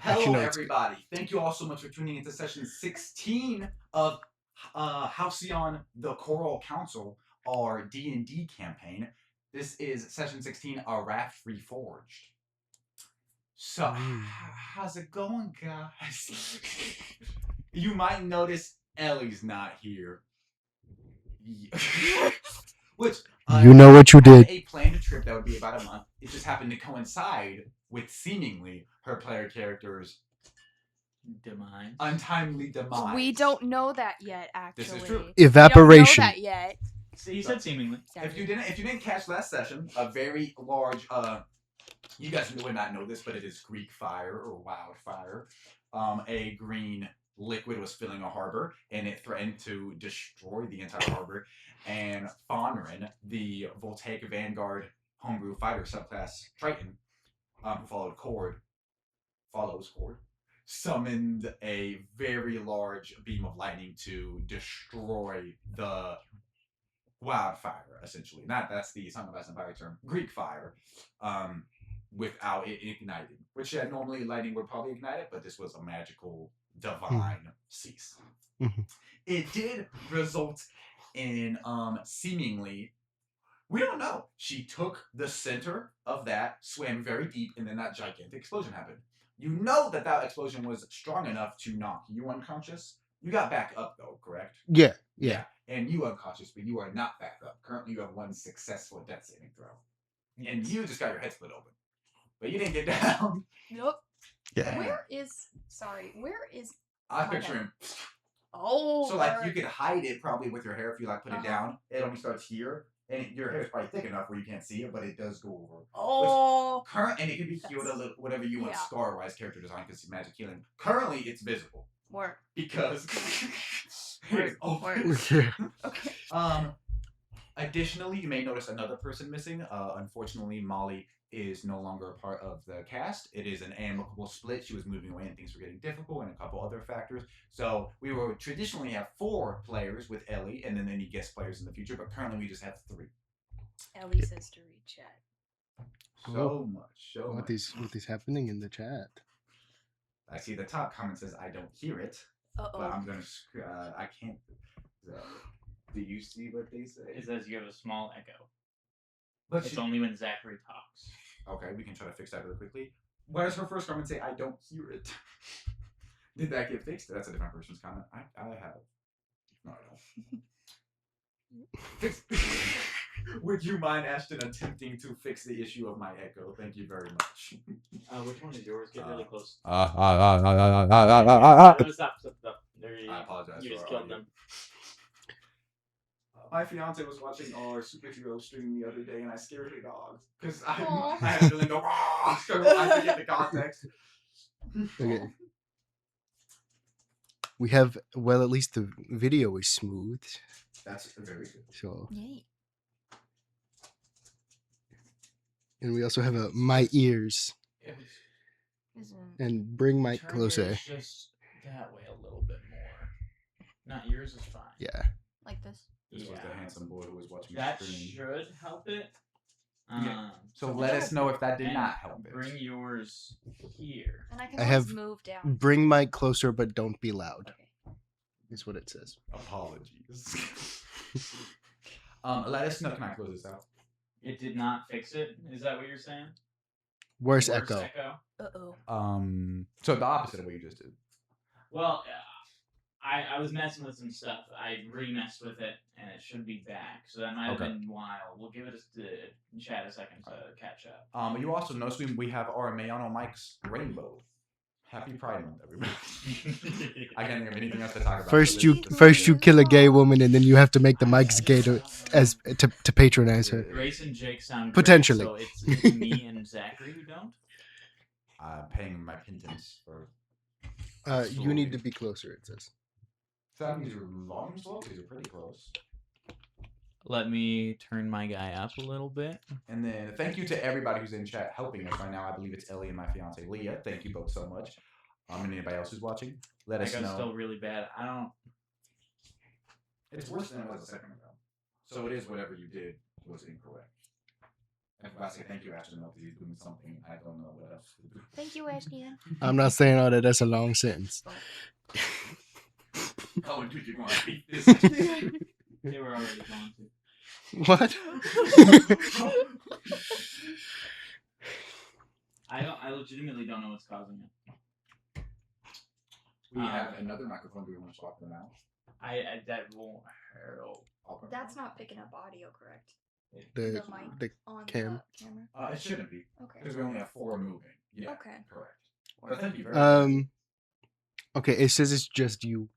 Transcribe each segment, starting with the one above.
Hello, everybody. Thank you all so much for tuning into session 16 of Halcyon the Choral Council, our D&D campaign. This is session 16, our Raft Reforged. So, how's it going, guys? You might notice Ellie's not here. Which, you know what you did. A planned trip that would be about a month. It just happened to coincide with seemingly her player character's demise. Untimely demise. We don't know that yet, actually. This is true. Evaporation. We don't know that yet. He said seemingly. If you didn't catch last session, a very large you guys would not know this, but it is Greek fire or wildfire. A green liquid was filling a harbor, and it threatened to destroy the entire harbor. And Fonrin, the Voltaic Vanguard homebrew fighter subclass Triton, who follows Cord, summoned a very large beam of lightning to destroy the wildfire, essentially. That's the Song of Ice and Fire term, Greek fire, without it igniting. Which normally lightning would probably ignite it, but this was a magical, divine cease. It did result in seemingly, we don't know. She took the center of that, swam very deep, and then that gigantic explosion happened. You know that explosion was strong enough to knock you unconscious. You got back up, though, correct? Yeah. And you unconscious, but you are not back up. Currently, you have one successful death saving throw. And you just got your head split open. But you didn't get down. Nope. Yeah. Where is... I picture him. Oh, so, like, you could hide it probably with your hair if you, like, put it down. It only starts here. And your hair is probably thick enough where you can't see it, but it does go over. Oh. And it can be healed a little, whatever you want, scar-wise character design, because it's magic healing. Currently, it's visible. Work. Because... Work. Okay. Additionally, you may notice another person missing. Unfortunately, Molly is no longer a part of the cast. It is an amicable split. She was moving away and things were getting difficult and a couple other factors. So we will traditionally have 4 players with Ellie and then any guest players in the future, but currently we just have 3. Ellie says to read chat. So much. What is happening in the chat? I see the top comment says, I don't hear it. Uh-oh. But I'm going to, I can't. Do you see what they say? It says you have a small echo. But it's only when Zachary talks. Okay, we can try to fix that really quickly. Why does her first comment say, I don't hear it? Did that get fixed? That's a different person's comment. I have. No, I don't. Fix. Would you mind, Ashton, attempting to fix the issue of my echo? Thank you very much. Which one is yours? Get really close. Stop. There you go. I apologize. You just killed them. My fiance was watching our superhero stream the other day, and I scared her dog because I had to go. I forget the context. Okay. We have at least the video is smooth. That's very good. So. Yay. And we also have a my ears. And bring mic closer. Just that way a little bit more. Not yours is fine. Yeah. Like this. This was the handsome boy who was watching that the stream. Should help it. So let us know if that did not help it. Bring yours here. And I can always move down. Bring mic closer, but don't be loud. Okay. Is what it says. Apologies. Let us know. Can I close this out? It did not fix it. Is that what you're saying? Worse echo. Uh-oh. So the opposite of what you just did. Well, I was messing with some stuff. I re-messed with it, and it should be back. So that might have been wild. We'll give it a chat a second to catch up. You also notice we have our Mayano Mike's rainbow. Happy Pride Month, everybody. I can't think of anything else to talk about. First you kill a gay woman, and then you have to make the mics gay to patronize her. Grace and Jake sound potentially. Great, so it's me and Zachary who don't. Paying my penance for. You need to be closer. It says. So that means your volume's low because you're pretty close. Let me turn my guy up a little bit. And then thank you to everybody who's in chat helping us right now. I believe it's Ellie and my fiance Leah. Thank you both so much. And anybody else who's watching, let us know. Still really bad. I don't. It's worse than it was a second ago. So it is whatever you did was incorrect. I forgot to say thank you, Ashton, because he's doing something. I don't know what else to do. Thank you, Ashton. I'm not saying all that. That's a long sentence. Oh, dude, you're going to beat this. They were already going to. What? I legitimately don't know what's causing it. We have another microphone. Do we want to swap them out? That won't hurt. That's not picking up audio, correct? The mic on cam. the camera. It shouldn't be Okay. because we only have 4 moving. Yeah. Okay. Correct. But thank you very much. Okay, it says it's just you.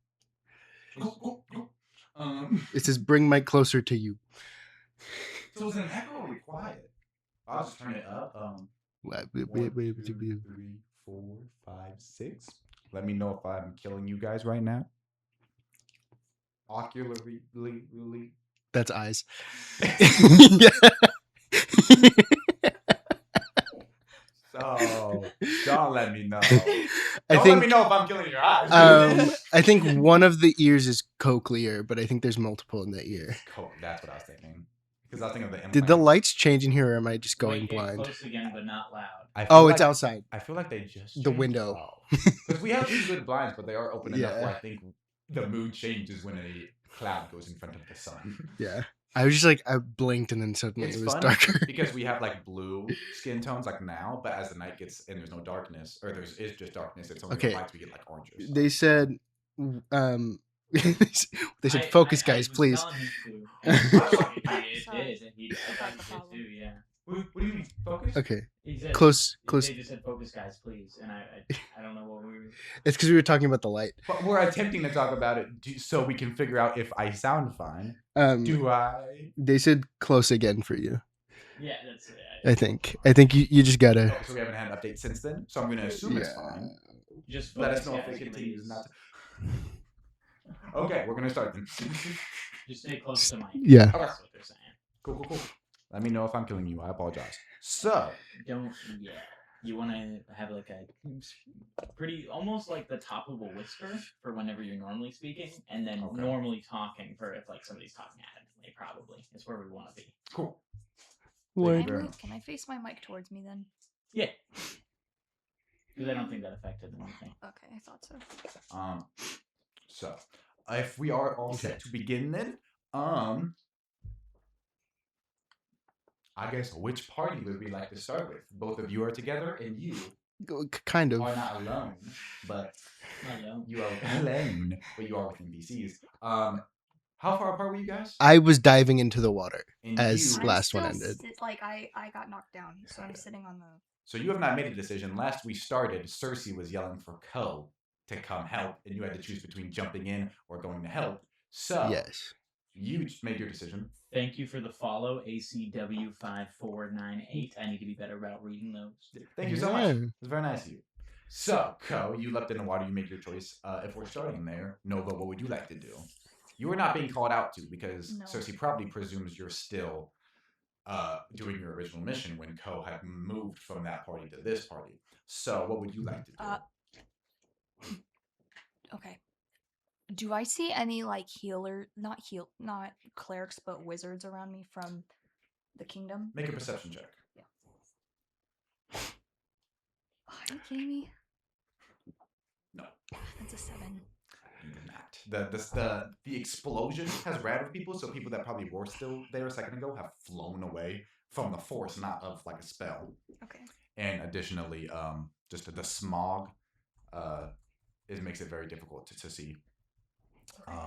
Oh. It says bring mic closer to you. So is it an echo or are we quiet? I'll just turn it up. 1, 2, 3, 4, 5, 6. Let me know if I'm killing you guys right now. Ocularly. That's eyes. So don't let me know. I Let me know if I'm killing your eyes. I think one of the ears is cochlear, but I think there's multiple in the ear. Cool. That's what I was thinking. Because I was thinking of the implants. Did the lights change in here, or am I just going Wait, blind? Close again, but not loud. It's outside. I feel like they just The window. Because we have 2 good blinds, but they are open enough Yeah. where I think the mood changes when a cloud goes in front of the sun. Yeah. I was just like, I blinked and then suddenly It's it was fun darker. because we have like blue skin tones like now, but as the night gets and there's no darkness, or is just darkness, it's only Okay. the lights we get like orange or They said, they said, focus, guys, please. I was telling him to. And it Sorry. did, and he I got the did problem. too, yeah. What do you mean? Focus? Okay. He said, Close. They just said, focus, guys, please. And I don't know what we were... It's because we were talking about the light. But we're attempting to talk about it so we can figure out if I sound fine. Do I? They said close again for you. Yeah, that's it. I think you just gotta. Oh, so we haven't had an update since then, so I'm going to assume it's fine. Just Let us focus, know if guys, it continues please. not to... Okay, we're going to start then. Just stay close to Mike. Yeah. That's what they're saying. Cool. Let me know if I'm killing you. I apologize. So... Don't, yeah. You want to have like a pretty, almost like the top of a whisper for whenever you're normally speaking, and then Okay. normally talking for if like somebody's talking adamantly, probably. It's where we want to be. Cool. Word. Can I face my mic towards me then? Yeah. Because I don't think that affected anything. Okay, I thought so. So, if we are all set to begin then, I guess which party would we like to start with? Both of you are together, and you Kind of. are not alone, but you are alone, but you are with NPCs. How far apart were you guys? I was diving into the water And as you- last still one ended. I got knocked down, so I'm sitting on the. So you have not made a decision. Last we started, Cersei was yelling for Ko to come help, and you had to choose between jumping in or going to help. So Yes. you made your decision. Thank you for the follow, ACW5498. I need to be better about reading those. Thank you so much. Yeah. It's very nice of you. So, Ko, you leapt in the water. You made your choice. If we're starting there, Nova, what would you like to do? You are not being called out to because No. Cersei probably presumes you're still doing your original mission when Ko had moved from that party to this party. So, what would you like to do? Okay. Do I see any like not clerics, but wizards around me from the kingdom? Make a perception check. Are you kidding me? No. That's a 7. You did not. The explosion has rattled people, so people that probably were still there a second ago have flown away from the force, not of like a spell. Okay. And additionally, just the smog, it makes it very difficult to see. Okay.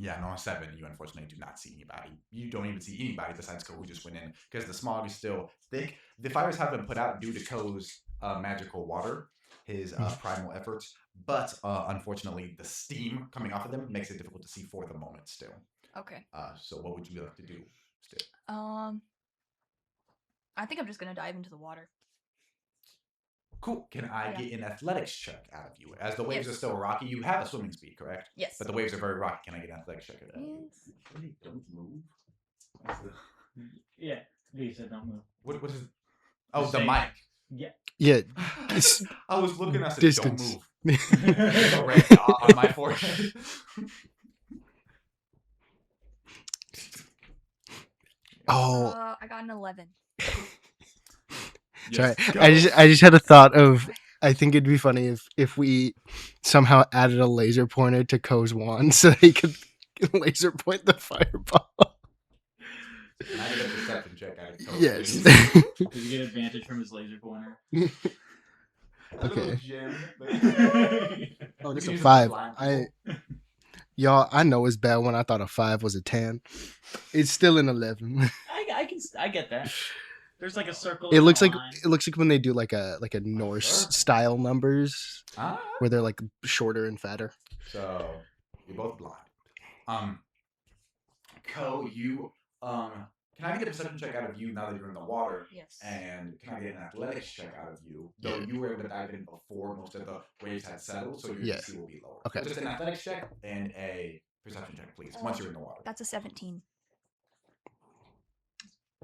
Yeah, no, on 7, you unfortunately do not see anybody. You don't even see anybody besides Ko, who just went in, because the smog is still thick. The fires have been put out due to Ko's magical water, his primal efforts, but unfortunately, the steam coming off of them makes it difficult to see for the moment still. Okay. So what would you like to do still? I think I'm just gonna dive into the water. Cool. Can I get an athletics check out of you? As the waves Yes. are still rocky, you have a swimming speed, correct? Yes. But the waves are very rocky. Can I get an athletics check out of you? Yes. Really? Don't move. Yeah, you said don't move. What is? Oh, the Same. mic. Yeah. Yeah. I was looking. I said, Distance. "Don't move." There's a red dot on my forehead. Oh, I got an 11. Sorry, Yes, go. I just had a thought of. I think it'd be funny if we somehow added a laser pointer to Ko's wand so he could laser point the fireball. Can I get a perception check out of Code, Yes. please? Does he get advantage from his laser pointer? A little Okay. gem. Oh, You this can is use a it to 5. blind people. Y'all, I know it's bad when I thought a 5 was a 10. It's still an 11. I get that. There's like a circle. It and looks a like line. when they do like a Norse style numbers Ah. where they're like shorter and fatter. So you're both blind. Ko, you can I get a perception check out of you now that you're in the water? Yes. And can I get an athletics check out of you? Though you were able to dive in before most of the waves had settled, so your Yes. DC will be lower. Okay. So just an athletics check and a perception check, please. Once you're in the water. That's a 17.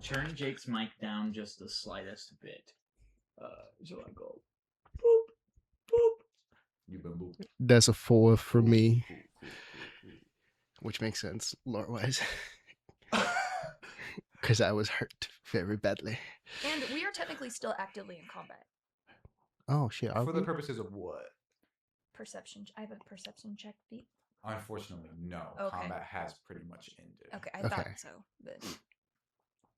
Turn Jake's mic down just the slightest bit. So I go. You've been moved. That's a 4 for me, Cool. which makes sense lore wise, because I was hurt very badly. And we are technically still actively in combat. Oh shit! For the purposes of what? Perception. I have a perception check feat. Unfortunately, no. Okay. Combat has pretty much ended. Okay, I thought Okay. so, but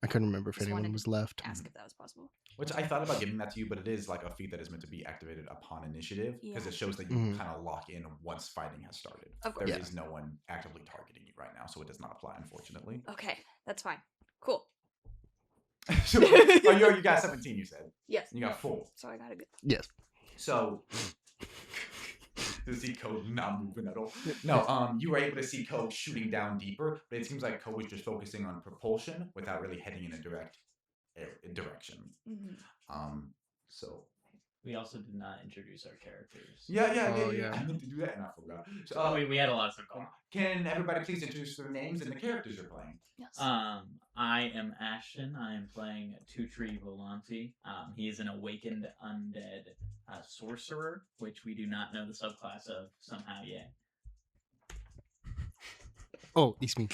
I couldn't remember if Just anyone wanted was to left. ask if that was possible. Which I thought about giving that to you, but it is like a feat that is meant to be activated upon initiative because Yeah. it shows that you Mhm. kind of lock in once fighting has started. Of course. There Yeah. is no one actively targeting you right now, so it does not apply, unfortunately. Okay, that's fine. Cool. So, you got 17, you said. Yes. You got 4. So I got a good. Yes. So, to see Code not moving at all. No, you were able to see Code shooting down deeper, but it seems like Code was just focusing on propulsion without really heading in a direct direction. Mm-hmm. So. We also did not introduce our characters. Yeah. yeah. I meant to do that and I forgot. So, we had a lot of stuff going on. can everybody please introduce their names and the characters you're playing? Yes. I am Ashton. I am playing Tutri Volanti. He is an awakened undead sorcerer, which we do not know the subclass of somehow yet. Oh, it's me.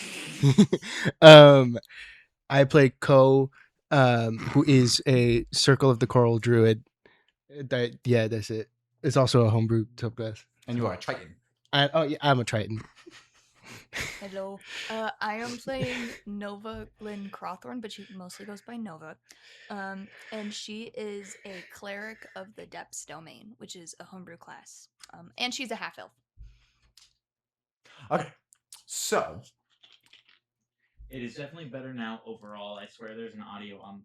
I play Ko, who is a Circle of the Coral Druid. That's it. It's also a homebrew subclass. And you are a Triton. I'm a Triton. Hello. I am playing Nova Lynn Crawthorn, but she mostly goes by Nova. And she is a cleric of the Depths domain, which is a homebrew class. And she's a half elf. Okay. So. It is definitely better now overall. I swear there's audio on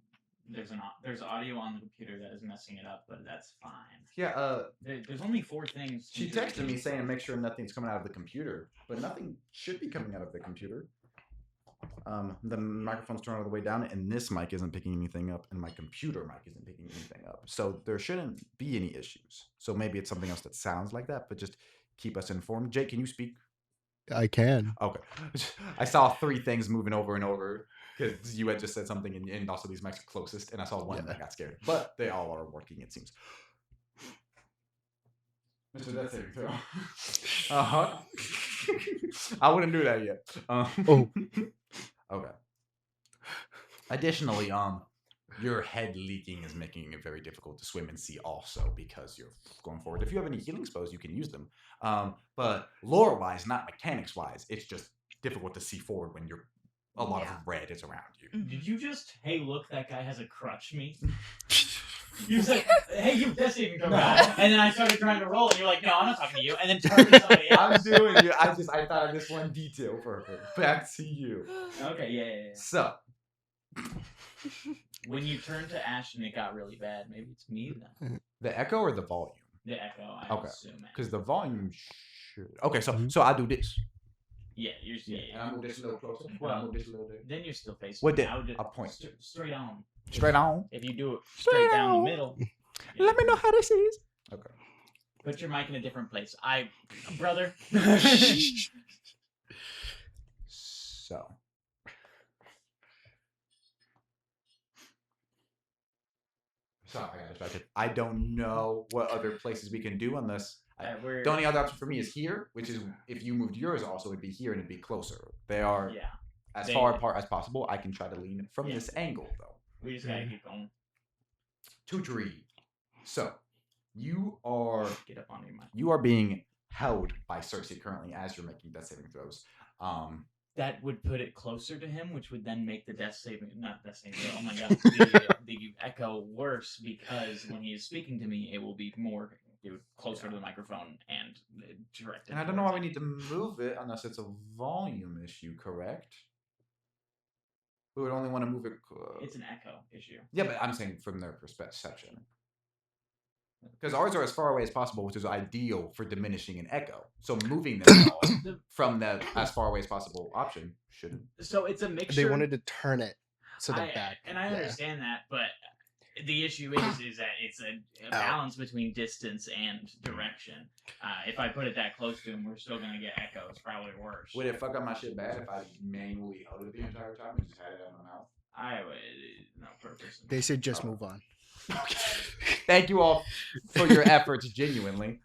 the computer that is messing it up, but that's fine. Yeah, There's only 4 things. she texted me saying make sure nothing's coming out of the computer, but nothing should be coming out of the computer. The microphone's turned all the way down, and this mic isn't picking anything up, and my computer mic isn't picking anything up. So there shouldn't be any issues. So maybe it's something else that sounds like that, but just keep us informed. Jake, can you speak? I can. Okay. I saw 3 things moving over and over because you had just said something, and also these mics are closest, and I saw one and I got scared. But they all are working, it seems. Mr. Death saving throw. I wouldn't do that yet. Oh. Okay. Additionally, your head leaking is making it very difficult to swim and see also because you're going forward. If you have any healing spells, you can use them. But lore-wise, not mechanics-wise, it's just difficult to see forward when you're a lot of red is around you. Did you just, hey, look, that guy has a crutch me? You said, hey, you this even come out. And then I started trying to roll, and you're like, no, I'm not talking to you. And then turned to somebody else. I'm doing it. I thought of this one detail for her. Back to you. Okay, yeah. So. When you turned to Ashton, it got really bad. Maybe it's me then. The echo or the volume? The echo, I assume. Because the volume should. Okay, so I do this. Yeah, you're. And I move this a little closer. Well, move this a little there. then you're still facing. What me. then? I would just I'll point. straight on. Straight on. If you do it straight down the middle. Let me know how this is. Okay. Put your mic in a different place. Brother. So. Sorry, I got distracted. I don't know what other places we can do on this. The only other option for me is here, which is if you moved yours also, it'd be here and it'd be closer. They are as far apart as possible. I can try to lean from this angle, though. We just gotta keep going. Tutri. So, you are Get up on your mic. you are being held by Cersei currently as you're making death saving throws. That would put it closer to him, which would then make the not death saving, oh my god, the echo worse because when he is speaking to me, it will be more closer to the microphone and directed. And I don't know why we need to move it unless it's a volume issue, correct? We would only want to move it. It's an echo issue. Yeah, but I'm saying from their perception. Because ours are as far away as possible, which is ideal for diminishing an echo. So moving them all from the as far away as possible option shouldn't. So it's a mixture. They wanted to turn it so they're back. And I understand that, but the issue is that it's a balance between distance and direction. If I put it that close to him, we're still going to get echo. It's probably worse. Would it fuck up my shit bad if I manually held it the entire time and just had it out of my mouth? I would no purpose. They said just move on. Thank you all for your efforts, genuinely.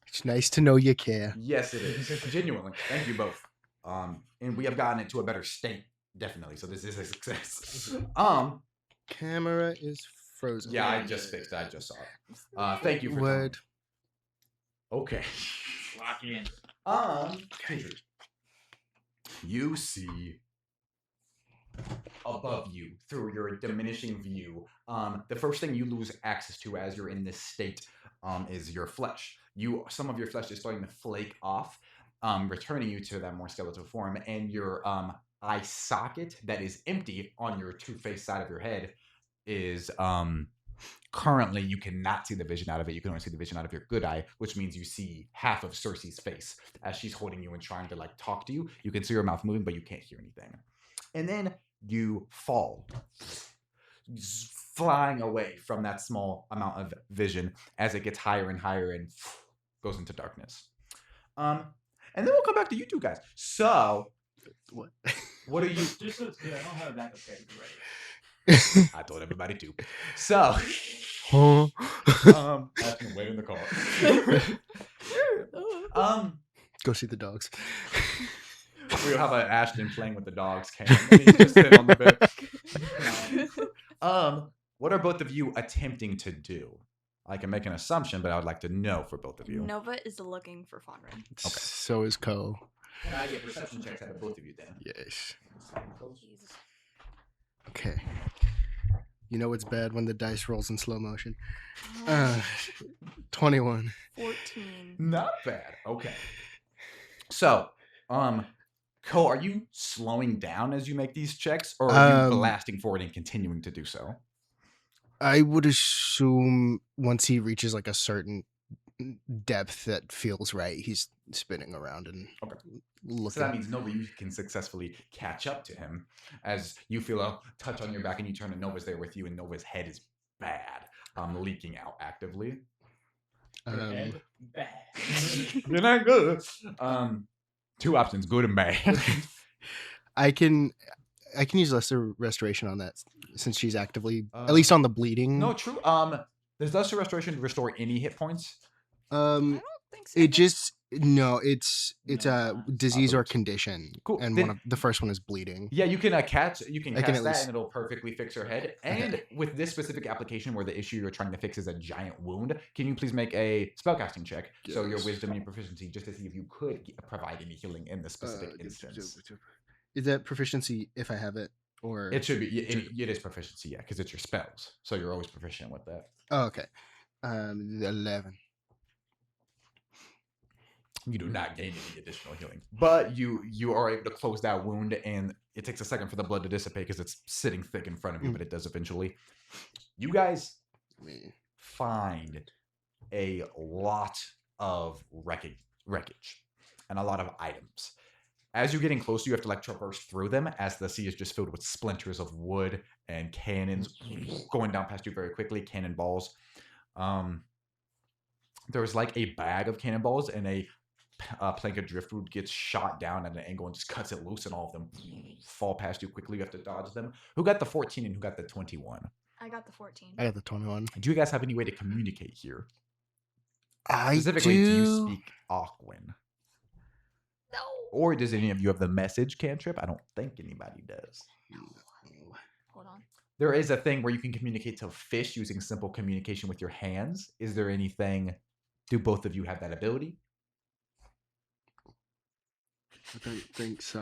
It's nice to know you care. Yes, it is. Genuinely. Thank you both. And we have gotten it to a better state, definitely. So this is a success. Camera is frozen. Yeah, I just fixed it. I just saw it. Thank you for Word. Okay. Lock in. You see above you through your diminishing view. The first thing you lose access to as you're in this state is your flesh. Some of your flesh is starting to flake off, returning you to that more skeletal form, and your eye socket that is empty on your two-faced side of your head is currently you cannot see the vision out of it. You can only see the vision out of your good eye, which means you see half of Cersei's face as she's holding you and trying to like talk to you. You can see her mouth moving, but you can't hear anything. And then you fall, flying away from that small amount of vision as it gets higher and higher and goes into darkness. And then we'll come back to you two guys. So, what are you? Just so it's clear, I don't have a backup character ready. I told everybody to. So, Huh? Ashton, wait in the car. Go see the dogs. We'll have an Ashton playing with the dogs cam. And he's just sitting on the bed. What are both of you attempting to do? I can make an assumption, but I would like to know for both of you. Nova is looking for Fonrin. Okay. So is Ko. Can I get perception checks out of both of you then? Yes. Okay. You know it's bad when the dice rolls in slow motion. 21. 14. Not bad. Okay. So, Ko, are you slowing down as you make these checks, or are you blasting forward and continuing to do so? I would assume once he reaches like a certain depth that feels right, he's spinning around and looking. So that means Nova, you can successfully catch up to him as you feel a touch on your back and you turn and Nova's there with you, and Nova's head is bad, leaking out actively. Bad. You're not good. Two options, good and bad. I can use lesser restoration on that since she's actively at least on the bleeding. No, true. Does lesser restoration restore any hit points? I don't think so. It just it's a disease or Oops. condition. Cool. And Then- the first one is bleeding. Yeah, you can cast I can that at least- and it'll perfectly fix her head. And with this specific application where the issue you're trying to fix is a giant wound, can you please make a spellcasting check? So your Yes. wisdom and your proficiency, just to see if you could provide any healing in this specific instance. Is that proficiency if I have it, or It should be. It is proficiency, yeah, because it's your spells. So you're always proficient with that. Oh, okay. 11. You do not gain any additional healing, but you are able to close that wound, and it takes a second for the blood to dissipate because it's sitting thick in front of you, but it does eventually. You guys find a lot of wreckage and a lot of items. As you're getting closer, you have to like traverse through them as the sea is just filled with splinters of wood and cannons going down past you very quickly, cannonballs. There's like a bag of cannonballs, and a plank of driftwood gets shot down at an angle and just cuts it loose, and all of them fall past you quickly. You have to dodge them. Who got the 14 and who got the 21? I got the 14. I got the 21. Do you guys have any way to communicate here? I Specifically, do you do. speak Aquan? No. Or does any of you have the message cantrip? I don't think anybody does. Hold on. There is a thing where you can communicate to fish using simple communication with your hands. Is there anything? Do both of you have that ability? I don't think so.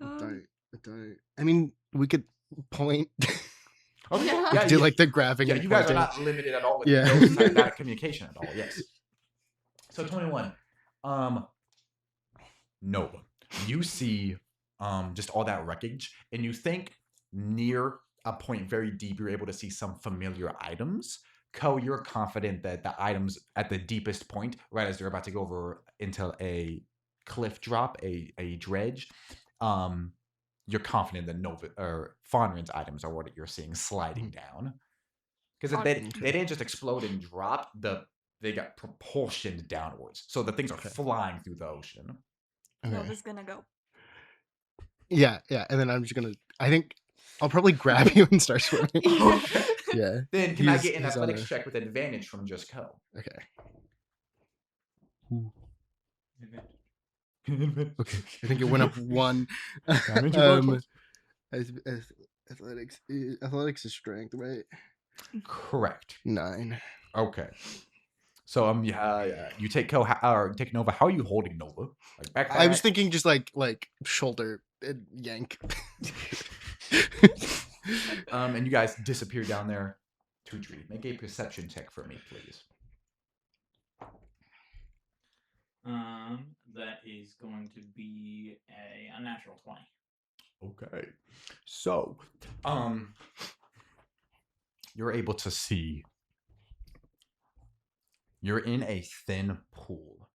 Um, I don't. I mean, we could point. Okay. Yeah. Yeah, do yeah, like the grabbing yeah. and You guys are pointing. not limited at all with Yeah. those type that communication at all. Yes. So 21. Nova. You see just all that wreckage, and you think near a point very deep, you're able to see some familiar items. Ko, you're confident that the items at the deepest point, right as they're about to go over into a cliff drop, a dredge, you're confident that Nova or Fonrin's items are what you're seeing sliding down. Because they didn't just explode and drop, they got propulsioned downwards. So the things are Okay. flying through the ocean. Okay. Nova's gonna go. Yeah, and then I'm just gonna. I think I'll probably grab you and start swimming. Yeah. Then can I He's- get an he's on athletics a- check with advantage from just Ko? Okay. Okay. Okay. I think it went up one. Damage or um, athletics is strength, right? Correct. 9. Okay. So you take Ko or take Nova. How are you holding Nova? Like backpack? I was thinking just like shoulder yank. And you guys disappear down there. Tutri, make a perception check for me, please. That is going to be a unnatural 20. Okay. So, you're able to see. You're in a thin pool.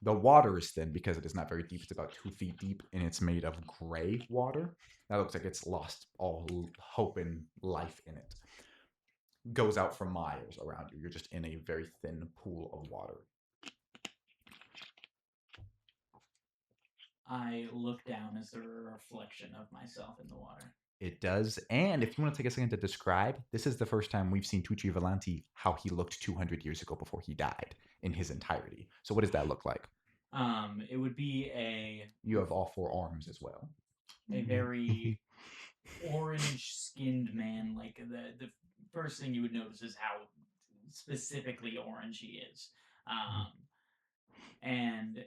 The water is thin because it is not very deep. It's about 2 feet deep, and it's made of gray water. That looks like it's lost all hope and life in it. Goes out for miles around you. You're just in a very thin pool of water. I look down. Is there a reflection of myself in the water? It does. And if you want to take a second to describe, this is the first time we've seen Tucci Volanti how he looked 200 years ago before he died in his entirety. So what does that look like? It would be You have all 4 arms as well. a very orange-skinned man. Like the first thing you would notice is how specifically orange he is. And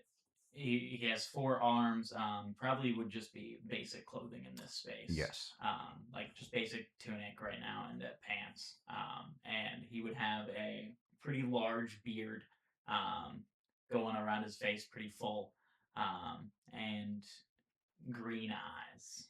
he has 4 arms. Probably would just be basic clothing in this space. Yes. Like just basic tunic right now and pants. And he would have a pretty large beard going around his face, pretty full, and green eyes,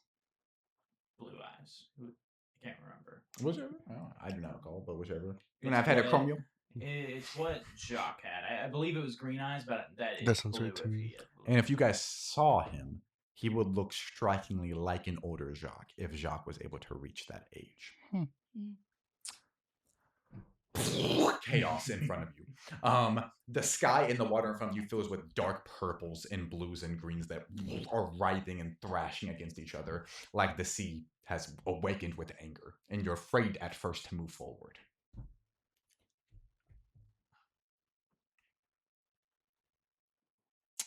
blue eyes. I can't remember. Whichever. I do not recall, but whichever. And It's I've had a what- chromium. It's what Jacques had. I believe it was green eyes, but that That is sounds blue right to if me. he had blue. And if you guys saw him, he would look strikingly like an older Jacques if Jacques was able to reach that age. Chaos in front of you. The sky and the water in front of you fills with dark purples and blues and greens that are writhing and thrashing against each other like the sea has awakened with anger, and you're afraid at first to move forward.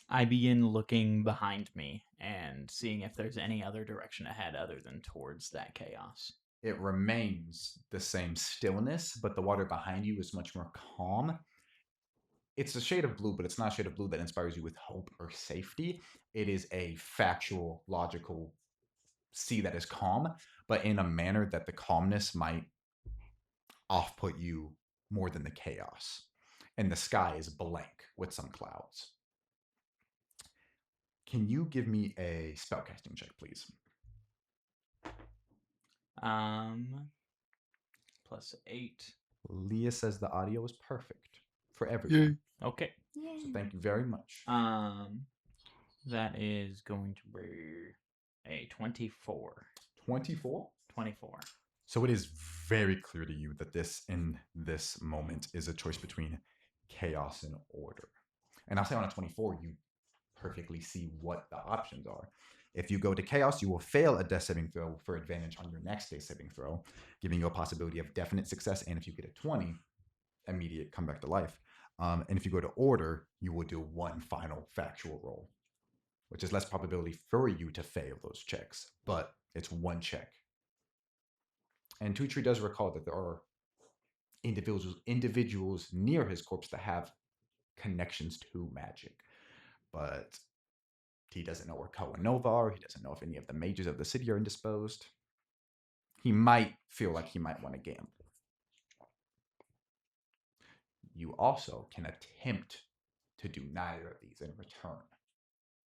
I begin looking behind me and seeing if there's any other direction ahead other than towards that chaos. It remains the same stillness, but the water behind you is much more calm. It's a shade of blue, but it's not a shade of blue that inspires you with hope or safety. It is a factual, logical sea that is calm, but in a manner that the calmness might off-put you more than the chaos. And the sky is blank with some clouds. Can you give me a spellcasting check, please? +8. Leah says the audio is perfect for everyone. Okay. So thank you very much. That is going to be a 24. 24? 24. So it is very clear to you that this, in this moment, is a choice between chaos and order. And I'll say on a 24, you perfectly see what the options are. If you go to chaos, you will fail a death saving throw for advantage on your next death saving throw, giving you a possibility of definite success. And if you get a 20, immediate comeback to life. And if you go to order, you will do one final factual roll, which is less probability for you to fail those checks. But It's 1 check. And Tutri does recall that there are individuals near his corpse that have connections to magic. But he doesn't know where Ko and Nova are. He doesn't know if any of the mages of the city are indisposed. He might feel like he might want to gamble. You also can attempt to do neither of these in return,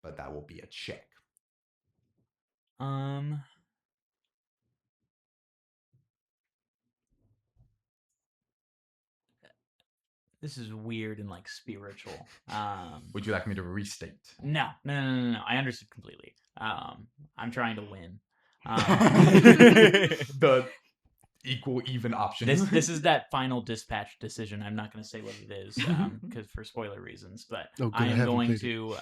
but that will be a check. This is weird and like spiritual. Would you like me to restate? No. I understood completely. I'm trying to win. The equal, even option. This is that final dispatch decision. I'm not going to say what it is because for spoiler reasons, but I am going to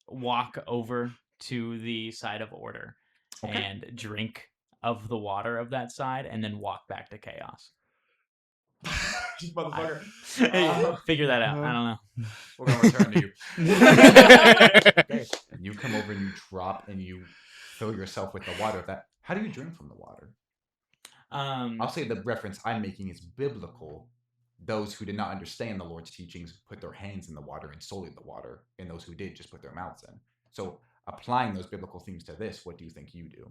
walk over to the side of order and drink of the water of that side, and then walk back to chaos. Motherfucker. Figure that out. I don't know. We're gonna return to you. Okay. You come over and you drop and you fill yourself with the water. How do you drink from the water? I'll say the reference I'm making is biblical. Those who did not understand the Lord's teachings put their hands in the water and sullied the water, and those who did just put their mouths in. So applying those biblical themes to this, what do you think you do?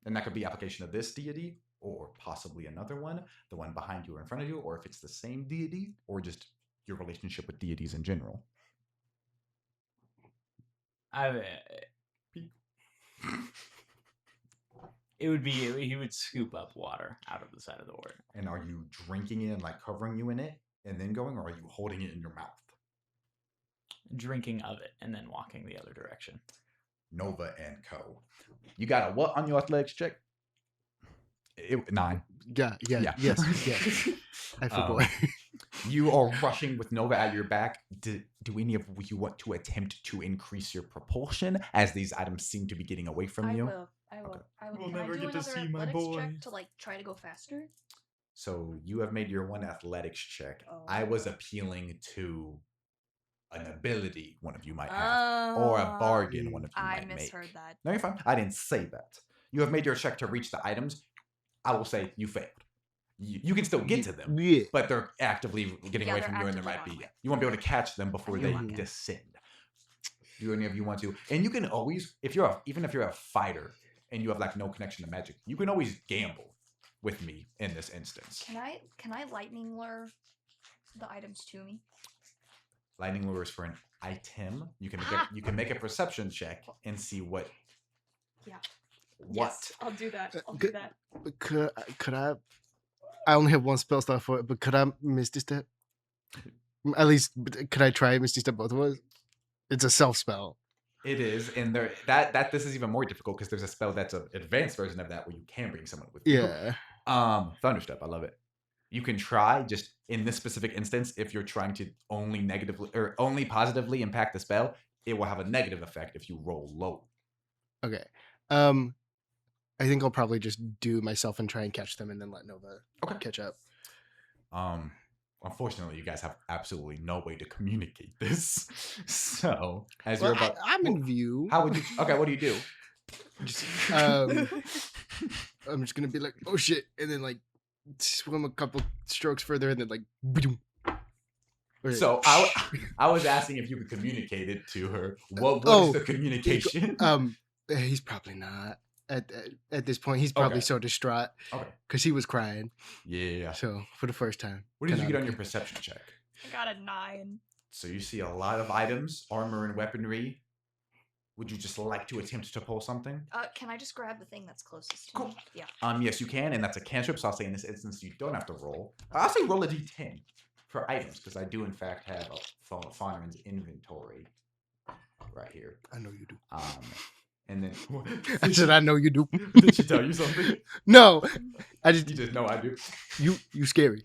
And that could be application of this deity, or possibly another one, the one behind you or in front of you, or if it's the same deity, or just your relationship with deities in general. It would be, he would scoop up water out of the side of the order. And are you drinking it and like covering you in it and then going, or are you holding it in your mouth? Drinking of it and then walking the other direction. Nova and Co. You got a what on your athletics check? 9. Yeah. Yes. I forgot. You are rushing with Nova at your back. Do any of you want to attempt to increase your propulsion as these items seem to be getting away from you? I will. Okay. We'll Can never I do get to another see my athletics check boys. to like try to go faster? So you have made your 1 athletics check. Oh. I was appealing to an ability one of you might have, or a bargain one of you I might misheard make. that. No, you're fine. I didn't say that. You have made your check to reach the items. I will say you failed. You can still get to them, but they're actively getting away from you, and there might be you won't be able to catch them before they descend. Do any of you want to? And you can always, even if you're a fighter and you have like no connection to magic, you can always gamble with me in this instance. Can I lightning lure the items to me? Lightning lures for an item. You can make a perception check and see what. Yeah. What? Yes, I'll do that. I'll do that. Could I? I only have 1 spell slot for it, but could I Misty Step? At least, could I try Misty Step both of us? It's a self spell. It is, and this is even more difficult because there's a spell that's an advanced version of that where you can bring someone with you. Yeah. Thunderstep, I love it. You can try, just in this specific instance, if you're trying to only positively impact the spell, it will have a negative effect if you roll low. Okay. I think I'll probably just do myself and try and catch them, and then let Nova catch up. Unfortunately, you guys have absolutely no way to communicate this. So, I'm in view. How would you? Okay, what do you do? Just, I'm just gonna be like, oh shit, and then like swim a couple strokes further, and then like. Boom. So I was asking if you could communicate it to her. What is the communication? He's probably not at this point. He's probably so distraught. Okay. Because he was crying. Yeah. So for the first time. What did you get on your perception check? I got a 9. So you see a lot of items, armor and weaponry. Would you just like to attempt to pull something? Can I just grab the thing that's closest to me? Yeah. Yes, you can, and that's a cantrip. So I'll say in this instance you don't have to roll. I'll say roll a d10 for items because I do in fact have a Fawnerin's inventory right here. I know you do. And then I said, I know you do. Did she tell you something? No, you just know I do. You scary.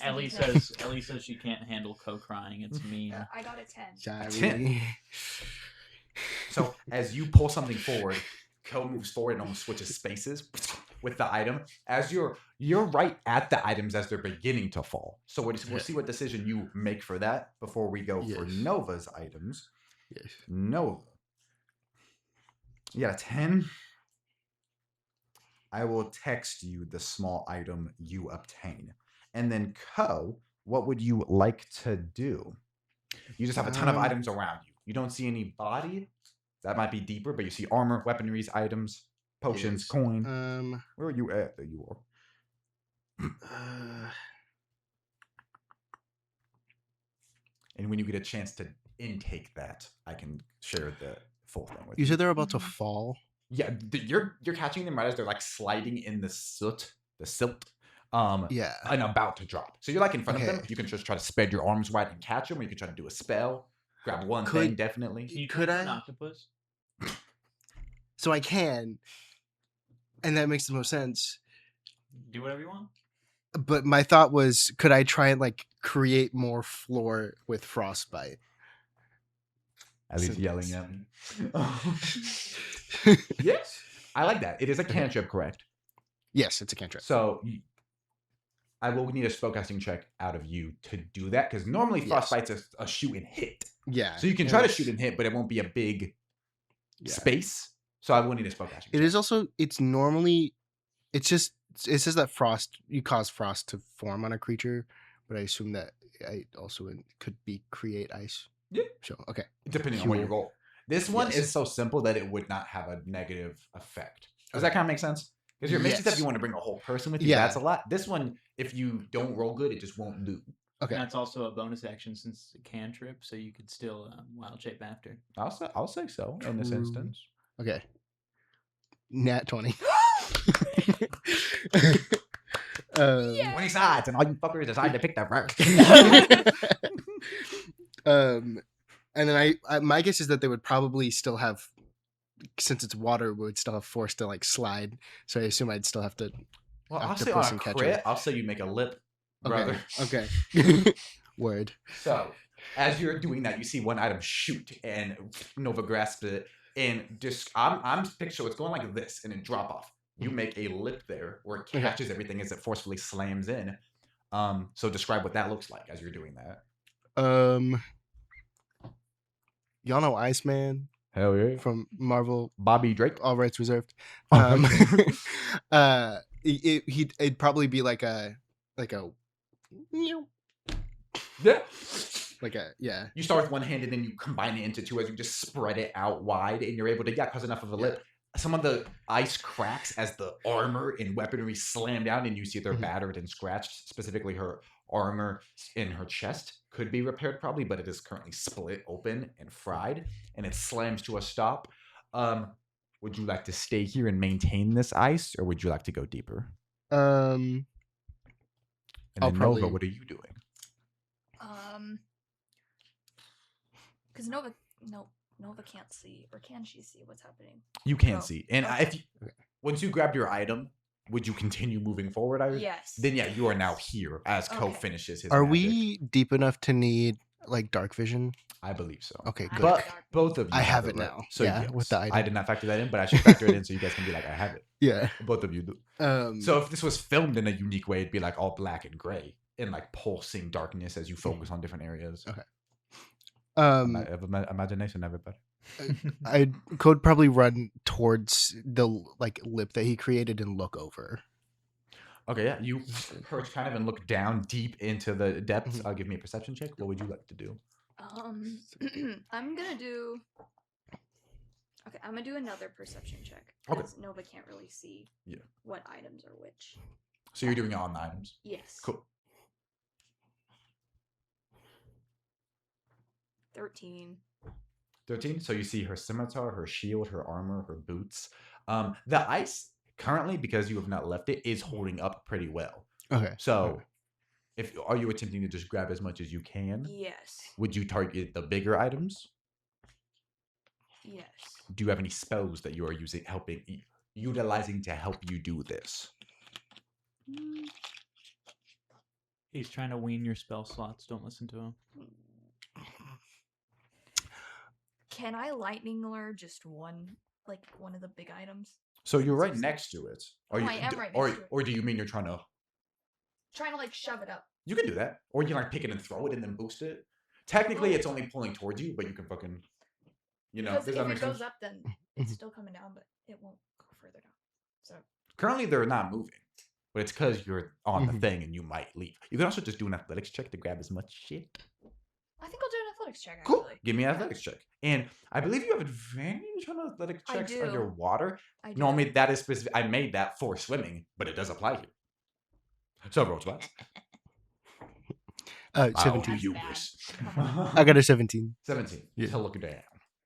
Ellie says she can't handle co-crying. It's mean. I got a 10. Sorry. 10. So as you pull something forward, Co moves forward and almost switches spaces with the item. As you're right at the items as they're beginning to fall. So we'll see what decision you make for that before we go for Nova's items. Yes. Nova. You got a 10. I will text you the small item you obtain. And then, what would you like to do? You just have a ton of items around you. You don't see any body. That might be deeper, but you see armor, weaponries, items, potions, Yes. coin. Where are you at? There you are. And when you get a chance to intake that, I can share the full thing with you. You said they're about to fall. Yeah, you're catching them right as they're like sliding in the silt, Yeah. and about to drop. So you're like in front of them. Okay. You can just try to spread your arms wide and catch them, or you can try to do a spell, grab one thing definitely. Can you Could turn into I? an octopus? So I can, and that makes the most sense. Do whatever you want. But my thought was, could I try and like create more floor with frostbite? As he's So yelling yes. at me. Yes, I like that. It is a cantrip, correct? Yes, it's a cantrip. So I will need a spellcasting check out of you to do that, because normally frostbite's a shoot and hit. Yeah. So you can try to shoot and hit, but it won't be a big space. So I will need a spellcasting check. It is also, it's normally, it says that you cause frost to form on a creature, but I assume that I also could be create ice. Yeah. So, okay. Depending on what you roll. This one is so simple that it would not have a negative effect. Does that kind of make sense? Because your misty step, you want to bring a whole person with you. Yeah. That's a lot. This one, if you don't roll good, it just won't do. Okay. And that's also a bonus action since it's a cantrip, so you could still wild shape after. I'll say so in this instance. Okay. Nat 20. 20 sides, and all you fuckers decide to pick that first. And then my guess is that they would probably still have, since it's water, we would still have force to like slide. So I assume I'd still have to. Well, I'll say on a crit, I'll say you make a lip, brother. Okay. Word. So as you're doing that, you see one item shoot, and Nova grasps it, and just I'm picture it's going like this, and then drop off. You make a lip there where it catches everything as it forcefully slams in. So describe what that looks like as you're doing that. Y'all know Iceman? Hell yeah. From Marvel. Bobby Drake. All rights reserved. It'd probably be like a yeah. You start with one hand and then you combine it into two as you just spread it out wide, and you're able to cause enough of a lip. Some of the ice cracks as the armor and weaponry slam down, and you see they're battered and scratched. Specifically, her armor in her chest could be repaired probably, but it is currently split open and fried, and it slams to a stop. Would you like to stay here and maintain this ice, or would you like to go deeper? And then Nova, what are you doing? Because Nova can't see, or can she see what's happening? You can see, and once you grabbed your item, would you continue moving forward? Yes. Then you are now here as Ko finishes his. Are magic. we deep enough to need like dark vision? I believe so. Okay, good. But both of you, I have it right? now. So yeah, with the item. I did not factor that in, but I should factor it in so you guys can be like, I have it. Yeah, both of you do. So if this was filmed in a unique way, it'd be like all black and gray and like pulsing darkness as you focus on different areas. Okay. Imagination, everybody. I could probably run towards the like lip that he created and look over. Okay, yeah. You perch kind of and look down deep into the depths. Give me a perception check. What would you like to do? I'm gonna do another perception check. Okay. Because Nova can't really see what items are which. So you're doing it on the items? Yes. Cool. 13. 13. So you see her scimitar, her shield, her armor, her boots. The ice currently, because you have not left it, is holding up pretty well. Okay. So are you attempting to just grab as much as you can? Yes. Would you target the bigger items? Yes. Do you have any spells that you are utilizing to help you do this? He's trying to wean your spell slots. Don't listen to him. Can I lightning lure just one of the big items? So you're right next to it. I am right next to it. Or do you mean you're trying to shove it up? You can do that. Or you can pick it and throw it and then boost it. Technically, it's only pulling towards you, but you can fucking... You know, Because does if that it make goes sense? up, then it's still coming down, but it won't go further down. So Currently, they're not moving, but it's because you're on the Mhm. thing and you might leave. You can also just do an athletics check to grab as much shit. I think I'll do an athletics check. Cool. Actually, Give me an athletics check. And I believe you have advantage on athletics I checks do. underwater. I do. Normally, that is specific. I made that for swimming, but it does apply here. So, roll twice. 17. That's Hubris. I got a 17. 17. Yeah. To look down.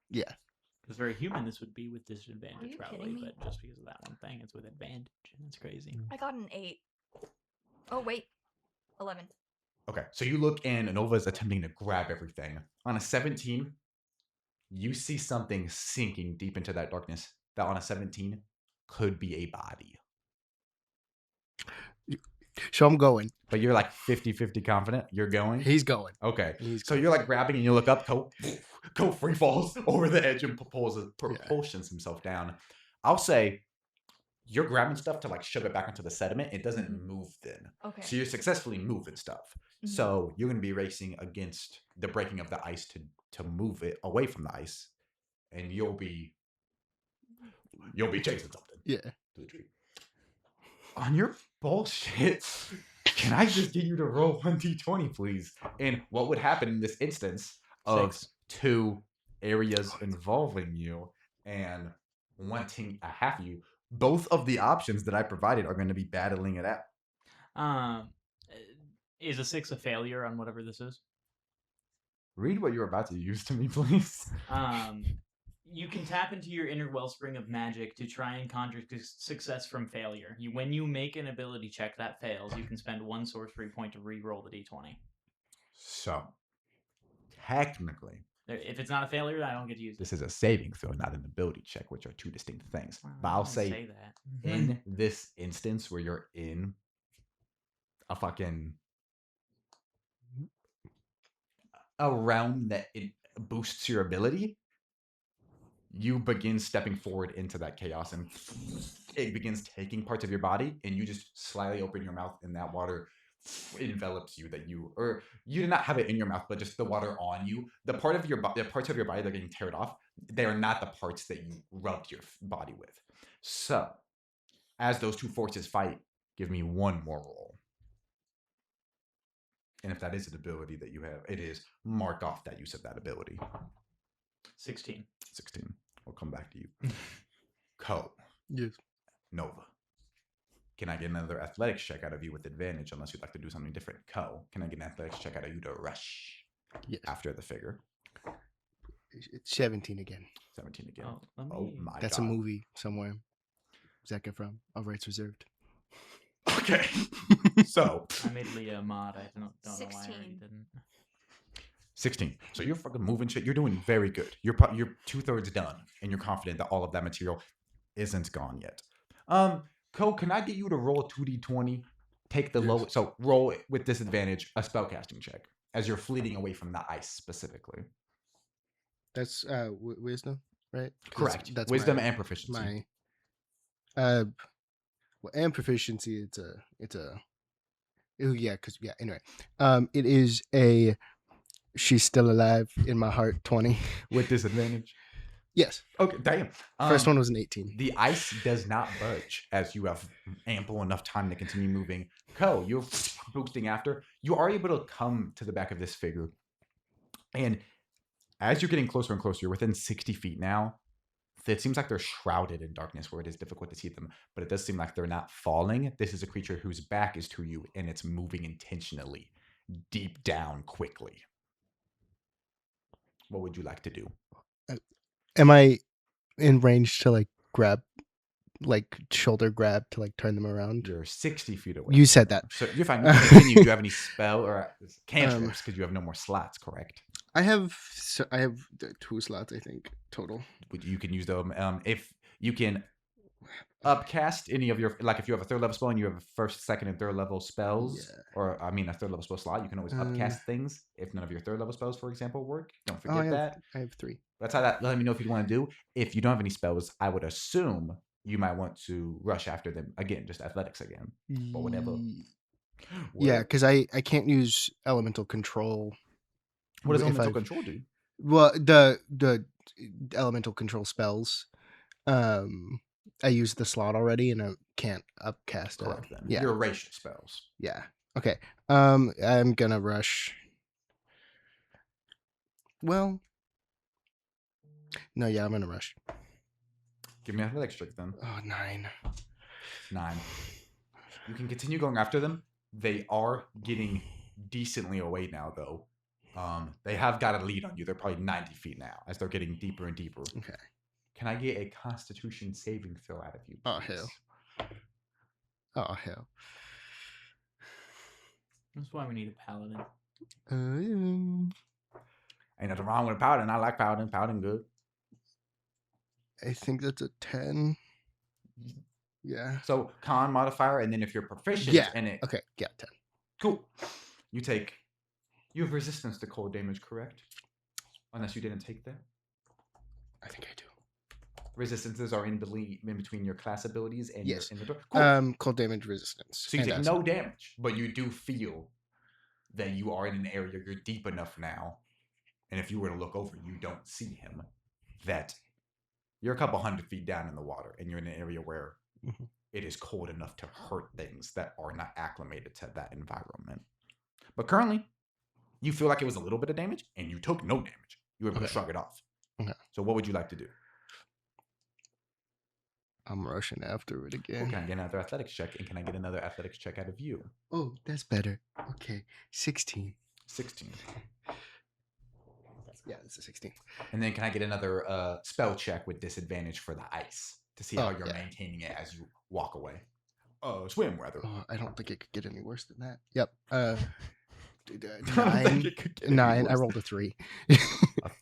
Yeah. Because very human, this would be with Are disadvantage you probably, kidding me? but just because of that one thing, it's with advantage. That's crazy. I got an 8. Oh wait, 11. Okay, so you look and Nova is attempting to grab everything. On a 17, you see something sinking deep into that darkness that on a 17 could be a body. So I'm going. But you're like 50-50 confident you're going? He's going. Okay. He's So you're like grabbing and you look up, Ko free falls over the edge and propulsions himself down. I'll say you're grabbing stuff to like shove it back into the sediment. It doesn't move then. Okay. So you're successfully moving stuff. So you're going to be racing against the breaking of the ice to move it away from the ice, and you'll be chasing something. Yeah. To the tree. On your bullshit, can I just get you to roll 1d20, please? And what would happen in this instance of 6. 2 areas involving you and wanting a half of you? Both of the options that I provided are going to be battling it out. Is a 6 a failure on whatever this is? Read what you're about to use to me, please. You can tap into your inner wellspring of magic to try and conjure success from failure. When you make an ability check that fails, you can spend 1 sorcery point to re-roll the d20. So, technically, If it's not a failure, I don't get to use it. this is a saving throw, not an ability check, which are 2 distinct things. Well, But I I'll don't say that. in this instance where you're in a fucking a realm that it boosts your ability, you begin stepping forward into that chaos and it begins taking parts of your body and you just slightly open your mouth and that water envelops you or you did not have it in your mouth, but just the water on you. The parts of your body that are getting teared off, they are not the parts that you rubbed your body with. So as those 2 forces fight, give me 1 more roll. And if that is an ability that you have, it is mark off that use of that ability. 16. 16. We'll come back to you. Ko. Yes. Nova. Can I get another athletics check out of you with advantage unless you'd like to do something different? Ko. Can I get an athletics check out of you to rush Yes. after the figure? It's 17 again. 17 again. Oh, My That's God. a movie somewhere. Zac Efron. All rights reserved. Okay. So. I made Leah a mod. I don't know why I already 16. didn't. 16. So you're fucking moving shit. You're doing very good. You're 2/3 done, and you're confident that all of that material isn't gone yet. Ko, can I get you to roll 2d20? Take the lowest. So roll with disadvantage a spellcasting check as you're fleeting away from the ice specifically. That's wisdom, right? Correct. That's Wisdom my, and proficiency. my well, and proficiency. Anyway, it is a she's still alive in my heart 20 with disadvantage. Yes. Okay. Damn. First one was an 18. The ice does not budge as you have ample enough time to continue moving. Ko, you're boosting after. You are able to come to the back of this figure, and as you're getting closer and closer, you're within 60 feet now. It seems like they're shrouded in darkness where it is difficult to see them, but it does seem like they're not falling. This is a creature whose back is to you, and it's moving intentionally deep down quickly. What would you like to do? Am I in range to like grab, like shoulder grab to like turn them around? You're 60 feet away. You said that. So you're fine. You can continue. Do you have any spell or cantrips? Because you have no more slots, correct? I have 2 slots, I think, total. You can use them. If you can upcast any of your, like if you have a 3rd level spell and you have a 1st, 2nd, and 3rd level spells, or I mean a 3rd level spell slot, you can always upcast things. If none of your 3rd level spells, for example, work, don't forget that. I have 3. That's how that. Let me know if you want to do. If you don't have any spells, I would assume you might want to rush after them again, just athletics again, or whatever. Yeah, because I can't use elemental control. What does if elemental I've- control do? Well, the elemental control spells. I used the slot already, and I can't upcast it. Correct then. Yeah. Your erasure spells. Yeah. Okay. I'm gonna rush. Well, no, yeah, I'm gonna rush. Give me an athletics check then. Oh, 9. 9. You can continue going after them. They are getting decently away now, though. They have got a lead on you. They're probably 90 feet now as they're getting deeper and deeper. Okay. Can I get a Constitution saving throw out of you? Oh, please? hell. Oh, hell. That's why we need a paladin. Ain't nothing wrong with Paladin. I like Paladin. Paladin good. I think that's a 10. Yeah. So con modifier, and then if you're proficient Yeah. in it, Okay. Yeah, 10. cool. You have resistance to cold damage, correct? Unless you didn't take that. I think I do. Resistances are in between your class abilities and Yes. your inventory. Cool. Cold damage resistance. So you and take acid. no damage, but you do feel that you are in an area you're deep enough now, and if you were to look over, you don't see him. That you're a couple 100 feet down in the water, and you're in an area where Mhm. it is cold enough to hurt things that are not acclimated to that environment. But currently, you feel like it was a little bit of damage, and you took no damage. You were able to Okay. shrug it off. Okay. So what would you like to do? I'm rushing after it Cool. again. Can I get another athletics check, and can I get another athletics check out of you? Oh, that's better. Okay. 16. 16. Yeah, it's a 16. And then can I get another spell check with disadvantage for the ice to see how Oh, you're yeah. maintaining it as you walk away? Swim, rather. Oh, I don't think it could get any worse than that. Yep. I don't think 9. it could get any 9. I worse. rolled a 3. A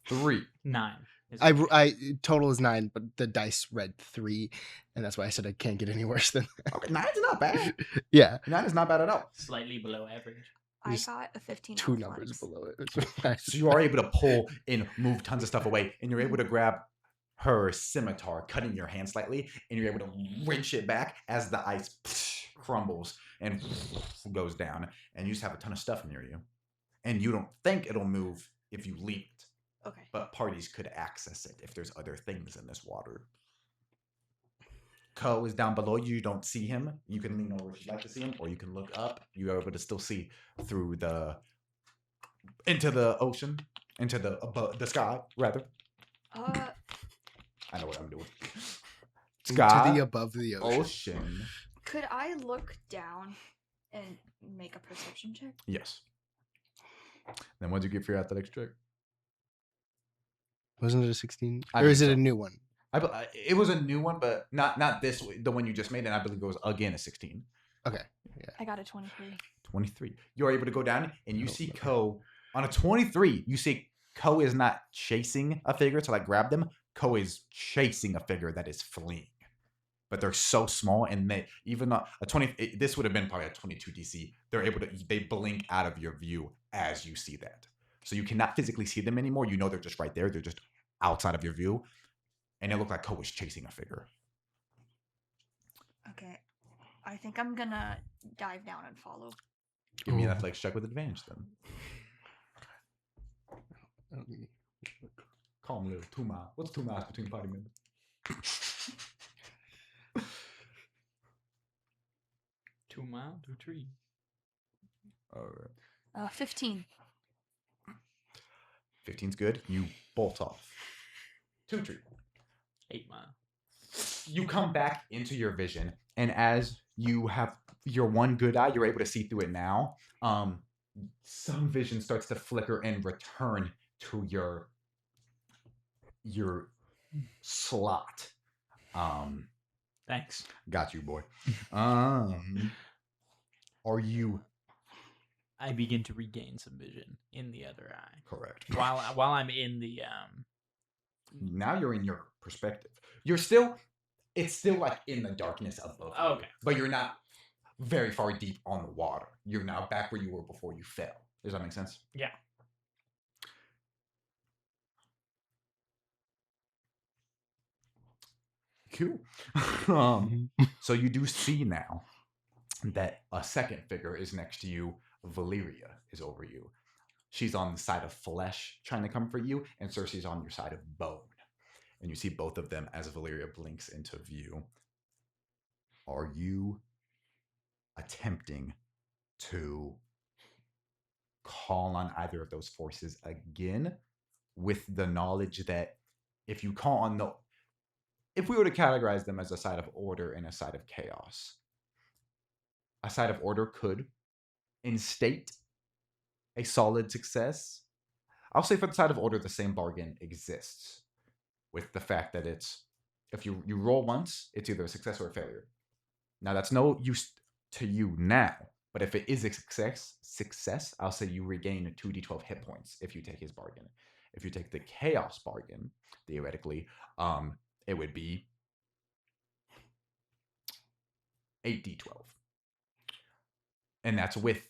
3. 9. is I, okay. I total is 9, but the dice read 3, and that's why I said I can't get any worse than that. Okay, 9's not bad. Yeah, 9 is not bad at all. Slightly below average. I There's got a 15. 2 on numbers athletics. below it. So you are able to pull and move tons of stuff away, and you're able to grab her scimitar, cutting your hand slightly, and you're able to wrench it back as the ice crumbles and goes down, and you just have a ton of stuff near you. And you don't think it'll move if you leave it, Okay. but parties could access it if there's other things in this water. Ko is down below you. You don't see him. You can lean over if you'd like to see him, or you can look up. You are able to still see through into the ocean, into the sky, rather. I know what I'm doing. Sky, To the above the ocean. ocean. Could I look down and make a perception check? Yes. Then what'd you get for your athletics check? Wasn't it a 16? I Or is it think a so. new one? It was a new one, but not this, the one you just made, and I believe it was again a 16. Okay. I got a 23. 23. You're able to go down, and you Oh, see okay. Ko on a 23. You see Ko is not chasing a figure to like grab them. Ko is chasing a figure that is fleeing. But they're so small, and they even a 20. This would have been probably a 22 DC. They blink out of your view as you see that. So you cannot physically see them anymore. You know they're just right there. They're just outside of your view, and it looked like Ko was chasing a figure. Okay. I think I'm gonna dive down and follow. Give me an Ooh. athletics check with advantage then. Calm, little 2 miles. What's 2 miles between party members? 2 mile, 2 tree. All right. 15. 15's good. You bolt off. 2 tree. 8 mile. You come back into your vision, and as you have your one good eye, you're able to see through it now. Some vision starts to flicker and return to your slot. Thanks. Got you, boy. Are you I begin to regain some vision in the other eye. correct? While I'm in the Now you're in your perspective. It's still like in the darkness above you, Okay. but you're not very far deep on the water. You're now back where you were before you fell. Does that make sense? Yeah. Cool. So you do see now that a second figure is next to you. Valyria is over you. She's on the side of flesh trying to comfort you, and Cersei's on your side of bone. And you see both of them as Valeria blinks into view. Are you attempting to call on either of those forces again with the knowledge that if you call on the... If we were to categorize them as a side of order and a side of chaos, a side of order could instate a solid success. I'll say for the side of order, the same bargain exists with the fact that it's, if you roll once, it's either a success or a failure. Now, that's no use to you now, but if it is a success, I'll say you regain 2d12 hit points if you take his bargain. If you take the chaos bargain, theoretically, it would be 8d12. And that's with,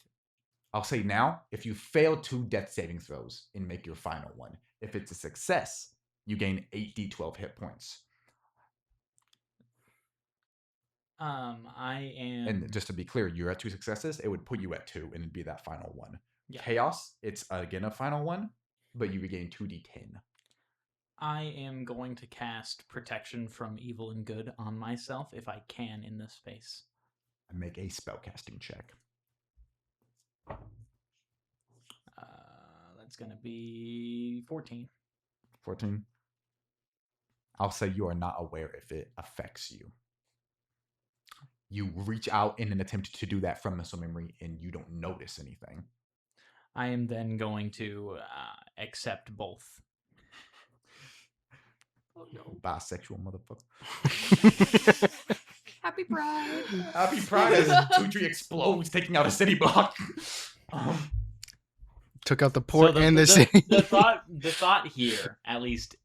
I'll say now, if you fail 2 death saving throws and make your final one, if it's a success, you gain 8d12 hit points. I am... And just to be clear, you're at 2 successes, it would put you at 2, and it'd be that final one. Yeah. Chaos, it's again a final one, but you regain 2d10. I am going to cast Protection from Evil and Good on myself if I can in this space. And make a spellcasting check. That's going to be 14. 14. I'll say you are not aware if it affects you. You reach out in an attempt to do that from muscle memory, and you don't notice anything. I am then going to accept both. Oh no, bisexual motherfucker. Happy Pride. Happy Pride as Tutri explodes, taking out a city block. Took out the port So and the city. The thought here, at least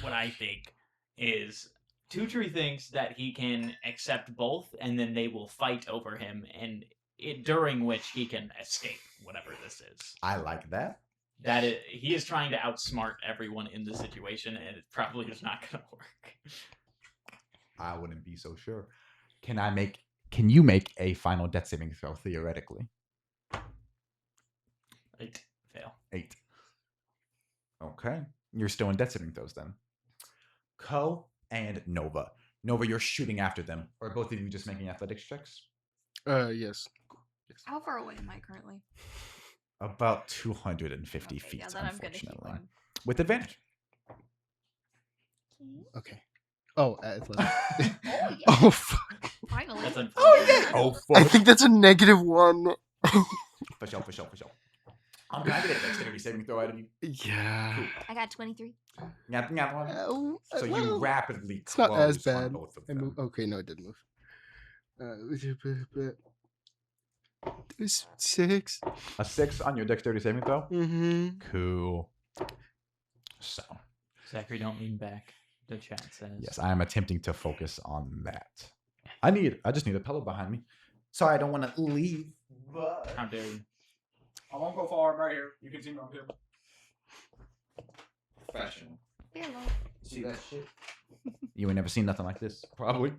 what I think, is Tutri thinks that he can accept both, and then they will fight over him, and during which he can escape whatever this is. I like that. He is trying to outsmart everyone in the situation, and it probably is not going to work. I wouldn't be so sure. Can you make a final death saving throw theoretically? 8. Fail. 8. Okay. You're still in death saving throws then. Ko and Nova. Nova, you're shooting after them. Are both of you just making athletics checks? Yes. How far away am I currently? About 250 Okay, feet, yeah, then I'm gonna keep unfortunately. going. With advantage. Okay. Oh, athletics. Oh, yeah. Oh, fuck. Finally. That's unfortunate. Oh, yeah. Oh, I fuck. think that's a -1. For sure. Can I get a dexterity saving throw out of you? Yeah. Cool. I got 23. Nyap. Oh, So you well, rapidly it's not as close on bad. both of I them. move. Okay, no, it didn't move. It's 6. A 6 on your dexterity saving throw? Mm-hmm. Cool. So, Zachary, don't lean back. The chat says. yes, I am attempting to focus on that. I just need a pillow behind me. Sorry, I don't want to leave, but How dare you? I won't go far. I'm right here. You can see me on here. Professional. Hello. See that shit? You ain't never seen nothing like this. Probably.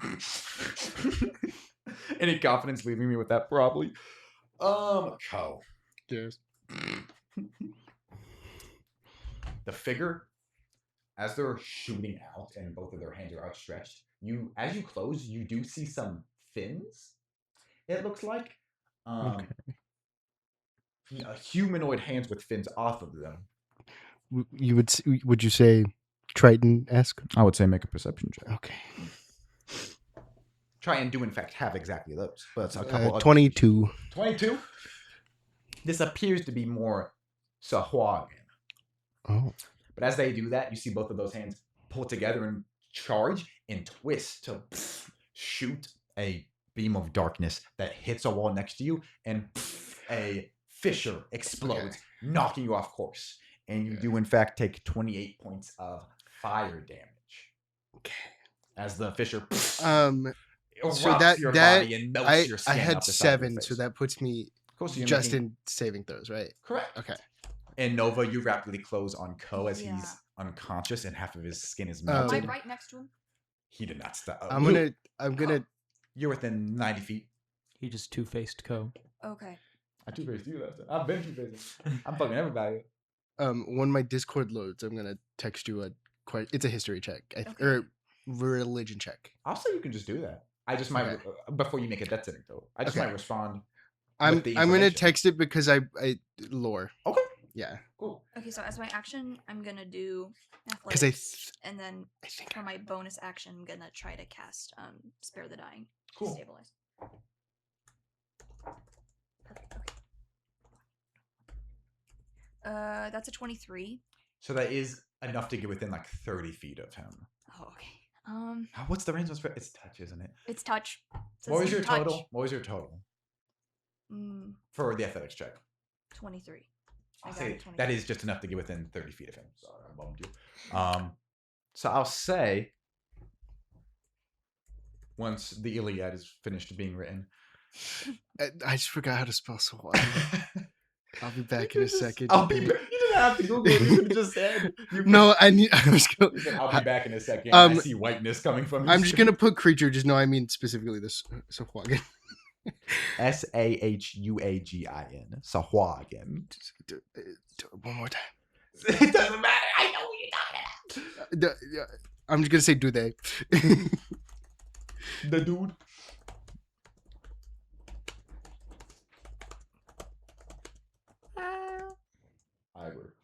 Any confidence leaving me with that? Probably. Ko. Cheers. The figure, as they're shooting out and both of their hands are outstretched, as you close, you do see some fins. It looks like. Okay. Humanoid hands with fins off of them. Would you say Triton-esque? I would say make a perception check. Okay. Try and do, in fact, have exactly those. But it's a couple of 22. 22? This appears to be more Sahuagin. Oh. But as they do that, you see both of those hands pull together and charge and twist to shoot a beam of darkness that hits a wall next to you, and a fissure explodes, knocking you off course. And you do, in fact, take 28 points of fire damage. Okay. As the fissure So erupts your body and melts your skin I had up the side of your 7, so face. that puts me Cool, so you're just making- in saving throws, right? Correct. Okay. And Nova, you rapidly close on Ko as Yeah. he's unconscious and half of his skin is Am I melted. right next to him? He did not stop. I'm gonna You're within 90 feet. He just two-faced Co. Okay. I two-faced you last time. I've been two-faced. I'm fucking everybody. When my Discord loads, I'm gonna text you it's a history check Okay. or religion check. I'll say you can just do that. I just might before you make a death saving throw. I just Okay. might respond. I'm with the gonna information. text it because I lore. Okay. Yeah, Cool. Okay, so as my action, I'm gonna do because athletics, and then I think for my bonus action, I'm gonna try to cast Spare the Dying. Cool. Stabilize. Perfect. Okay. That's a 23. So that is enough to get within like 30 feet of him. Oh, okay. What's the range on spell? It's touch, isn't it? It's touch. It says What was you your touch. total? What was your total for the athletics check? 23. I I'll got say it, 23. that is just enough to get within 30 feet of him. Sorry, I bummed you. So I'll say once the Iliad is finished being written. I just forgot how to spell Sawad. I'll be back in a second. I'll be back. You didn't have to Google it. You could have just said. No, I was going. You said, I'll be back in a second. I see whiteness coming from you. I'm just gonna put creature. Just know I mean specifically this Sahuagin. Sahuagin. Sahuagin. One more time. It doesn't matter. I know what you're talking about. I'm just gonna say do they. The dude. Ivor.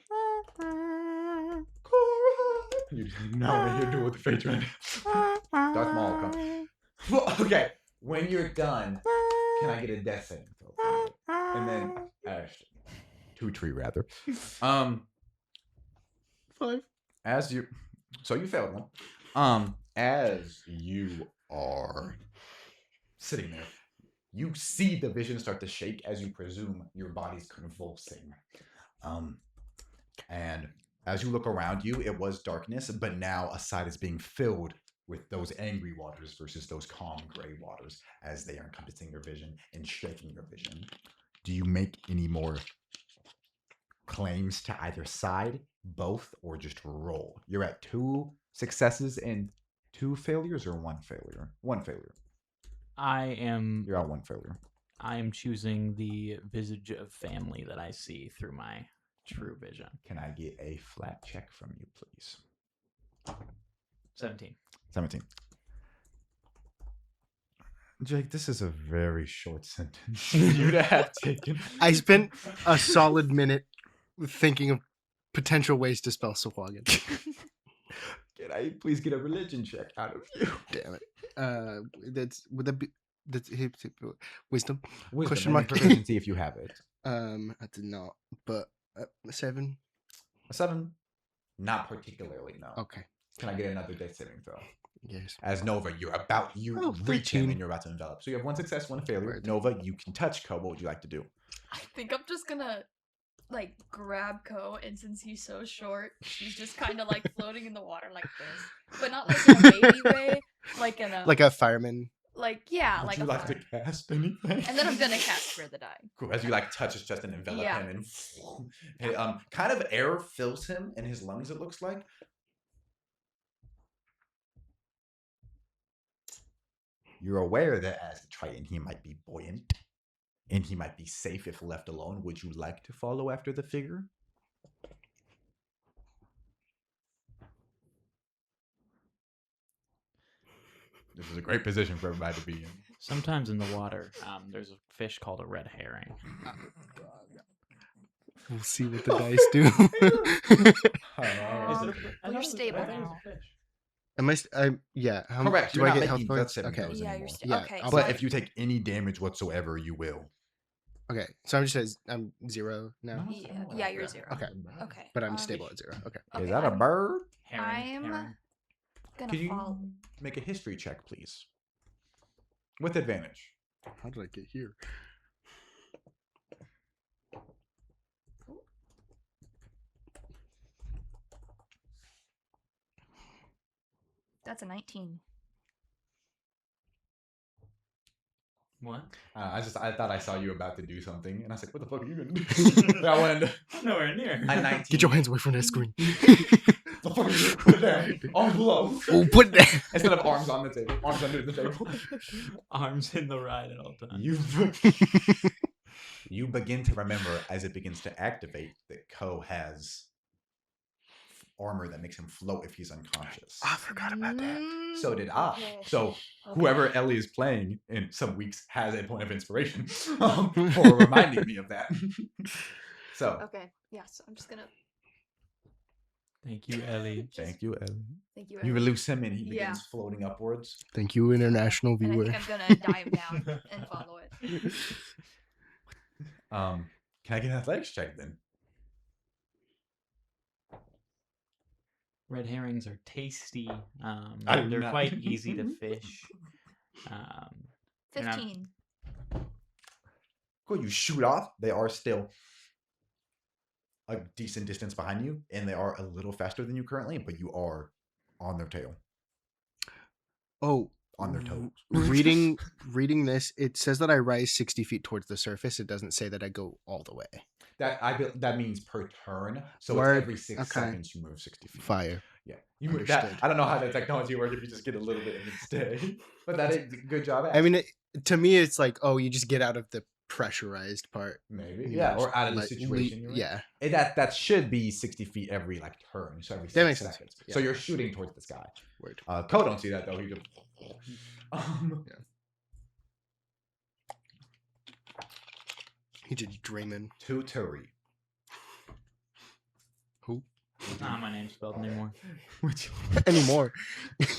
You know what you're doing with the face right now. Darth Maul, come. Well, okay, when you're done, can I get a death saving throw? from you? And then Ashton. 2-tree rather. 5. As you, so you failed one. As you are sitting there, you see the vision start to shake as you presume your body's convulsing. And as you look around you, it was darkness, but now a side is being filled with those angry waters versus those calm gray waters as they are encompassing your vision and shaking your vision. Do you make any more claims to either side, both, or just roll? You're at 2 successes and 2 failures, or 1 failure? 1 failure. You're at 1 failure. I am choosing the visage of family that I see through my true vision. Can I get a flat check from you, please? 17. 17. Jake, this is a very short sentence. You'd have taken. I spent a solid minute thinking of potential ways to spell Sahuagin. Can I please get a religion check out of you? Damn it. Would that be wisdom? Wisdom, Question mark. proficiency if you have it. I did not, but 7. A 7? Not particularly, no. Okay. Can I get another death saving throw? Yes. As Nova, you reach him 13. and you're about to envelop. So you have 1 success, 1 failure. Word. Nova, you can touch Ko. What would you like to do? I think I'm just gonna like grab Ko, and since he's so short, she's just kind of like floating in the water like this, but not like in a baby way, like in a Like a fireman. like yeah, Would like you a like to fire. cast anything? And then I'm gonna cast Spare the Dying. Cool. As you like touch his chest and envelop Yeah. him, and hey, kind of air fills him in his lungs. It looks like. You're aware that as a Triton, he might be buoyant, and he might be safe if left alone. Would you like to follow after the figure? This is a great position for everybody to be in. Sometimes in the water, there's a fish called a red herring. We'll see what the dice do. You're stable now. Yeah. How Correct. Do You're I not get health making points? death saving Okay. throws Yeah, anymore. you're Yeah, okay. I'll- So But I- if you take any damage whatsoever, you will. Okay. So I'm just I'm 0 now. Yeah, you're 0. Okay. Okay. But I'm stable at 0. Okay. Okay, Is that a I'm bird? Herring. I'm gonna Could you fall. make a history check, please? With advantage. How did I get here? That's a 19. What? I thought I saw you about to do something, and I was like, "What the fuck are you gonna do?" I went Nowhere near. at 19. Get your hands away from that screen. The fuck are you gonna put down? Arms below. Oh, put it down. Instead of arms on the table, arms under the table. Arms in the ride at all times. You You begin to remember as it begins to activate that Ko has armor that makes him float if he's unconscious. I forgot about that. So did I. Okay. So Okay. whoever Ellie is playing in some weeks has a point of inspiration for reminding me of that. So Okay. Yeah. So I'm just gonna. Thank you, Ellie. thank you, Ellie. Thank you. You Ellie. release him and he Yeah. begins floating upwards. Thank you, international And I viewer. think I'm gonna dive down and follow it. Can I get an athletics check then? Red herrings are tasty. I'm They're not- quite easy to fish. They're not- 15. Cool, you shoot off. They are still a decent distance behind you, and they are a little faster than you currently, but you are on their tail, Oh, on their toes. reading this, it says that I rise 60 feet towards the surface. It doesn't say that I go all the way. That means per turn. So Word. it's every 6 Okay. seconds you move 60 feet. Fire. Yeah, you move that. Understood. I don't know how that technology works if you just get a little bit and then stay, but that is good job. I mean, to me, it's like, oh, you just get out of the pressurized part. maybe you yeah, know, or out of the like, situation. You're in. yeah. That should be 60 feet every like turn, so every 6 That makes sense. seconds. Yeah. So you're shooting towards the sky. Word. Ko don't see that though. He just He just dreaming. Tuturi. Who? It's not my name spelled anymore. Anymore.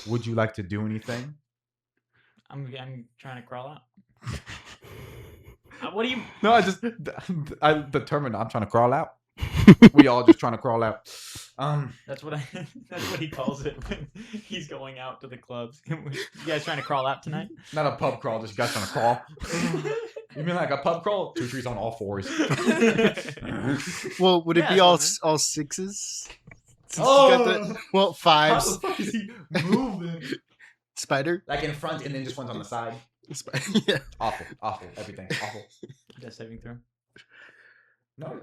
Would you like to do anything? I'm trying to crawl out. What do you? No, I determined I'm trying to crawl out. We all just trying to crawl out. That's what that's what he calls it when he's going out to the clubs. You guys trying to crawl out tonight? Not a pub crawl, just guys trying to crawl. You mean like a pub crawl? 2 trees on all 4s. Well, would it Yeah, be all that's all sixes? Since you got the- well, How the fives. fuck is he moving? Spider. Like in front and then just one's on the side. Yeah. Awful, everything, awful. Death saving throw. No,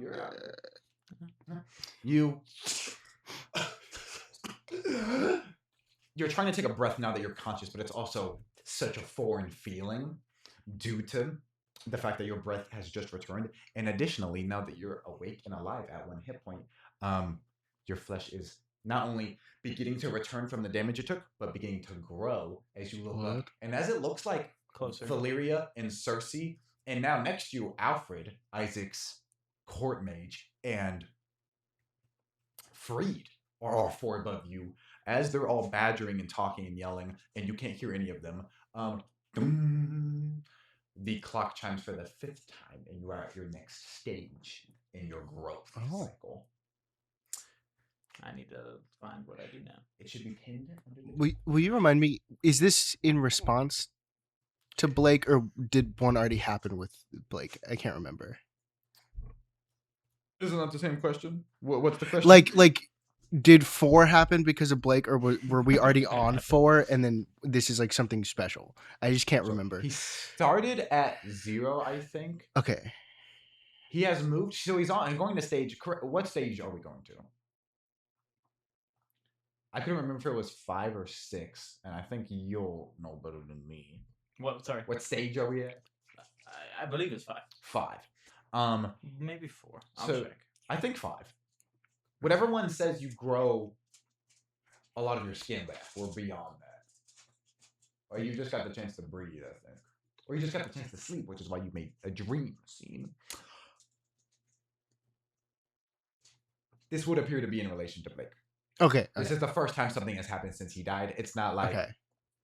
you're trying to take a breath now that you're conscious, but it's also such a foreign feeling due to the fact that your breath has just returned. And additionally, now that you're awake and alive at 1 hit point, your flesh is not only beginning to return from the damage it took, but beginning to grow as you look up. What? And as it looks like Closer. Valeria and Cersei, and now next to you, Alfred, Isaac's court mage, and Freed are all 4 above you. As they're all badgering and talking and yelling, and you can't hear any of them, the clock chimes for the 5th time, and you are at your next stage in your growth cycle. I need to find what I do now. It should be pinned under the... Will you remind me? Is this in response to Blake, or did one already happen with Blake? I can't remember. Isn't that the same question? What's the question? Like, did 4 happen because of Blake, or were we already on 4, and then this is like something special? I just can't remember. He started at 0, I think. Okay. He has moved, so he's going to stage. What stage are we going to? I couldn't remember if it was 5 or 6, and I think you'll know better than me. What? Sorry. What stage are we at? I believe it's 5. 5. Maybe 4. I'll So- check. I think 5. Whatever one says you grow a lot of your skin back, we're beyond that. Or you just got the chance to breathe, I think. Or you just got the chance to sleep, which is why you made a dream scene. This would appear to be in relation to Blake. Okay. This is the first time something has happened since he died. It's not like Okay.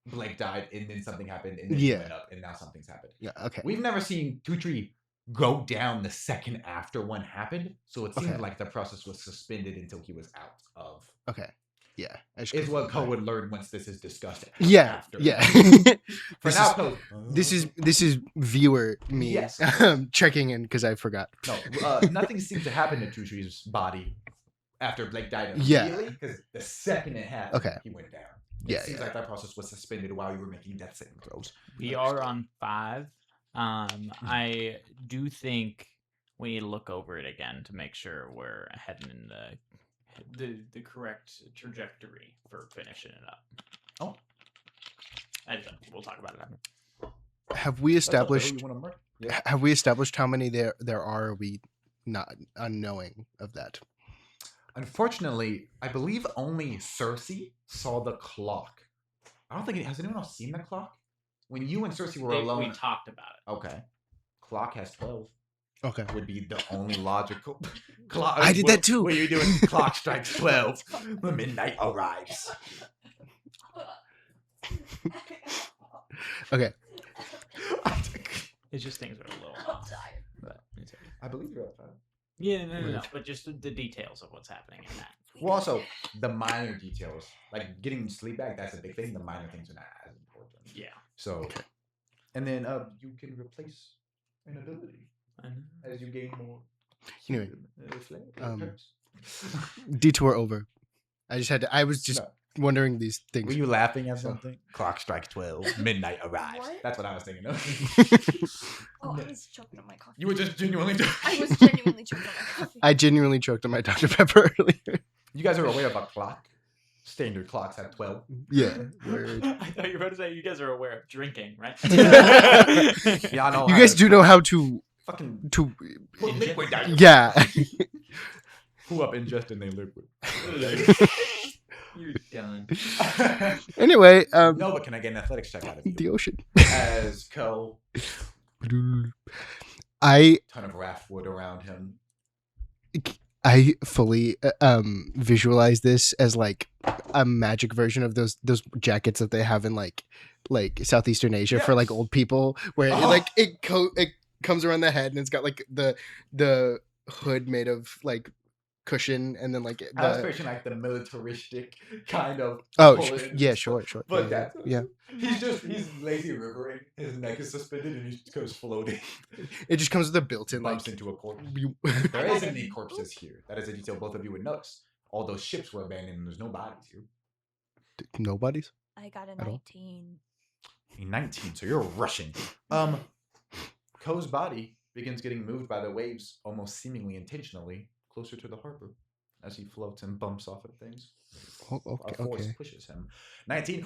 Blake died and then something happened and then he Yeah. went up and now something's happened. Yeah. Okay. We've never seen Tutri go down the second after one happened, so it seemed Okay. like the process was suspended until he was out of. Okay. Yeah. Is what Ko would learn once this is discussed. Yeah. After. Yeah. For This now, is- Ko. This is viewer me Yes. checking in because I forgot. No, nothing seemed to happen to Tutri's body after Blake died Yeah. immediately, because the second it happened, Okay. he went down. Yeah, It seems yeah. like that process was suspended while you were making death saving throws. We are on 5. I do think we need to look over it again to make sure we're heading in the correct trajectory for finishing it up. Oh. We'll talk about it after. Have we That's up to who established? you wanna murder. Yeah. Have we established how many there are? Or are we not unknowing of that? Unfortunately, I believe only Cersei saw the clock. I don't think has anyone else seen the clock. When you and Cersei were We alone. talked about it. Okay. Clock has 12. Okay. Would be the only logical. Clock. I did that too. What are you doing? Clock strikes 12. The midnight arrives. Okay. It's just things are a little I'm off. tired. But it's okay. I believe you're outside. Yeah, no. But just the details of what's happening in that. Well, also the minor details, like getting sleep back, that's a big thing. The minor things are not as important. Yeah. So, and then you can replace an ability I know. as you gain more. Anyway, flavor. detour over. I just had to. I was just No. wondering these Were things. you laughing at something? Clock strikes 12. Midnight arrives. What? That's what I was thinking of. Oh, I was choking on my coffee. You were just genuinely. I was genuinely choking on my coffee. I genuinely choked on my Dr Pepper earlier. You guys are aware of a clock? Standard clocks at 12. Yeah. Word. I thought you were about to say you guys are aware of drinking, right? Yeah, I know. You guys do know how to Fucking to. put liquid down your Yeah. Who up ingesting their liquid? You're done. Anyway, No, but can I get an athletics check out of you? the ocean. As Co, I ton of raft wood around him. fully visualize this as like a magic version of those jackets that they have in like Southeastern Asia for like Yes. old people, where it comes around the head and it's got like the hood made of like cushion and then like I was the picturing like the militaristic kind of. oh pulling yeah, and sure stuff. But yeah, that's yeah. he's lazy rivering. His neck is suspended and he just goes floating. It just comes with a built-in like Bumps into a corpse. you- There isn't any corpses here. That is a detail both of you would notice. All those ships were abandoned and there's no bodies here. nobody's. I got a At all? 19. A 19, so you're rushing. Ko's body begins getting moved by the waves almost seemingly intentionally closer to the harbor as he floats and bumps off of things. Oh, okay, A force okay. pushes him. 19.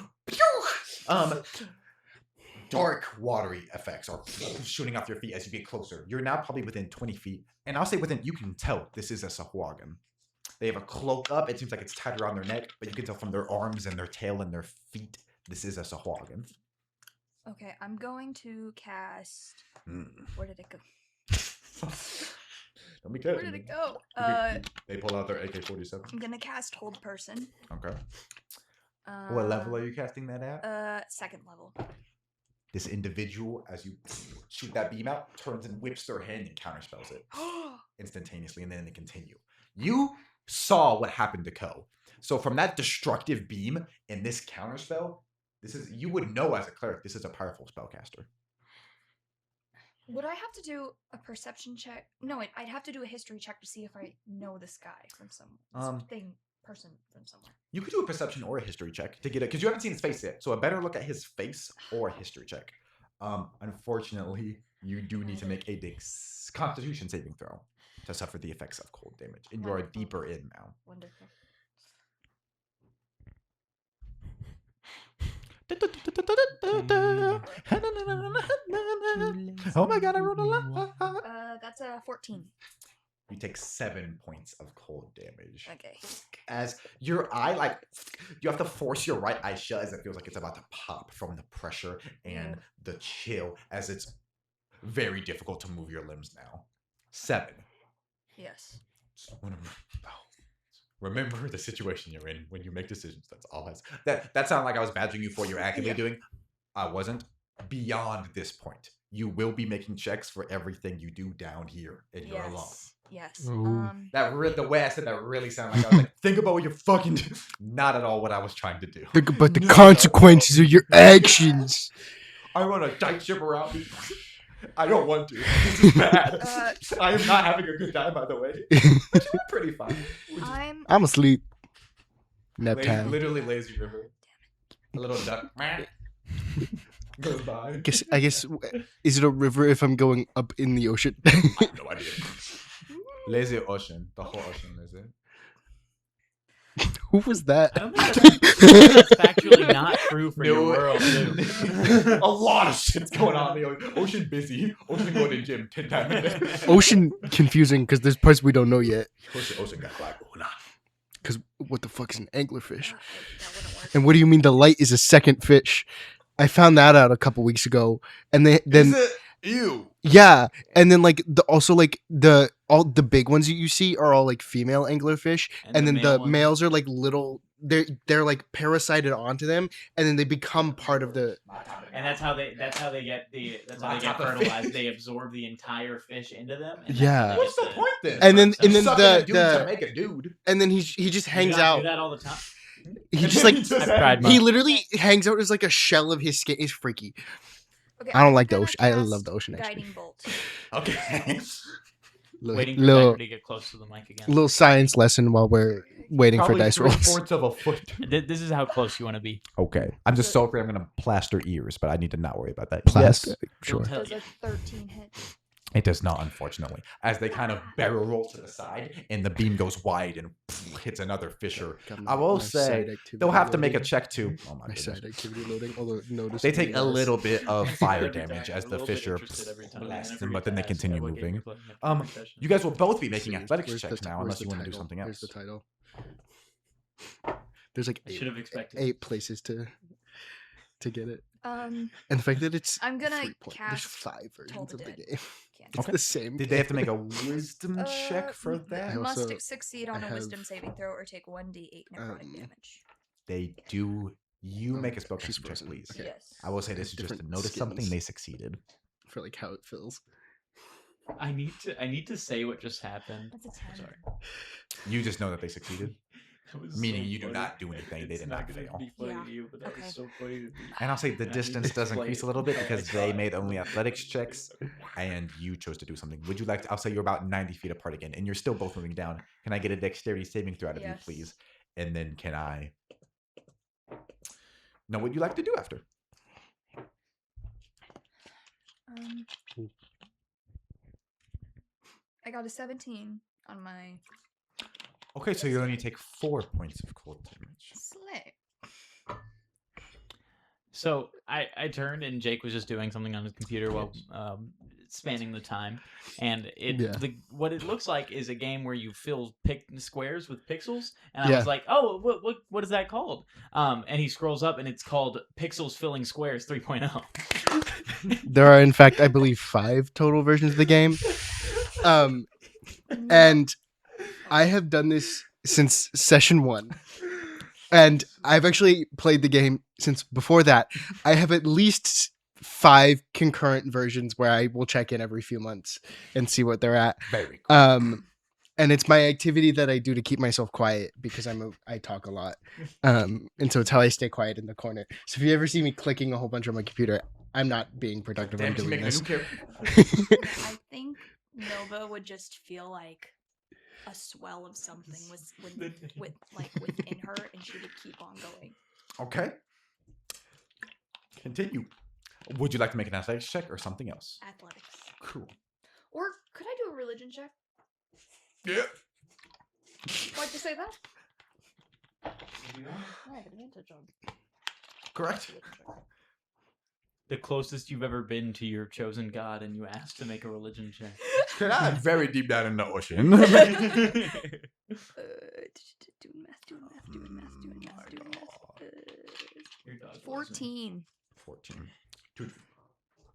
Dark watery effects are shooting off your feet as you get closer. You're now probably within 20 feet. And I'll say you can tell this is a Sahuagin. They have a cloak up. It seems like it's tied around their neck, but you can tell from their arms and their tail and their feet, this is a Sahuagin. Okay, I'm going to cast. Where did it go? Don't be careful. Where did it go? They pull out their AK-47. I'm gonna cast Hold Person. Okay. What level are you casting that at? Second level. This individual, as you shoot that beam out, turns and whips their hand and counterspells it instantaneously, and then they continue. You saw what happened to Ko. So from that destructive beam and this counterspell, you would know as a cleric, this is a powerful spellcaster. Would I have to do a perception check? No, I'd have to do a history check to see if I know this guy from person from somewhere. You could do a perception or a history check to get it, because you haven't seen his face yet. So a better look at his face or a history check. Unfortunately, you do need to make a Constitution saving throw to suffer the effects of cold damage. And you are Wonderful. deeper in now. Wonderful. Oh my god, I wrote a lot. That's a 14. You take 7 points of cold damage. Okay. As your eye, you have to force your right eye shut as it feels like it's about to pop from the pressure and the chill, as it's very difficult to move your limbs now. 7. Yes. Remember the situation you're in when you make decisions. That's all. That sounded like I was badgering you for you're actively doing. I wasn't. Beyond this point, you will be making checks for everything you do down here, and you're alone. Yes. Ooh. The way I said that really sounded like I was like, think about what you're fucking do. Not at all what I was trying to do. Think about the consequences of your actions. I run a tight ship around me. I don't want to. This is bad. I am not having a good time, by the way. But you're pretty fine. I'm asleep. Nap time. Literally lazy river. A little duck goes by. I guess is it a river if I'm going up in the ocean? I have no idea. Lazy ocean. The whole ocean, is it? Who was that? I don't think that's factually not true for your world, too. A lot of shit's going on. Ocean busy. Ocean going to the gym 10 times a day. Ocean confusing because there's parts we don't know yet. Ocean got black going on. Because what the fuck is an anglerfish? That wouldn't work. And what do you mean the light is a second fish? I found that out a couple weeks ago, and then Is it? Ew. yeah, and then like all the big ones that you see are all like female anglerfish, and then the ones- males are like little. They're like parasited onto them, and then they become part of the. And that's how they get fertilized. They absorb the entire fish into them. And Yeah. What's the point then? And then Sucking a dude the to make a dude. and then he just Do hangs that- out. Do that all the time. He just like I've tried he mine. literally hangs out as like a shell of his skin. It's freaky. Okay, I don't I'm like the gonna ocean. I cast love the ocean. Actually, Guiding bolt. Okay. Waiting for little Decker to get close to the mic again. little science lesson while we're waiting Probably for dice rolls. 3/4 of a foot. This is how close you want to be. Okay. I'm just so afraid I'm gonna plaster ears, but I need to not worry about that. Plastic, Yes. sure. Don't Does a 13 hit? It does not, unfortunately. As they kind of barrel roll to the side, and the beam goes wide and hits another fissure. Got I will my say, side activity They'll have to make a loading. check to. Oh my My goodness. side activity loading. Although notice They take a little bit of fire Every damage time, as a the little bit fissure interested every time, blasts and I them, but then they forget to ask, continue what game moving. you're playing after the session. You guys will both be making athletics Where's checks the- now, where's unless the you want to do title? something Where's else. the title? There's like I should have expected. 8 places to get it, Um, and the fact that it's I'm gonna 3 point, there's cast 5 versions Toll of the the Dead. game. can't. It's Okay. the same. Did they have to make a wisdom Uh, check for m- that? I Must also- succeed on I a wisdom have, saving throw or take 1d8 necrotic damage. They do. You make a okay, spellcasting she's check, frozen. please. Okay. Yes. I will say this is just to Different notice something. skins. They succeeded. For like how it feels. I need to say what just happened. That's a 10. Sorry. You just know that they succeeded, That was meaning so you do funny. not do anything. They It's did not gonna fail. be funny Yeah. to you, but that Okay. was so funny to me. And I'll say the I need distance to does explain increase a it. little bit Oh my because they God. made only athletics checks, and you chose to do something. Would you like to? I'll say you're about 90 feet apart again, and you're still both moving down. Can I get a dexterity saving throw out of you, Yes. please? And then can I know what you like to do after? I got a 17 on my Okay, so you only take 4 points of cold damage. slay. So I turned and Jake was just doing something on his computer while spanning the time, and Yeah. what it looks like is a game where you fill squares with pixels, and I Yeah. was like, oh, what is that called? And he scrolls up and it's called Pixels Filling Squares 3.0. There are, in fact, I believe 5 total versions of the game. And I have done this since session 1. And I've actually played the game since before that. I have at least 5 concurrent versions where I will check in every few months and see what they're at. Very cool. And it's my activity that I do to keep myself quiet because I talk a lot. And so it's how I stay quiet in the corner. So if you ever see me clicking a whole bunch on my computer, I'm not being productive. Damn I'm it, you doing make a this. new character. I think Nova would just feel like a swell of something within her, and she would keep on going. Okay. Continue. Would you like to make an athletics check or something else? Athletics. Cool. Or could I do a religion check? Yeah. Why'd you say that? I have advantage on Correct. religion check. The closest you've ever been to your chosen god, and you asked to make a religion check. Can I? Very deep down in the ocean. Doing math. 14. 14. Dude,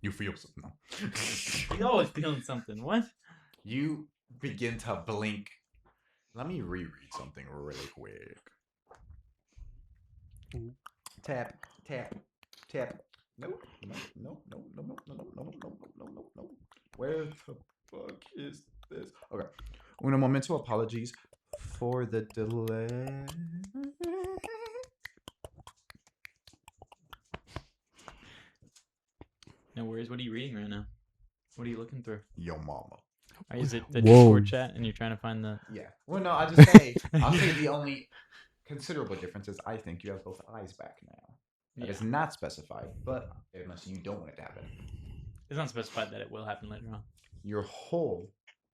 you feel something. No. He's always feeling something. What? You begin to blink. Let me reread something really quick. Tap, tap, tap. No, no, no, no, no, no, no, no, no, no, no, no, no. Where the fuck is this? Okay. Un momento, apologies for the delay. No worries. What are you reading right now? What are you looking through? Yo mama. Or is it the Whoa. Discord chat, and you're trying to find the? Yeah. Well, no, I'll just say, I'll say the only considerable difference is I think you have both eyes back now. That is not specified, but unless you don't want it to happen. It's not specified that it will happen later on. Your whole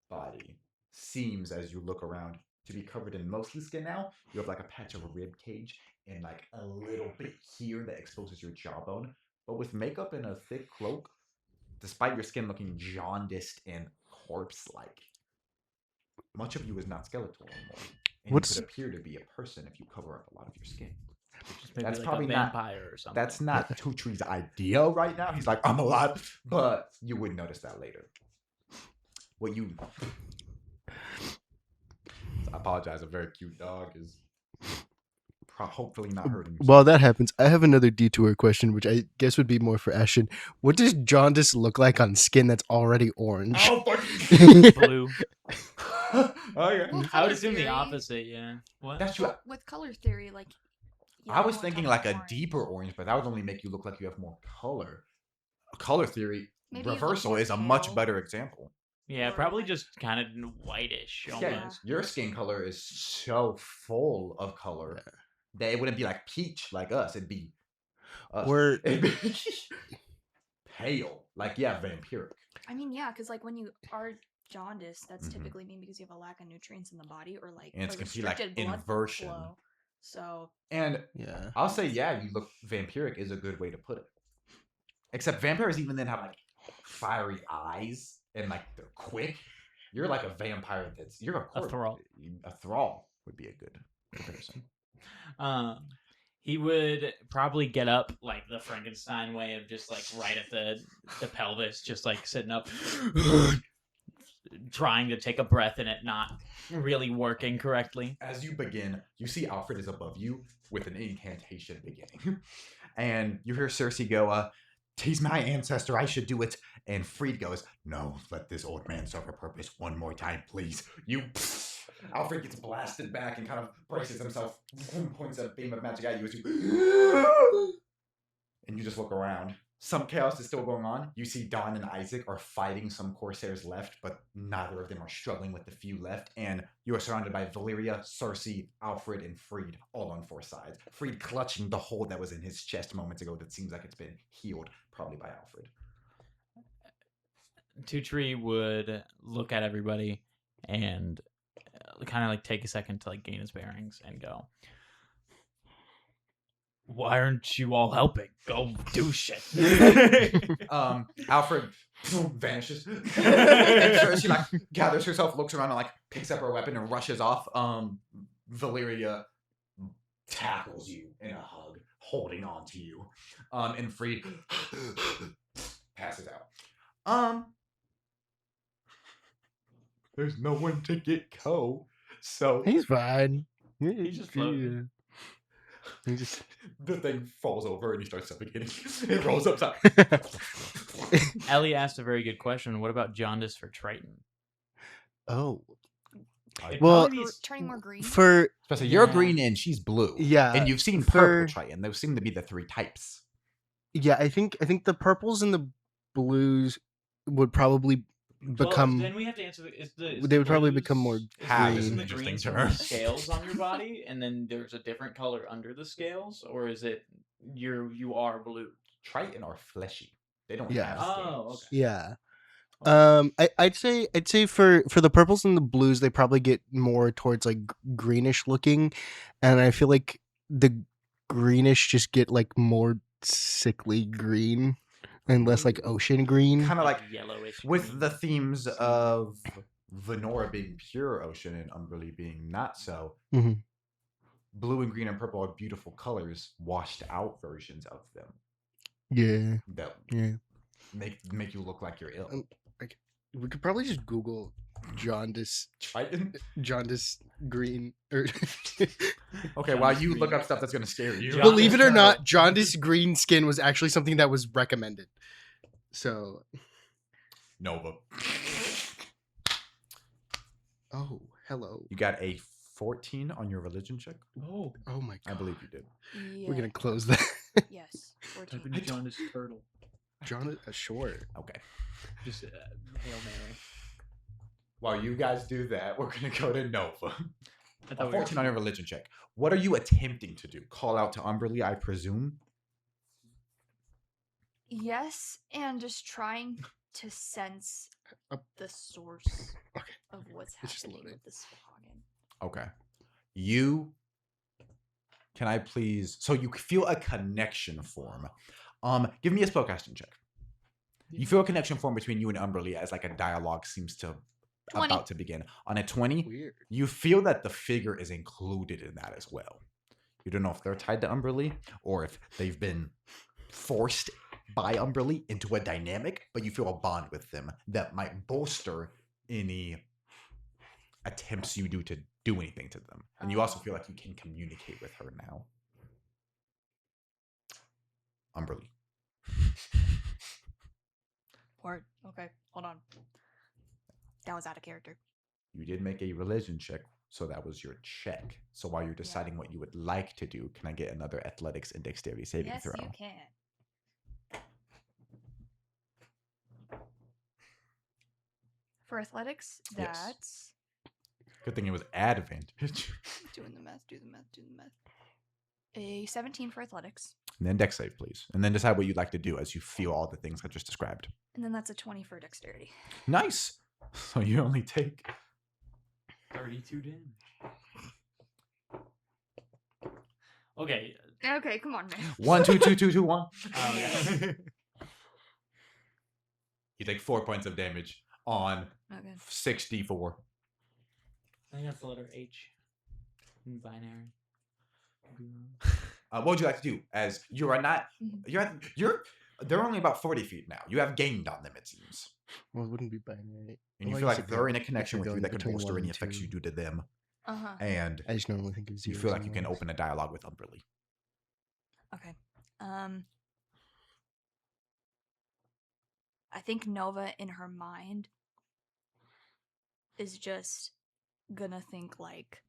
body seems, as you look around, to be covered in mostly skin now. You have like a patch of a rib cage and like a little bit here that exposes your jawbone. But with makeup and a thick cloak, despite your skin looking jaundiced and corpse-like, much of you is not skeletal anymore. And What's- you could appear to be a person if you cover up a lot of your skin. Just maybe That's like probably a not- vampire or something. That's not Two Tree's idea right now. He's like, I'm alive, but you would notice that later. What you... I apologize, a very cute dog is hopefully not hurting you. While that happens, I have another detour question, which I guess would be more for Ashton. What does jaundice look like on skin that's already orange? Oh, fuck. blue. Oh, yeah. Well, I would color assume the theory- opposite. Yeah. What? That's true. Well, with color theory, like I was yellow on thinking top like of a orange. deeper orange, but that would only make you look like you have more color. Color theory, Maybe you look reversal more is a much pale. better example. Yeah, Or probably like- just kind of whitish almost. Yeah, your skin color is so full of color that it wouldn't be like peach like us. It'd be us. We're- It'd be pale, like vampiric. I mean, yeah, because like when you are jaundiced, that's Mhm. typically maybe because you have a lack of nutrients in the body or like And it's a gonna be like restricted blood inversion. flow. So And Yeah. I'll say, you look vampiric is a good way to put it. Except vampires even then have like fiery eyes and like they're quick. You're like a vampire you're a thrall. A thrall would be a good comparison. He would probably get up like the Frankenstein way of just like right at the pelvis, just like sitting up, trying to take a breath and it not really working correctly. As you begin, you see Alfred is above you with an incantation beginning. And you hear Cersei go, he's my ancestor, I should do it. And Freed goes, no, let this old man serve a purpose one more time, please. Alfred gets blasted back and kind of braces himself, points a beam of magic at you as you... And you just look around. Some chaos is still going on. You see Dawn and Isaac are fighting some Corsairs left, but neither of them are struggling with the few left. And you are surrounded by Valyria, Cersei, Alfred, and Freed, all on 4 sides. Freed clutching the hole that was in his chest moments ago that seems like it's been healed, probably by Alfred. Two Tree would look at everybody and kind of like take a second to like gain his bearings and go, why aren't you all helping? Go do shit. Alfred vanishes. And Cersei like gathers herself, looks around, and like picks up her weapon and rushes off. Valyria tackles you in a hug, holding on to you. And Freed passes out. There's no one to get Ko, so He's fine. He's just floating. He just the thing falls over and he starts suffocating. It rolls upside. Ellie asked a very good question. What about jaundice for Triton? Oh. It'd Well, probably be turning more green. For Especially you're Yeah. green and she's blue. yeah, And you've seen for- purple Triton. Those seem to be the 3 types. yeah, I think the purples and the blues would probably become then we have to answer. Is they the would probably blues- become more is the Have blues is and an the interesting greens term. are scales on your body, and then there's a different color under the scales, or is it you are blue? Triton are fleshy. They don't Yeah. have Oh, scales. okay. yeah. I'd say for the purples and the blues they probably get more towards like greenish looking, and I feel like the greenish just get like more sickly green and less like ocean green. Kind of like yellowish with green. the themes of Venora being pure ocean and Umberly being not so. Mhm. Blue and green and purple are beautiful colors, washed out versions of them Yeah, that yeah. make you look like you're ill. We could probably just Google jaundice Triton. green or Okay, while Jaundice you look green. up stuff that's gonna scare you. Jaundice believe it or turtle. not, jaundice green skin was actually something that was recommended. So, Nova. oh, hello. You got a 14 on your religion check. Oh, Oh my I god. believe you did. Yeah. We're going to close that. Yes. type 14. in jaundice turtle. Jaundice sure. Okay. Just Hail Mary. While you guys do that, we're gonna go to Nova. I A thought we were 14 on your religion check. What are you attempting to do? Call out to Umberly, I presume. Yes, and just trying to sense Up. the source Okay. of what's It's just happening loading. with this Hagen. Okay. Can I please? So you feel a connection form. Give me a spellcasting check. You feel a connection form between you and Umberly as like a dialogue seems to 20. about to begin. On a 20, Weird. you feel that the figure is included in that as well. You don't know if they're tied to Umberly or if they've been forced by Umberly into a dynamic, but you feel a bond with them that might bolster any attempts you do to do anything to them. And you also feel like you can communicate with her now. Umberly. Word. Okay, hold on. That was out of character. You did make a religion check, so that was your check. So while you're deciding what you would like to do, can I get another athletics and dexterity saving Yes, throw? you can. For athletics, Yes. that's Good thing it was advantage. doing the math. A 17 for athletics, And then dex save, please. And then decide what you'd like to do as you feel all the things I just described. and then that's a 20 for dexterity. Nice. So you only take 32 damage. Okay. Okay, come on, man. 1, 2, 2, 2, 2, 1. Oh, yeah. You take 4 points of damage on Okay. 64. I think that's the letter H in binary. What would you like to do? As you are not, Mhm. they're only about 40 feet now. You have gained on them, it seems. Well, it wouldn't be binary. And you Well, feel I guess like if they're you're- in a if connection you're with you going that could between bolster 1 any and effects 2. you do to them. Uh-huh. And I just normally think of you zeros. feel like and you can ones. open a dialogue with Umberly. Okay. I think Nova in her mind is just gonna think like,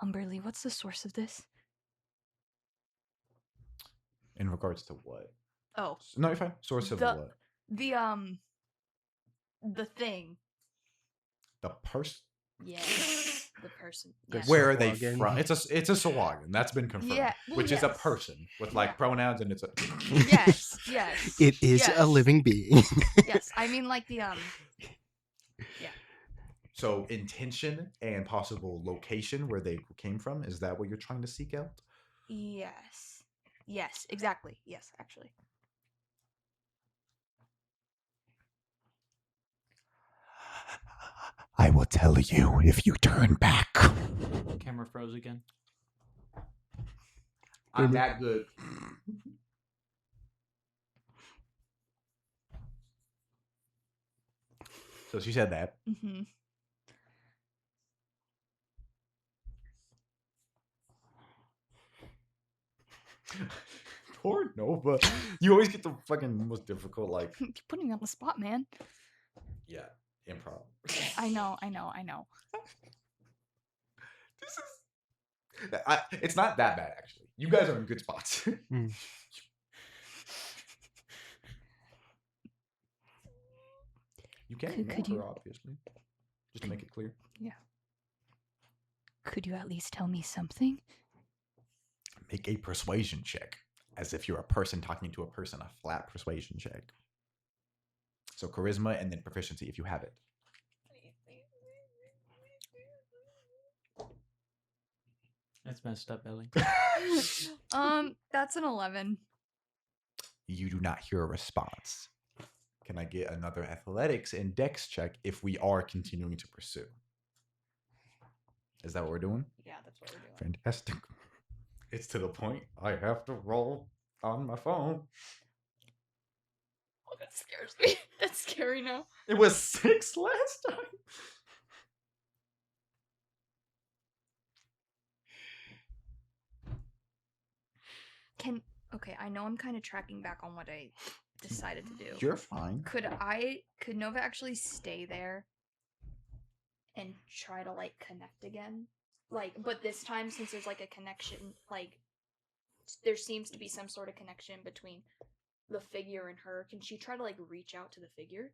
Umberly, what's the source of this? In regards to what? Oh, No, you're fine. Source of The- what? the thing. The person. Yeah, the person. The Yeah. Where are they Sahuagin. from? It's a Sahuagin. That's been confirmed. Yeah, well, which is a yes. person with like Yeah. pronouns, and it's a. Yes, yes. It is yes, a living being. Yes, I mean like the So intention and possible location where they came from. Is that what you're trying to seek out? yes. Yes, exactly. Yes, actually. I will tell you if you turn back. Camera froze again. I'm that good. So she said that. Mm-hmm. Poor Nova. You always get the fucking most difficult, like, You're putting me on the spot, man. yeah, improv. I know. This is. It's not that bad, actually. You guys are in good spots. Mm. You can Could ignore you- her, obviously. Just to make it clear. Could you at least tell me something? Make a persuasion check. As if you're a person talking to a person, a flat persuasion check. So charisma and then proficiency if you have it. That's messed up, Ellie. That's an 11. You do not hear a response. Can I get another athletics and dex check if we are continuing to pursue? Is that what we're doing? Yeah, that's what we're doing. Fantastic. It's to the point I have to roll on my phone. Oh, that scares me. That's scary now. It was 6 last time. Okay, I know I'm kind of tracking back on what I decided to do. You're fine. Could Nova actually stay there and try to like connect again? Like, but this time since there's like a connection, like there seems to be some sort of connection between the figure and her. Can she try to like reach out to the figure?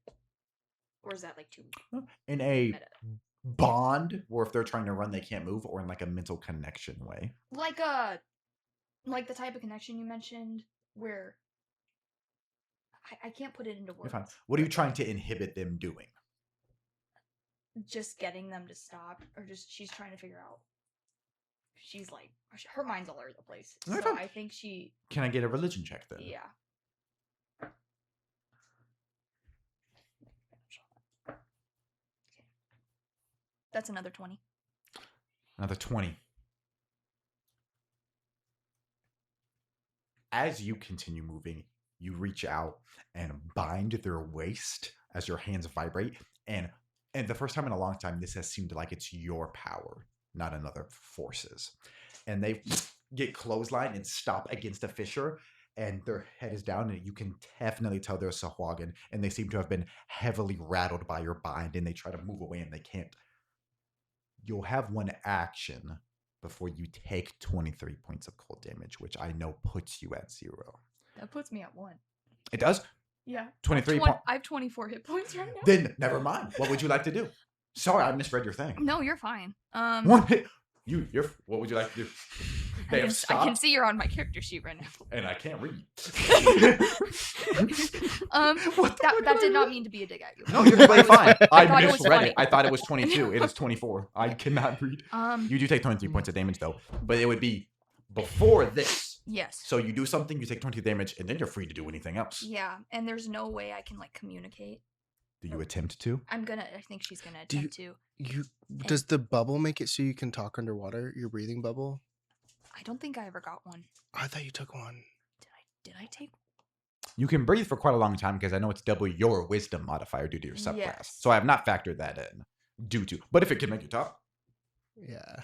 Or is that like too In a meta? bond, or if they're trying to run, they can't move, or in like a mental connection way. Like the type of connection you mentioned where I can't put it into You're words. fine. What are you trying to inhibit them doing? just getting them to stop, or just she's trying to figure out. She's like, her mind's all over the place. So Okay. I think she. Can I get a religion check then? Yeah. That's another 20. Another 20. As you continue moving, you reach out and bind their waist as your hands vibrate. And the first time in a long time, this has seemed like it's your power, not another force's. And they get clotheslined and stop against a fissure, and their head is down, and you can definitely tell they're Sahuagin, and they seem to have been heavily rattled by your bind, and they try to move away, and they can't. You'll have one action before you take 23 points of cold damage, which I know puts you at 0. That puts me at 1. It does? Yeah. 23 I points. have 24 hit points right now. Then never mind. What would you like to do? Sorry, I misread your thing. No, you're fine. One hit. You're. What would you like to do? They have I stopped, can see you're on my character sheet right now. and I can't read. That did not mean to be a dig at you. No, you're completely fine. I thought it was misread 20. it. I thought it was 22. It is 24. I cannot read. You do take 23 points of damage though, but it would be before this. Yes. So you do something, you take 20 damage, and then you're free to do anything else. Yeah, and there's no way I can like communicate. Do you attempt to? I think she's gonna Do you- attempt to. Does the bubble make it so you can talk underwater? Your breathing bubble? I don't think I ever got one. I thought you took one. Did I take? You can breathe for quite a long time because I know it's double your wisdom modifier due to your subclass. Yes. So I have not factored that in due to. But if it can make you talk, Yeah.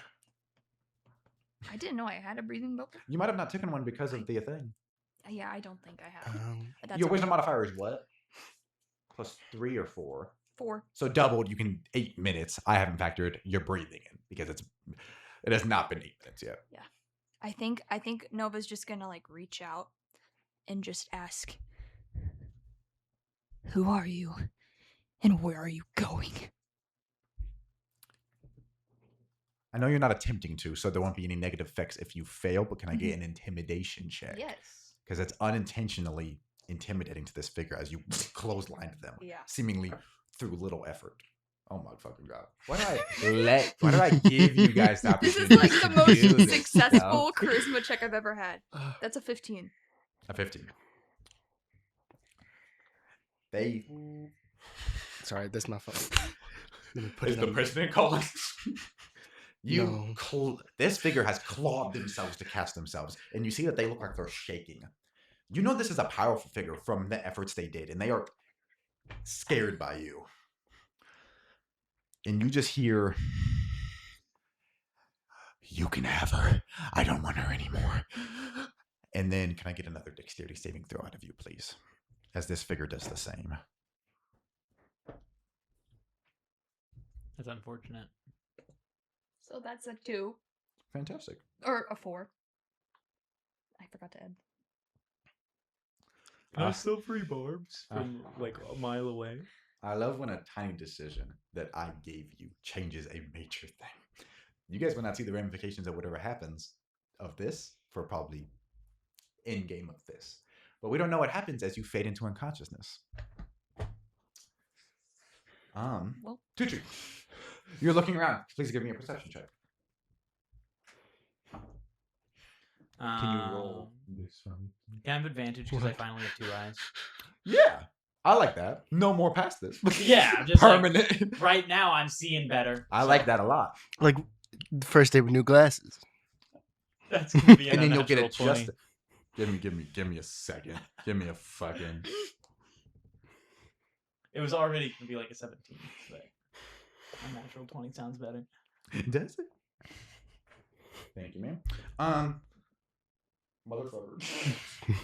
I didn't know I had a breathing bubble. you might have not taken one because of the thing. Yeah, I don't think I have. But Your okay. wisdom modifier is what? Plus 3 or 4? 4. So doubled, you can 8 minutes. I haven't factored your breathing in because it has not been 8 minutes yet. Yeah. I think Nova's just gonna like reach out and just ask, "Who are you, and where are you going?" I know you're not attempting to, so there won't be any negative effects if you fail, but can I get an intimidation check? Yes. Because it's unintentionally intimidating to this figure as you clotheslined them, Yeah. seemingly through little effort. Oh my fucking god! Why do I give you guys the This opportunity? is like the to most do this successful stuff? charisma check I've ever had. That's a 15. A 15. They Sorry, that's my fault. Let me put is it the on. president calling? No. This figure has clawed themselves to cast themselves, and you see that they look like they're shaking. You know this is a powerful figure from the efforts they did, and they are scared by you. And you just hear, "You can have her. I don't want her anymore." And then, can I get another dexterity saving throw out of you, please? As this figure does the same. That's unfortunate. So that's a 2. Fantastic. Or a 4. I forgot to add. Can I Uh, still free barbs from like a mile away? I love when a tiny decision that I gave you changes a major thing. You guys will not see the ramifications of whatever happens of this for probably in game of this. But we don't know what happens as you fade into unconsciousness. Well- Tucci, you're looking around. Please give me a perception check. Can you roll this one? Can I have advantage because I finally have 2 eyes? Yeah, I like that. No more past this. Yeah, just like- permanent. Right now, I'm seeing better. I like that a lot. Like the first day with new glasses. That's gonna be And then you'll get it unnatural 20. just. Give me a second. Give me a fucking. It was already gonna be like a 17, but a natural 20 sounds better. Does it? Thank you, ma'am. Motherfucker.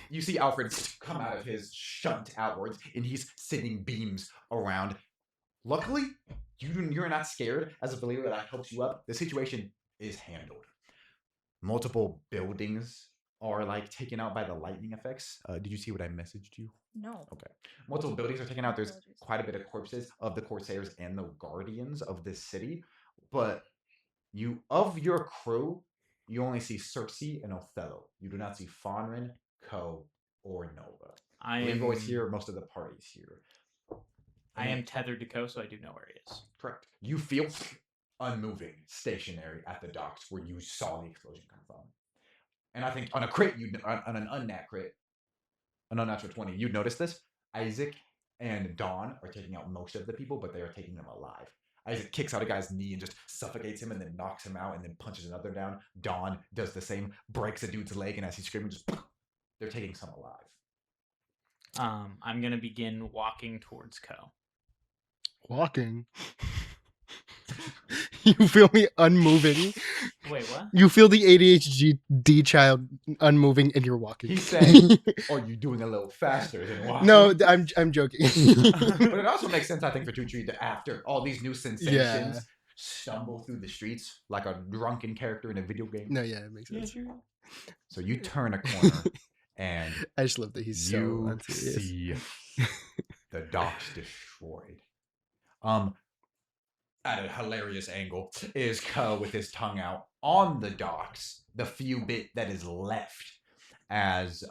You see Alfred come out of his shunt outwards, and he's sending beams around. Luckily, you're not scared. As a believer that helps you up, the situation is handled. Multiple buildings are like taken out by the lightning effects. Did you see what I messaged you? No. Okay. Multiple buildings are taken out. There's Apologies. quite a bit of corpses of the Corsairs and the Guardians of this city. But of your crew, you only see Cersei and Othello. You do not see Fonrin, Ko, or Nova. I Leroy's am here. Most of the party's here. I am tethered to Ko, so I do know where he is. Correct. You feel unmoving, stationary at the docks where you saw the explosion come from. And I think on a crit, on an unnat crit, an unnatural 20, you'd notice this. Isaac and Dawn are taking out most of the people, but they are taking them alive. Isaac kicks out a guy's knee and just suffocates him and then knocks him out and then punches another down. Dawn does the same, breaks a dude's leg, and as he's screaming, just they're taking some alive. I'm gonna begin walking towards Ko. Walking. You feel me unmoving. Wait, what? You feel the ADHD child unmoving, and you're walking. He's saying, "Are you doing a little faster than walking?" No, I'm joking. But it also makes sense, I think, for Tucci to, after all these new sensations, stumble through the streets like a drunken character in a video game. No, yeah, it makes sense. Sure. So you turn a corner, and I just love that he's so you unserious. see the docks destroyed. At a hilarious angle is Ko with his tongue out on the docks, the few bit that is left, as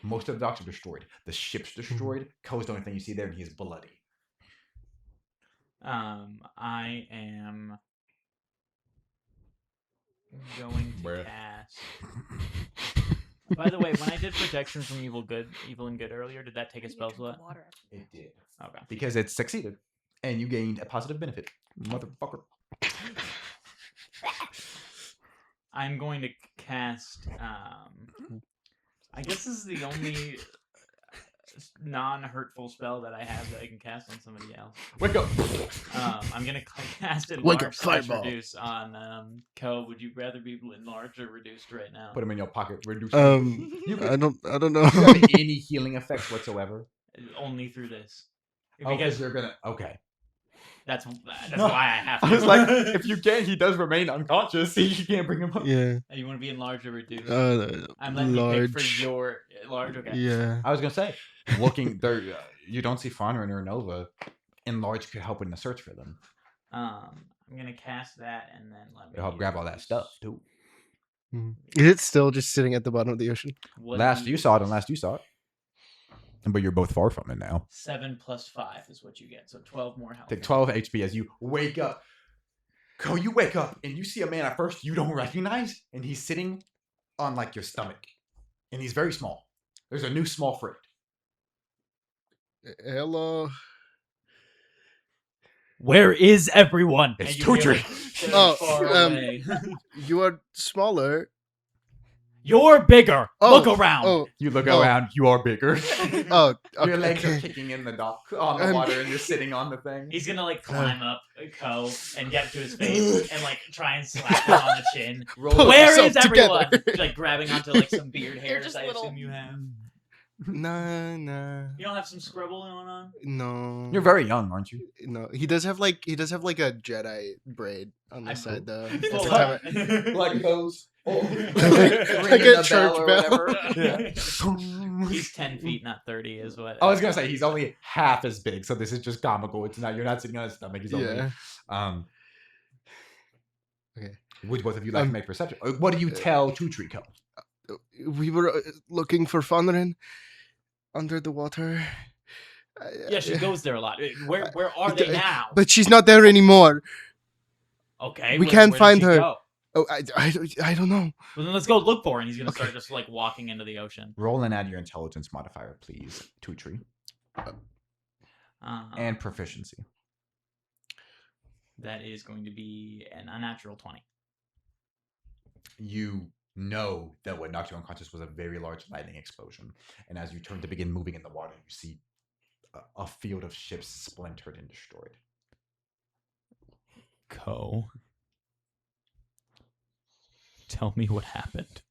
most of the docks are destroyed. The ship's destroyed. Ko's the only thing you see there, and he is bloody. I am going to cast. By the way, when I did protection from evil and good earlier, did that take a spell slot? It did. Okay. Because it succeeded, and you gained a positive benefit, motherfucker. I'm going to cast. I guess this is the only non-hurtful spell that I have that I can cast on somebody else. Wake up! I'm gonna cast Wake enlarge up, slash fireball. reduce on Ko. Would you rather be enlarged or reduced right now? Put him in your pocket. Reduce. You I don't know. you have any healing effects whatsoever? Only through this. Because Because you're gonna. Okay. that's No, why I have to. I was like, if you can, he does remain unconscious. You can't bring him up. Yeah. And you want to be enlarged or reduced? I'm letting you pick for your large. Okay. Yeah. I was gonna say, looking there, you don't see Fanarin or Nova. Enlarge could help in the search for them. I'm gonna cast that and then let me It'll help grab all that use- stuff too. Is it still just sitting at the bottom of the ocean? What Last do you saw it, and last you saw it. But you're both far from it now. 7 + 5 is what you get, so 12 more health. Take 12 HP as you wake up. Ko, you wake up and you see a man at first you don't recognize, and he's sitting on like your stomach, and he's very small. There's a new small friend. Hello. Where is everyone? It's And you hear, Tutri. like, very Oh, far away. You are smaller. You're bigger. Oh, Look around. Oh, You look Oh. around, you are bigger. oh. Your legs are okay. kicking in the dock on the water, and you're sitting on the thing. He's gonna like climb up Ko and get to his face and like try and slap him on the chin. Pull Where yourself is everyone? together. Like grabbing onto like some beard They're hairs. just I little- assume you have. Nah. You don't have some scribble going on. No. You're very young, aren't you? No. He does have like a Jedi braid on the I- side though. Full That's on. the time Like those. Like a church bell. Yeah. He's 10 feet, not 30, is what. I was gonna say he's only half as big, so this is just comical. It's not, you're not sitting on his stomach. He's only Yeah. Okay. Would both of you like to Um, make perception? What do you tell Tutriko? We were looking for Fanarin under the water. Yeah, she goes there a lot. Where are they now? But she's not there anymore. Okay, we where- can't where did find she her. go? Oh, I don't know. Well, then let's go look for her. And he's gonna start Okay. just like walking into the ocean. Roll and add your intelligence modifier, please, Tutri, Uh, and proficiency. that is going to be an unnatural 20. You know that what knocked you unconscious was a very large lightning explosion, and as you turn to begin moving in the water, you see a field of ships splintered and destroyed. Ko, tell me what happened.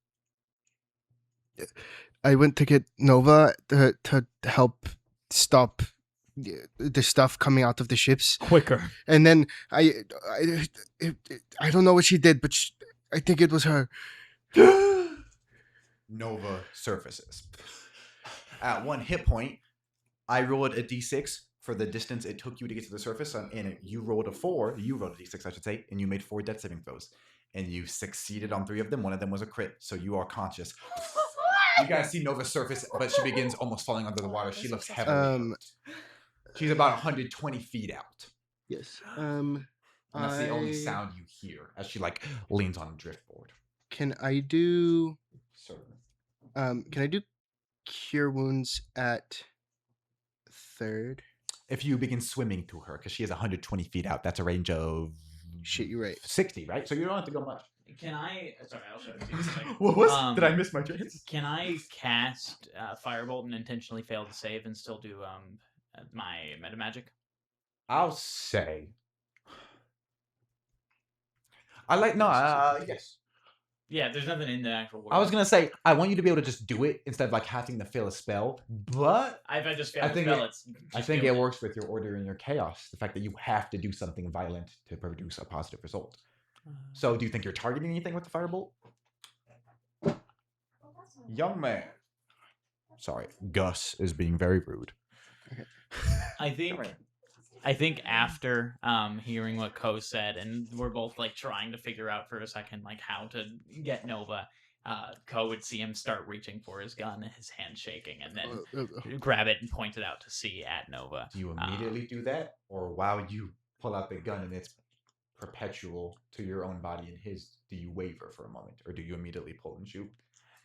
I went to get Nova to help stop the stuff coming out of the ships, Quicker. and then I don't know what she did, but I think it was her. Nova surfaces. At 1 hit point, I rolled a d6 for the distance it took you to get to the surface, and you rolled a 4. You rolled a d6, I should say, and you made 4 death saving throws. And you succeeded on 3 of them. 1 of them was a crit, so you are conscious. You guys see Nova surface, but she begins almost falling under the water. She looks heavily hurt. She's about 120 feet out. Yes. And that's the only sound you hear as she like leans on a driftboard. Can I do Certainly. can I do cure wounds at third? If you begin swimming to her, because she is 120 feet out, that's a range of Shit, you're right. 60, right? So you don't have to go much. Can I? Sorry, I'll show it to you in a second. What was? Did I miss my chance? Can I cast Firebolt and intentionally fail to save and still do my meta magic? I'll say. I like yes. Yeah, there's nothing in the actual word. I was gonna say I want you to be able to just do it instead of like having to fail a spell, but If I just fail I to think spell, it- it's I just think doing it works with your order and your chaos. The fact that you have to do something violent to produce a positive result. So, do you think you're targeting anything with the firebolt? Young man. Sorry, Gus is being very rude. I think after hearing what Ko said, and we're both like trying to figure out for a second like how to get Nova, Ko would see him start reaching for his gun, his hand shaking, and then grab it and point it out to sea at Nova. Do you immediately do that, or while you pull out the gun and it's perpetual to your own body and his, do you waver for a moment, or do you immediately pull and shoot?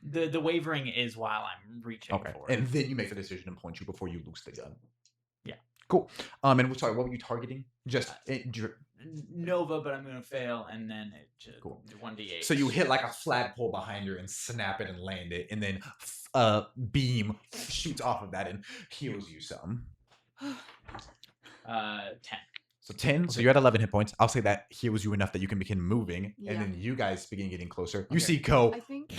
The wavering is while I'm reaching for it. And then you make the decision to point you before you loose the gun. Yeah. Cool. And sorry, what were you targeting? Just Nova, but I'm gonna fail, and then it just Cool. 1d8. So you hit like a flagpole behind her and snap it and land it, and then beam shoots off of that and heals you some. 10. So 10. So you're at 11 hit points. I'll say that heals you enough that you can begin moving, Yeah. and then you guys begin getting closer. You Okay. see Ko, I think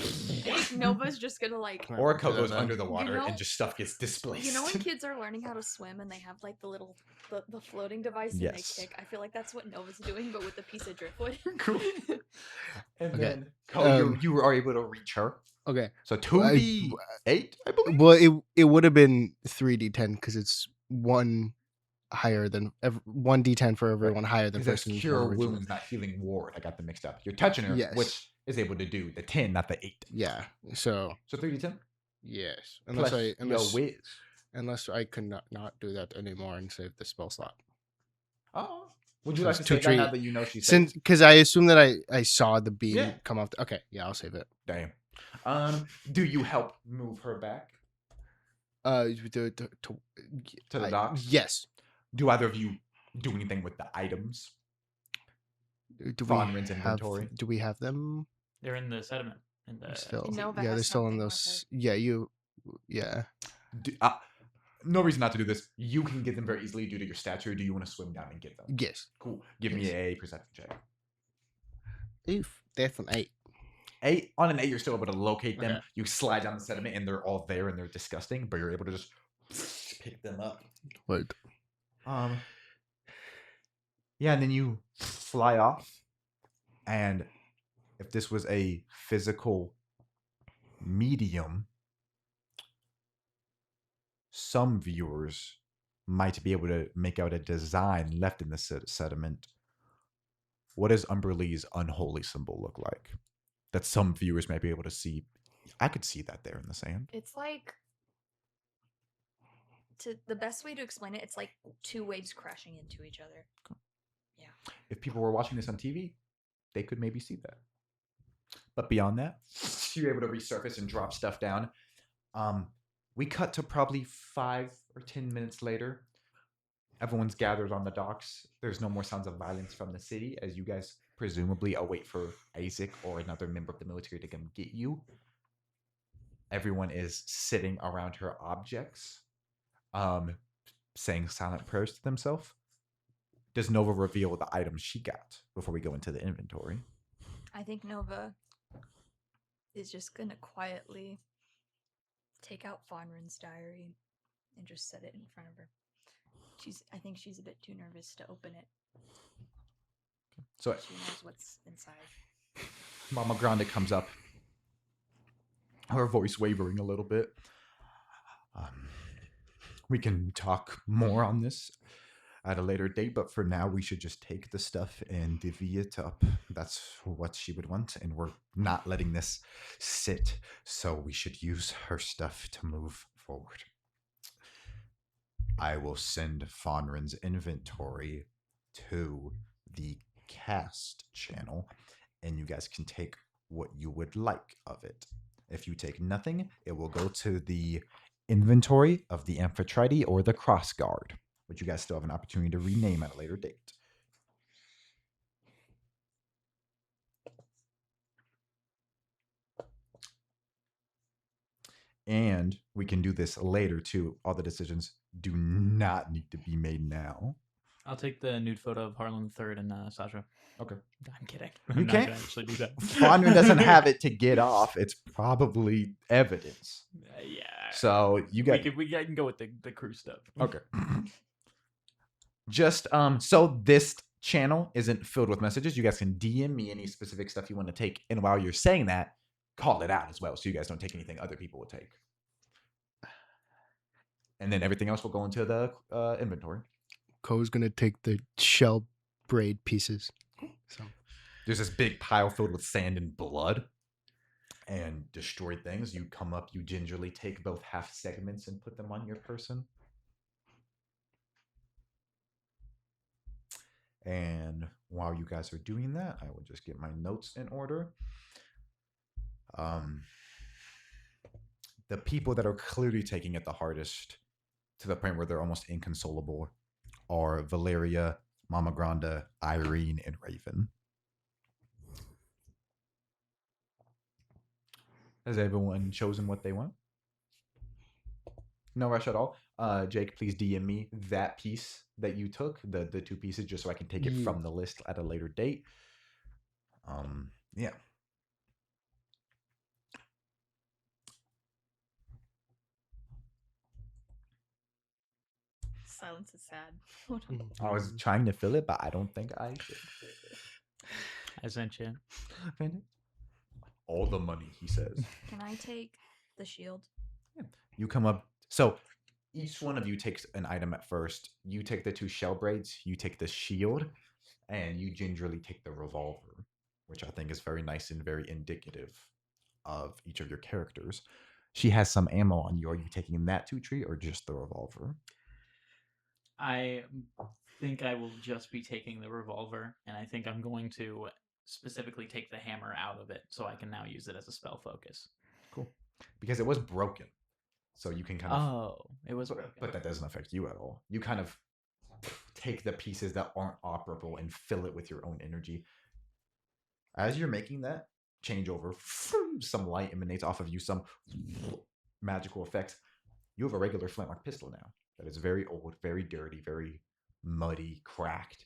Nova's just gonna like. or Ko goes under the water know- and just stuff gets displaced. You know when kids are learning how to swim and they have like the little the floating device and Yes. they kick? I feel like that's what Nova's doing, but with a piece of driftwood. Cool. And Okay. then Ko, Um, you are able to reach her. Okay. So 2d8, I believe. Well, it would have been 3d10 because it's one higher than 1d10 for everyone higher than Because first. that's and cure original. wounds, not healing ward. I got them mixed up. You're touching her, Yes. which is able to do the 10, not the 8. Yeah. So 3d10 yes, plus your whiz. unless I could not do that anymore and save the spell slot. Oh, would you So like to it's save that now treat- that you know she's Since because I assume that I saw the beam Yeah. come off. Okay, yeah, I'll save it. Damn. Do you help move her back To to the docks? Yes. Do either of you do anything with the items? Do Vonrin's have inventory. Do we have them They're in the sediment. In the, still? Nova Yeah, has they're still in something with those. Yeah, you. Yeah. No reason not to do this. You can get them very easily due to your stature. Do you want to swim down and get them? Yes. Cool. Give me Yes. a perception check. Oof, that's an 8. 8 on an 8, you're still able to locate them. Okay. You slide down the sediment, and they're all there, and they're disgusting. But you're able to just pick them up. What? Yeah, and then you fly off. And if this was a physical medium, some viewers might be able to make out a design left in the sediment. What does Umberlee's unholy symbol look like? That some viewers might be able to see. I could see that there in the sand. It's like the best way to explain it, it's like two waves crashing into each other. If people were watching this on TV, they could maybe see that. But beyond that, you're able to resurface and drop stuff down. We cut to probably 5 or 10 minutes later. Everyone's gathered on the docks. There's no more sounds of violence from the city as you guys presumably await for Isaac or another member of the military to come get you. Everyone is sitting around her objects, saying silent prayers to themselves. Does Nova reveal the items she got before we go into the inventory? I think Nova is just gonna quietly take out Fonrin's diary and just set it in front of her. I think she's a bit too nervous to open it. So She knows what's inside. Mama Grande comes up, her voice wavering a little bit. We can talk more on this at a later date, but for now, we should just take the stuff and divvy it up. That's what she would want, and we're not letting this sit, so we should use her stuff to move forward. I will send Fonrin's inventory to the cast channel, and you guys can take what you would like of it. If you take nothing, it will go to the inventory of the Amphitrite or the Crossguard, which you guys still have an opportunity to rename at a later date. And we can do this later too. All the decisions do not need to be made now. I'll take the nude photo of Harlan III and Sasha. Okay. I'm kidding. You I'm not can't- gonna actually do that. Fonrin doesn't have it to get off. It's probably evidence. Yeah. So you got we can go with the crew stuff. okay. Just so this channel isn't filled with messages, you guys can DM me any specific stuff you want to take, and while you're saying that, call it out as well, so you guys don't take anything other people will take. And then everything else will go into the inventory. Ko's gonna take the shell braid pieces. So There's this big pile filled with sand and blood and destroyed things. You come up, you gingerly take both half segments and put them on your person. And while you guys are doing that, I will just get my notes in order. The people that are clearly taking it the hardest, to the point where they're almost inconsolable, are Valeria, Mama Granda, Irene, and Raven. Has everyone chosen what they want? No rush at all. Jake, please DM me that piece that you took, the two pieces, just so I can take it from the list at a later date. Yeah. Silence is sad. Hold on. I was trying to fill it, but I don't think I should. I sent you. All the money, he says. Can I take the shield? You come up. So each one of you takes an item at first. You take the two shell braids, you take the shield, and you gingerly take the revolver, which I think is very nice and very indicative of each of your characters. She has some ammo on you. Are you taking that two tree or just the revolver? I think I will just be taking the revolver, and I think I'm going to specifically take the hammer out of it so I can now use it as a spell focus. Cool. Because it was broken. So you can kind of... Oh, it was broken. But that doesn't affect you at all. You kind of take the pieces that aren't operable and fill it with your own energy. As you're making that changeover, some light emanates off of you, some magical effects. You have a regular flintlock pistol now that is very old, very dirty, very muddy, cracked.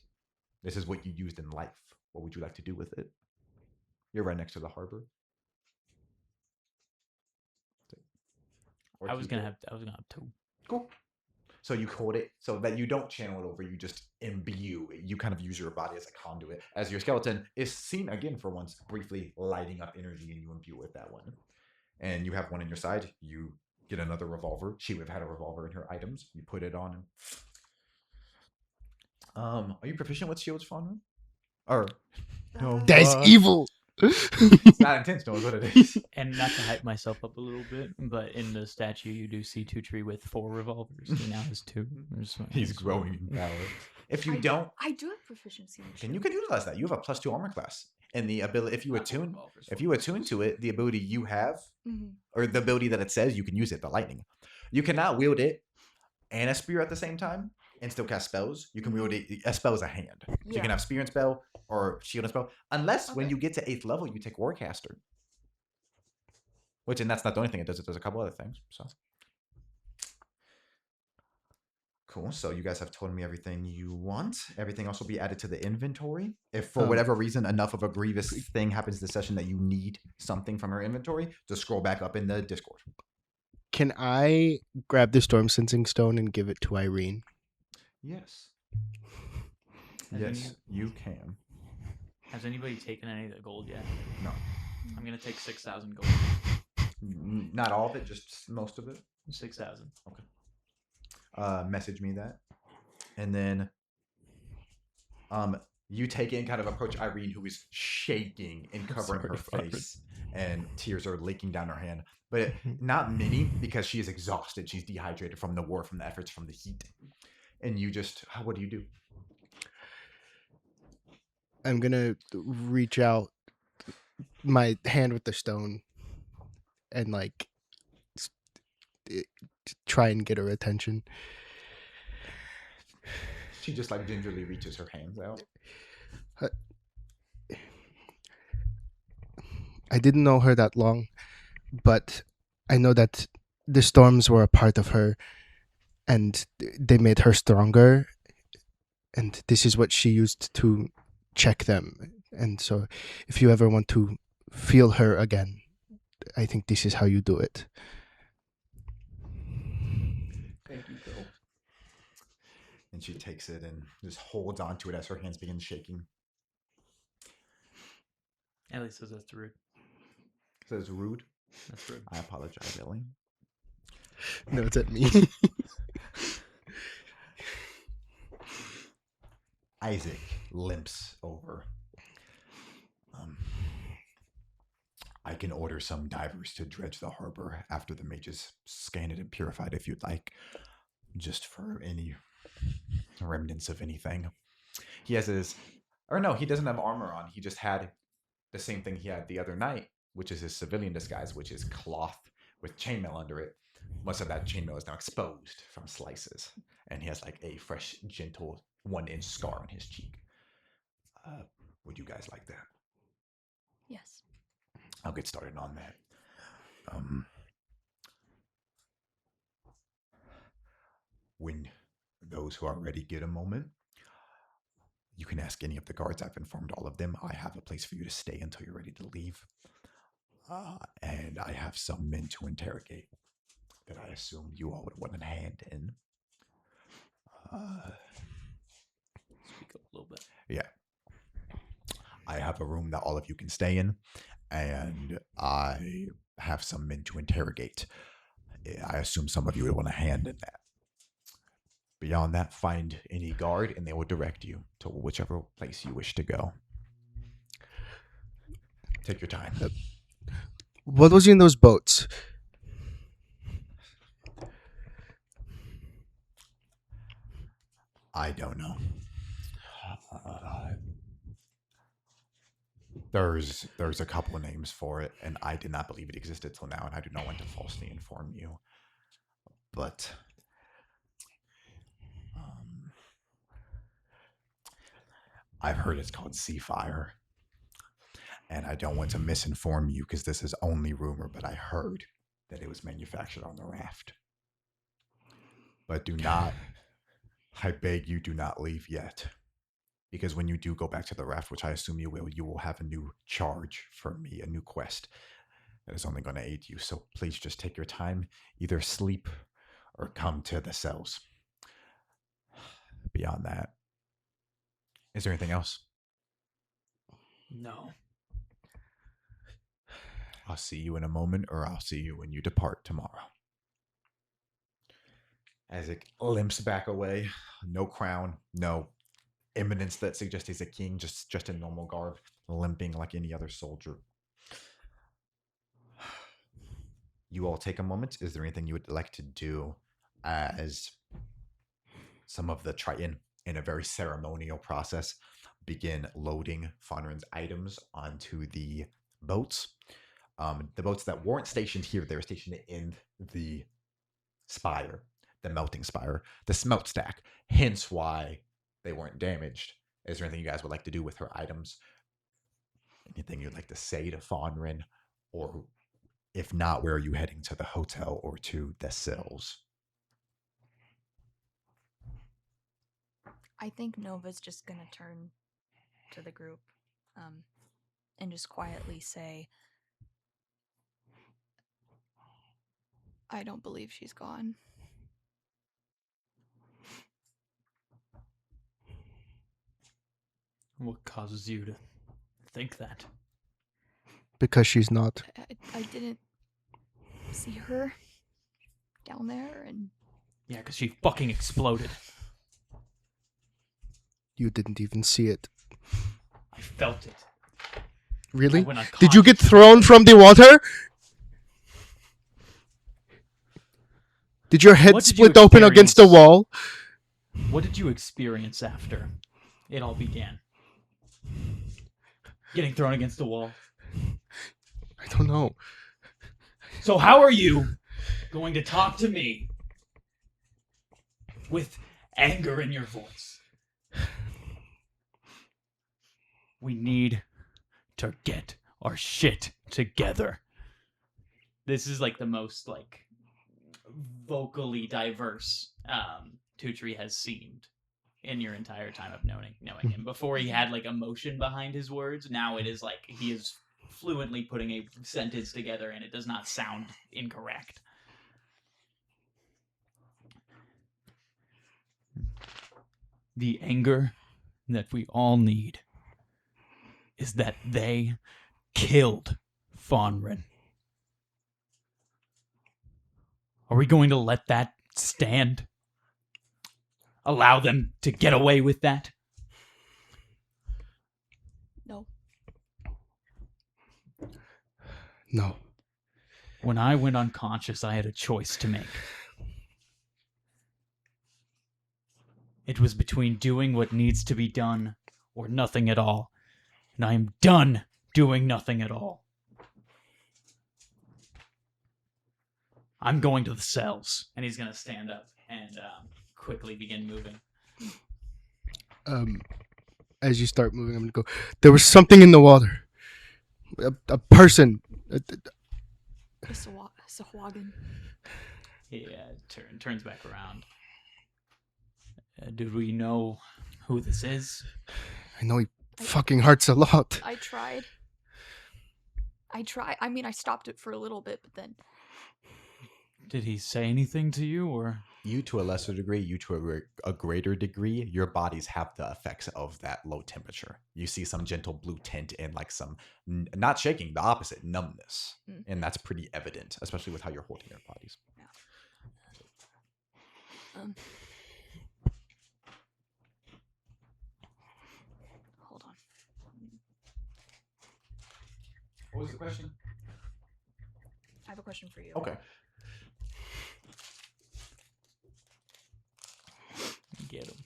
This is what you used in life. What would you like to do with it? You're right next to the harbor. Or I was keep gonna it. have two. Cool. So you hold it so that you don't channel it over, you just imbue. You kind of use your body as a conduit. As your skeleton is seen again for once, briefly lighting up energy, and you imbue with that one. And you have one on your side. You get another revolver. She would have had a revolver in her items. You put it on. Are you proficient with shields, Fauna? Or no? that is evil. It's not intentional, is what it is. And not to hype myself up a little bit, but in the statue you do see Two Tree with 4 revolvers. He now has 2. He's growing in power. If you don't, I do have proficiency in then you can utilize that. You have a +2 armor class, and the ability if you attune to it, the ability you have, or the ability that it says you can use it, the lightning. You cannot wield it and a spear at the same time and still cast spells. You can wield it. A spell is a hand. So you can have spear and spell or shield and spell, unless when you get to 8th level you take Warcaster. And that's not the only thing it does. It does a couple other things. So cool. So you guys have told me everything you want. Everything else will be added to the inventory. If for whatever reason enough of a grievous thing happens this session that you need something from her inventory, just scroll back up in the Discord. Can I grab the storm sensing stone and give it to Irene? Yes. Has Yes, you can. Has anybody taken any of the gold yet? No. I'm gonna take 6,000 gold. Not all of it, just most of it. 6,000. Message me that. And then You take it and kind of approach Irene, who is shaking and covering her face, and tears are leaking down her hand. But not many, because she is exhausted. She's dehydrated from the war, from the efforts, from the heat. And you just, what do you do? I'm gonna reach out my hand with the stone and like try and get her attention. She just like gingerly reaches her hands out. I didn't know her that long, but I know that the storms were a part of her and they made her stronger. And this is what she used to check them. And so if you ever want to feel her again, I think this is how you do it. Thank you, Phil. And she takes it and just holds onto it as her hands begin shaking. Ellie says that's rude. Says rude. That's rude. I apologize, Ellie. No, it's at me. Isaac limps over. I can order some divers to dredge the harbor after the mages scan it and purify it if you'd like. Just for any remnants of anything. He has his... Or no, he doesn't have armor on. He just had the same thing he had the other night, which is his civilian disguise, which is cloth with chainmail under it. Most of that chainmail is now exposed from slices. And he has like a fresh, gentle 1-inch scar on his cheek. Would you guys like that? Yes. I'll get started on that. When those who are ready get a moment, you can ask any of the guards. I've informed all of them. I have a place for you to stay until you're ready to leave. And I have some men to interrogate that I assume you all would want a hand in. Speak up a little bit. Yeah. I have a room that all of you can stay in, and I have some men to interrogate. I assume some of you would want a hand in that. Beyond that, find any guard, and they will direct you to whichever place you wish to go. Take your time. What was in those boats? I don't know. There's a couple of names for it, and I did not believe it existed till now, and I do not want to falsely inform you. But I've heard it's called Sea Fire, and I don't want to misinform you because this is only rumor, but I heard that it was manufactured on the Raft. But do not, I beg you, do not leave yet. Because when you do go back to the Raft, which I assume you will have a new charge for me, a new quest that is only going to aid you. So please just take your time, either sleep or come to the cells. Beyond that, is there anything else? No. I'll see you in a moment, or I'll see you when you depart tomorrow. Isaac limps back away. No crown, no eminence that suggests he's a king, just a normal garb, limping like any other soldier. You all take a moment. Is there anything you would like to do as some of the Triton, in a very ceremonial process, begin loading Fonrin's items onto the boats? The boats that weren't stationed here, they were stationed in the spire, the melting spire, the smelt stack, hence why they weren't damaged. Is there anything you guys would like to do with her items? Anything you'd like to say to Fonrin? Or if not, where are you heading, to the hotel or to the cells? I think Nova's just gonna turn to the group and just quietly say, I don't believe she's gone. What causes you to think that? Because she's not. I didn't see her down there, and Yeah, because she fucking exploded. You didn't even see it. I felt it. I Really? went Did you get unconscious. thrown from the water? Did your head What did you split open against the experience? wall? What did you experience after it all began? Getting thrown against the wall. I don't know. So how are you going to talk to me with anger in your voice? We need to get our shit together. This is like the most like vocally diverse Tutri has seemed in your entire time of knowing him. Before he had like emotion behind his words, now it is like he is fluently putting a sentence together and it does not sound incorrect. The anger that we all need is that they killed Fonrin. Are we going to let that stand? Allow them to get away with that? No. No. When I went unconscious, I had a choice to make. It was between doing what needs to be done or nothing at all. And I am done doing nothing at all. I'm going to the cells. And he's going to stand up and quickly begin moving. As you start moving, I'm gonna go. There was something in the water. A person. Sahuagin. He turns back around. Do we know who this is? I know he fucking hurts a lot. I tried. I mean, I stopped it for a little bit, but then... Did he say anything to you, or...? You to a lesser degree, you to a greater degree, your bodies have the effects of that low temperature. You see some gentle blue tint and like some, not shaking, the opposite, numbness. And that's pretty evident, especially with how you're holding your bodies. Hold on. What was the question? I have a question for you. Okay. Get him.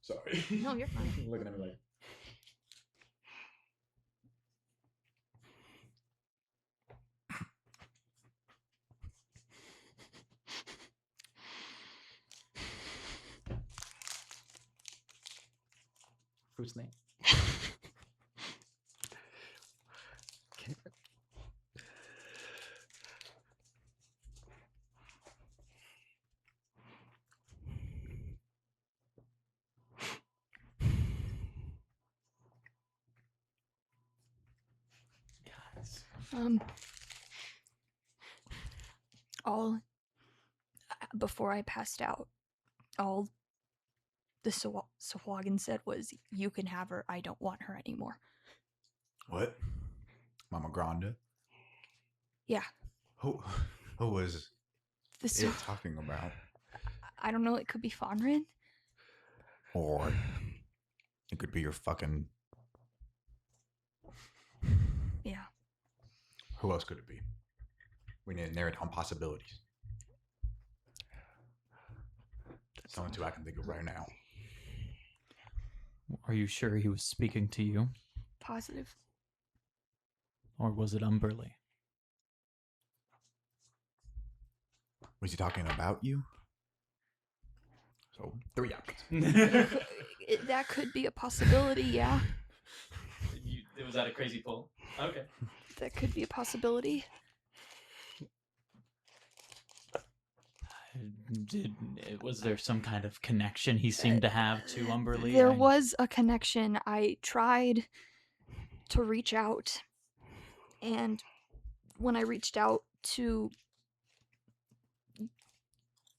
Sorry. No, you're fine. Looking at me like... Whose name? All before I passed out, all the Sahuagin said was, "You can have her. I don't want her anymore." What? Mama Granda? Yeah. Who was The it talking about? I don't know. It could be Fonrin. Or it could be your fucking... Yeah. Who else could it be? We need to narrow down possibilities. That's the only two I can think of right now. Are you sure he was speaking to you? Positive. Or was it Umberly? Was he talking about you? So, 3 options. That could be a possibility. Yeah. Was that a crazy pull? Okay. That could be a possibility. Was there some kind of connection he seemed to have to Umberly? There was a connection. I tried to reach out, and when I reached out to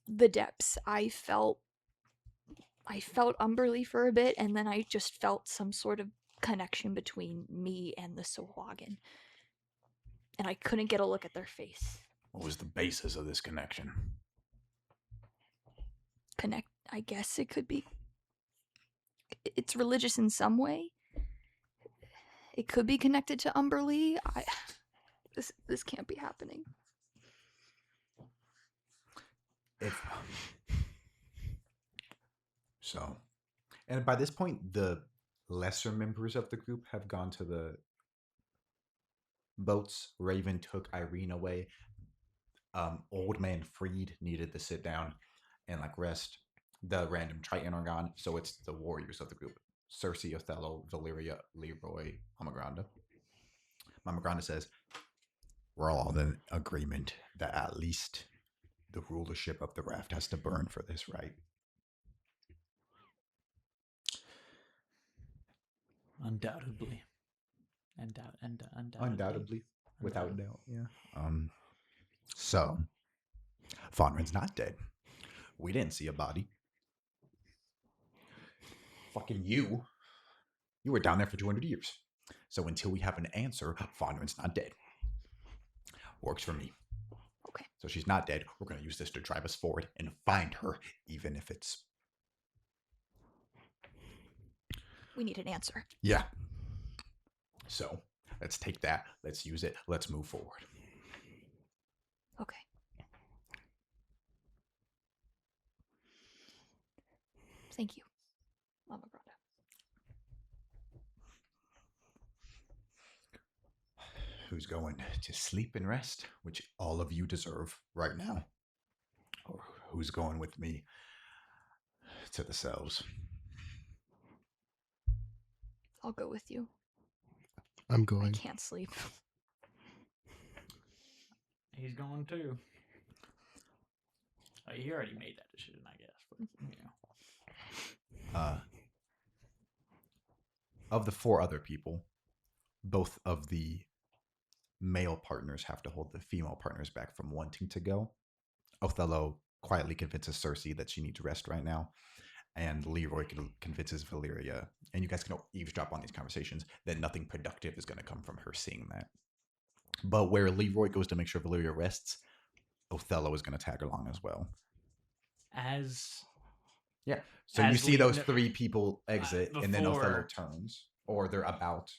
the depths, I felt Umberly for a bit, and then I just felt some sort of connection between me and the Sahuagin. And I couldn't get a look at their face. What was the basis of this connection? I guess it could be... it's religious in some way. It could be connected to Umberlee. This can't be happening. If so, and by this point, the lesser members of the group have gone to the boats. Raven took Irene away. Old man Freed needed to sit down and like rest. The random Triton are gone, so it's the warriors of the group: Cersei, Othello, Valyria, Leroy, Mama Granda. Mama Granda says, "We're all in agreement that at least the rulership of the Raft has to burn for this, right?" Undoubtedly. Undoubtedly, without doubt, yeah. So Fonrin's not dead. We didn't see a body. Fucking you were down there for 200 years. So until we have an answer, Fonrin's not dead. Works for me. Okay. So she's not dead. We're going to use this to drive us forward and find her, even if it's... We need an answer. Yeah. So let's take that. Let's use it. Let's move forward. Okay. Thank you, Mama Granda. Who's going to sleep and rest, which all of you deserve right now? Or who's going with me to the cells? I'll go with you. I'm I going. can't sleep. He's going too. Oh, he already made that decision, I guess. But, you know. Of the 4 other people, both of the male partners have to hold the female partners back from wanting to go. Othello quietly convinces Cersei that she needs rest right now, and Leroy convinces Valyria, and you guys can eavesdrop on these conversations, that nothing productive is going to come from her seeing that. But where Leroy goes to make sure Valyria rests, Othello is going to tag along as well. So you as see we those kn- 3 people exit, and then before- Othello turns, or they're about.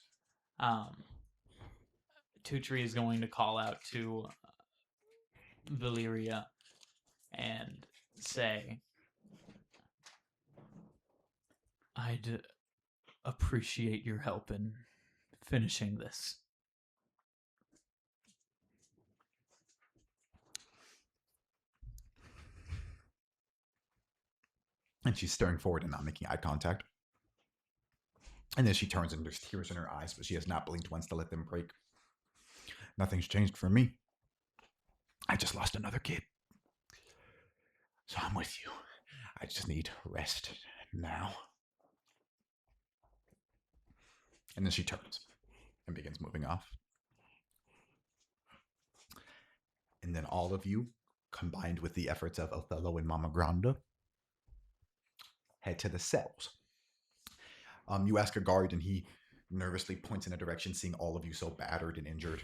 Tutri is going to call out to Valyria and say, I'd appreciate your help in finishing this. And she's staring forward and not making eye contact. And then she turns and there's tears in her eyes, but she has not blinked once to let them break. Nothing's changed for me. I just lost another kid. So I'm with you. I just need rest now. And then she turns and begins moving off. And then all of you, combined with the efforts of Othello and Mama Granda, head to the cells. You ask a guard, and he nervously points in a direction, seeing all of you so battered and injured.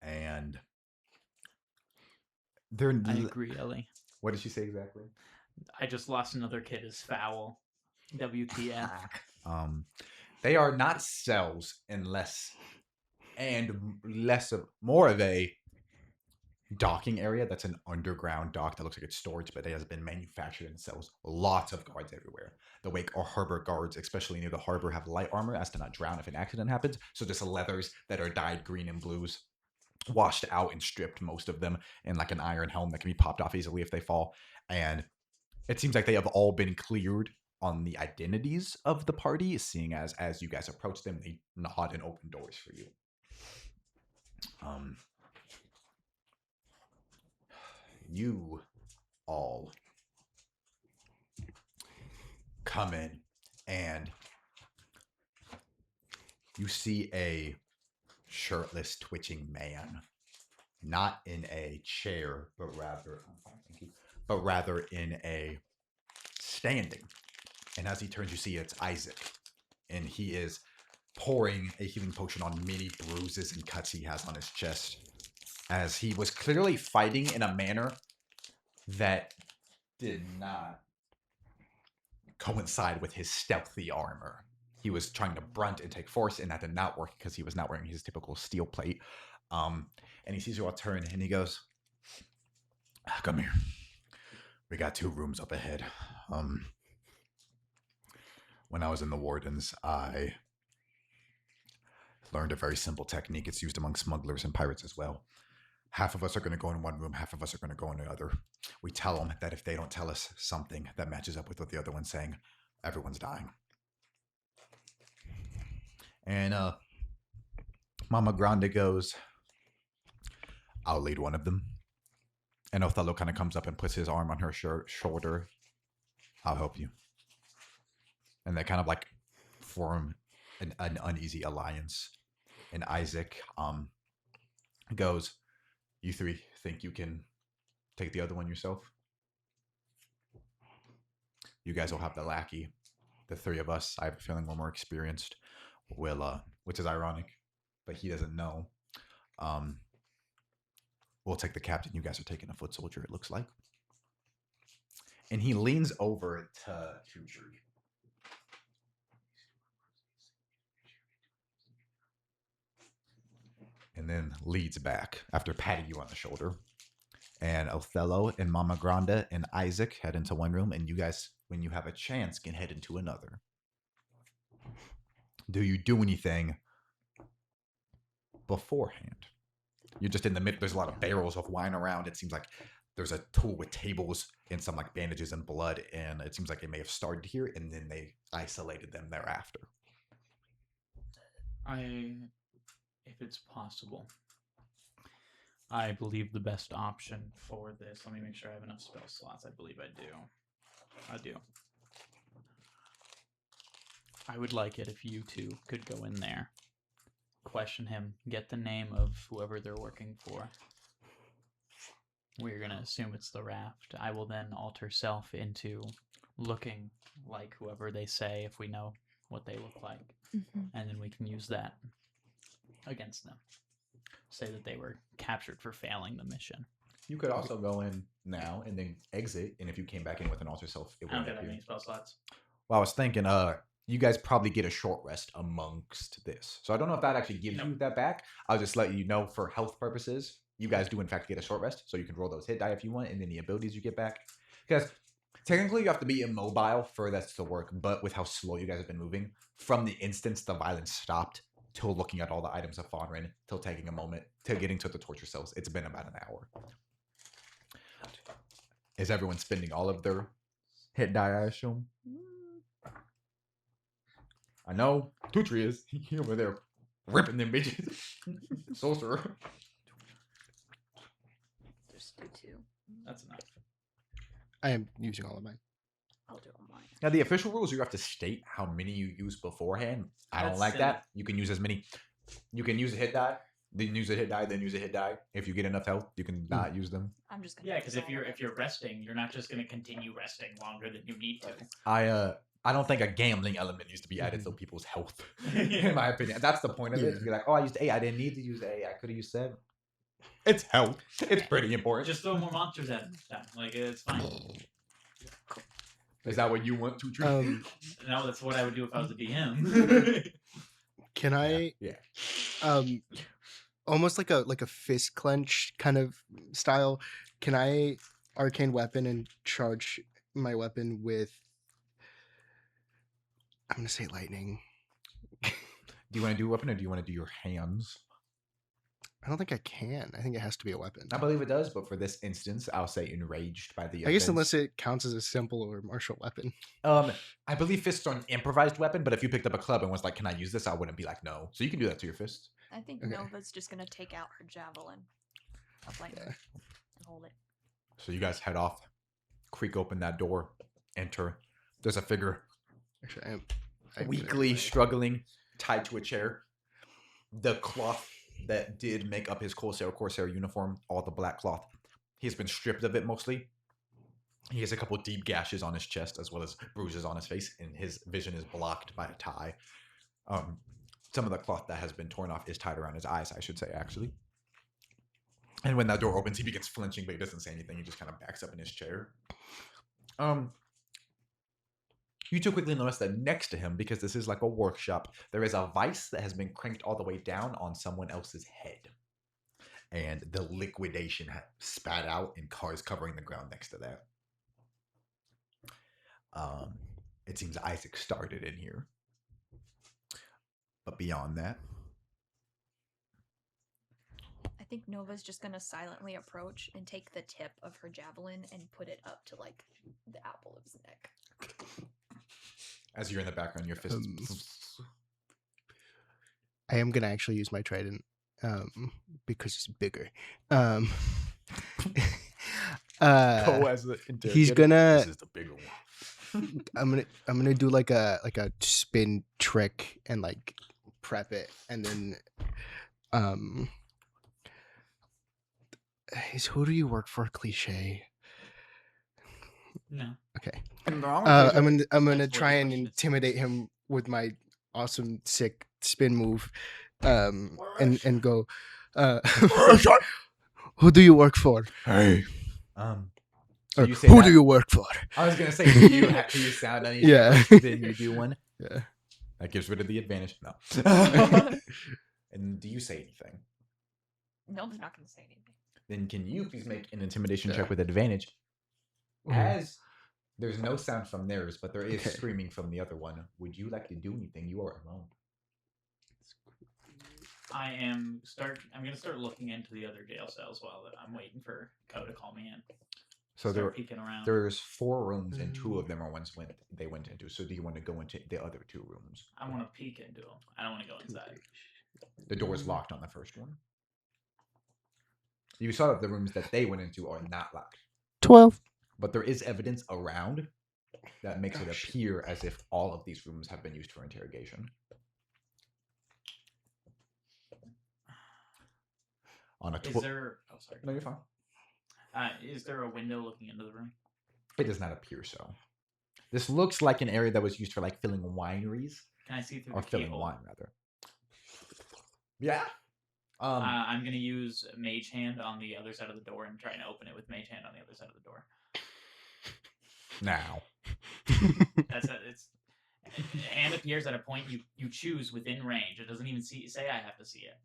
And they're... I agree, Ellie. What did she say exactly? I just lost another kid is foul. WTF. They are not cells more of a docking area. That's an underground dock that looks like it's storage, but it has been manufactured in cells. Lots of guards everywhere. The wake or harbor guards, especially near the harbor, have light armor as to not drown if an accident happens. So just leathers that are dyed green and blues, washed out and stripped, most of them, and like an iron helm that can be popped off easily if they fall. And it seems like they have all been cleared on the identities of the party, seeing as you guys approach them, they nod and open doors for you. You all come in and you see a shirtless, twitching man, not in a chair, but rather in a standing. And as he turns, you see it's Isaac, and he is pouring a healing potion on many bruises and cuts he has on his chest, as he was clearly fighting in a manner that did not coincide with his stealthy armor. He was trying to brunt and take force, and that did not work because he was not wearing his typical steel plate. And he sees you all turn, and he goes, "Come here. We got 2 rooms up ahead. When I was in the Wardens, I learned a very simple technique. It's used among smugglers and pirates as well. Half of us are going to go in one room, half of us are going to go in the other. We tell them that if they don't tell us something that matches up with what the other one's saying, everyone's dying." And Mama Grande goes, "I'll lead one of them." And Othello kind of comes up and puts his arm on her shoulder. "I'll help you." And they kind of like form an uneasy alliance. And Isaac goes, "You 3 think you can take the other one yourself? You guys will have the lackey. The 3 of us, I have a feeling we're more experienced, will, which is ironic, but he doesn't know. We'll take the captain. You guys are taking a foot soldier, it looks like." And he leans over to Tutri. And then leads back after patting you on the shoulder. And Othello and Mama Grande and Isaac head into one room, and you guys, when you have a chance, can head into another. Do you do anything beforehand? You're just in the middle. There's a lot of barrels of wine around. It seems like there's a tool with tables and some like bandages and blood, and it seems like they may have started here and then they isolated them thereafter. If it's possible, I believe the best option for this. Let me make sure I have enough spell slots. I believe I do. I do. I would like it if you 2 could go in there, question him, get the name of whoever they're working for. We're going to assume it's the Raft. I will then alter self into looking like whoever they say if we know what they look like. And then we can use that against them. Say that they were captured for failing the mission. You could also go in now and then exit, and if you came back in with an alter self, it I don't wouldn't get that appear. many spell slots. Well, I was thinking, you guys probably get a short rest amongst this. So I don't know if that actually gives you that back. I'll just let you know for health purposes, you guys do in fact get a short rest, so you can roll those hit die if you want, and then the abilities you get back. Because technically you have to be immobile for that to work, but with how slow you guys have been moving, from the instance the violence stopped, till looking at all the items of Fonrin, till taking a moment, till getting to the torture cells, it's been about an hour. Is everyone spending all of their hit die, I assume? I know Tutri is. He over there ripping them bitches. Sorcerer. Just do 2. That's enough. I am using all of mine. I'll do all mine. Now, the official rules, you have to state how many you use beforehand. I don't That's like silly. that. You can use as many. You can use a hit die, then use a hit die, then use a hit die. If you get enough health, you can not use them. I'm just gonna. Yeah, do because all if of it. you're resting, you're not just going to continue resting longer than you need to. I don't think a gambling element needs to be added to people's health. In my opinion, that's the point of it. To be like, oh, I used A. I didn't need to use A. I could have used 7. It's health. It's pretty important. Just throw more monsters at them. Like, it's fine. Is that what you want to treat? No, that's what I would do if I was a DM. Can I? Yeah. Almost like a fist clench kind of style. Can I arcane weapon and charge my weapon with? I'm gonna say lightning. Do you want to do a weapon or do you want to do your hands? I don't think I can. I think it has to be a weapon. I believe it does, but for this instance, I'll say enraged by the. I guess events. unless it counts as a simple or martial weapon. I believe fists are an improvised weapon, but if you picked up a club and was like, "Can I use this?" I wouldn't be like, "No." So you can do that to your fists. I think Okay. Nova's just gonna take out her javelin of lightning and hold it. So you guys head off, creak open that door, enter. There's a figure Actually, I'm weakly struggling, tied to a chair. The cloth that did make up his Corsair uniform, all the black cloth, he's been stripped of it mostly. He has a couple deep gashes on his chest as well as bruises on his face, and his vision is blocked by a tie. Some of the cloth that has been torn off is tied around his eyes, I should say, actually. And when that door opens, he begins flinching, but he doesn't say anything. He just kind of backs up in his chair. You two quickly notice that next to him, because this is like a workshop, there is a vice that has been cranked all the way down on someone else's head. And the liquidation spat out and cars covering the ground next to that. It seems Isaac started in here. But beyond that, I think Nova's just gonna silently approach and take the tip of her javelin and put it up to like the apple of his neck. as you're in the background, your fist. I am gonna actually use my trident because it's bigger. Um, as the he's gonna. This is the bigger one. I'm gonna do like a spin trick and like prep it, and then is who do you work for cliche? No. Okay. And wrong I'm gonna That's try what and the question is. intimidate him with my awesome sick spin move, and go. Who do you work for? Hey. So Or, you say who that? do you work for? I was gonna say, do you sound any Yeah. then you do one? Yeah. That gives rid of the advantage. No. And do you say anything? Nova's not gonna say anything. Then can you please make an intimidation Yeah. check with advantage? Mhm. As there's no sound from theirs, but there is Okay. screaming from the other one. Would you like to do anything? You are alone. I'm gonna start looking into the other jail cells while I'm waiting for Ko to call me in. So Start peeking around. there's 4 rooms and 2 of them are ones they went into. So do you want to go into the other 2 rooms? I want to peek into them. I don't want to go inside. The door's locked on the first one. You saw that the rooms that they went into are not locked. 12. But there is evidence around that makes it Oh, shit. appear as if all of these rooms have been used for interrogation. On a Is there? Oh, sorry. No, you're fine. Is there a window looking into the room? It does not appear so. This looks like an area that was used for like filling wineries Can I see through or the filling keyhole? wine rather. Yeah. I'm gonna use Mage Hand on the other side of the door and try and open it with Mage Hand on the other side of the door. Now. It's hand appears at a point you choose within range. It doesn't even say I have to see it.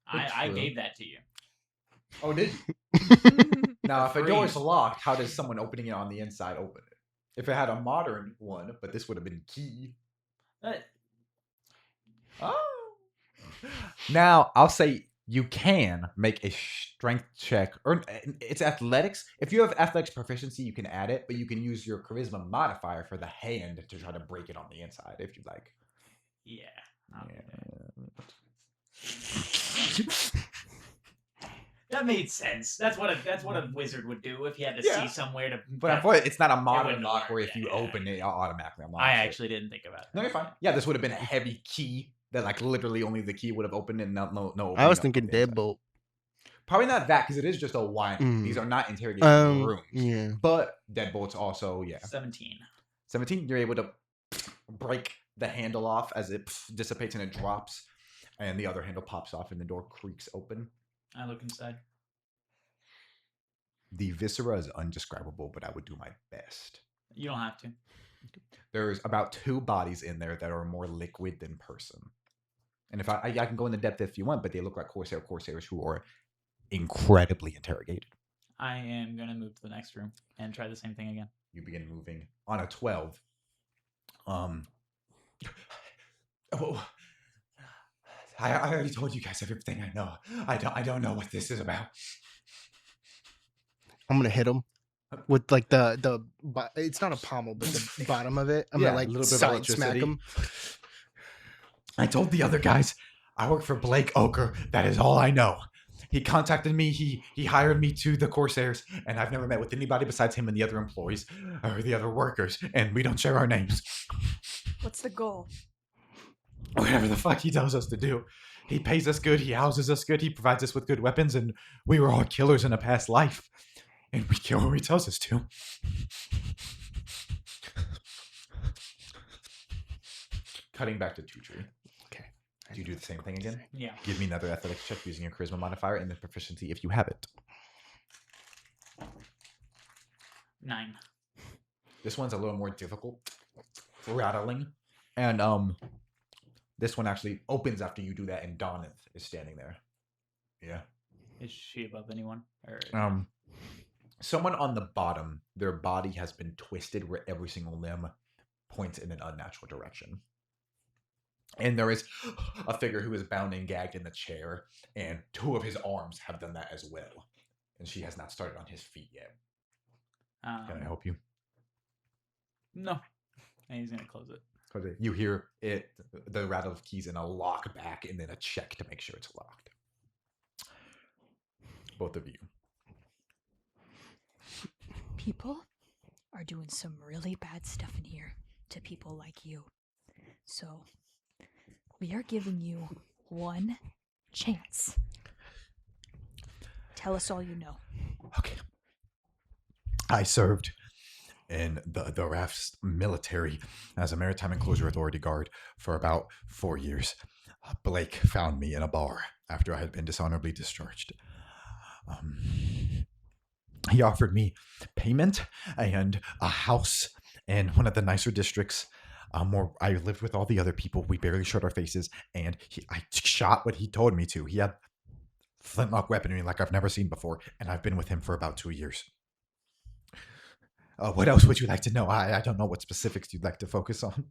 I True. gave that to you. Oh, did you? Now, if a Free. door is locked, how does someone opening it on the inside open it? If it had a modern one, but this would have been key. Oh. Now, I'll say you can make a strength check, or it's athletics. If you have athletics proficiency, you can add it, but you can use your charisma modifier for the hand to try to break it on the inside if you like. Yeah. I'll do that. Yeah. That made sense. That's what a wizard would do if he had to Yeah. see somewhere to. But I thought it's not a modern wouldn't lock work, where if you yeah. open it, it'll automatically unlock. I it. actually didn't think about it. No, you're fine. Yeah, this would have been a heavy key that, like, literally only the key would have opened and no. I was opening up thinking on the inside. deadbolt. Probably not that because it is just a wine. Mm. These are not interrogation rooms. Yeah. But deadbolts also, yeah. 17. 17, you're able to break the handle off as it dissipates and it drops, and the other handle pops off and the door creaks open. I look inside. The viscera is undescribable, but I would do my best. You don't have to. There's about 2 bodies in there that are more liquid than person. And if I can go into depth if you want, but they look like corsairs who are incredibly interrogated. I am gonna move to the next room and try the same thing again. You begin moving on a 12. Oh, I already told you guys everything I know. I don't know what this is about. I'm gonna hit him with like the it's not a pommel, but the bottom of it. I'm Yeah, gonna a like little bit of side smack electricity. him. I told the other guys I work for Blake Oker. That is all I know. He contacted me. He hired me to the Corsairs, and I've never met with anybody besides him and the other employees or the other workers, and we don't share our names. What's the goal? Whatever the fuck he tells us to do. He pays us good. He houses us good. He provides us with good weapons, and we were all killers in a past life, and we kill when he tells us to. Cutting back to Two-Tree. Okay. Do you do the same thing again? Yeah. Give me another athletics check using your charisma modifier and then proficiency if you have it. 9. This one's a little more difficult. rattling, and this one actually opens after you do that, and Donith is standing there. Yeah. Is she above anyone? Or Someone on the bottom, their body has been twisted where every single limb points in an unnatural direction. And there is a figure who is bound and gagged in the chair, and 2 of his arms have done that as well. And she has not started on his feet yet. Can I help you? No. And he's gonna close it. You hear it, the rattle of keys, and a lock back, and then a check to make sure it's locked. Both of you. People are doing some really bad stuff in here to people like you. So, we are giving you one chance. Tell us all you know. Okay. I served in the Raft's military as a Maritime Enclosure Authority guard for about 4 years. Blake found me in a bar after I had been dishonorably discharged. He offered me payment and a house in one of the nicer districts where I lived with all the other people. We barely showed our faces, and I shot what he told me to. He had flintlock weaponry like I've never seen before, and I've been with him for about 2 years. What else would you like to know? I don't know what specifics you'd like to focus on.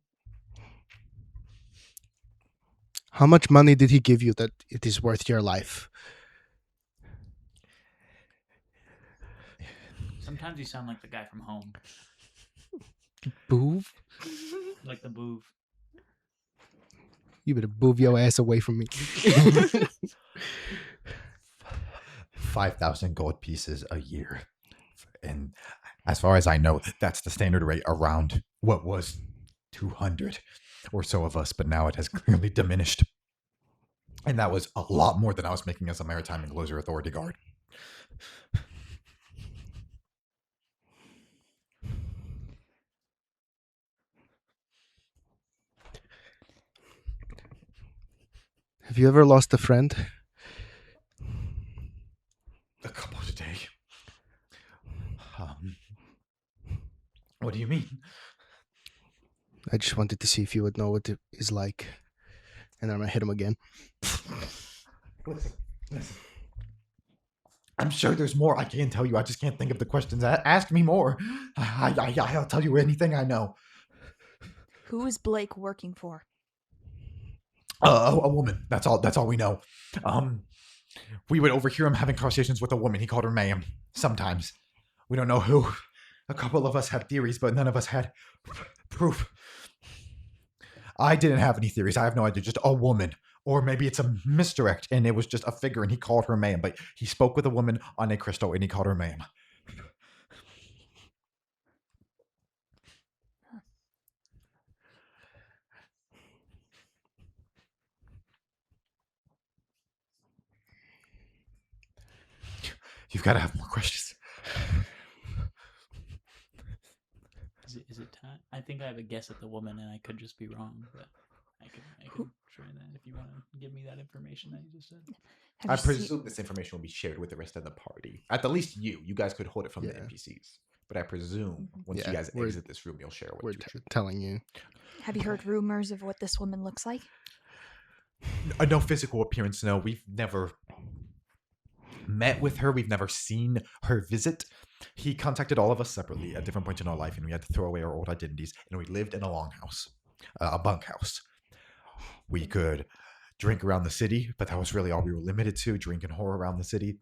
How much money did he give you that it is worth your life? Sometimes you sound like the guy from Home. Boov? Like the Boov. You better move your ass away from me. 5,000 gold pieces a year. And as far as I know, that's the standard rate around what was 200 or so of us, but now it has clearly diminished. And that was a lot more than I was making as a Maritime Enclosure Authority guard. Have you ever lost a friend? A couple today. What do you mean? I just wanted to see if you would know what it is like. And then I'm going to hit him again. Listen. I'm sure there's more I can tell you. I just can't think of the questions. Ask me more. I'll tell you anything I know. Who is Blake working for? A woman. That's all we know. We would overhear him having conversations with a woman. He called her ma'am. Sometimes. We don't know who. A couple of us had theories, but none of us had proof. I didn't have any theories. I have no idea. Just a woman. Or maybe it's a misdirect, and it was just a figure, and he called her ma'am. But he spoke with a woman on a crystal, and he called her ma'am. You've got to have more questions. Is it time? I think I have a guess at the woman, and I could just be wrong, but I could try that if you want to give me that information that you just said. I presume this information will be shared with the rest of the party. At the least you. You guys could hold it from the NPCs. But I presume once you guys exit this room, you'll share it with We're telling you. Have you heard rumors of what this woman looks like? No physical appearance, no. We've never met with her. We've never seen her visit. He contacted all of us separately at different points in our life, and we had to throw away our old identities, and we lived in a longhouse, a bunkhouse. We could drink around the city, but that was really all we were limited to, drink and whore around the city.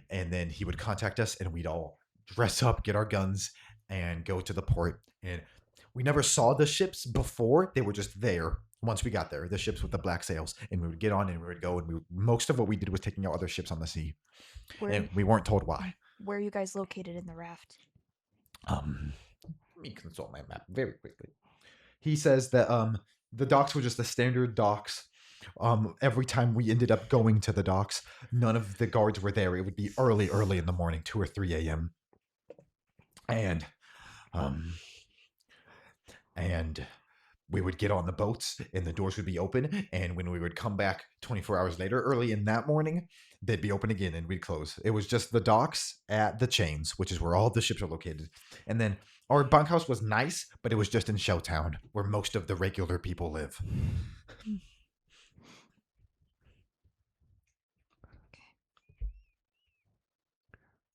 And then he would contact us, and we'd all dress up, get our guns, and go to the port. And we never saw the ships before. They were just there once we got there, the ships with the black sails. And we would get on, and we would go, and most of what we did was taking out other ships on the sea. And we weren't told why. Where are you guys located in the raft? Let me consult my map very quickly. He says that the docks were just the standard docks. Every time we ended up going to the docks, none of the guards were there. It would be early in the morning, 2 or 3 a.m. And we would get on the boats and the doors would be open. And when we would come back 24 hours later, early in that morning, they'd be open again and we'd close. It was just the docks at the Chains, which is where all the ships are located. And then our bunkhouse was nice, but it was just in Shelltown, where most of the regular people live.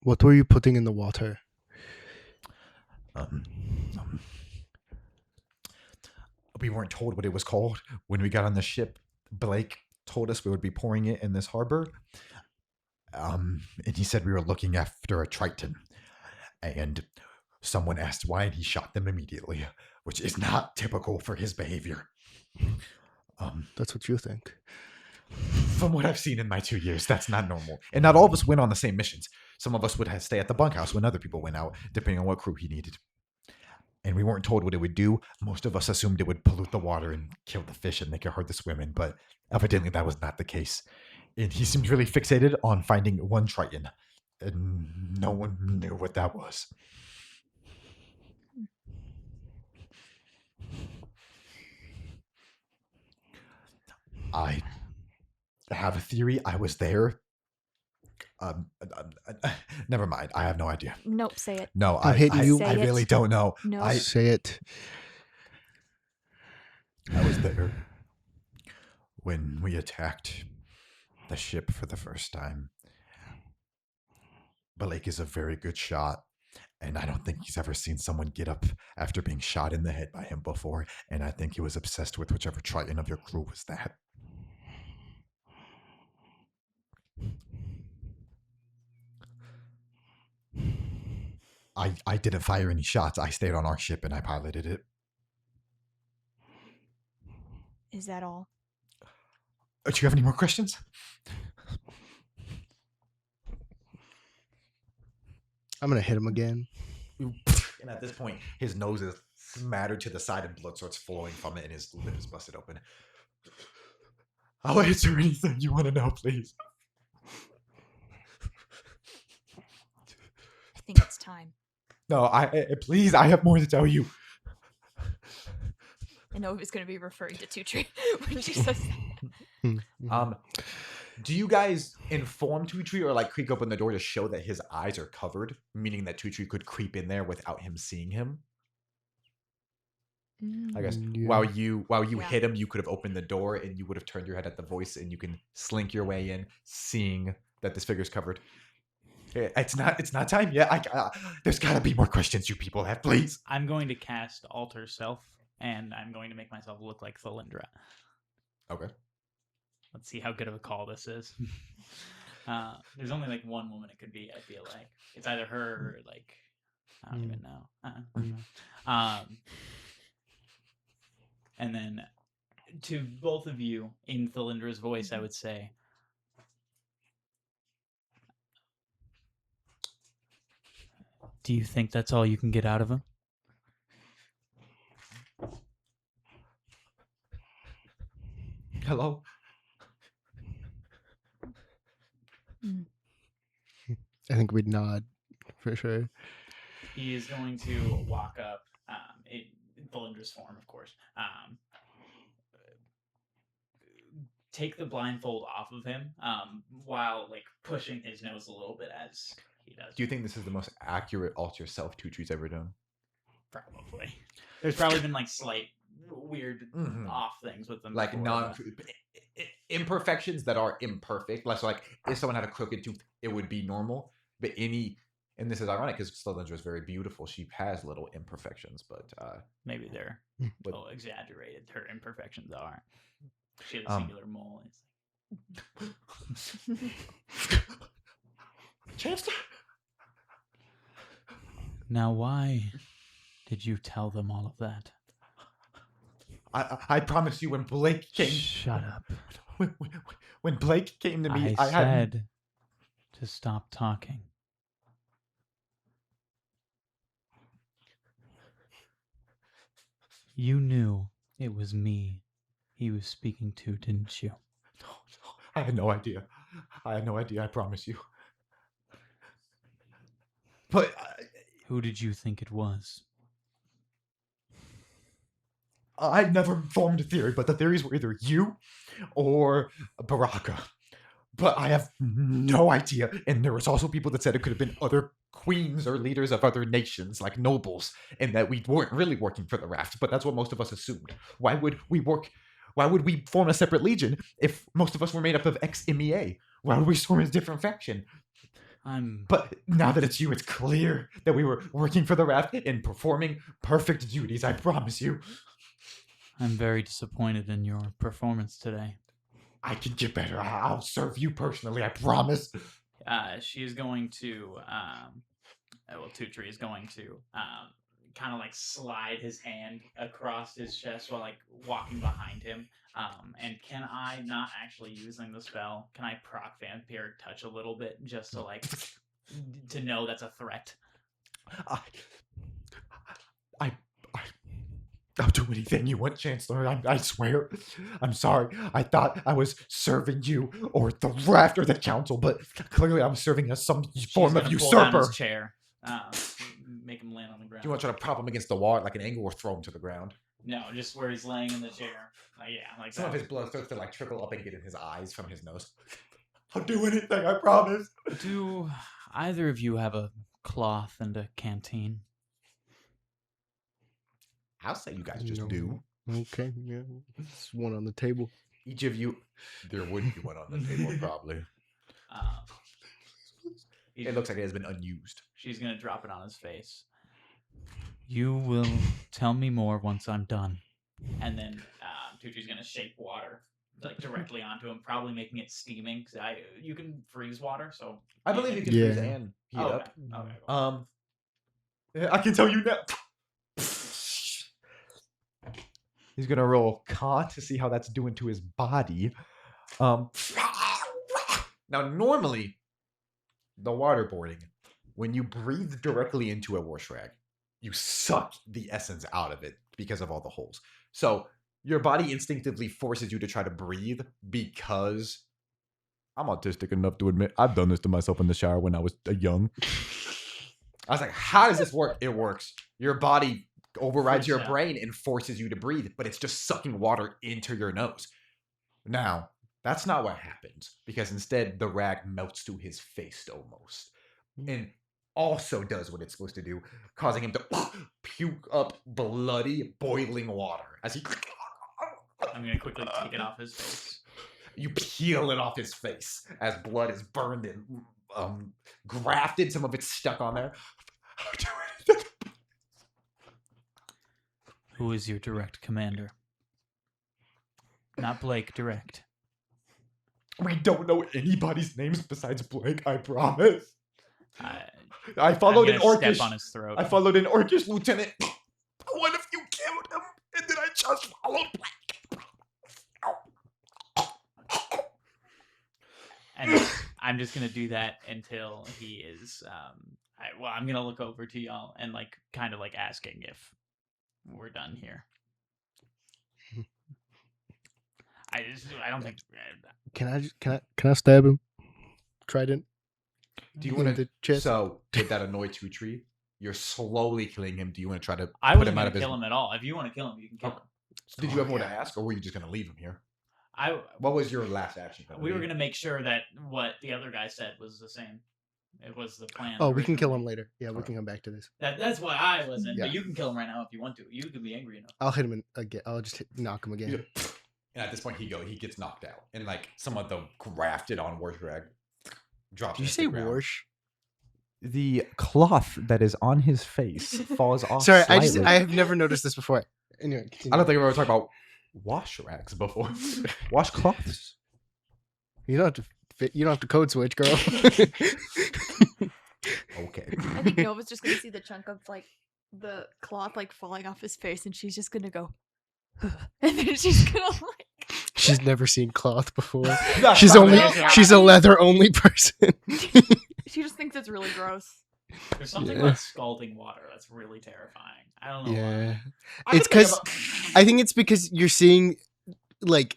What were you putting in the water? We weren't told what it was called. When we got on the ship, Blake told us we would be pouring it in this harbor. And he said we were looking after a Triton. And someone asked why, and he shot them immediately, which is not typical for his behavior. That's what you think. From what I've seen in my 2 years, that's not normal. And not all of us went on the same missions. Some of us would stay at the bunkhouse when other people went out, depending on what crew he needed. And we weren't told what it would do. Most of us assumed it would pollute the water and kill the fish and make it hard to swim in, but evidently that was not the case. And he seemed really fixated on finding one Triton, and no one knew what that was. I have a theory. I was there. Never mind. I have no idea. Nope, say it. No, I'm hitting you. I Say really it. don't know. No. Say it. I was there when we attacked the ship for the first time. Blake is a very good shot, and I don't think he's ever seen someone get up after being shot in the head by him before, and I think he was obsessed with whichever Triton of your crew was that. I didn't fire any shots. I stayed on our ship and I piloted it. Is that all? Do you have any more questions? I'm gonna hit him again. And at this point, his nose is smattered to the side and blood starts flowing from it and his lip is busted open. I'll answer anything you want to know, please. I think it's time. No, please, I have more to tell you. I know he's going to be referring to Tutri when she says that. Do you guys inform Tutri or like creak open the door to show that his eyes are covered, meaning that Tutri could creep in there without him seeing him? I guess Yeah. while you Yeah. hit him, you could have opened the door and you would have turned your head at the voice and you can slink your way in, seeing that this figure's covered. It's not time yet. There's got to be more questions you people have, please. I'm going to cast Alter Self, and I'm going to make myself look like Thalindra. Okay. Let's see how good of a call this is. There's only like one woman it could be, I feel like. It's either her or like, I don't even know. And then to both of you, in Thalindra's voice, I would say, do you think that's all you can get out of him? Hello? I think we'd nod for sure. He is going to walk up in Thalindra's form, of course. Take the blindfold off of him while like pushing his nose a little bit as he does. Do you think this is the most accurate alter self Tutri's ever done? Probably. There's probably been like slight weird off things with them. Like before, imperfections that are imperfect. Like if someone had a crooked tooth, it would be normal. But and this is ironic because Thalindra is very beautiful. She has little imperfections, but maybe they're a little exaggerated. Her imperfections are. She had a singular mole. It's Chancellor. Now, why did you tell them all of that? I promise you, when Blake came. Shut up. When Blake came to me, I said to stop talking. You knew it was me he was speaking to, didn't you? No, I had no idea. I promise you. But who did you think it was? I've never formed a theory, but the theories were either you or Baraka. But I have no idea. And there was also people that said it could have been other queens or leaders of other nations, like nobles, and that we weren't really working for the Raft. But that's what most of us assumed. Why would we form a separate legion if most of us were made up of ex-MEA? Why would we form a different faction? But now that it's you, it's clear that we were working for the Raft and performing perfect duties, I promise you. I'm very disappointed in your performance today. I can get better. I'll serve you personally, I promise. She is going to, Tutri is going to kind of like slide his hand across his chest while like walking behind him. And can I, not actually using the spell, can I proc vampiric touch a little bit just to like to know that's a threat? I'll do anything you want, Chancellor. I swear. I'm sorry. I thought I was serving you or the Raft or the Council, but clearly I was serving as some form of Pull down usurper. his chair, make him land on the ground. Do you want to try to prop him against the wall like an angle or throw him to the ground? No, just where he's laying in the chair. Like Some that. of his blood starts to like trickle up and get in his eyes from his nose. I'll do anything, I promise. Do either of you have a cloth and a canteen? I'll say you guys just do. Okay, yeah. There's one on the table. Each of you, there would be one on the table, probably. It looks like it has been unused. She's gonna drop it on his face, You will tell me more once I'm done. and then Tutri's gonna shake water like directly onto him, probably making it steaming. Cause you can freeze water, so I believe you can Yeah. freeze and heat okay. up. Okay, cool. I can tell you now. He's gonna roll con to see how that's doing to his body. Now, normally, the waterboarding, when you breathe directly into a wash rag, you suck the essence out of it because of all the holes. So your body instinctively forces you to try to breathe because I'm autistic enough to admit I've done this to myself in the shower when I was young. I was like, how does this work? It works. Your body overrides your Freaks out. brain and forces you to breathe, but it's just sucking water into your nose. Now, that's not what happens, because instead the rag melts to his face almost. And also does what it's supposed to do, causing him to puke up bloody, boiling water as he... I'm gonna quickly take it off his face. You peel it off his face as blood is burned and grafted. Some of it's stuck on there. Who is your direct commander? Not Blake, direct. We don't know anybody's names besides Blake, I promise. I I'm followed an gonna step orcish. on his throat. I followed an orcish lieutenant. What if you killed him? And then I just followed Blake. And I'm just gonna do that until he is. I'm gonna look over to y'all and like kind of like asking if we're done here. I don't think. Can I stab him? Trident. Do you in want the to? chest? So did that annoy Tutri? You're slowly killing him. Do you want to try to I put wouldn't him out want of to his? kill him at all. If you want to kill him, you can kill him. Did you have more to ask, or were you just gonna leave him here? What was your last action? We were gonna make sure that what the other guy said was the same. It was the plan. Oh, we can kill originally. him later. Yeah, we can come back to this. That's why I wasn't. Yeah. But you can kill him right now if you want to. You can be angry enough. I'll hit him again. I'll just knock him again. And at this point, he gets knocked out, and like some of the grafted on Warsh rag drops. Did you say Warsh? The cloth that is on his face falls off. Sorry, I have never noticed this before. Anyway, continue. I don't think I've ever talked about wash rags before. Washcloths. You don't have to code switch, girl. Okay. I think Nova's just gonna see the chunk of like the cloth like falling off his face, and she's just gonna go, and then she's gonna like. She's never seen cloth before. That's She's not only it. she's a leather only person. She just thinks it's really gross. There's something Yeah. about scalding water that's really terrifying. I don't know. Yeah. Why. It's because I think it's because you're seeing like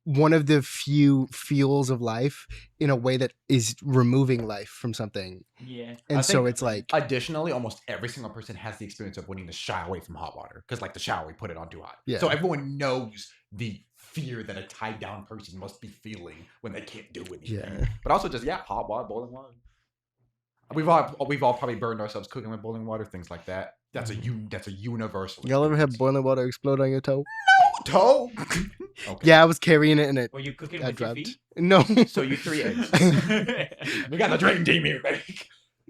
one of the few feels of life in a way that is removing life from something. Yeah. And I so think- it's like, Additionally, almost every single person has the experience of wanting to shy away from hot water because, like the shower, we put it on too hot. Yeah. So everyone knows the fear that a tied down person must be feeling when they can't do anything. Yeah. But also just hot water, boiling water. We've all probably burned ourselves cooking with boiling water, things like that. That's a universal. y'all ever have experience. boiling water explode on your toe? toe? Okay. Yeah, I was carrying it and it Were you cooking got with your dropped. feet? No. So you 3 eggs. We got the dream team here, baby.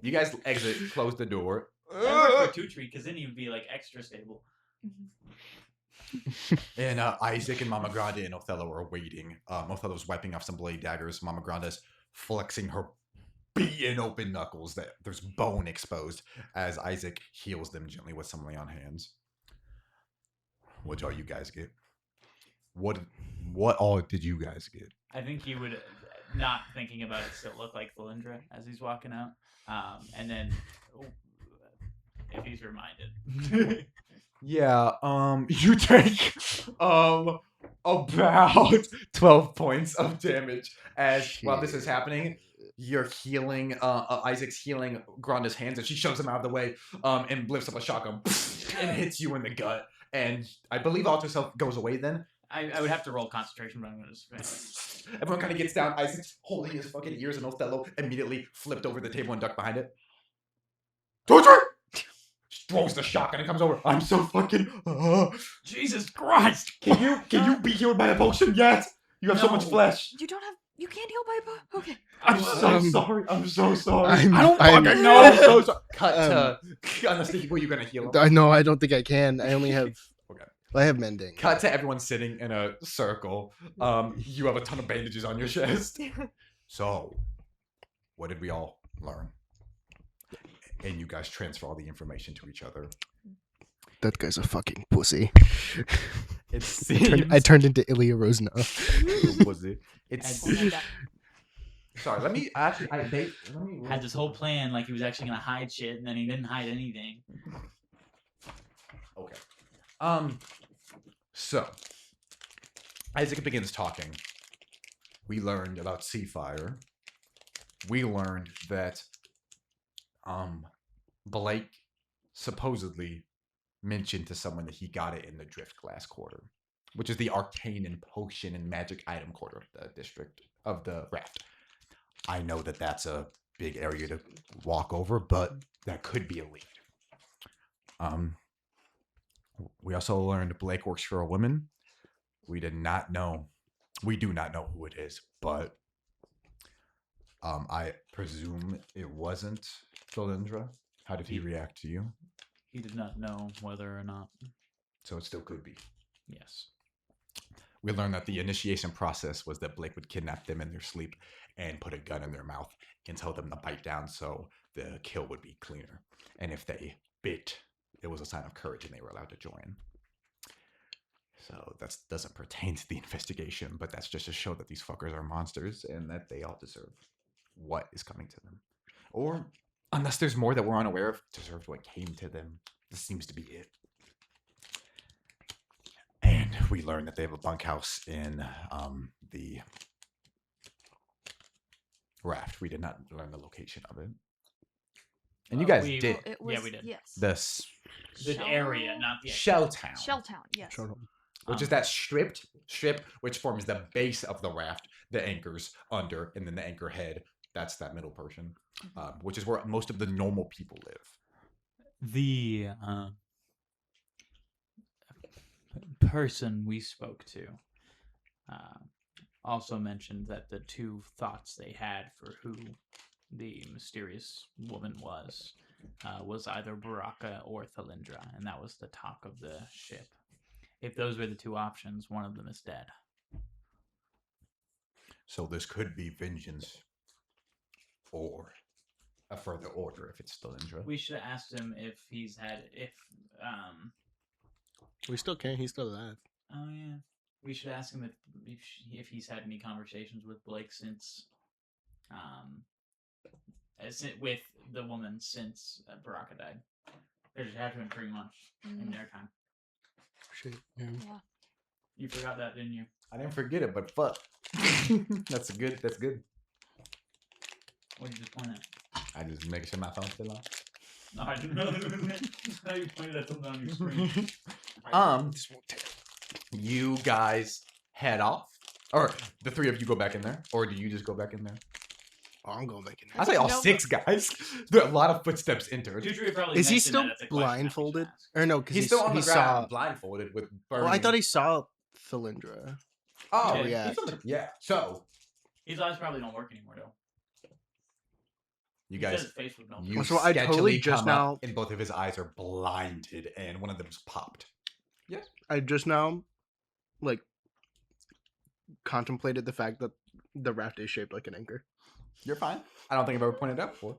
You guys exit, close the door. That worked for Two Tree because then you'd be like extra stable. And Isaac and Mama Grande and Othello are waiting. Othello's wiping off some blade daggers. Mama Grande's flexing her beaten open knuckles that there's bone exposed as Isaac heals them gently with some lay on hands. What all you guys get? What all did you guys get? I think you would, not thinking about it, still look like Valindra as he's walking out. And then, if he's reminded. Yeah, you take about 12 points of damage as while this is happening. You're healing, Isaac's healing Granda's hands, and she shoves him out of the way, and lifts up a shotgun and hits you in the gut. And I believe Alter Self goes away then. I would have to roll concentration, but I'm going to. Everyone kind of gets down. Isaac's holding his fucking ears, and Othello immediately flipped over the table and ducked behind it. Torture! Throws the shotgun and comes over. I'm so fucking. Jesus Christ! Can you be healed by a potion yet? You have so much No. flesh. You can't heal by okay. I'm so sorry. I'm so sorry. I'm- I don't I'm- fucking know. I'm so sorry. Cut to unless were you gonna heal him? I know. I don't think I can. I only have. Okay. I have mending. Cut to everyone sitting in a circle. You have a ton of bandages on your chest. So, what did we all learn? And you guys transfer all the information to each other. That guy's a fucking pussy. It seems. I turned into Ilya Rosna. Was it? It's. Had- Sorry. Let me actually. Let me. Had this whole plan like he was actually going to hide shit, and then he didn't hide anything. Okay. So, Isaac begins talking. We learned about Seafire. We learned that, Blake supposedly mentioned to someone that he got it in the Drift Glass Quarter, which is the arcane and potion and magic item quarter of the district of the Raft. I know that that's a big area to walk over, but that could be a lead. We also learned Blake works for a woman. We do not know who it is, but I presume it wasn't Valindra. How did he react to you? He did not know whether or not. So it still could be. Yes. We learned that the initiation process was that Blake would kidnap them in their sleep and put a gun in their mouth and tell them to bite down so the kill would be cleaner. And if they bit, it was a sign of courage and they were allowed to join. So that doesn't pertain to the investigation, but that's just to show that these fuckers are monsters and that they all deserve what is coming to them. Or, unless there's more that we're unaware of, deserve what came to them. This seems to be it. And we learned that they have a bunkhouse in the Raft. We did not learn the location of it. And you guys we- did. It was, we did. Yes. The area, not the Shell Town. Shelltown, yes. Which is that strip, which forms the base of the raft, the anchors under, and then the anchor head. That's that middle portion, which is where most of the normal people live. The person we spoke to also mentioned that the two thoughts they had for who the mysterious woman was either Baraka or Thalindra, and that was the talk of the ship. If those were the two options, one of them is dead. So this could be vengeance, or a further order if it's still Indra. We should have asked him if he's had We still can. He's still alive. Oh yeah, we should ask him if he's had any conversations with Blake since with the woman since Baraka died. There had been 3 months in their time. Shit. Yeah. Yeah. You forgot that, didn't you? I didn't forget it, but fuck. That's good. That's good. What did you just point at? I just making sure my phone's still on. No, I didn't know. Now you pointed at something on your screen. This won't take. You guys head off, or the three of you go back in there, or do you just go back in there? Oh, I'm going back in I there. say all No, 6 guys. There are a lot of footsteps entered. Tutory probably Is he mentioned still that it's a question that we should blindfolded? ask. Or no, because He's still on he the ground, saw. blindfolded with burning. Well, I thought he saw Thalindra. Oh, Yeah, yeah. Yeah. So His eyes probably don't work anymore, though. you He said guys, his face would melt. you So I sketchily totally just come now- up, and both of his eyes are blinded, and one of them's popped. Yes. I just now, like, contemplated the fact that the raft is shaped like an anchor. You're fine. I don't think I've ever pointed it out before.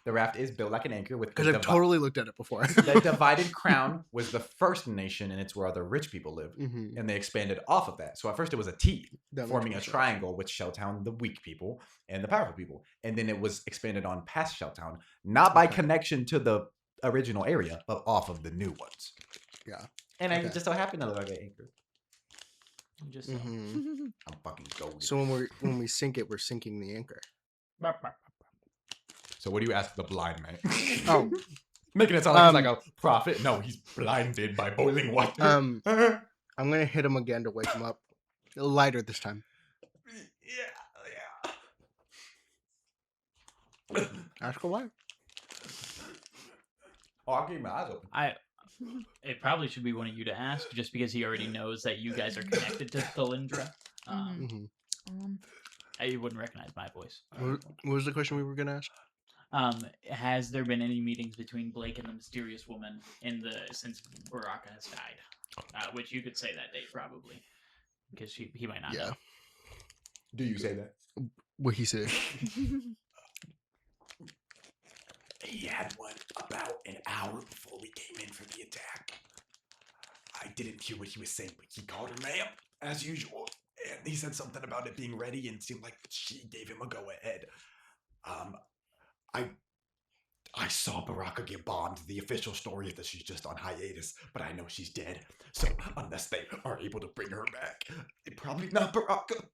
The raft is built like an anchor with Because I've totally looked at it before. the divided crown was the first nation, and it's where other rich people lived. Mhm. And they expanded off of that. So at first it was a T, That makes forming more a sense. triangle with Shelltown, the weak people, and the powerful people. And then it was expanded on past Shelltown, not by Okay. connection to the original area, but off of the new ones. Yeah. And I Okay. just so happen to look like an anchor. Just Mhm. I'm fucking golden. So when we sink it, we're sinking the anchor. So what do you ask the blind man? Oh, Making it sound like he's like a prophet. No, he's blinded by boiling water. I'm gonna hit him again to wake him up. Lighter this time. Yeah. Ask her why. Oh, I'll keep my eyes open. It probably should be one of you to ask, just because he already knows that you guys are connected to Thalindra. Mhm. You wouldn't recognize my voice. What was the question we were gonna ask? Has there been any meetings between Blake and the mysterious woman since Baraka has died? Which you could say that date probably, because he might not Yeah. know. Do you say that? What he said. He had one about an hour before we came in for the attack. I didn't hear what he was saying, but he called her ma'am, as usual. And he said something about it being ready and seemed like she gave him a go-ahead. I saw Baraka get bombed. The official story is that she's just on hiatus, but I know she's dead. So unless they are able to bring her back, it's probably not Baraka.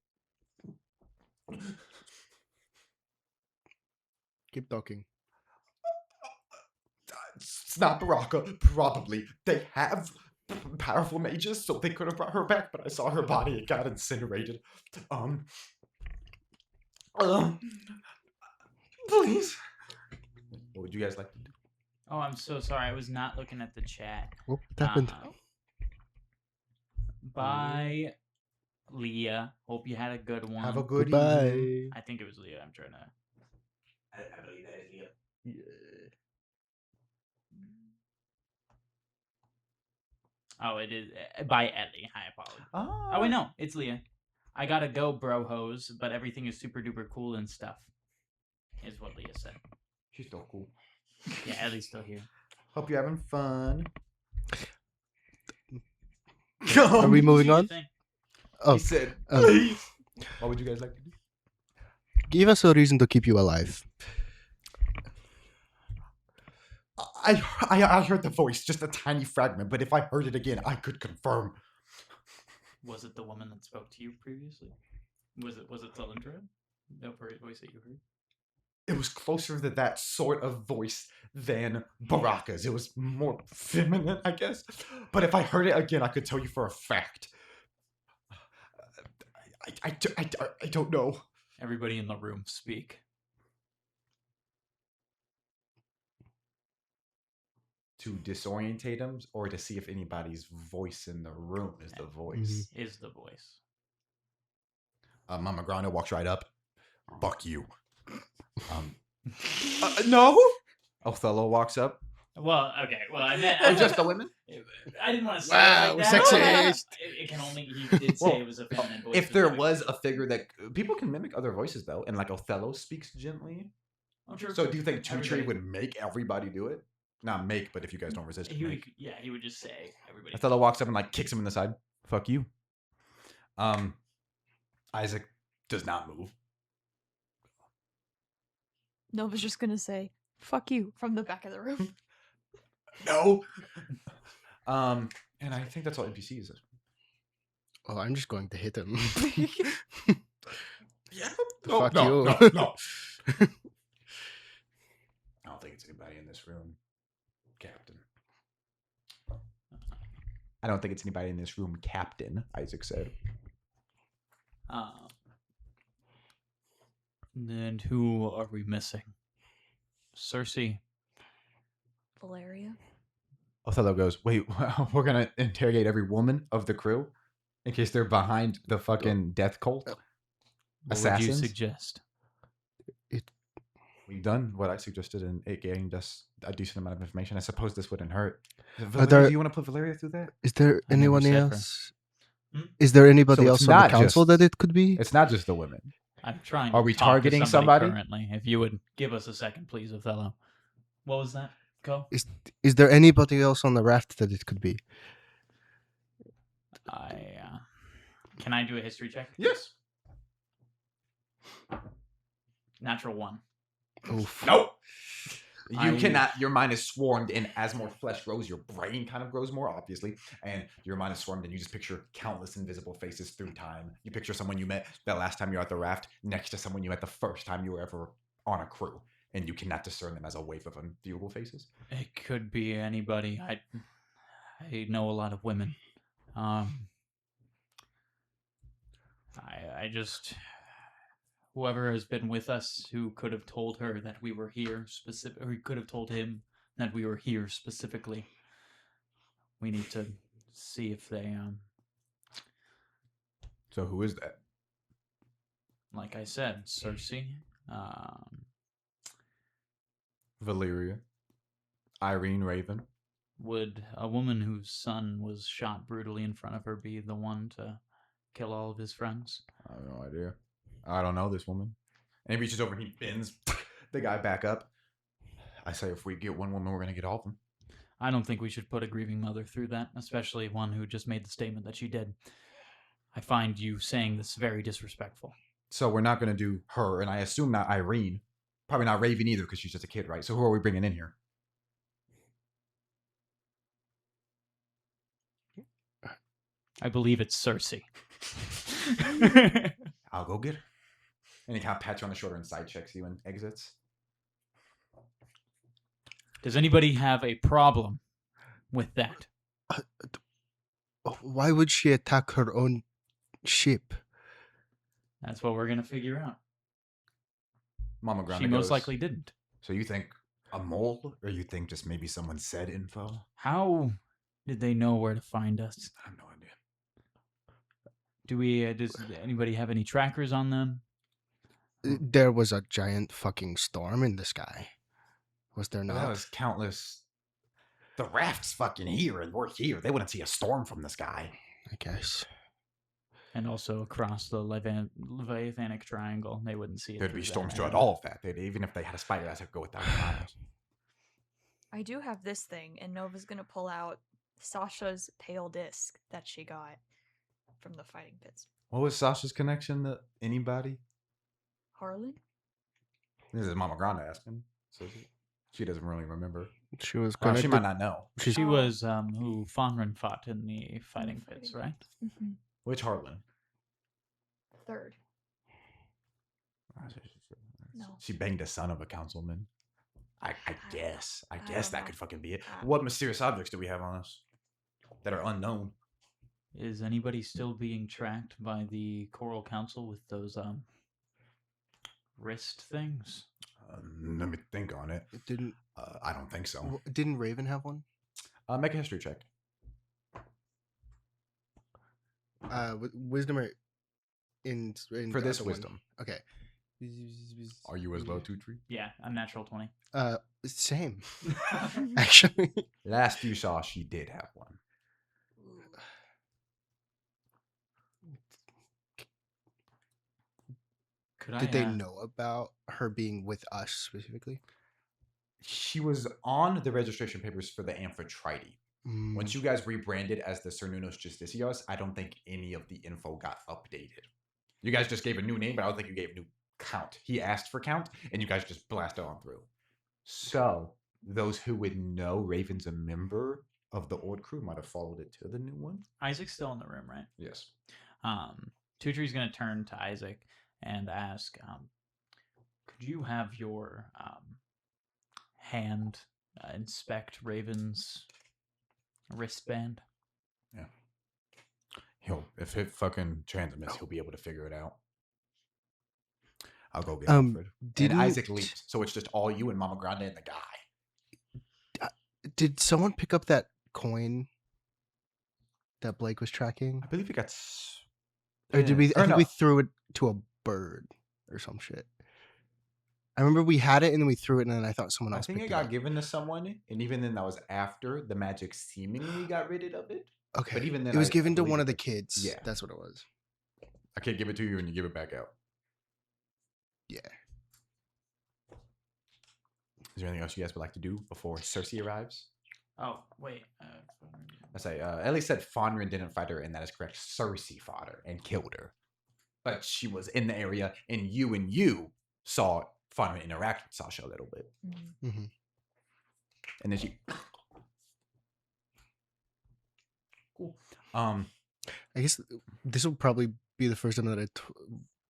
Keep talking. It's not Baraka. Probably. They have powerful mages, so they could have brought her back, but I saw her body. It got incinerated. Please. What would you guys like to do? Oh, I'm so sorry. I was not looking at the chat. What happened? Bye, Leah. Hope you had a good one. Have a good evening. Goodbye. I think it was Leah. I'm trying to. I believe that is Leah. Oh, it is by Ellie. I apologize. Oh wait, no, it's Leah. I gotta go, bro hose, but everything is super duper cool and stuff. Is what Leah said. She's still cool. Yeah, Ellie's still here. Hope you're having fun. Are we moving on? Thing. Oh, He said, um, please. What would you guys like to do? give us a reason to keep you alive. I heard the voice, just a tiny fragment, but if I heard it again, I could confirm. Was it the woman that spoke to you previously? Was it Thalindra? The voice that you heard? It was closer to that sort of voice than Baraka's. It was more feminine, I guess. But if I heard it again, I could tell you for a fact. I don't know. Everybody in the room speak. To disorientate him, or to see if anybody's voice in the room is the voice. Is the voice. Mama Grana walks right up. Fuck you. No. Othello walks up. Well, okay. Well, I meant Or just the women. I didn't want to say Wow, it like that. sexist. It can only. He did say Well, it was a feminine voice. If there specifically. was a figure that people can mimic other voices though, and like Othello speaks gently. I'm sure. So do you think Two Tree Everybody- would make everybody do it? Not make, but if you guys don't resist, He would, make. yeah, he would just say everybody. Othello walks up and like kicks him in the side. Fuck you. Isaac does not move. Nova's just gonna say, fuck you, from the back of the room. No. And I think that's all NPCs. Oh, I'm just going to hit him. Yeah. Fuck no, you. No, no. I don't think it's anybody in this room, Captain. I don't think it's anybody in this room, Captain, Isaac said. And who are we missing? Cersei. Valeria. Othello goes, wait, we're going to interrogate every woman of the crew in case they're behind the fucking death cult? What Assassins? would you suggest? We've done what I suggested, and it gained us a decent amount of information. I suppose this wouldn't hurt. Are Valeria, there- do you want to put Valeria through that? Is there I never anyone said her. else? Hmm? Is there anybody So else it's on the not council just- that it could be? It's not just the women. I'm trying. Are to we talk to targeting somebody? currently? If you would give us a second, please, Othello. What was that? Go. Is there anybody else on the raft that it could be? Can I do a history check? Yes. Natural 1. Oof. Nope. You I- cannot. Your mind is swarmed, and as more flesh grows, your brain kind of grows more, obviously. And your mind is swarmed, and you just picture countless invisible faces through time. You picture someone you met the last time you were at the raft next to someone you met the first time you were ever on a crew, and you cannot discern them as a wave of unviewable faces. It could be anybody. I know a lot of women. I just whoever has been with us who could have told her that we were here specific, or could have told him that we were here specifically. We need to see if they So who is that? like I said, Cersei. Valeria. Irene Raven. Would a woman whose son was shot brutally in front of her be the one to kill all of his friends? I have no idea. I don't know this woman. And he reaches over and he bends the guy back up. I say if we get one woman, we're going to get all of them. I don't think we should put a grieving mother through that, especially one who just made the statement that she did. I find you saying this very disrespectful. So we're not going to do her, and I assume not Irene. Probably not Raven either, because she's just a kid, right? So who are we bringing in here? I believe it's Cersei. I'll go get her. And he kind of pats you on the shoulder and side checks you and exits. Does anybody have a problem with that? Why would she attack her own ship? That's what we're going to figure out. Mama Grande She most goes, likely didn't. So you think a mole, or you think just maybe someone said info? How did they know where to find us? I have no idea. Does anybody have any trackers on them? There was a giant fucking storm in the sky. Was there Well, not? that was countless. The raft's fucking here, and we're here. They wouldn't see a storm from the sky. I guess. And also across the Leviathanic Triangle, they wouldn't see it. There'd be through storms that throughout either. all of that. Even if they had a spider, that's go 1,000 miles. I do have this thing, and Nova's gonna pull out Sasha's pale disc that she got from the fighting pits. What was Sasha's connection to anybody? Harlan? This is Mama Grande asking. So she doesn't really remember. She was Well, connected. she might not know. She Oh. was who Fonrin fought in the fighting pits, fighting right? Mm-hmm. Which Harlan? Third. No. She banged a son of a councilman. I guess. I guess don't that know. could fucking be it. Uh, What mysterious objects do we have on us that are unknown? Is anybody still being tracked by the Choral Council with those wrist things? Let me think on it. Didn't I don't think so. didn't Raven have one? Make a history check. Wisdom or in For the this other one? wisdom. Okay. Are you as well, 2-3? Yeah, a natural 20. Same. Actually. Last you saw, she did have one. Could Did I, they know about her being with us specifically? She was on the registration papers for the Amphitrite. Once you guys rebranded as the Cernunos Justicios, I don't think any of the info got updated. You guys just gave a new name, but I don't think you gave new count. He asked for count, and you guys just blasted on through. So, those who would know Raven's a member of the old crew might have followed it to the new one. Isaac's still in the room, right? Yes. Two Tree's going to turn to Isaac and ask, could you have your hand inspect Raven's wristband? Yeah. If it fucking transmits, he'll be able to figure it out. I'll go get Alfred. And Isaac leaps, so it's just all you and Mama Grande and the guy. Did someone pick up that coin that Blake was tracking? I believe it got. Or did we? I think we threw it to a bird or some shit. I remember we had it and then we threw it, and then I thought someone else. I think it got given to someone, and even then, that was after the magic seemingly got rid of it. Okay, but even then, it was given to one of the kids. Yeah, that's what it was. I can't give it to you, and you give it back out. Yeah. Is there anything else you guys would like to do before Cersei arrives? Oh, wait. I say, Ellie said Fonrin didn't fight her, and that is correct. Cersei fought her and killed her. But she was in the area, and you saw Fonrin interact with Sasha a little bit. Mm-hmm. And then she... Cool. I guess this will probably be the first time that I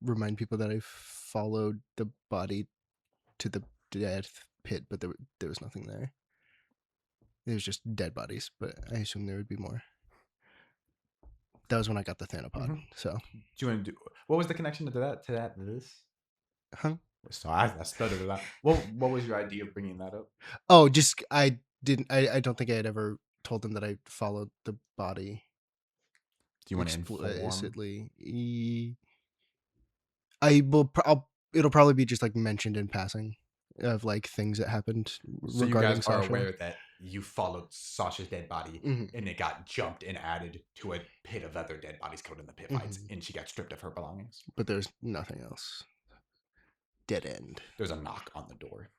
remind people that I followed the body to the death pit, but there was nothing there. It was just dead bodies, but I assume there would be more. That was when I got the Thanopod. Mm-hmm. So, do you want to do? What was the connection to that? To this? Huh? So I stuttered a lot. What was your idea of bringing that up? Oh, just I don't think I had ever told them that I followed the body. Do you want to inform? Explicitly? It'll probably be just like mentioned in passing of like things that happened. So you guys are aware that you followed Sasha's dead body, mm-hmm. and it got jumped and added to a pit of other dead bodies killed in the pit fights, mm-hmm. and she got stripped of her belongings. But there's nothing else. Dead end. There's a knock on the door.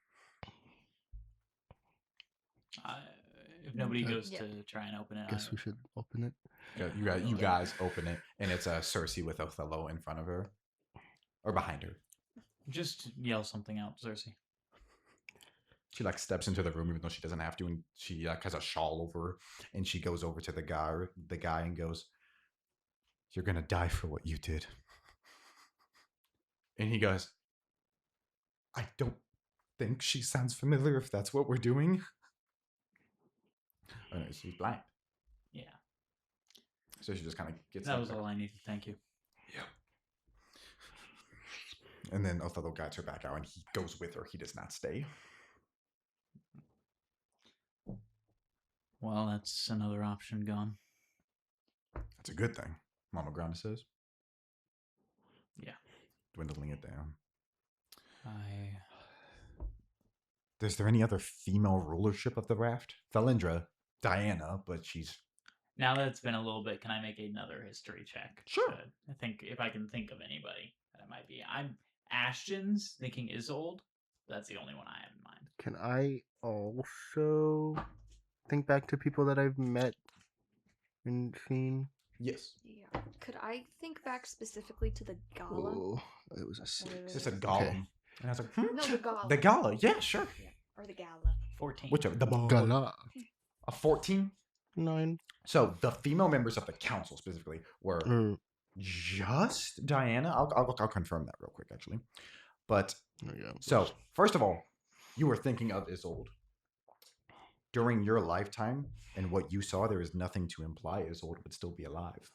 If nobody goes to try and open it, I guess we should open it. Yeah, you guys open it, and it's Cersei with Othello in front of her, or behind her. Just yell something out, Cersei. She like steps into the room even though she doesn't have to, and she like has a shawl over her, and she goes over to the guy and goes, "You're gonna die for what you did." And he goes, "I don't think she sounds familiar if that's what we're doing." Oh no, she's blind. Yeah. So she just kind of gets. That was all I needed. Thank you. Yeah. And then Othello guides her back out, and he goes with her. He does not stay. Well, that's another option gone. That's a good thing, Mama Grande says. Yeah. Dwindling it down. Is there any other female rulership of the Raft? Felindra, Diana, but she's... Now that it's been a little bit, can I make another history check? Sure. I think if I can think of anybody, that might be. I'm Ashton's thinking Isolde. That's the only one I have in mind. Can I also think back to people that I've met and seen? Yes. Yeah. Could I think back specifically to the gala? Oh, it was a 6. It's a golem. Okay. And I was like, No, the gala. The gala, yeah, sure. Yeah. Or the gala. 14. Whichever. The Gala. A 14? 9. So the female members of the council specifically were just Diana. I'll confirm that real quick, actually. But so first of all, you were thinking of Isolde. During your lifetime and what you saw, there is nothing to imply Isolde would still be alive.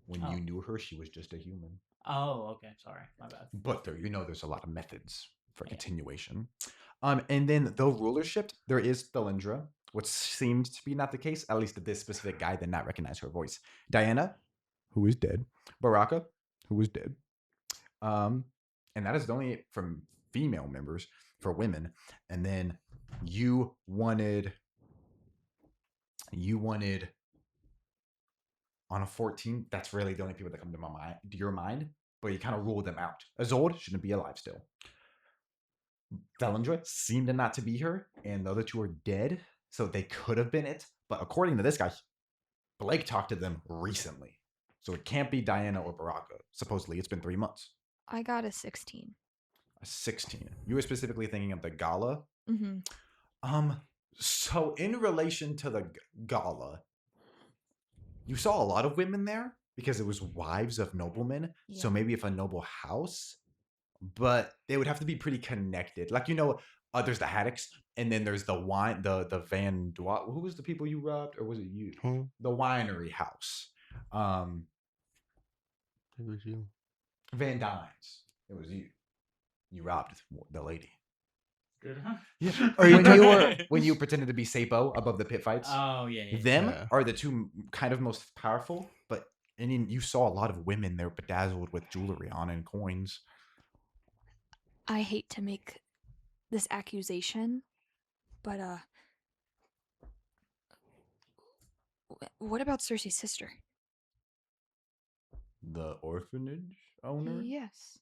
When you knew her, she was just a human. Oh, okay. Sorry, my bad. But there's a lot of methods for continuation. And then the rulership, there is Felindra, which seemed to be not the case. At least this specific guy did not recognize her voice. Diana, who is dead. Baraka, who is dead. And that is only from female members for women. And then you wanted on a 14, that's really the only people that come to your mind, but you kind of ruled them out. Isolde shouldn't be alive still. Felindra seemed to not to be her, and the other two are dead, so they could have been it. But according to this guy, Blake talked to them recently, so it can't be Diana or Baraka. Supposedly, it's been 3 months. I got a 16. A 16. You were specifically thinking of the gala. Mm-hmm. So, in relation to the gala, you saw a lot of women there because it was wives of noblemen. So Yeah. maybe if a noble house, but they would have to be pretty connected. Like there's the Haddocks, and then there's the wine, the Van Dwa. Who was the people you robbed, or was it you? Hmm, The winery house, it was you. Van Dyne's. It was you. You robbed the lady. Good, huh? Yeah. Are you When you pretended to be Sapo above the pit fights? Oh yeah. Them Yeah. are the two kind of most powerful, but and you saw a lot of women there bedazzled with jewelry on and coins. I hate to make this accusation, but what about Cersei's sister? The orphanage owner? Yes.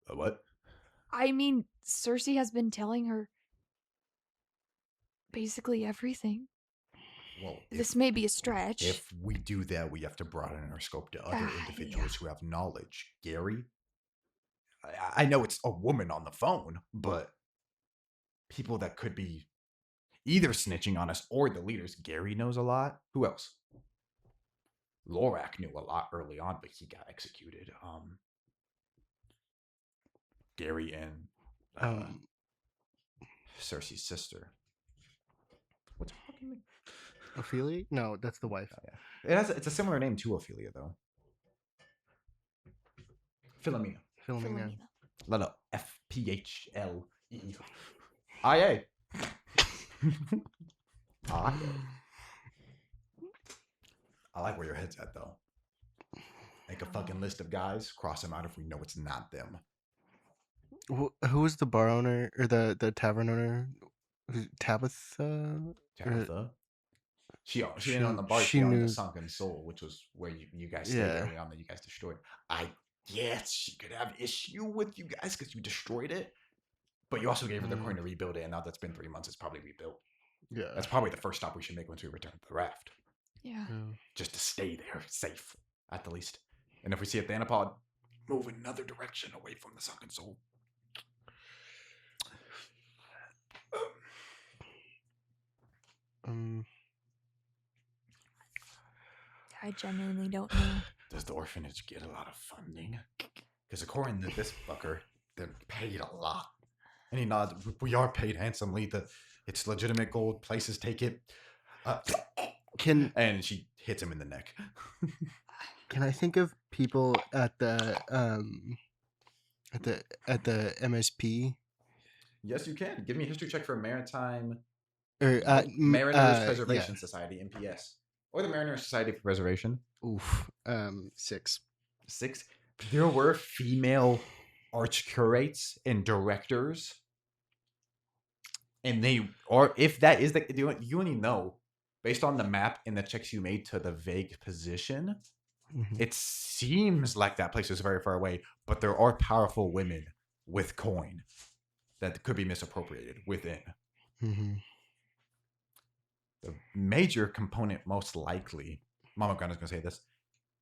What? I mean, Cersei has been telling her basically everything. Well, This may be a stretch. if we do that, we have to broaden our scope to other individuals who have knowledge. Gary? I know it's a woman on the phone, but people that could be either snitching on us or the leaders. Gary knows a lot. Who else? Lorak knew a lot early on, but he got executed. Gary and Cersei's sister. What's her fucking name? Ophelia? No, that's the wife. Oh, yeah. It's a similar name to Ophelia, though. Philomena. Filming. Let FPHLEIA. I like where your head's at, though. Make a fucking list of guys, cross them out if we know it's not them. Who was the bar owner or the tavern owner? Was it Tabitha? Tabitha. She she- didn't own the bar. she She owned knew- the Sunken Soul, which was where you guys stayed Yeah. early on that you guys destroyed. I guess she could have issue with you guys because you destroyed it. But you also gave her the coin to rebuild it, and now that's been 3 months. It's probably rebuilt. Yeah. That's probably the first stop we should make once we return to the raft. Yeah. Just to stay there, safe, at the least. And if we see a Thanapod, move in another direction away from the Sunken Soul. I genuinely don't know. Does the orphanage get a lot of funding? Because according to this fucker, they're paid a lot. And he nods. We are paid handsomely. It's legitimate gold. Places take it. And she hits him in the neck. Can I think of people at the MSP Yes, you can. Give me a history check for Maritime or Mariners Preservation yeah. Society, MPS, or the Mariners Society for Preservation. Oof. 6. 6. There were female archcurates and directors, and they are. If that is the you only know based on the map and the checks you made to the vague position. Mm-hmm. It seems like that place is very far away, but there are powerful women with coin that could be misappropriated within. Mm-hmm. The major component, most likely, Mama Grana's gonna say this,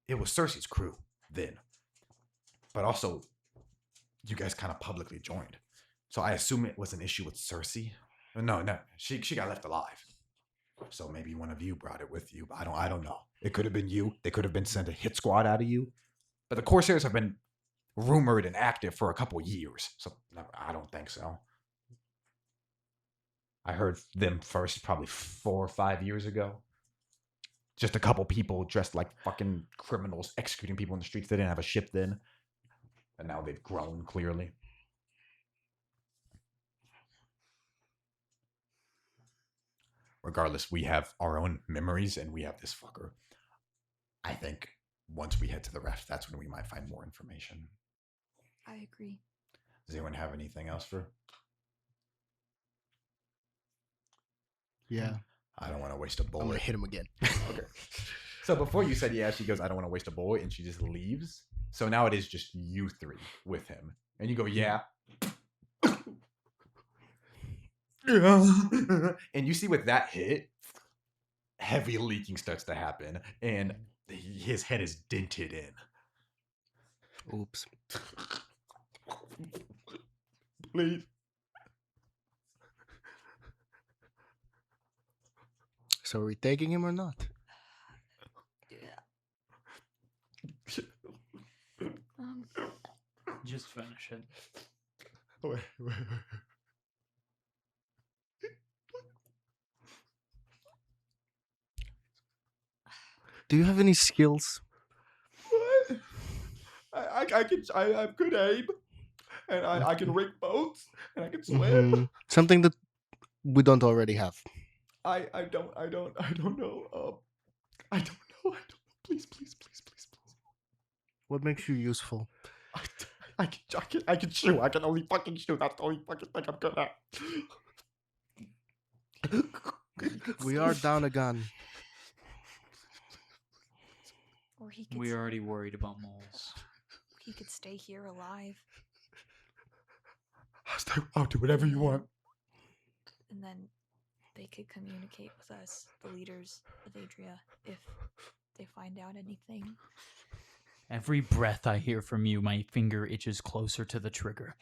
it was Cersei's crew then. But also, you guys kind of publicly joined. So I assume it was an issue with Cersei. No, she got left alive. So maybe one of you brought it with you. I don't know. It could have been you. They could have been sent a hit squad out of you. But the Corsairs have been rumored and active for a couple years. So I don't think so. I heard them first probably 4 or 5 years ago. Just a couple people dressed like fucking criminals executing people in the streets. They didn't have a ship then. And now they've grown, clearly. Regardless, we have our own memories and we have this fucker. I think once we head to the raft, that's when we might find more information. I agree. Does anyone have anything else for? Yeah. I don't want to waste a I'm gonna bullet. hit him again. Okay. So before you said yeah, she goes, I don't want to waste a bullet, and she just leaves. So now it is just you 3 with him. And you go, yeah. And you see with that hit, heavy leaking starts to happen, and his head is dented in. Oops. Please. So are we taking him or not? Just finish it. Wait. Do you have any skills? What? I have good aim, and I can rig boats, and I can swim. Mhm. Something that we don't already have. I don't know. I don't know. Please. What makes you useful? I can shoot. I can only fucking shoot. That's the only fucking thing I'm good at. We are down a gun. Or he could, We're already worried about moles. he could stay here alive, I'll do whatever you want. and then they could communicate with us, the leaders of Adria, if they find out anything. Every breath I hear from you, my finger itches closer to the trigger.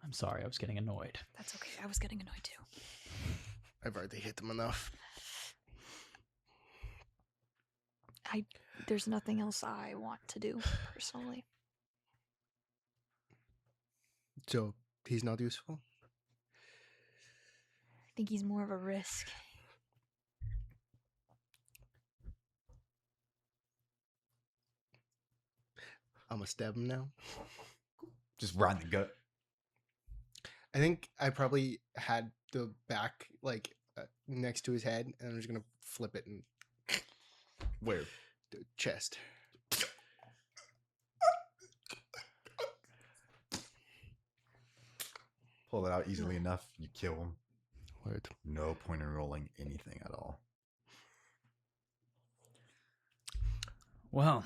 I'm sorry, I was getting annoyed. That's okay. I was getting annoyed too. I've already hit them enough. There's nothing else I want to do personally. So he's not useful? I think he's more of a risk. I'm gonna stab him now. Just right in the gut. I think I probably had the back like next to his head, and I'm just gonna flip it and Where? the chest. Pull it out easily enough. You kill him. Word. No point in rolling anything at all. Well,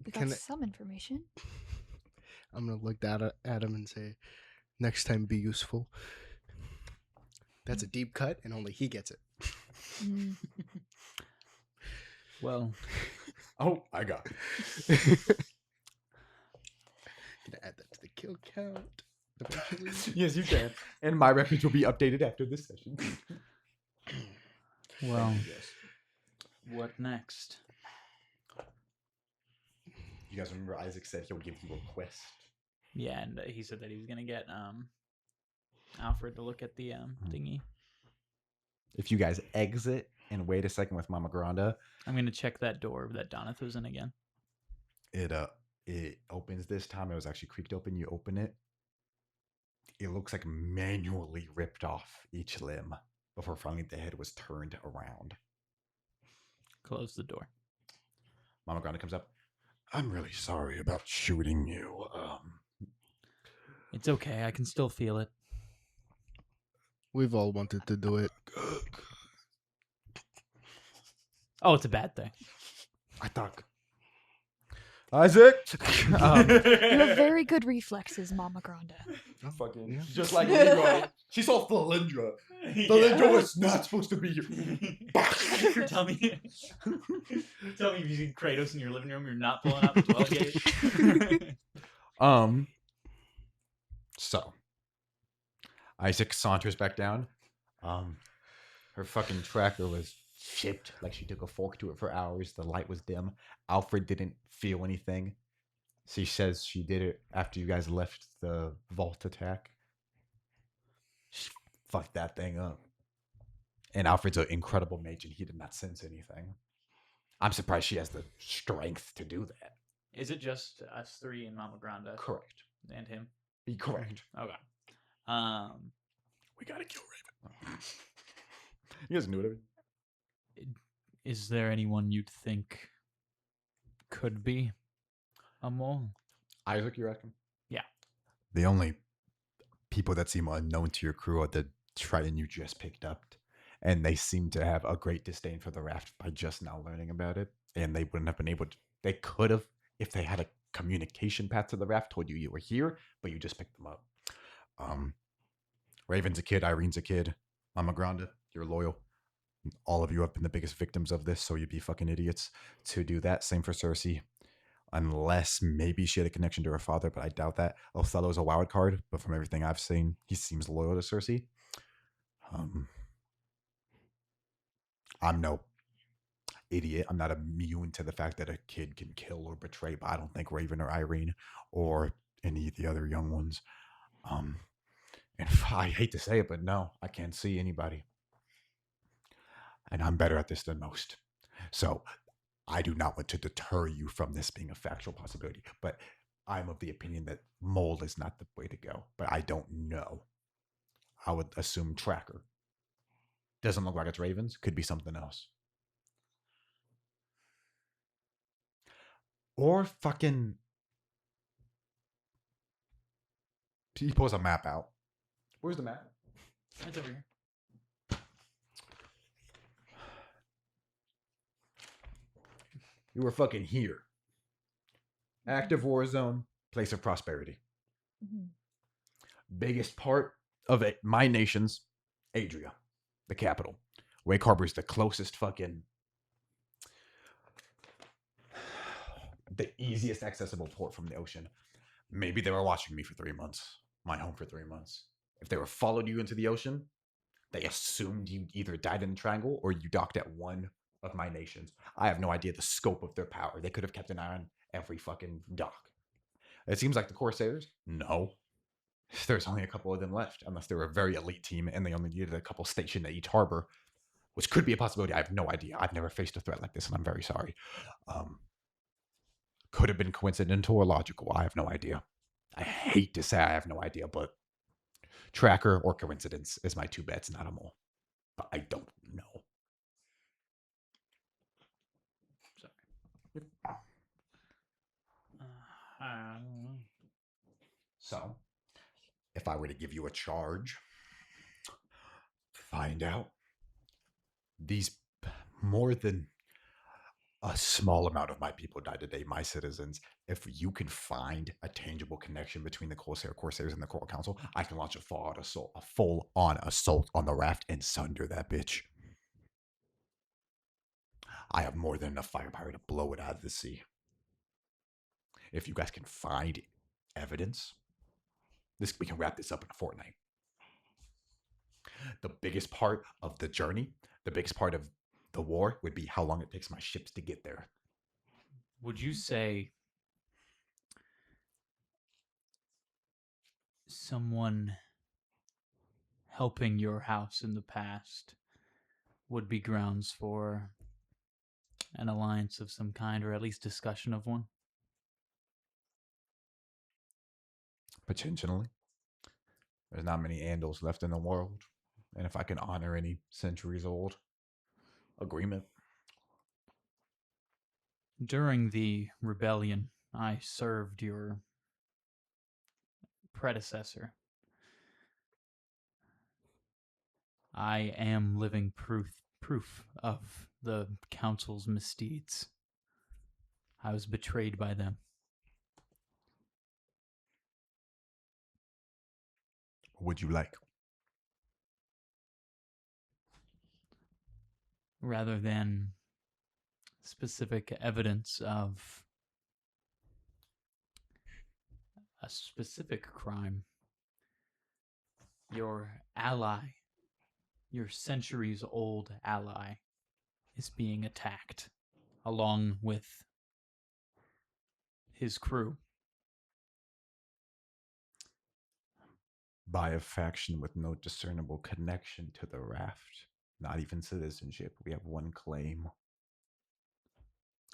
We Can got I- some information. I'm gonna look at him and say, "Next time, be useful." That's a deep cut, and only he gets it. Mm. well, Oh, I got it. Gonna add that to the kill count eventually. Yes, you can. And my records will be updated after this session. well, Yes. what next? You guys remember Isaac said he'll give you a quest? Yeah, and he said that he was gonna get Alfred to look at the thingy. If you guys exit and wait a second with Mama Granda, I'm gonna check that door that Doneth was in again. it opens this time. It was actually creaked open. You open it. It looks like manually ripped off each limb before finally the head was turned around. Close the door. Mama Granda comes up. I'm really sorry about shooting you. It's okay. I can still feel it. We've all wanted to do it. Oh, it's a bad thing. I thought. Isaac! You have very good reflexes, Mama Granda. Fucking Yeah. just like Leroy. She saw Thalindra. Thalindra was not supposed to be here. tell me if you see Kratos in your living room, you're not pulling out the 12 gauge. So Isaac saunters back down. Her fucking tracker was chipped, like she took a fork to it for hours. The light was dim. Alfred didn't feel anything. She says she did it after you guys left the vault attack. She fucked that thing up. And Alfred's an incredible mage, and he did not sense anything. I'm surprised she has the strength to do that. Is it just us three and Mama Granda Correct. and him? Be correct. Okay. We gotta kill Raven. You guys knew it. Is there anyone you'd think could be a mole? Isaac, you're asking? Yeah. The only people that seem unknown to your crew are the Triton you just picked up. And they seem to have a great disdain for the Raft by just now learning about it. And they wouldn't have been able to. They could have, if they had a communication path to the Raft, told you were here, but you just picked them up. Raven's a kid. Irene's a kid. Mama Granda, you're loyal. All of you have been the biggest victims of this, so you'd be fucking idiots to do that. Same for Cersei. Unless maybe she had a connection to her father, but I doubt that. Othello's a wild card, but from everything I've seen, he seems loyal to Cersei. I'm no idiot. I'm not immune to the fact that a kid can kill or betray, but I don't think Raven or Irene or any of the other young ones. And I hate to say it, but no, I can't see anybody. And I'm better at this than most. So I do not want to deter you from this being a factual possibility, but I'm of the opinion that mole is not the way to go, but I don't know. I would assume tracker. Doesn't look like it's ravens, could be something else. Or fucking. He pulls a map out. Where's the map? It's over here. You were fucking here. Active war zone, place of prosperity. Biggest part of it, my nation's Adria, the capital. Wake Harbor is the closest fucking, the easiest accessible port from the ocean. Maybe they were watching me for 3 months, my home for 3 months. If they were followed you into the ocean, they assumed you either died in the triangle or you docked at one of my nations. I have no idea the scope of their power. They could have kept an eye on every fucking dock. It seems like the Corsairs, no. There's only a couple of them left, unless they were a very elite team and they only needed a couple stationed at each harbor, which could be a possibility. I have no idea. I've never faced a threat like this, and I'm very sorry. Could have been coincidental or logical. I have no idea. I hate to say I have no idea, but tracker or coincidence is my two bets, not a mole. But I don't know. Sorry. I don't know. So, if I were to give you a charge, find out these more than a small amount of my people died today, my citizens. If you can find a tangible connection between the Corsairs and the Coral Council, I can launch a full-on assault on the Raft and sunder that bitch. I have more than enough firepower to blow it out of the sea. If you guys can find evidence, we can wrap this up in a fortnight. The biggest part of the journey, the biggest part of the war would be how long it takes my ships to get there. Would you say someone helping your house in the past would be grounds for an alliance of some kind, or at least discussion of one? Potentially. There's not many Andals left in the world. And if I can honor any centuries old agreement. During the rebellion, I served your predecessor. I am living proof of the council's misdeeds. I was betrayed by them. What would you like? Rather than specific evidence of a specific crime, your ally, your centuries-old ally, is being attacked, along with his crew. By a faction with no discernible connection to the Raft. Not even citizenship. We have one claim.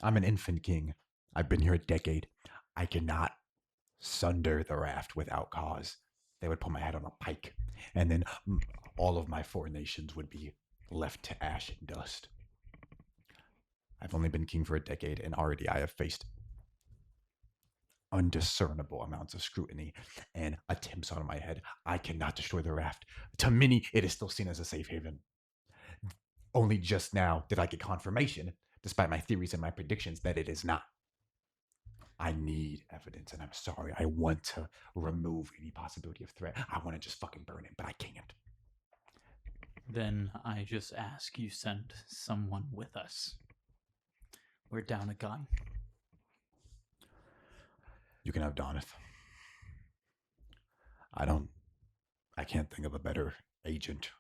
I'm an infant king. I've been here a decade. I cannot sunder the Raft without cause. They would put my head on a pike, and then all of my four nations would be left to ash and dust. I've only been king for a decade, and already I have faced undiscernible amounts of scrutiny and attempts on my head. I cannot destroy the Raft. To many, it is still seen as a safe haven. Only just now did I get confirmation, despite my theories and my predictions, that it is not. I need evidence, and I'm sorry. I want to remove any possibility of threat. I want to just fucking burn it, but I can't. Then I just ask you send someone with us. We're down a gun. You can have Donith. I can't think of a better agent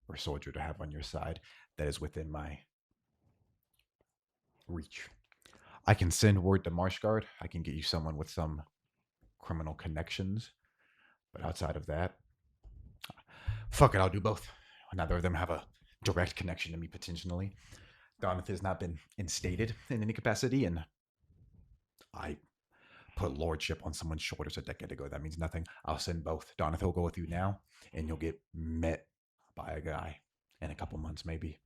or soldier to have on your side that is within my reach. I can send word to Marshguard. I can get you someone with some criminal connections. But outside of that, fuck it, I'll do both. Neither of them have a direct connection to me potentially. Donith has not been instated in any capacity, and I put lordship on someone's shoulders a decade ago. That means nothing. I'll send both. Donith will go with you now, and you'll get met by a guy in a couple months, maybe.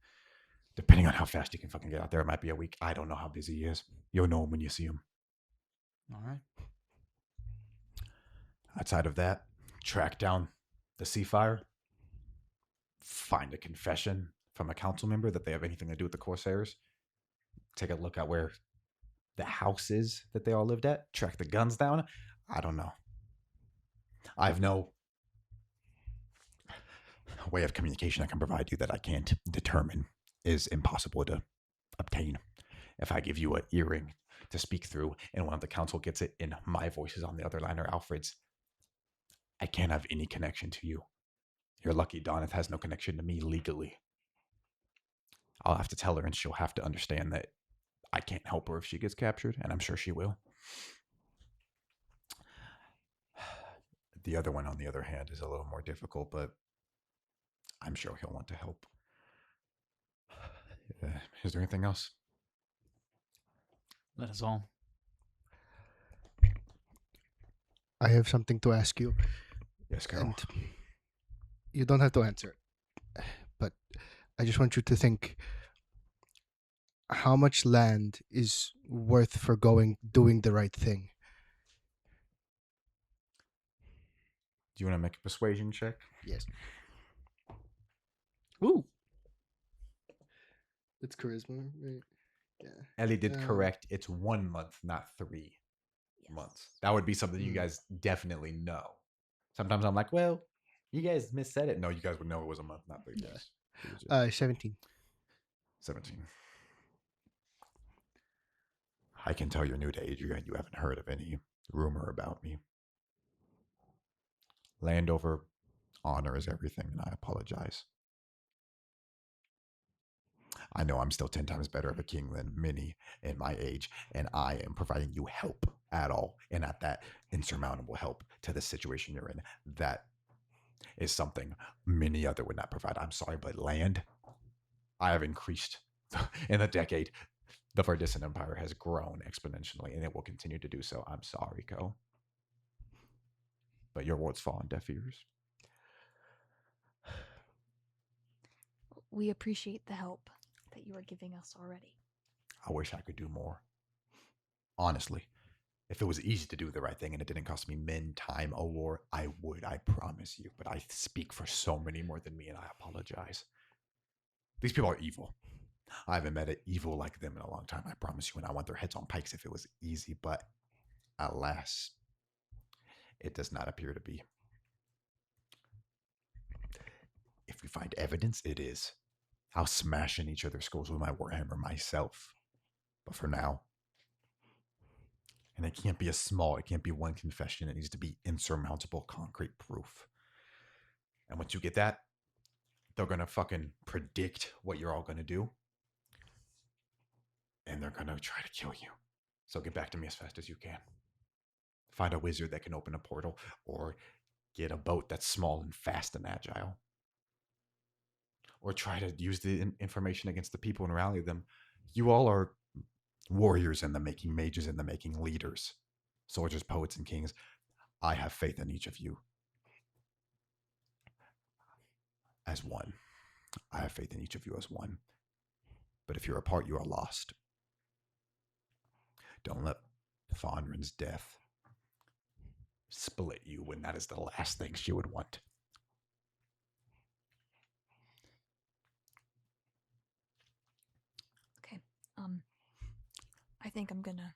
Depending on how fast you can fucking get out there, it might be a week. I don't know how busy he is. You'll know him when you see him. All right. Outside of that, track down the sea fire, find a confession from a council member that they have anything to do with the Corsairs, take a look at where the house is that they all lived at, track the guns down. I don't know. I have no way of communication I can provide you that I can't determine is impossible to obtain. If I give you an earring to speak through and one of the council gets it and my voice is on the other line or Alfred's, I can't have any connection to you. You're lucky Donith has no connection to me legally. I'll have to tell her and she'll have to understand that I can't help her if she gets captured, and I'm sure she will. The other one, on the other hand, is a little more difficult, but I'm sure he'll want to help. Is there anything else? That is all. I have something to ask you. Yes, Carol. And you don't have to answer it. But I just want you to think, how much land is worth for doing the right thing? Do you want to make a persuasion check? Yes. Ooh. That's charisma, right? Yeah. Ellie did correct. It's 1 month, not 3 months. That would be something you guys definitely know. Sometimes I'm like, well, you guys missaid it. No, you guys would know it was a month, not 3 months. 17. 17. I can tell you're new to Adria. You haven't heard of any rumor about me. Land over honor is everything, and I apologize. I know I'm still 10 times better of a king than many in my age, and I am providing you help at all, and at that insurmountable help to the situation you're in. That is something many other would not provide. I'm sorry, but land, I have increased in a decade. The Verdisan Empire has grown exponentially, and it will continue to do so. I'm sorry, Co. But your words fall on deaf ears. We appreciate the help that you are giving us already. I wish I could do more. Honestly, if it was easy to do the right thing and it didn't cost me men, time, or war, I would, I promise you. But I speak for so many more than me, and I apologize. These people are evil. I haven't met an evil like them in a long time, I promise you, and I want their heads on pikes if it was easy, but alas, it does not appear to be. If we find evidence, it is. I'll smash in each other's skulls with my warhammer myself. But for now, and it can't be it can't be one confession. It needs to be insurmountable concrete proof. And once you get that, they're going to fucking predict what you're all going to do. And they're going to try to kill you. So get back to me as fast as you can. Find a wizard that can open a portal, or get a boat that's small and fast and agile. Or try to use the information against the people and rally them. You all are warriors in the making, mages in the making, leaders, soldiers, poets, and kings. I have faith in each of you as one. I have faith in each of you as one. But if you're apart, you are lost. Don't let Fondren's death split you when that is the last thing she would want. Okay. I think I'm gonna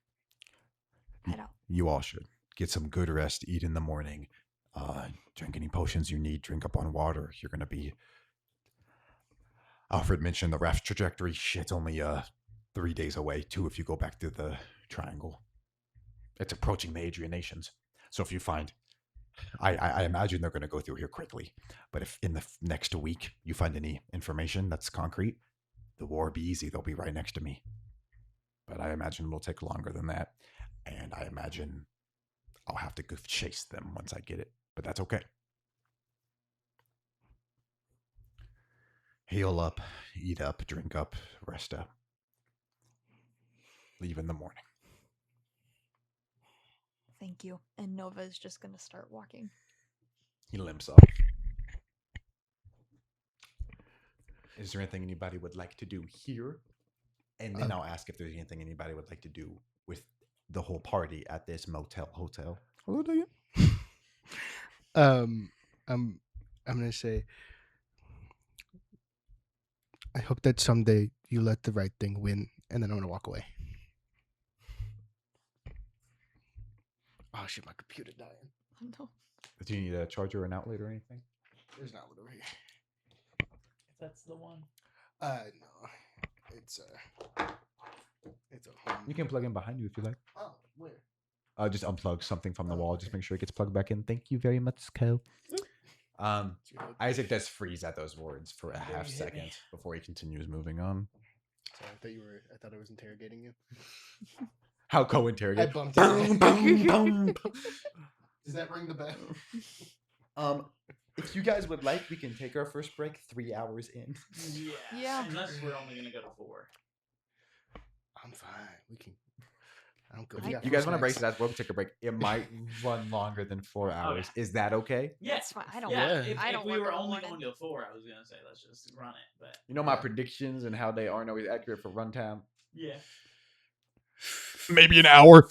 head out. You all should. Get some good rest, eat in the morning, drink any potions you need, drink up on water. You're going to be... Alfred mentioned the Raft trajectory. Shit's only 3 days away, 2 if you go back through the triangle. It's approaching the Adrian Nations. So if you find I imagine they're going to go through here quickly. But if in the next week you find any information that's concrete, the war will be easy. They'll be right next to me. But I imagine it'll take longer than that. And I imagine I'll have to go chase them once I get it. But that's okay. Heal up, eat up, drink up, rest up. Leave in the morning. Thank you. And Nova is just gonna start walking. He limps up. Is there anything anybody would like to do here? And then I'll ask if there's anything anybody would like to do with the whole party at this hotel. Hello, Diane. I'm gonna say, I hope that someday you let the right thing win, and then I'm gonna walk away. Oh shit, my computer dying. Oh, no. Do you need a charger or an outlet or anything? There's not one over here. If that's the one. No, it's a home. You can plug in behind you if you like. Oh, where? Just unplug something from the Oh, wall. okay. Just make sure it gets plugged back in. Thank you very much, Co. It's your hook. Isaac does freeze at those words for a There half you hit me. second before he continues moving on. Sorry, I thought I was interrogating you. How Co interrogate? I bumped Boom, it. boom, boom. Does that ring the bell? If you guys would like, we can take our first break 3 hours in. Yeah. Unless we're only gonna go to 4. I'm fine. We can. I don't go. If we you, got you food guys want to break, snacks. so that's where we take a break. It might run longer than 4 hours. Is that okay? Yeah, That's fine. I don't. yeah. work- If, I if don't we work were in the only morning. going to 4, I was gonna say let's just run it. But You know my Yeah. predictions and how they aren't always accurate for runtime. yeah, Maybe an hour.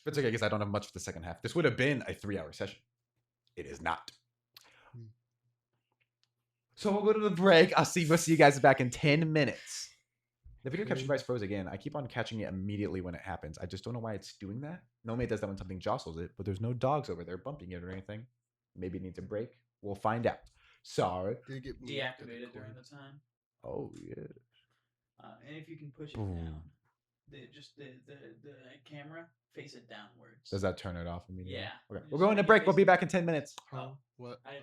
But it's okay because I don't have much for the second half. This would have been a 3-hour session. It is not. So we'll go to the break. We'll see you guys back in 10 minutes. The video capture device froze again. I keep on catching it immediately when it happens. I just don't know why it's doing that. Normally it does that when something jostles it, but there's no dogs over there bumping it or anything. Maybe it needs a break. We'll find out. Sorry. Did it get moved to the deactivate it during corner? the time. Oh, yeah. And if you can push it Boom. down, the camera face it downwards. Does that turn it off immediately? Yeah. Okay. Just We're going to make it break. We'll face- be back in 10 minutes. Huh? What? I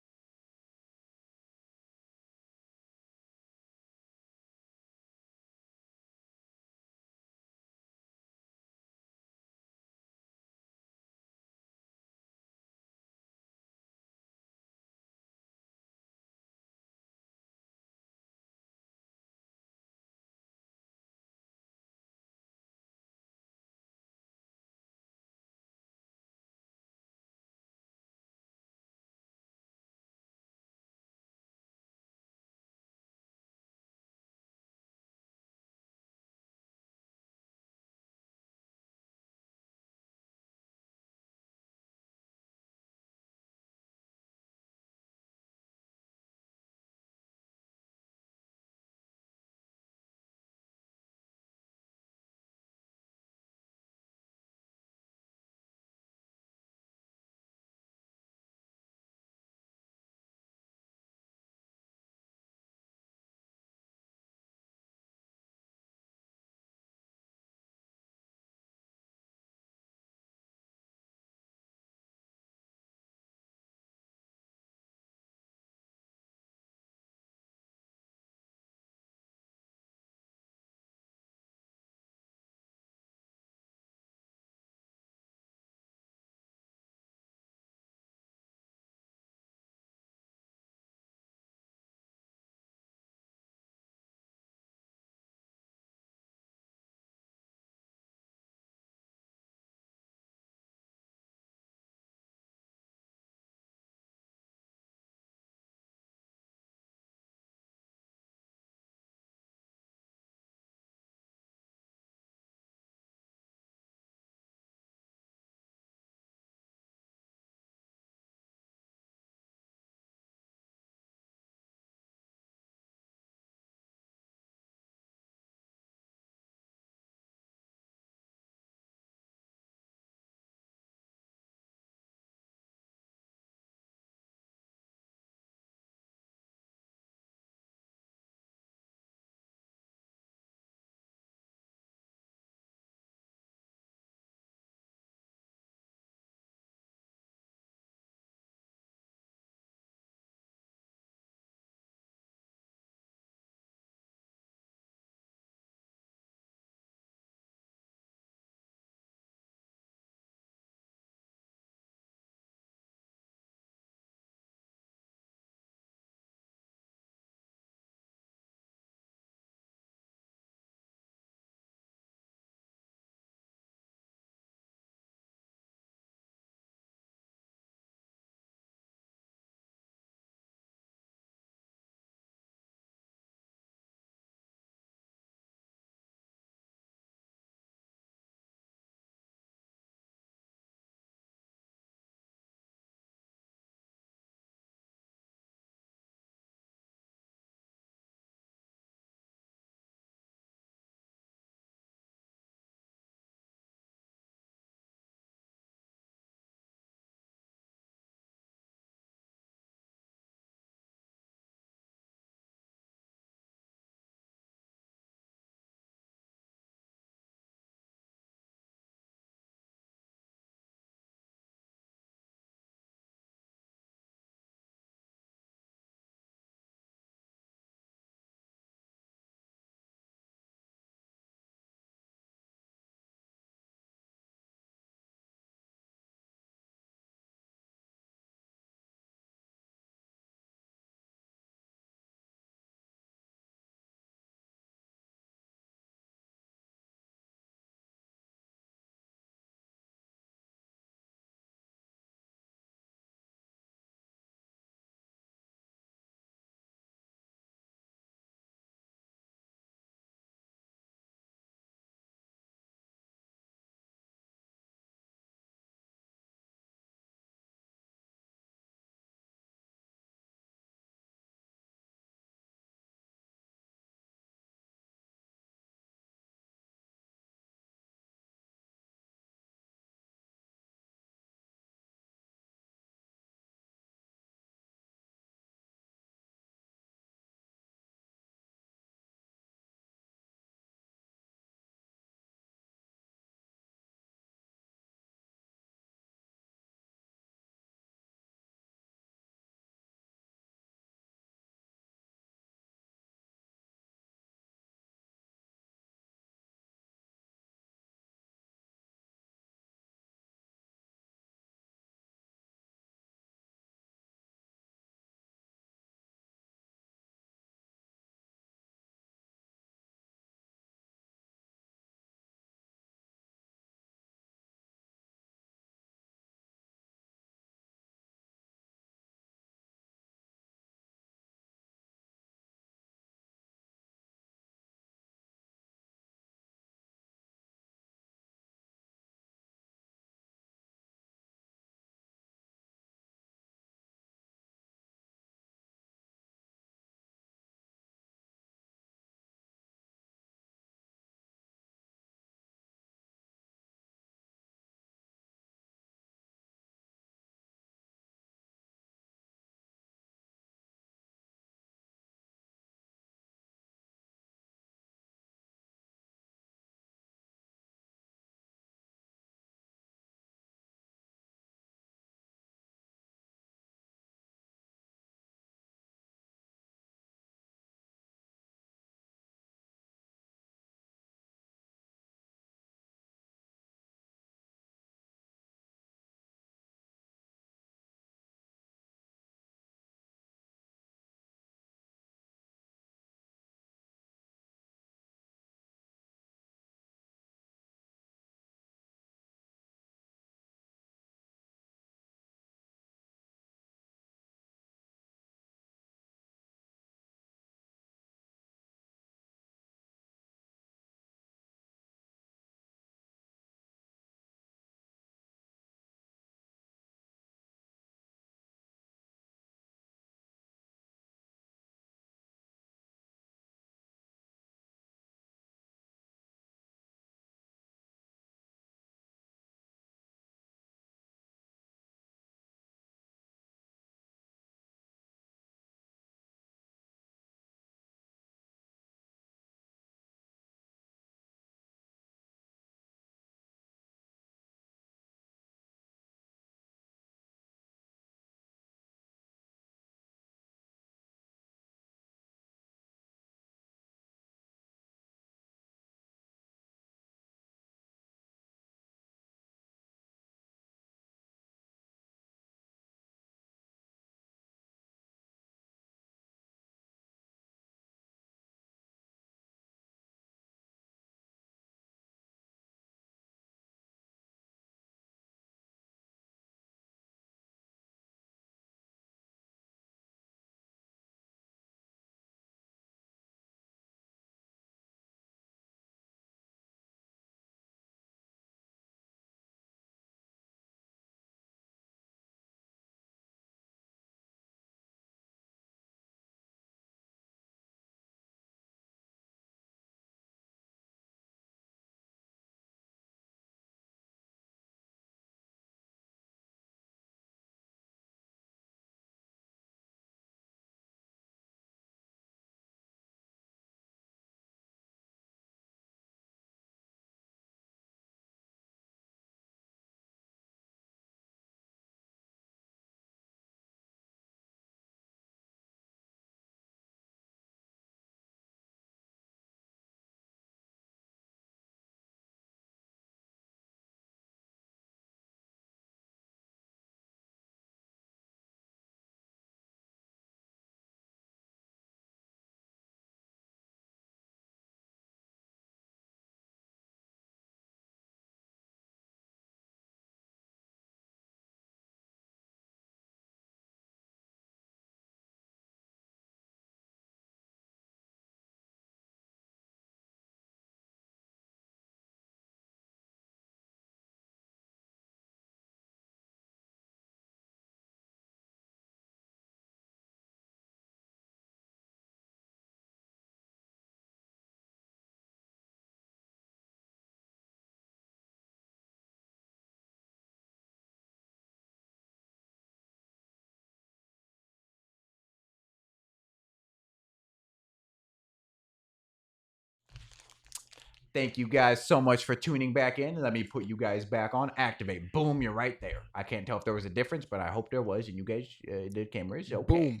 Thank you guys so much for tuning back in. Let me put you guys back on. Activate. Boom, you're right there. I can't tell if there was a difference, but I hope there was. And you guys did cameras. Okay. Boom.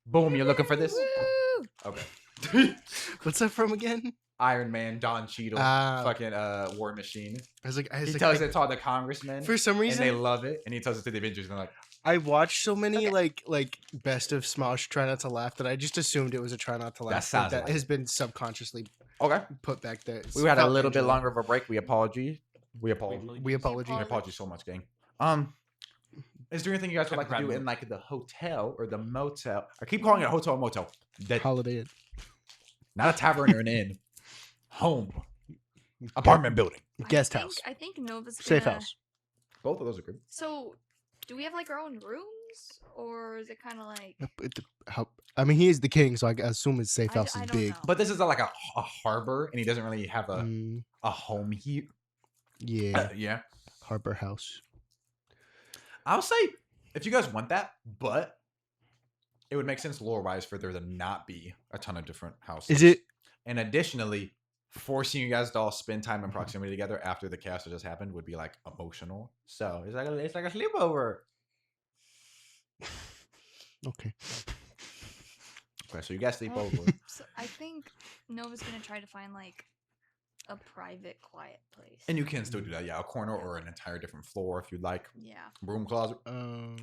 Boom, you're looking for this? Woo! Okay. What's that from again? Iron Man, Don Cheadle, Ah. fucking War Machine. I was like, He tells it to all the congressmen. for some and they reason, love it. And he tells it to the Avengers. And they're like, I watched so many Okay. like best of Smosh Try Not to Laugh that I just assumed it was a Try Not to Laugh. sounds that like has been subconsciously okay. put back there. We had a Felt little bit natural. longer of a break. We apologize. We apologize. We apologize. I apologize so much, gang. Is there anything you guys would like to do in like the hotel or the motel? I keep calling it a hotel or motel. That Holiday Inn. not a tavern or an inn. Home. Apartment building. Guest house. I think Nova's Safe gonna... house. Both of those are good. So, do we have like our own rooms, or is it kind of like? I mean, he is the king, so I assume his safe I house d- is I don't big. know. But this is like a harbor, and he doesn't really have Mm, a home here. yeah, Yeah. harbor house. I'll say if you guys want that, but it would make sense lore-wise for there to not be a ton of different houses. Is it? And additionally, forcing you guys to all spend time in proximity together after the chaos that just happened would be like emotional. So it's like a sleepover. Okay. Okay, so you guys sleep over. So I think Nova's gonna try to find like a private, quiet place. And you can still do that, yeah. A corner or an entire different floor if you'd like. Yeah, Room closet. I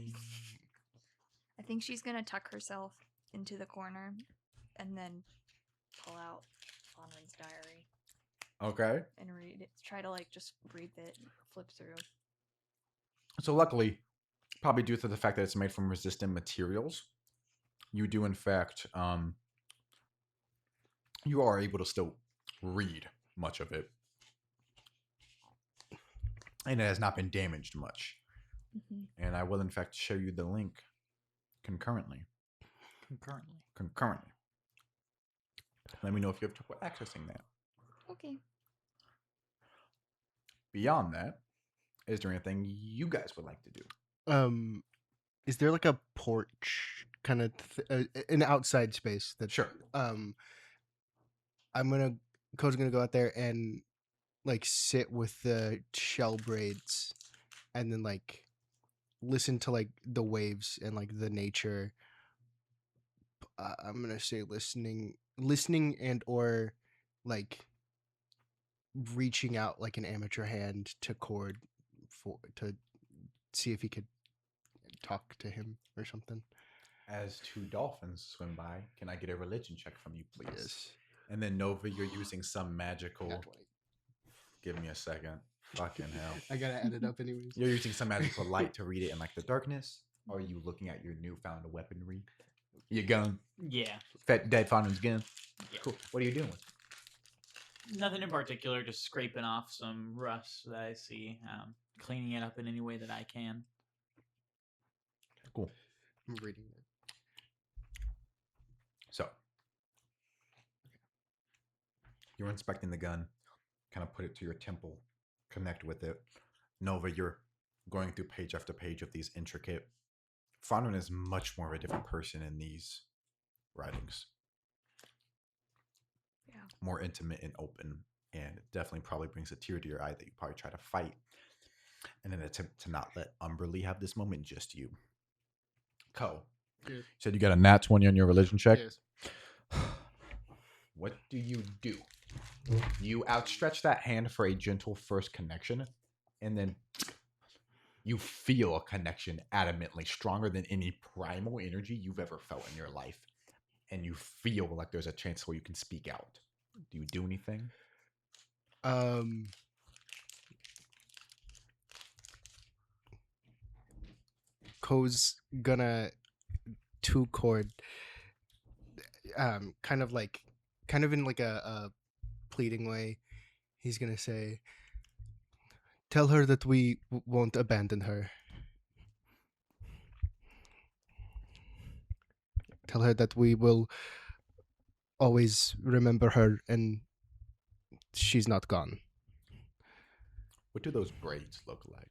think she's gonna tuck herself into the corner, and then pull out Fonrin's diary Okay. and read it. Try to like just read it, flip through. So luckily, probably due to the fact that it's made from resistant materials, you do in fact, you are able to still read much of it. And it has not been damaged much. Mm-hmm. And I will in fact show you the link concurrently. Concurrently. Let me know if you have trouble accessing that. Okay. Beyond that, is there anything you guys would like to do? Is there like a porch kind of an outside space that Sure. Code's gonna go out there and like sit with the shell braids and then like listen to like the waves and like the nature. I'm gonna say listening and or like reaching out like an amateur hand to Cord to see if he could talk to him or something. As two dolphins swim by, can I get a religion check from you, please? Yes. And then Nova, you're using some magical. Nat 20. Give me a second. Fucking hell. I gotta add it up anyways. You're using some magical light to read it in like the darkness. Or are you looking at your newfound weaponry? Your gun. Yeah. Fat dead Fonda's gun. Yeah. Cool. What are you doing? Nothing in particular, just scraping off some rust that I see, cleaning it up in any way that I can. Cool. I'm reading it. So you're inspecting the gun, kind of put it to your temple, connect with it. Nova, you're going through page after page of these intricate. Fonda is much more of a different person in these writings. Yeah. More intimate and open, and it definitely probably brings a tear to your eye that you probably try to fight in an attempt to not let Umberly have this moment, just you. Co. Yes. You said you got a nat 20 on your religion check? Yes. What do? You outstretch that hand for a gentle first connection, and then you feel a connection adamantly stronger than any primal energy you've ever felt in your life. And you feel like there's a chance where you can speak out. Do you do anything? Ko's gonna to Cord kind of in like a pleading way. He's gonna say, tell her that we won't abandon her. Tell her that we will always remember her and she's not gone. What do those braids look like?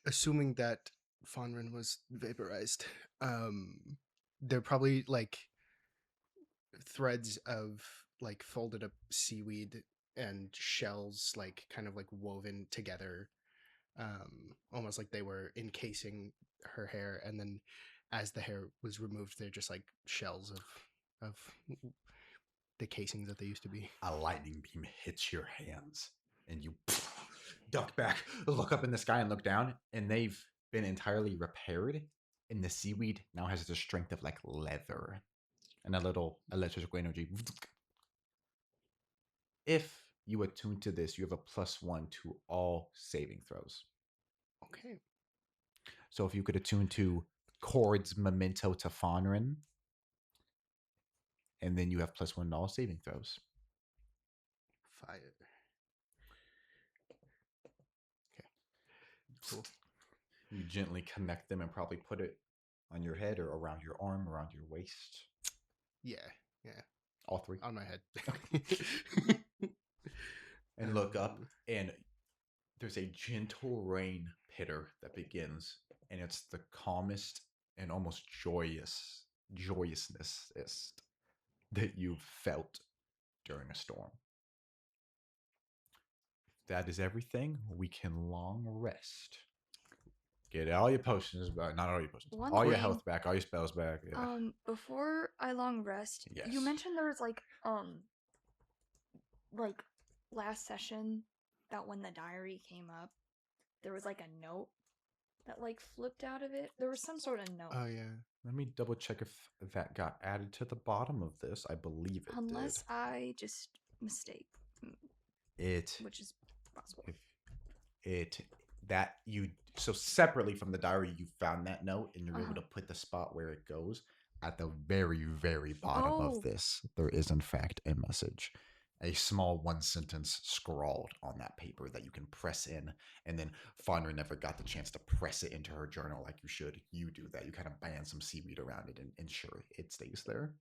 Assuming that Fonrin was vaporized, they're probably like threads of like folded up seaweed and shells, like kind of like woven together, almost like they were encasing her hair. And then as the hair was removed, they're just like shells of the casings that they used to be. A lightning beam hits your hands, and you duck back, look up in the sky, and look down, and they've been entirely repaired. And the seaweed now has the strength of like leather, and a little electrical energy. If you attune to this, you have a +1 to all saving throws. Okay. So if you could attune to Chord's Memento to Fonrin, and then you have +1 to all saving throws. Fire. Okay. Cool. You gently connect them and probably put it on your head or around your arm, around your waist. Yeah. All three. On my head. And look up, and there's a gentle rain pitter that begins, and it's the calmest and almost joyousness that you've felt during a storm. That is everything. We can long rest. Get all your potions back. Not all your potions. One all your thing- health back. All your spells back. Yeah. Before I long rest, Yes. you mentioned there was like last session that when the diary came up, there was like a note that like flipped out of it. There was some sort of note. Oh yeah. Let me double check if that got added to the bottom of this. I believe it Unless I just mistake, did. It which is possible. if it that you so separately from the diary you found that note and you're able to put the spot where it goes at the very bottom Oh. of this. There is in fact a message, a small one sentence scrawled on that paper that you can press in, and then Fonra never got the chance to press it into her journal like you should. You do that. You kind of band some seaweed around it and ensure it stays there.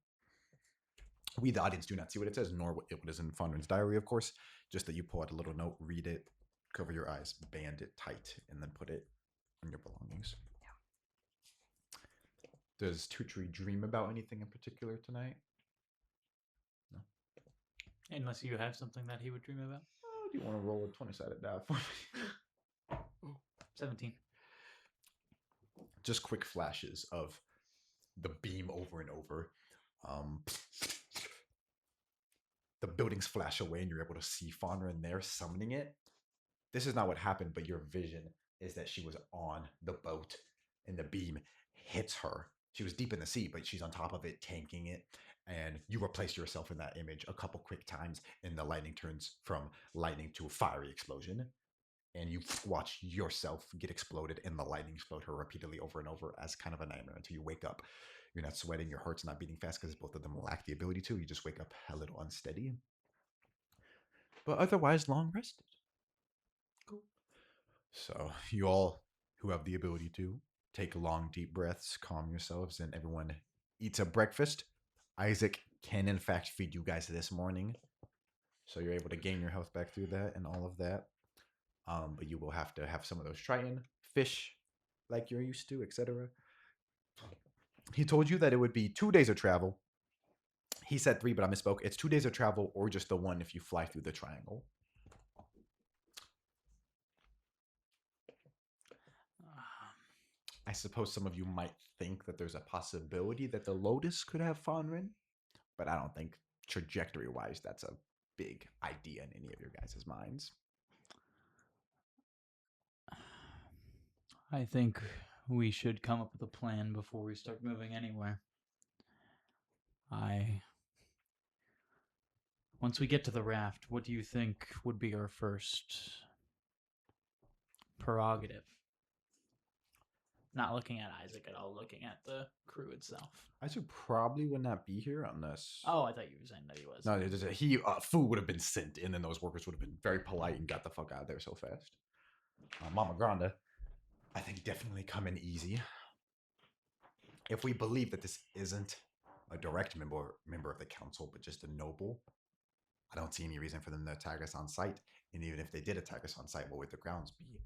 We, the audience, do not see what it says, nor what is in Fonra's diary, of course. Just that you pull out a little note, read it, cover your eyes, band it tight, and then put it in your belongings. Yeah. Does Tutri dream about anything in particular tonight? No. Unless you have something that he would dream about. Oh, do you want to roll a 20-sided die for me? 17. Just quick flashes of the beam over and over. The buildings flash away and you're able to see Fonra in there summoning it. This is not what happened, but your vision is that she was on the boat and the beam hits her. She was deep in the sea, but she's on top of it, tanking it. And you replace yourself in that image a couple quick times, and the lightning turns from lightning to a fiery explosion. And you watch yourself get exploded and the lightning explode her repeatedly over and over as kind of a nightmare until you wake up. You're not sweating, your heart's not beating fast because both of them lack the ability to. You just wake up a little unsteady. But otherwise, long rested. Cool. So you all who have the ability to take long, deep breaths, calm yourselves, and everyone eats a breakfast. Isaac can, in fact, feed you guys this morning. So you're able to gain your health back through that and all of that. But you will have to have some of those try-in fish like you're used to, etc. He told you that it would be 2 days of travel. He said 3, but I misspoke. It's 2 days of travel or just the one if you fly through the triangle. I suppose some of you might think that there's a possibility that the Lotus could have Fonrin, but I don't think trajectory-wise that's a big idea in any of your guys' minds. I think we should come up with a plan before we start moving anywhere. Once we get to the raft, what do you think would be our first prerogative? Not looking at Isaac at all, looking at the crew itself. Isaac probably would not be here unless... Oh, I thought you were saying that he was. No, food would have been sent, and then those workers would have been very polite and got the fuck out of there so fast. Mama Granda, I think definitely come in easy. If we believe that this isn't a direct member of the council, but just a noble, I don't see any reason for them to attack us on sight. And even if they did attack us on sight, what would the grounds be?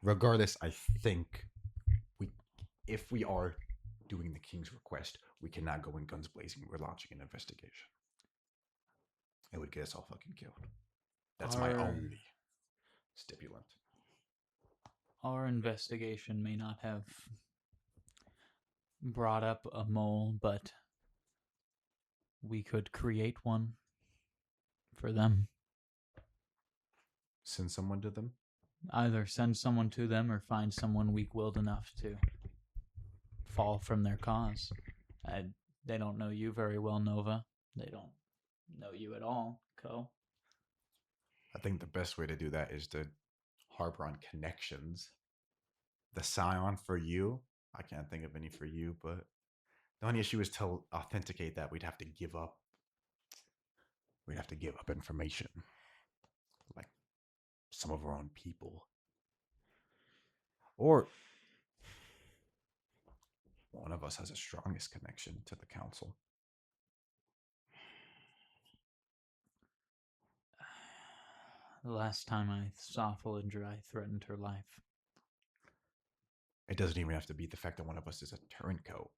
Regardless, I think if we are doing the king's request, we cannot go in guns blazing. We're launching an investigation. It would get us all fucking killed. That's my only stipulant. Our investigation may not have brought up a mole, but we could create one for them. Send someone to them? Either send someone to them or find someone weak-willed enough to fall from their cause. They don't know you very well, Nova. They don't know you at all, Ko. I think the best way to do that is to harbor on connections. The Scion for you, I can't think of any for you, but the only issue is to authenticate that we'd have to give up information. Like some of our own people. Or one of us has the strongest connection to the council. The last time I saw Felindra, I threatened her life. It doesn't even have to be the fact that one of us is a turncoat.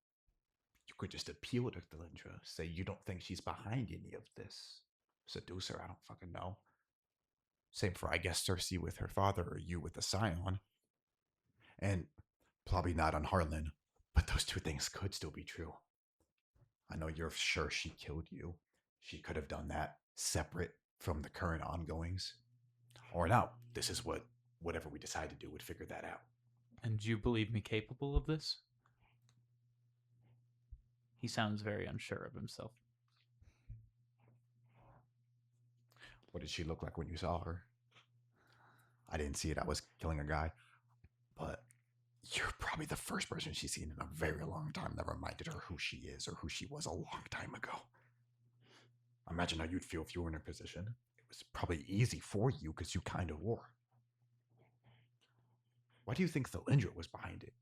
You could just appeal to Felindra, say you don't think she's behind any of this. Seduce her, I don't fucking know. Same for, I guess, Cersei with her father, or you with the Scion. And probably not on Harlan, but those two things could still be true. I know you're sure she killed you. She could have done that separate from the current ongoings. Or now, this is whatever we decide to do would figure that out. And do you believe me capable of this? He sounds very unsure of himself. What did she look like when you saw her? I didn't see it. I was killing a guy. But you're probably the first person she's seen in a very long time that reminded her who she is or who she was a long time ago. Imagine how you'd feel if you were in her position. It was probably easy for you because you kind of were. Why do you think Felindra was behind it?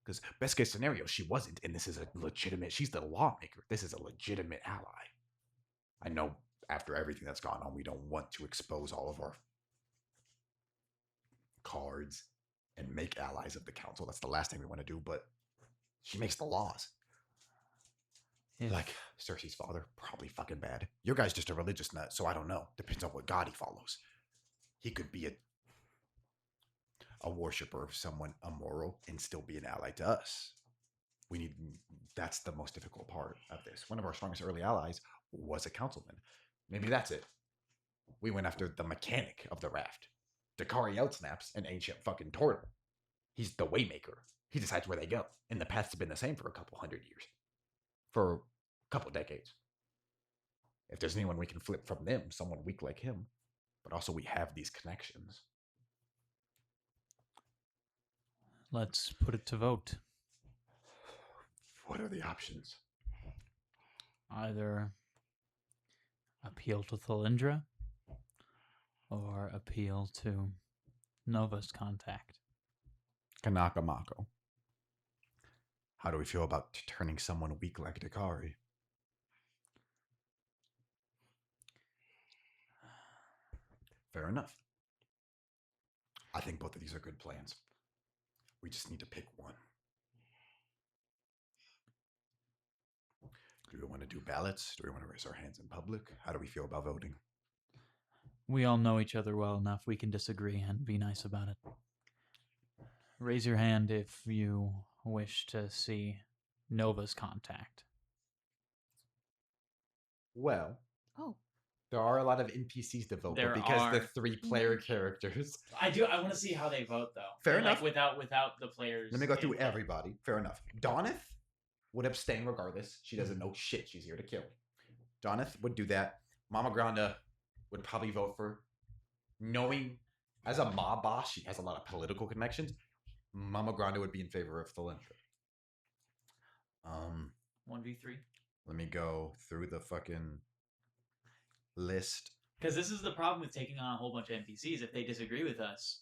Because best case scenario, she wasn't, and this is a legitimate, she's the lawmaker. This is a legitimate ally. I know after everything that's gone on, we don't want to expose all of our cards and make allies of the council. That's the last thing we want to do, but she makes the laws. Like Cersei's father, probably fucking bad. Your guy's just a religious nut, so I don't know. Depends on what god he follows. He could be a worshiper of someone immoral and still be an ally to us. That's the most difficult part of this. One of our strongest early allies was a councilman. Maybe that's it. We went after the mechanic of the raft. Dakari outsnaps an ancient fucking turtle. He's the waymaker. He decides where they go. And the paths have been the same for a couple hundred years. For a couple decades. If there's anyone we can flip from them, someone weak like him. But also we have these connections. Let's put it to vote. What are the options? Either appeal to Felindra or appeal to Nova's contact. Kanaka Mako. How do we feel about turning someone weak like Dakari? Fair enough. I think both of these are good plans. We just need to pick one. Do we want to do ballots? Do we want to raise our hands in public? How do we feel about voting? We all know each other well enough. We can disagree and be nice about it. Raise your hand if you wish to see Nova's contact. Well, Oh. there are a lot of NPCs to vote, There but because the are. 3-player characters. I want to see how they vote though. Fair Like, enough. Without the players. Let me go through input. everybody. Fair enough. Doneth would abstain regardless. She doesn't know shit. She's here to kill. Doneth would do that. Mama Granda would probably vote for, knowing as a mob boss, she has a lot of political connections. Mama Granda would be in favor of Felindra. 1v3. Let me go through the fucking list. Because this is the problem with taking on a whole bunch of NPCs. If they disagree with us,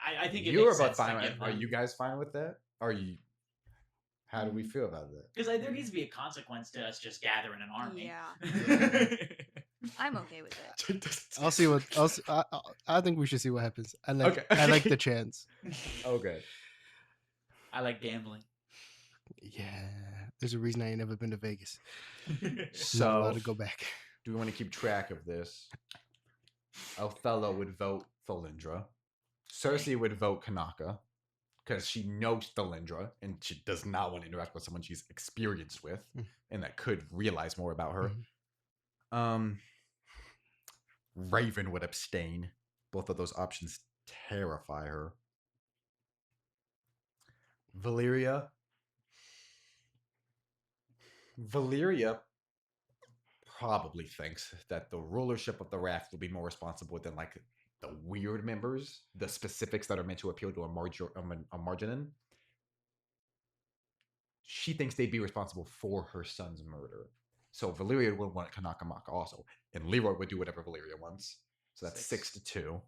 I think it You are makes about sense to fine. give Are them- you guys fine with that? Are you? How do we feel about that? Because there needs to be a consequence to us just gathering an army. Yeah. I'm okay with it. I'll see what else. I think we should see what happens. I like. Okay. I like the chance. Okay. I like gambling. Yeah, there's a reason I ain't never been to Vegas. Not So, allowed to go back. do we want to keep track of this? Othello would vote Thalindra. Cersei would vote Kanaka because she knows Thalindra and she does not want to interact with someone she's experienced with and that could realize more about her. Raven would abstain. Both of those options terrify her. Valyria probably thinks that the rulership of the Raft will be more responsible than like the weird members, the specifics that are meant to appeal to a marginin. She thinks they'd be responsible for her son's murder. So Valyria would want Kanakamaka also. And Leroy would do whatever Valyria wants. So that's 6-2.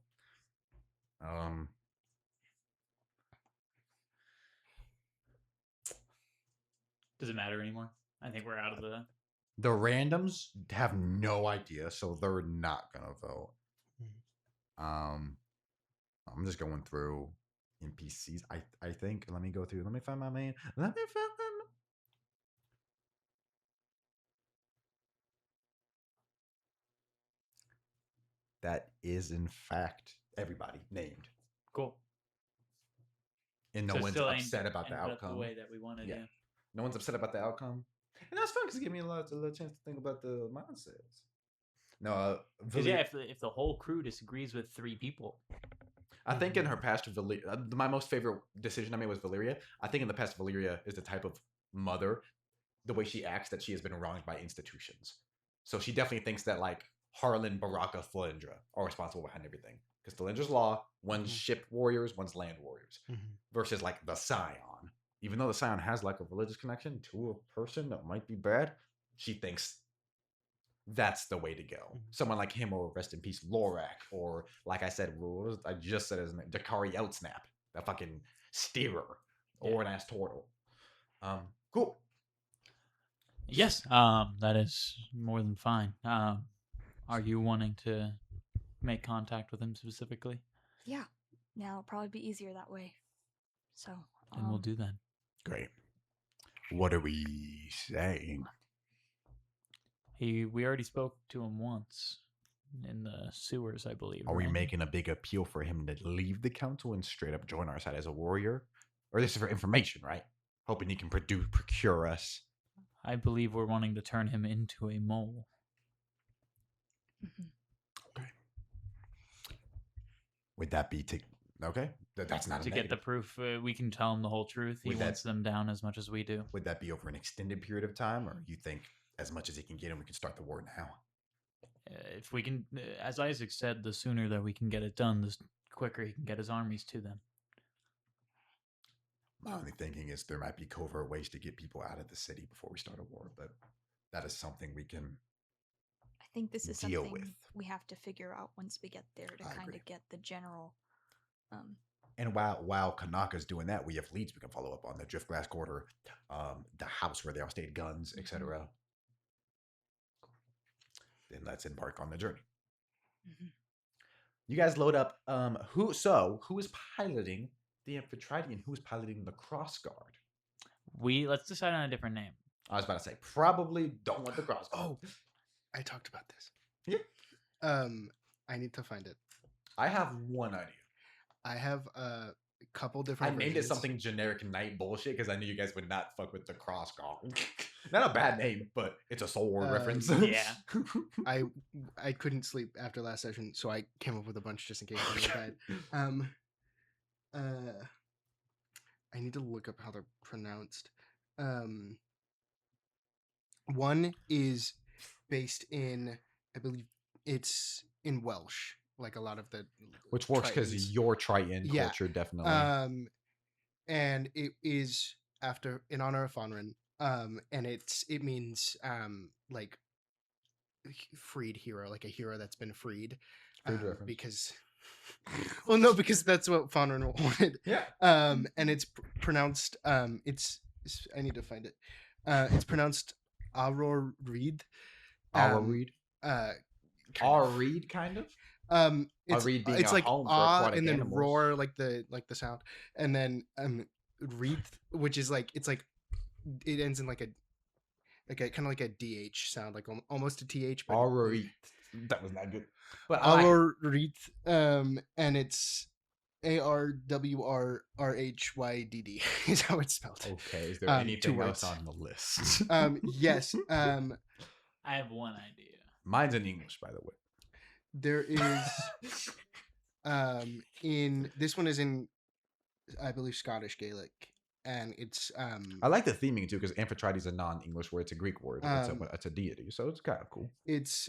Does it matter anymore? I think we're out of the... The randoms have no idea, so they're not gonna vote. I'm just going through NPCs. I think. Let me go through. Let me find my main. That is in fact everybody named. Cool. And no So it one's still ain't upset about the ended up outcome. the way that we wanted. Yeah. Yeah. No one's upset about the outcome. And that's fun because it gave me a little chance to think about the mindsets. No, Because if the whole crew disagrees with 3 people, I think in her past, my most favorite decision I made was Valyria. I think in the past, Valyria is the type of mother, the way she acts, that she has been wronged by institutions. So she definitely thinks that like Harlan, Baraka, Thalindra are responsible behind everything. Because Thalindra's law, one's ship warriors, one's land warriors, versus like the Scion. Even though the Scion has like a religious connection to a person that might be bad, she thinks that's the way to go. Someone like him, or rest in peace, Lorak, or like I said, I just said his name, Dakari Outsnap, that fucking steerer, or an ass turtle. Cool. yes, that is more than fine. Are you wanting to make contact with him specifically? Yeah. It'll probably be easier that way. So. And we'll do that. Great. What are we saying? We already spoke to him once in the sewers, I believe. Are we right? making a big appeal for him to leave the council and straight up join our side as a warrior? Or this is for information, right? Hoping he can procure us. I believe we're wanting to turn him into a mole. Okay. Would that be okay? That's not to a get the proof. We can tell him the whole truth. He Would wants them down as much as we do. Would that be over an extended period of time, or you think as much as he can get him, we can start the war now? If we can, as Isaac said, the sooner that we can get it done, the quicker he can get his armies to them. My only thinking is there might be covert ways to get people out of the city before we start a war, but that is something we can I think this is deal something with. we have to figure out once we get there to I kind agree. of get the general. And while Kanaka's doing that, we have leads we can follow up on: the Driftglass Quarter, the house where they all stayed, guns, etc. Then let's embark on the journey. You guys load up. Who is piloting the Amphitrite and who is piloting the Crossguard? Let's decide on a different name. I was about to say probably don't want the Crossguard. Oh, I talked about this. Yeah. I need to find it. I have one idea. I have a couple different. I named it something generic knight bullshit because I knew you guys would not fuck with the Crossguard. Not a bad name, but it's a sword reference. Yeah. I couldn't sleep after last session, so I came up with a bunch just in case I was bad. I need to look up how they're pronounced. One is based in, I believe it's in Welsh, like a lot of the Which works because Tritons. your Triton Yeah. culture definitely. And it is in honor of Fonrin. And it means like freed hero, like a hero that's been freed. Freed reference. Because well, no, because that's what Fonrin wanted. Yeah. And it's pronounced it's I need to find it. It's pronounced Auror Reed. Our reed. Our reed, kind of. It's, reed being it's a like home for ah, aquatic and then animals. roar, like the sound, and then reed, which is like it's like it ends in like a kind of like a DH sound, like almost a TH, but Alright. That was not good. But I like it. Alorith, and it's ARWRRHYDD is how it's spelled. Okay, is there two anything else words. on the list? Yes. I have one idea. Mine's in English, by the way. There is in this one is in, I believe, Scottish Gaelic, and it's I like the theming too, because Amphitrite is a non-English word. It's a Greek word. It's a deity, so it's kind of cool. it's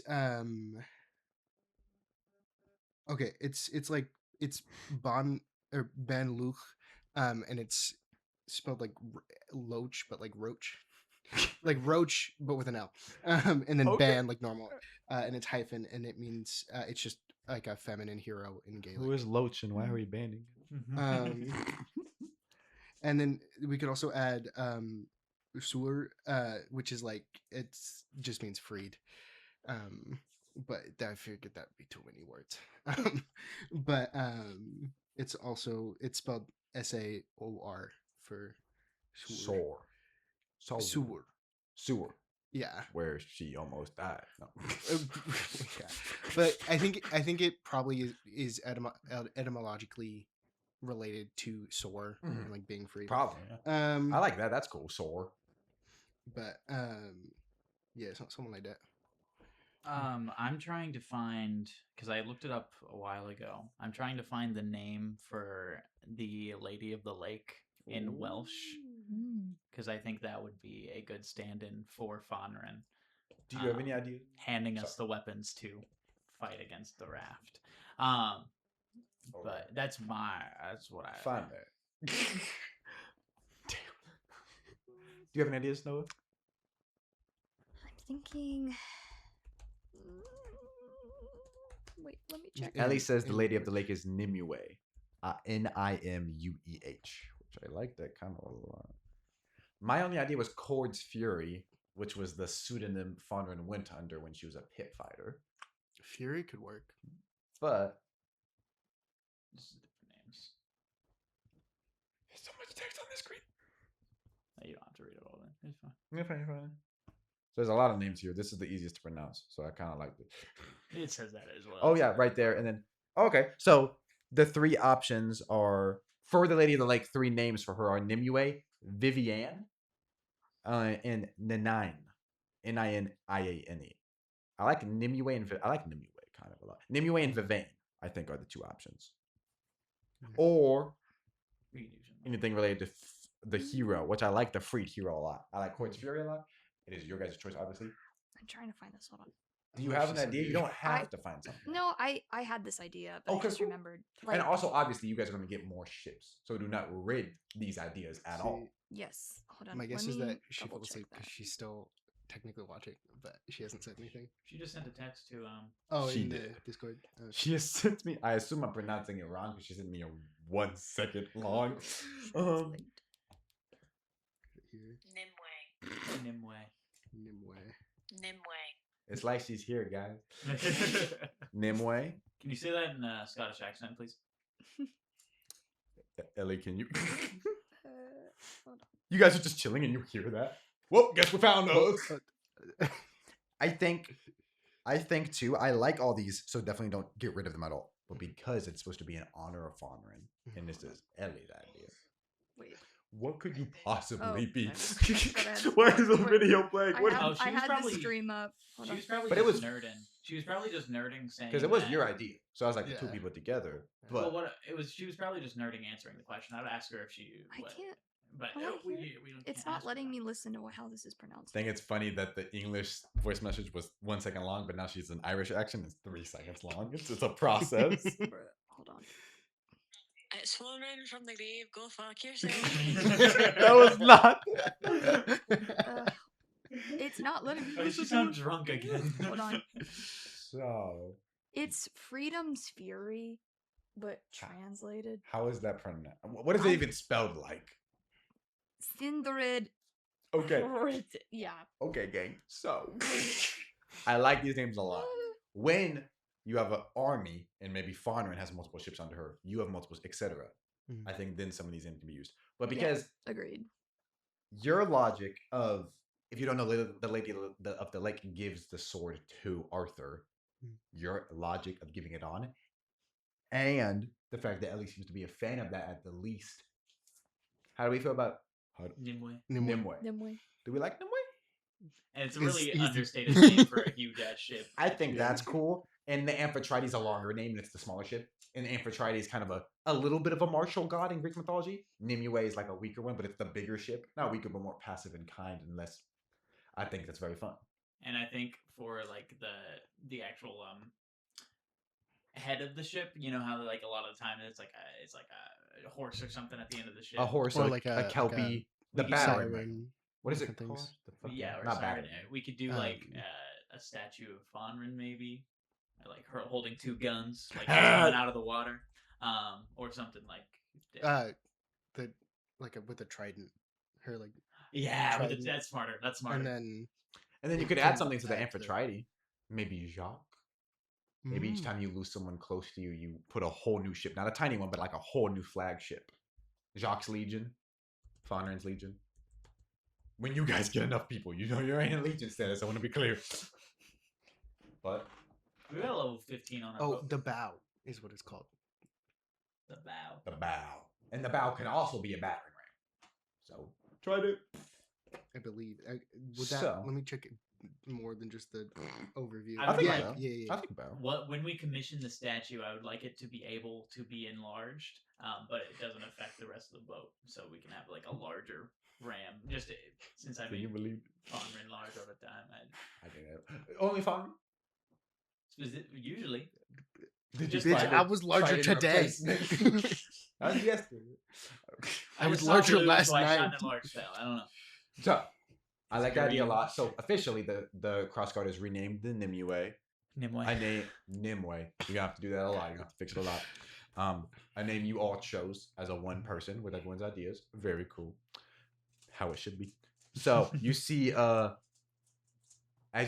okay. It's like it's Ban or Ban Luch, and it's spelled like loach, but like roach, like roach, but with an L, and then Okay. ban like normal, and it's hyphen, and it means it's just like a feminine hero in Gaelic. Who is Loach and why are we banning it? And then we could also add Sur, which is like it's just means freed. But I figured that would be too many words. But it's spelled SAOR for Sore. Sur. Sewer. Yeah. Where she almost died. No. Yeah. But I think it probably is etymologically related to sore, and like being free. Probably. Yeah. I like that. That's cool. Sore. But yeah, something like that. I'm trying to find, because I looked it up a while ago. I'm trying to find the name for the Lady of the Lake in Welsh, because I think that would be a good stand-in for Fonrin. Do you have any idea? Handing us the weapons to fight against the Raft. But that's what I Find that. Damn. Do you have any ideas, Noah? I'm thinking. Wait, let me check. Ellie says the Lady of the Lake is Nimue. Nimueh, which I like that kind of a lot. My only idea was Cord's Fury, which was the pseudonym Fonrin went under when she was a pit fighter. Fury could work. But This is different names. there's so much text on the screen. You don't have to read it all then. It's fine. You're fine. So there's a lot of names here. This is the easiest to pronounce, so I kind of like it. It says that as well. Oh yeah, right there. And then okay, so the three options are for the Lady of the Lake. 3 names for her are Nimue, Vivienne, and Ninaine. Niane. I like Nimue and I like Nimue kind of a lot. Nimue and Vivain, I think, are the 2 options. Or We can use them. anything related to the hero, which I like the freed hero a lot. I like Cord's Fury a lot. It is your guys' choice, obviously. I'm trying to find this. Hold on. Do you have an idea? You don't have to find something. No, I had this idea, but Okay, I just cool. remembered. And also, obviously, you guys are going to get more ships, so do not rid these ideas at all. Yes. Hold on. My guess let is me that she fell double check asleep because that. she's still technically watching, but she hasn't said anything. She just sent a text to Oh, She in the did. Discord. She has sent me. I assume I'm pronouncing it wrong because she sent me a 1 second long. Translate. Here. Nimue. Nimue. It's like she's here, guys. Nimue. Can you say that in a Scottish accent, please? Ellie, can you? Hold on. You guys are just chilling and you hear that. Well, guess we found those. I think too. I like all these, so definitely don't get rid of them at all. But because it's supposed to be in honor of Fonrin, and this is Ellie's idea. Wait. What could you possibly be? But Why is the video playing? I What? had, Oh, she I was had probably- the stream up. Hold She on. was probably But it just was- nerding. She was probably just nerding saying Because it was that- your idea, so I was like the 2 Yeah. people together. Well, But what it was, she was probably just nerding answering the question. I'd ask her if she. I can't. But I wanna we hear- don't. It's can't not ask her letting that. me listen to how this is pronounced. I think it's funny that the English voice message was 1 second long, but now she's an Irish accent. It's 3 seconds long. It's a process. Bruh, hold on. It's Fonrin from the grave. Go fuck yourself. That was not. It's not letting me Oh, listen she to sounds drunk again. Hold on. So, It's Freedom's Fury, but translated. how is that pronounced? What is it even spelled like? Sindred. Okay. Yeah. Okay, gang. So, I like these names a lot. When you have an army and maybe Fonrin has multiple ships under her, you have multiple, etc. Mhm. I think then some of these names can be used. But because Agreed. your logic of if you don't know the lady of the lake gives the sword to Arthur, your logic of giving it on, and the fact that Ellie seems to be a fan of that at the least. How do we feel about Nimue. Nimue? Nimue. Do we like Nimue? And it's a Is- really he's- understated name for a huge ass ship. I think that's cool. And the Amphitrite is a longer name, and it's the smaller ship. And Amphitrite is kind of a little bit of a martial god in Greek mythology. Nimue is like a weaker one, but it's the bigger ship. Not weaker, but more passive and kind and less. I think that's very fun. And I think for like the actual head of the ship, you know how like a lot of the time it's like a horse or something at the end of the ship. A horse Or or like a kelpie. The we could bow. Siren. What is it different called? things. The fucking- Yeah, or not siren. bad. We could do like a statue of Fonrin maybe, like her holding two guns, like coming out of the water, or something like. The with a trident. Her like, Yeah, but trident. that's smarter. That's smarter. and And then you could Can add something to the add to the- Amphitrite. Maybe Jacques. Maybe each time you lose someone close to you, you put a whole new ship. Not a tiny one, but like a whole new flagship. Jacques' Legion. Fonrin's Legion. When you guys get enough people, you know you're in Legion status. I want to be clear. But we got a level 15 on our oh, boat. the bow is what it's called. The bow. the bow. And the bow can also be a battering ram. So try it. I believe. Would that? So- Let me check it more than just the overview. I think yeah, so. yeah. I think bow. When we commission the statue, I would like it to be able to be enlarged, but it doesn't affect the rest of the boat. So we can have like a larger ram. Just since I Can you made believe? Fonrin large over time, I think that. Only Fonrin? usually. Did Just you like- find I it? was larger Tried it in today. replacement? That was yesterday. I was just saw larger blue, last so I shot night. an enlarged spell. I don't know. So I like that idea a Scary. lot. So officially, the crossguard is renamed the Nimue. Nimue. I name Nimue. You have to do that a lot. You have to fix it a lot. A name you all chose as a one person with everyone's ideas. Very cool. How it should be. So you see, as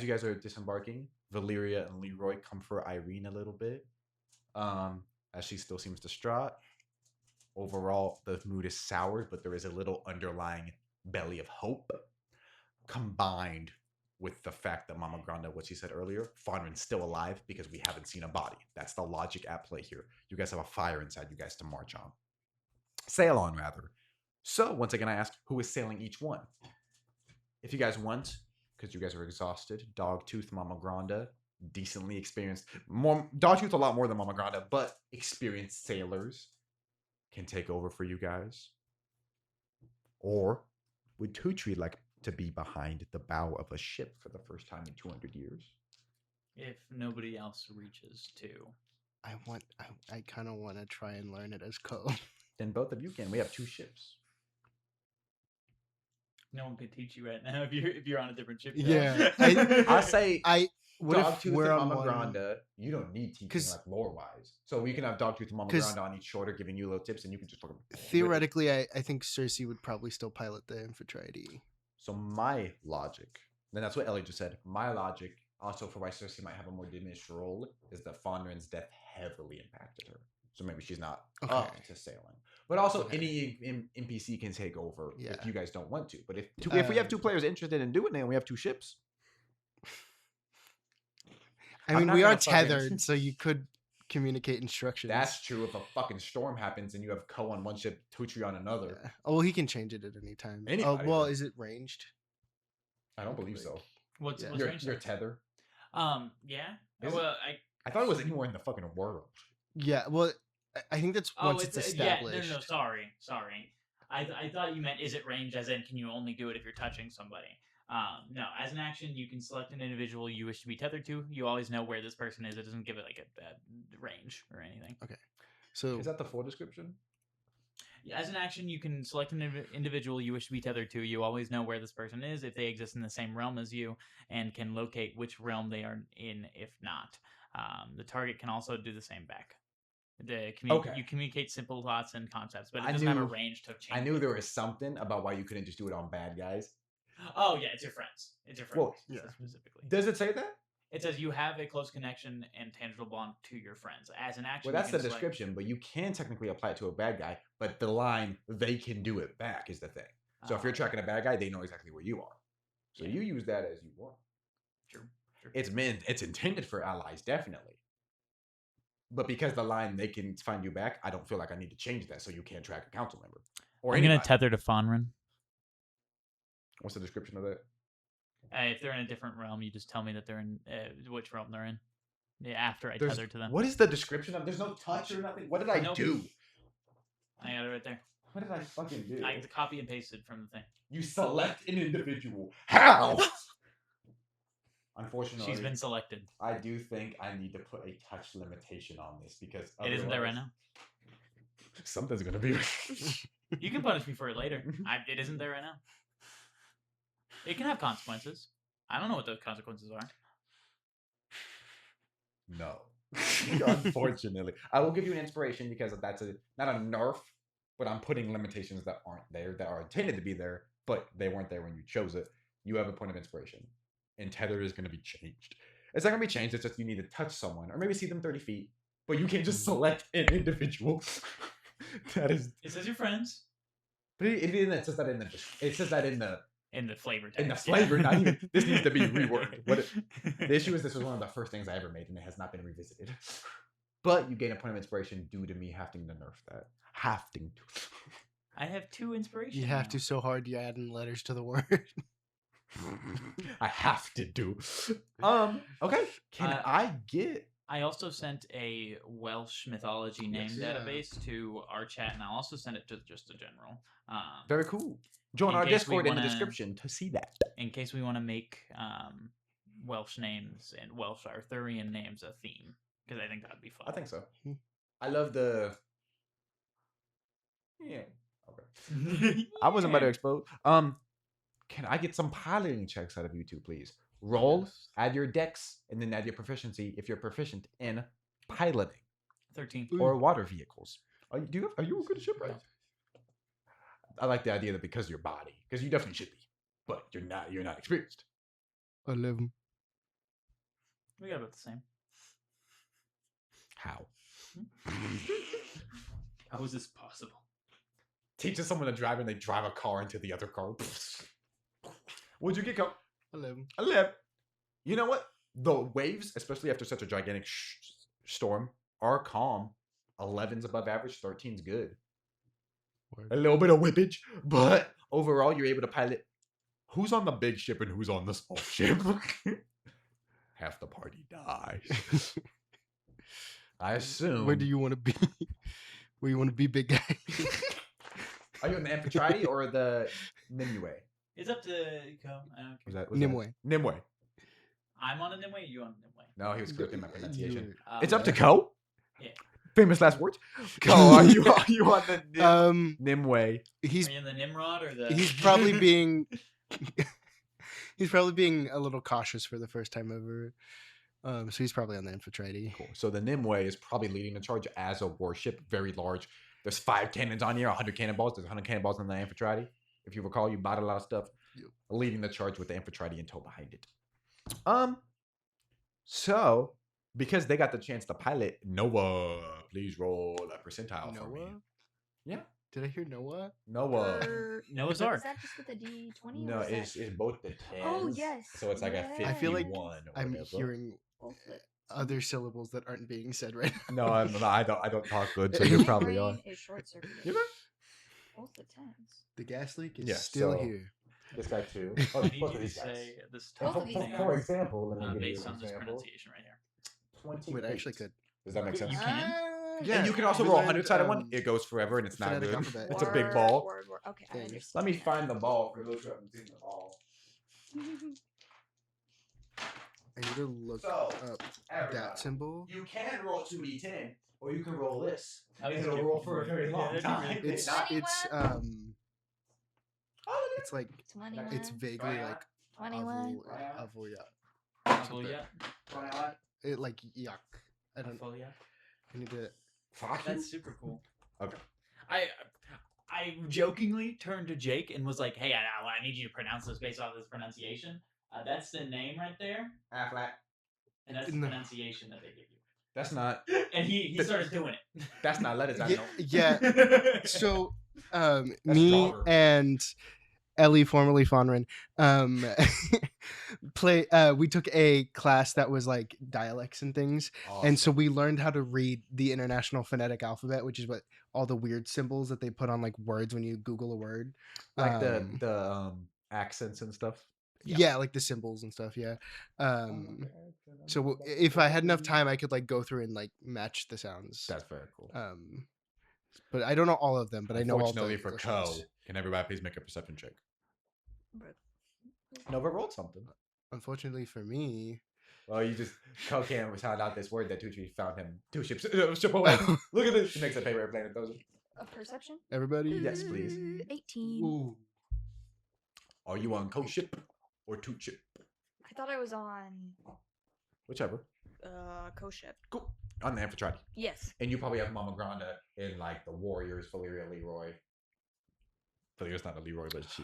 you guys are disembarking, Valeria and Leroy comfort Irene a little bit, as she still seems distraught. Overall, the mood is soured, but there is a little underlying belly of hope, combined with the fact that Mama Granda, what she said earlier, Fonrin's still alive because we haven't seen a body. That's the logic at play here. You guys have a fire inside you guys to march on. Sail on, rather. So, once again, I asked who is sailing each one. If you guys want, because you guys are exhausted, Dogtooth, Mama Granda, decently experienced, more Dogtooth a lot more than Mama Granda, but experienced sailors can take over for you guys. Or would Tutri like to be behind the bow of a ship for the first time in 200 years? If nobody else reaches to. I kind of want to try and learn it as Ko. Then both of you can. We have two ships. No one can teach you right now if you're on a different ship. Yeah, I'll say What if Dogtooth we're and on Mama one? Granda, you don't need teaching 'Cause- like lore wise. So we can have Dogtooth and Mama 'cause Granda on each shoulder giving you little tips and you can just fucking Theoretically, I think Cersei would probably still pilot the Amphitrite. So my logic, then that's what Ellie just said. My logic, also for why Cersei might have a more diminished role, is that Fonrin's death heavily impacted her. So maybe she's not up Okay. to sailing. But also, Okay. any NPC can take over if Yeah. you guys don't want to. But if we have two players interested in doing it and we have two ships, I I'm mean, not we are gonna fucking- tethered, so you could communicate instructions. that's true. If a fucking storm happens and you have Ko on one ship, Tutri on another, Yeah. Oh, well, he can change it at any time. Anybody Oh, well, can. is it ranged? I don't believe so. What's Yeah. range Your then? tether. Yeah. Is it? Well, I thought it was anywhere in the fucking world. Yeah. Well, I think that's once it's established. Yeah, no, sorry. I thought you meant is it ranged as in can you only do it if you're touching somebody? No, as an action, you can select an individual you wish to be tethered to. You always know where this person is. It doesn't give it like a range or anything. So Is that the full description? As an action, you can select an individual you wish to be tethered to. You always know where this person is if they exist in the same realm as you, and can locate which realm they are in if not. The target can also do the same back. Okay. You communicate simple thoughts and concepts, but it I doesn't have a knew- range to change. I knew it. there was something about why you couldn't just do it on bad guys. Oh yeah, it's your friends. It's your friends. Well, yeah. Specifically. Does it say that? It says you have a close connection and tangible bond to your friends. As an action, Well, that's you the can select- description, but you can technically apply it to a bad guy. But the line "they can do it back" is the thing. So if you're tracking a bad guy, they know exactly where you are. So you use that as you want. True. It's intended for allies, definitely. But because the line they can find you back, I don't feel like I need to change that so you can't track a council member. Or I'm gonna anybody. tether to Fonrin. What's the description of that? If they're in a different realm, you just tell me that they're in which realm they're in. Yeah, after I There's- tether to them. What is the description of? There's no touch or nothing. What did I Nope. do? I got it right there. What did I fucking do? I copy and pasted from the thing. You select an individual. How? Unfortunately, She's been selected. I do think I need to put a touch limitation on this because It isn't there right now. Something's gonna be. You can punish me for it later. It isn't there right now. It can have consequences. I don't know what those consequences are. No. Unfortunately, I will give you an inspiration because that's not a nerf, but I'm putting limitations that aren't there that are intended to be there, but they weren't there when you chose it. You have a point of inspiration, and tether is going to be changed. It's not going to be changed. It's just you need to touch someone or maybe see them 30 feet, but you can't just select an individual. That is. It says your friends But it says that in the. It says that in the. in the flavor text. In the flavor, not even. This needs to be reworked. The issue is this was one of the first things I ever made, and it has not been revisited. But you gain a point of inspiration due to me having to nerf that. Having to. I have 2 inspirations. You have now. to so hard you add in letters to the word. I have to do. Okay. Can I get? I also sent a Welsh mythology name Yes. Yeah. database to our chat, and I'll also send it to just a general. Very cool. Join In our case we Discord in the wanna- description to see that. In case we want to make Welsh names and Welsh Arthurian names a theme, because I think that'd be fun. I think so. I love the. Yeah. Okay. I wasn't about to expose. Can I get some piloting checks out of you two, please? Roll, add your dex, and then add your proficiency if you're proficient in piloting 13. or water vehicles. Are you a good shipwright? I like the idea that because of your body, because you definitely should be, but you're not experienced. 11. We got about the same. How? How is this possible? Teaching someone to drive and they drive a car into the other car. Would you get caught? 11. 11. You know what? The waves, especially after such a gigantic storm, are calm. 11's above average. 13's good. Word. A little bit of whippage, but overall, you're able to pilot. Who's on the big ship and who's on the small ship? Half the party dies. I assume. Where do you want to be? Where you want to be, big guy? Are you in the Amphitrite or the Nimue? It's up to Ko. I don't care. Was that Nimue. Nimue. I'm on a Nimue. You on a Nimue? No, he was correcting my pronunciation. Oh, It's up to Ko. Yeah. Famous last words. Ko, are you on the Nimue? He's Are you in the Nimrod or the? he's probably being he's probably being a little cautious for the first time ever. So he's probably on the Amphitrite. Cool. So the Nimue is probably leading the charge as a warship, very large. There's 5 cannons on here, 100 cannonballs. There's 100 cannonballs on the Amphitrite. If you recall, you bought a lot of stuff. Yep. Leading the charge with the Amphitrite in tow behind it. So because they got the chance to pilot, Noah, please roll a percentile for me. Noah? Yeah. Did I hear Noah? Noah. Noah's Is Ark. that just with a D20? No, or is it's that... both the 10s. Oh, yes. So it's like a 51 yes. I feel like or I'm whatever. hearing Both the- other syllables that aren't being said right now. No, I don't talk good, so you probably are. Brain is short circuited. You know? Both the tens. The gas leak is Yeah, still so- here. This guy too. I Oh, need both you of to these guys. say this Both top of these thing guys. For example, let me give you based an on this example. pronunciation right here. 28. Wait, I actually could. Does that make sense? You can. Yeah, And you can also we roll a learned, 100-sided one. It goes forever and it's not phonetic good. alphabet. It's a big ball. Word. Okay, I Thing. understand. Let me find the ball for those who haven't seen the ball. I need to look So, up everybody, that symbol. You can roll 2d10, or you can roll this. Oh, yeah, It'll yeah. roll for a very long Yeah, time. It's not, it's oh, it's like 21. it's vaguely like 21. avul, yeah. Oh, yeah. It like yuck. I don't. Oh, yeah. I need to. fuck you. That's super cool. Okay. I jokingly turned to Jake and was like, "Hey, I need you to pronounce this based off this pronunciation. That's the name right there, Affleck. and that's the No. pronunciation that they give you." That's not. And he started doing it. That's not letters. I Yeah, know. yeah. So, me stronger. and Ellie, formerly Fonrin, we took a class that was like dialects and things, and so we learned how to read the International Phonetic Alphabet, which is what all the weird symbols that they put on like words when you Google a word, like Um, the accents and stuff. yeah, like the symbols and stuff. Yeah. So if I had enough time, I could like go through and like match the sounds. That's very cool. But I don't know all of them. But I know all the Unfortunately for English Co, ones. can everybody please make a perception check? Nova rolled something. Unfortunately for me, Well, you just Co can't find out this word that Tucci found him 2 ships ship away. Look at this. He makes a paper airplane and throws it. A perception? everybody. Yes, please. 18. Ooh. Are you on Co ship or Toot ship? I thought I was on Whichever. co-ship. Cool. On the Amphitrite. Yes. And you probably have Mama Granda in like the Warriors, Valyria, Leroy. Valeria's not a Leroy, but she.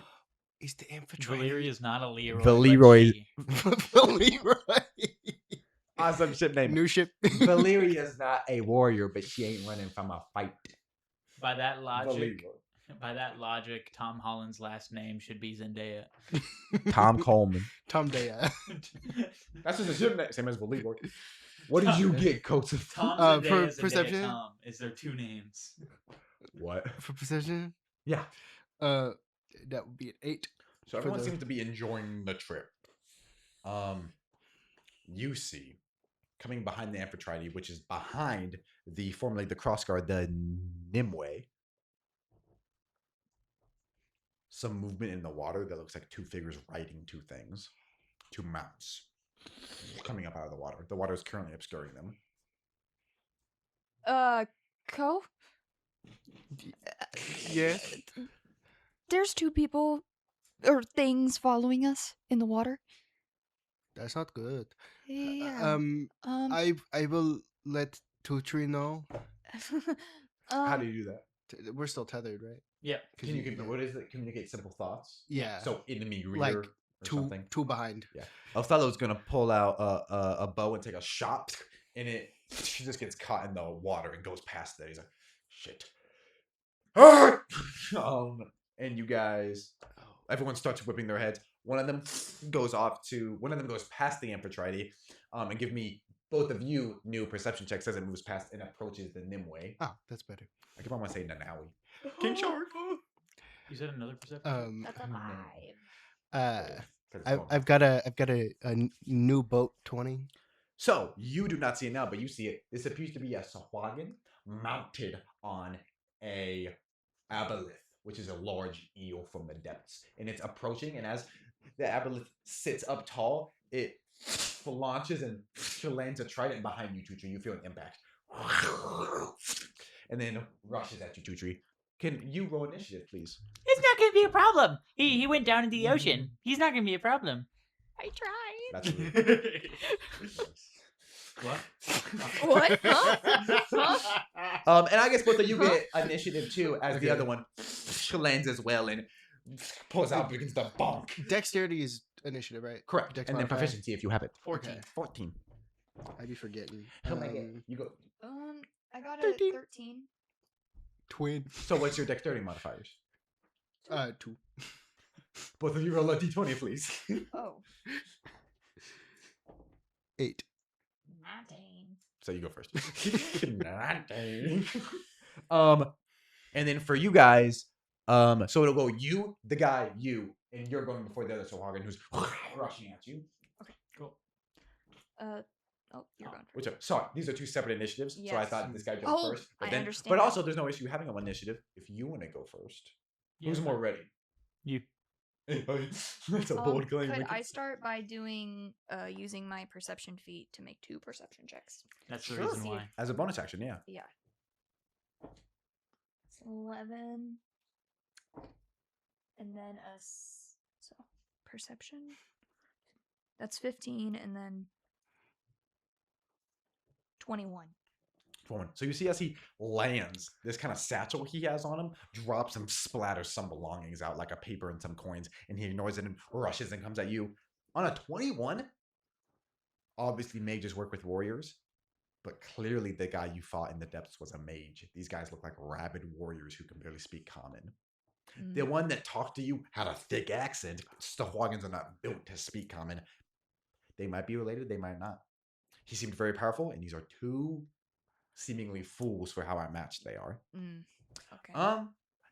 Is the Amphitrite? Valyria is not a Leroy. The but Leroy- she- the Leroy. Awesome ship name. New ship. Valeria's not a warrior, but she ain't running from a fight. By that logic, Valeroy. Tom Holland's last name should be Zendaya. Tom Coleman. Tom Daya. That's just a ship name. Same as Valeroy. What did you get, Coach? Tom For Zendaya, Zendaya perception? Tom is their two names. What? For precision, Yeah. that would be an 8. So everyone the- seems to be enjoying the trip. You see, coming behind the Amphitrite, which is behind formerly the crossguard, the Nimue, some movement in the water that looks like 2 figures riding 2 things, 2 mounts, coming up out of the water. The water is currently obscuring them. Co? Yes. There's 2 people or things following us in the water. That's not good. Yeah. I will let Tutri know. How do you do that? We're still tethered, right? Yeah. Can you what is it? Communicate simple thoughts. Yeah. So enemy Like, reader or something. two behind. Yeah. Othello's gonna pull out a bow and take a shot, and she just gets caught in the water and goes past it. He's like, shit. And you guys, everyone starts whipping their heads. One of them goes past the Amphitrite, and give me both of you new perception checks as it moves past and approaches the Nimue. Oh, that's better. I keep on want to say Nanawi. King Shark. You said another perception. That's a 5. I've got a new boat 20. So you do not see it now, but you see it. This appears to be a Sahuagin mounted on a aboleth, which is a large eel from the depths, and it's approaching. And as the aboleth sits up tall, it launches and lands a trident behind you, Tutri. You feel an impact, and then rushes at you, Tutri. Can you roll initiative, please? It's not going to be a problem. He went down into the ocean. He's not going to be a problem. I tried. That's weird. What? What? Huh? And I guess both of you get initiative too, as the other one lands as well and pulls out against the bonk. Dexterity is initiative, right? Correct. Dex and then modifier. proficiency if you have it. 14. Okay. 14. I'd be forgetting. You go. I got a 13. 13. Twin. So what's your dexterity modifiers? 2. Both of you roll a d20, please. Oh. 8. 19. So you go first. And then for you guys, so it'll go you, the guy, you, and you're going before the other Sahuagin who's rushing at you. Cool. Oh, you're gone. Which sorry, these are 2 separate initiatives. So I Yes. thought this guy jumped Oh, first. I understand But that. also, there's no issue having him on initiative if you want to go first. Who's more ready? You. That's a bold claim. Could I start by doing using my perception feat to make 2 perception checks? That's the Sure. reason See why. As a bonus action, yeah. Yeah. It's 11. And then so perception. That's 15 and then 21. So you see as he lands, this kind of satchel he has on him drops and splatters some belongings out like a paper and some coins, and he ignores it and rushes and comes at you. On a 21, obviously mages work with warriors, but clearly the guy you fought in the depths was a mage. These guys look like rabid warriors who can barely speak common. The one that talked to you had a thick accent. Stahwagans are not built to speak common. They might be related, they might not. He seemed very powerful, and these are two seemingly fools for how outmatched they are. Okay.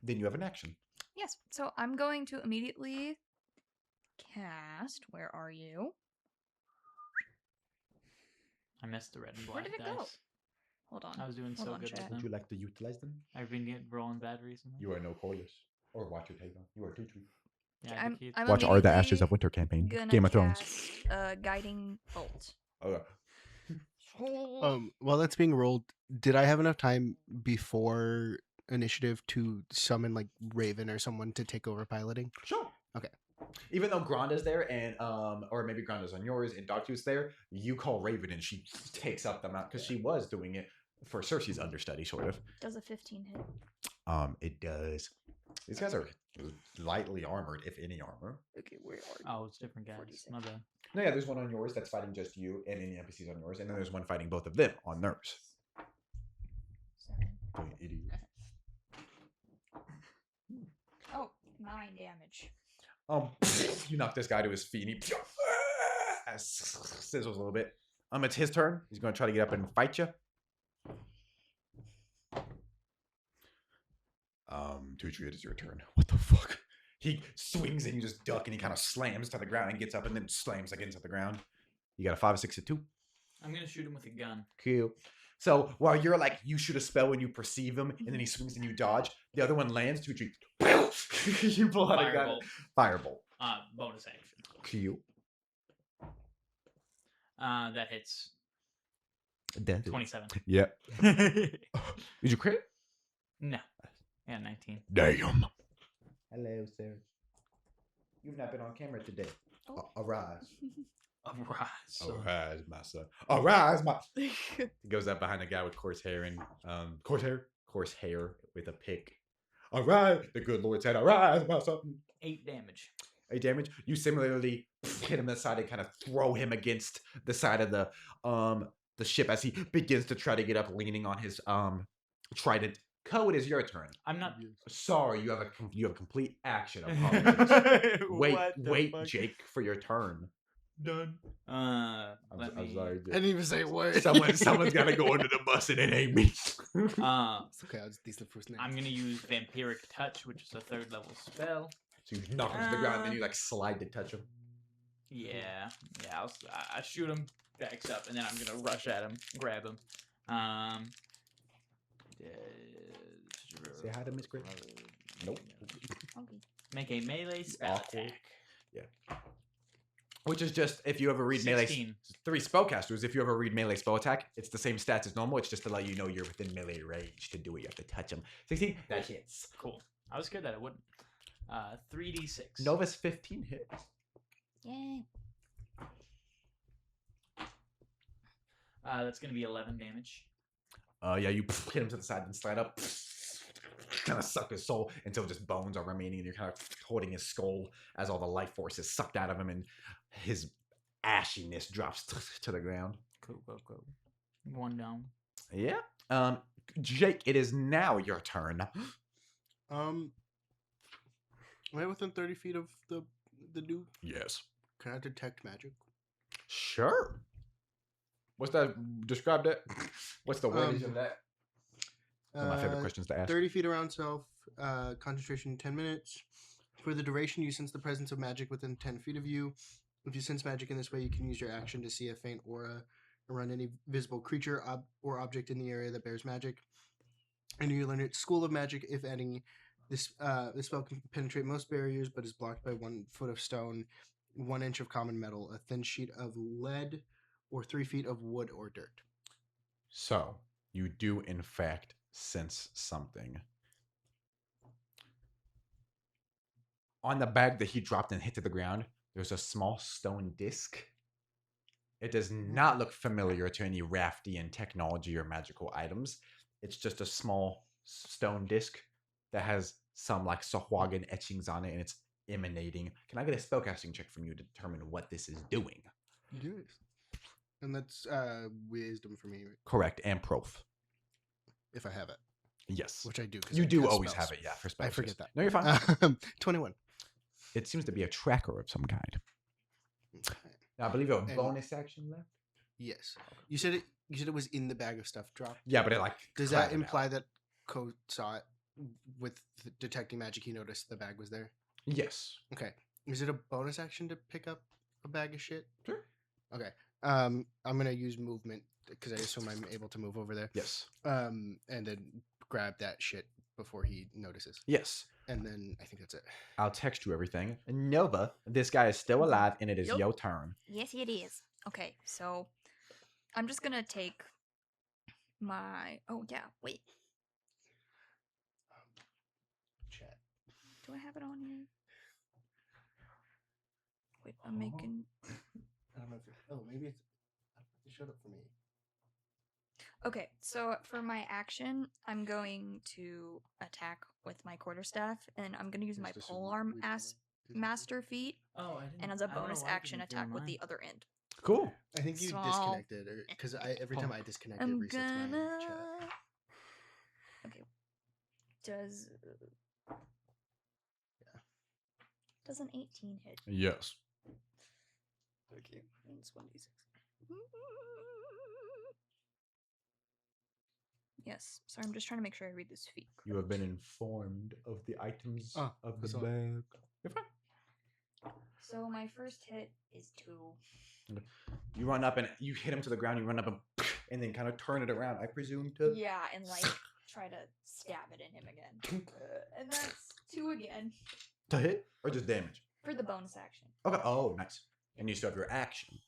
Then you have an action. Yes. So I'm going to immediately cast. Where are you? I missed the red and Where black did it go? dice. Hold on. I was doing Hold so on, good chat. with Would them. you like to utilize them? I've been rolling bad recently. You are no Corliss. Or watch your table. You are Tutu. Yeah, I'm, the kid. I'm Watch Are the Ashes of immediately Winter campaign. gonna Game of Thrones. cast guiding bolt. Okay. While that's being rolled, did I have enough time before initiative to summon like Raven or someone to take over piloting? Sure. Okay. Even though Granda's there and or maybe Granda's on yours and Dogtooth's there, you call Raven and she takes up the mount because she was doing it for Cersei's understudy, sort of. Does a 15 hit? It does. These guys are lightly armored, if any armor. Okay, where are you? Oh, it's different guys. 47. My bad. No, yeah, there's one on yours that's fighting just you and any NPCs on yours, and then there's one fighting both of them on theirs. 7. You idiot. Oh, 9 damage. You knock this guy to his feet, and he sizzles a little bit. It's his turn. He's going to try to get up and fight you. Tutu, it is your turn. What the fuck? He swings and you just duck, and he kind of slams to the ground and gets up and then slams again to the ground. You got a 5, 6, and 2. I'm gonna shoot him with a gun. Cool. So while you're like, you shoot a spell when you perceive him, and then he swings and you dodge, the other one lands. Tutu, you pull out a gun. Firebolt. Firebolt. Bonus action. Cool. That hits. 27. Yep. Did you crit? No. Yeah, 19. Damn. Hello, sir. You've not been on camera today. Oh. Arise. Arise. Arise, my son. Arise, my. He goes up behind a guy with coarse hair and coarse hair with a pick. Arise, the good Lord said, arise, my son. 8 damage. 8 damage. You similarly hit him in the side and kind of throw him against the side of the ship as he begins to try to get up, leaning on his trident. Code is your turn. I'm not. Sorry, you have complete action. Apologies. Wait, fuck? Jake, for your turn. Done. I'm sorry. I didn't even say a word. Someone's got to go under the bus, and it ain't me. It's okay. I'll just these the first name. I'm gonna use Vampiric Touch, which is a 3rd level spell. So you knock him to the ground, then you like slide to touch him. Yeah. I shoot him, backs up, and then I'm gonna rush at him, grab him. Say hi to Miss Gray. Nope. Okay. Make a melee spell Awkward. attack. Yeah. Which is just if you ever read melee 16. 3 spellcasters, if you ever read melee spell attack, it's the same stats as normal. It's just to let you know you're within melee range to do it. You have to touch them. 16, that hits. Cool. I was scared that it wouldn't. 3d6. Nova's 15 hits. Yay. That's gonna be 11 damage. Yeah, you hit him to the side and slide up. Kind of suck his soul until just bones are remaining, and you're kind of holding his skull as all the life force is sucked out of him, and his ashiness drops to the ground. Cool. 1 down. Yeah. Jake, it is now your turn. Am I within 30 feet of the dude? Yes. Can I detect magic? Sure. What's that? Describe that. What's the wordage of that? One of my favorite questions to ask. 30 feet around self, concentration 10 minutes. For the duration, you sense the presence of magic within 10 feet of you. If you sense magic in this way, you can use your action to see a faint aura around any visible creature or object in the area that bears magic. And you learn its school of magic. If any, this spell can penetrate most barriers, but is blocked by 1 foot of stone, 1 inch of common metal, a thin sheet of lead, or 3 feet of wood or dirt. So, you do, in fact, sense something. On the bag that he dropped and hit to the ground, there's a small stone disc. It does not look familiar to any Raftian technology or magical items. It's just a small stone disc that has some like Sahuagin etchings on it, and it's emanating. Can I get a spellcasting check from you to determine what this is doing? Yes. And that's wisdom for me, Correct, and prof. if I have it. Yes. which I do. 'cause You I do cast always spells. have it, yeah, for spells. I forget yes. that. No, you're fine. 21. It seems to be a tracker of some kind. Now, I believe you have a And- bonus action left. Yes. You said it was in the bag of stuff dropped. Yeah, but it like Does clattered that out. imply that Ko saw it with detecting magic? He noticed the bag was there. Yes. Okay. Is it a bonus action to pick up a bag of shit? Sure. Okay. I'm gonna use movement because I assume I'm able to move over there. Yes. And then grab that shit before he notices. Yes. And then I think that's it. I'll text you everything. Nova, this guy is still alive, and it is Yup. your turn. Yes, it is. Okay, so I'm just gonna take my. Oh yeah, wait. Chat. Do I have it on here? Wait, I'm making. I don't know if it. Oh, maybe it's. It showed up for me. Okay, so for my action, I'm going to attack with my quarterstaff, and I'm gonna use my Is this a polearm read as one? master feat, Oh, I didn't. and as a I don't know bonus why I action, didn't hear attack with mine. the other end. Cool. I think you So- disconnected, or because every time I disconnect, it I'm resets my gonna. chat. Okay. Does. Does an 18 hit? Yes. Okay, it's 1d6. Yes, sorry, I'm just trying to make sure I read this feat. You have been correct. informed of the items Ah, of the that's all. bag. You're fine. So my first hit is 2. You run up and you hit him to the ground. You run up and then kind of turn it around. I presume to. Yeah, and like try to stab it in him again. And that's 2 again To hit or just damage? for the bonus action. Okay. Oh, nice. And you still have your action.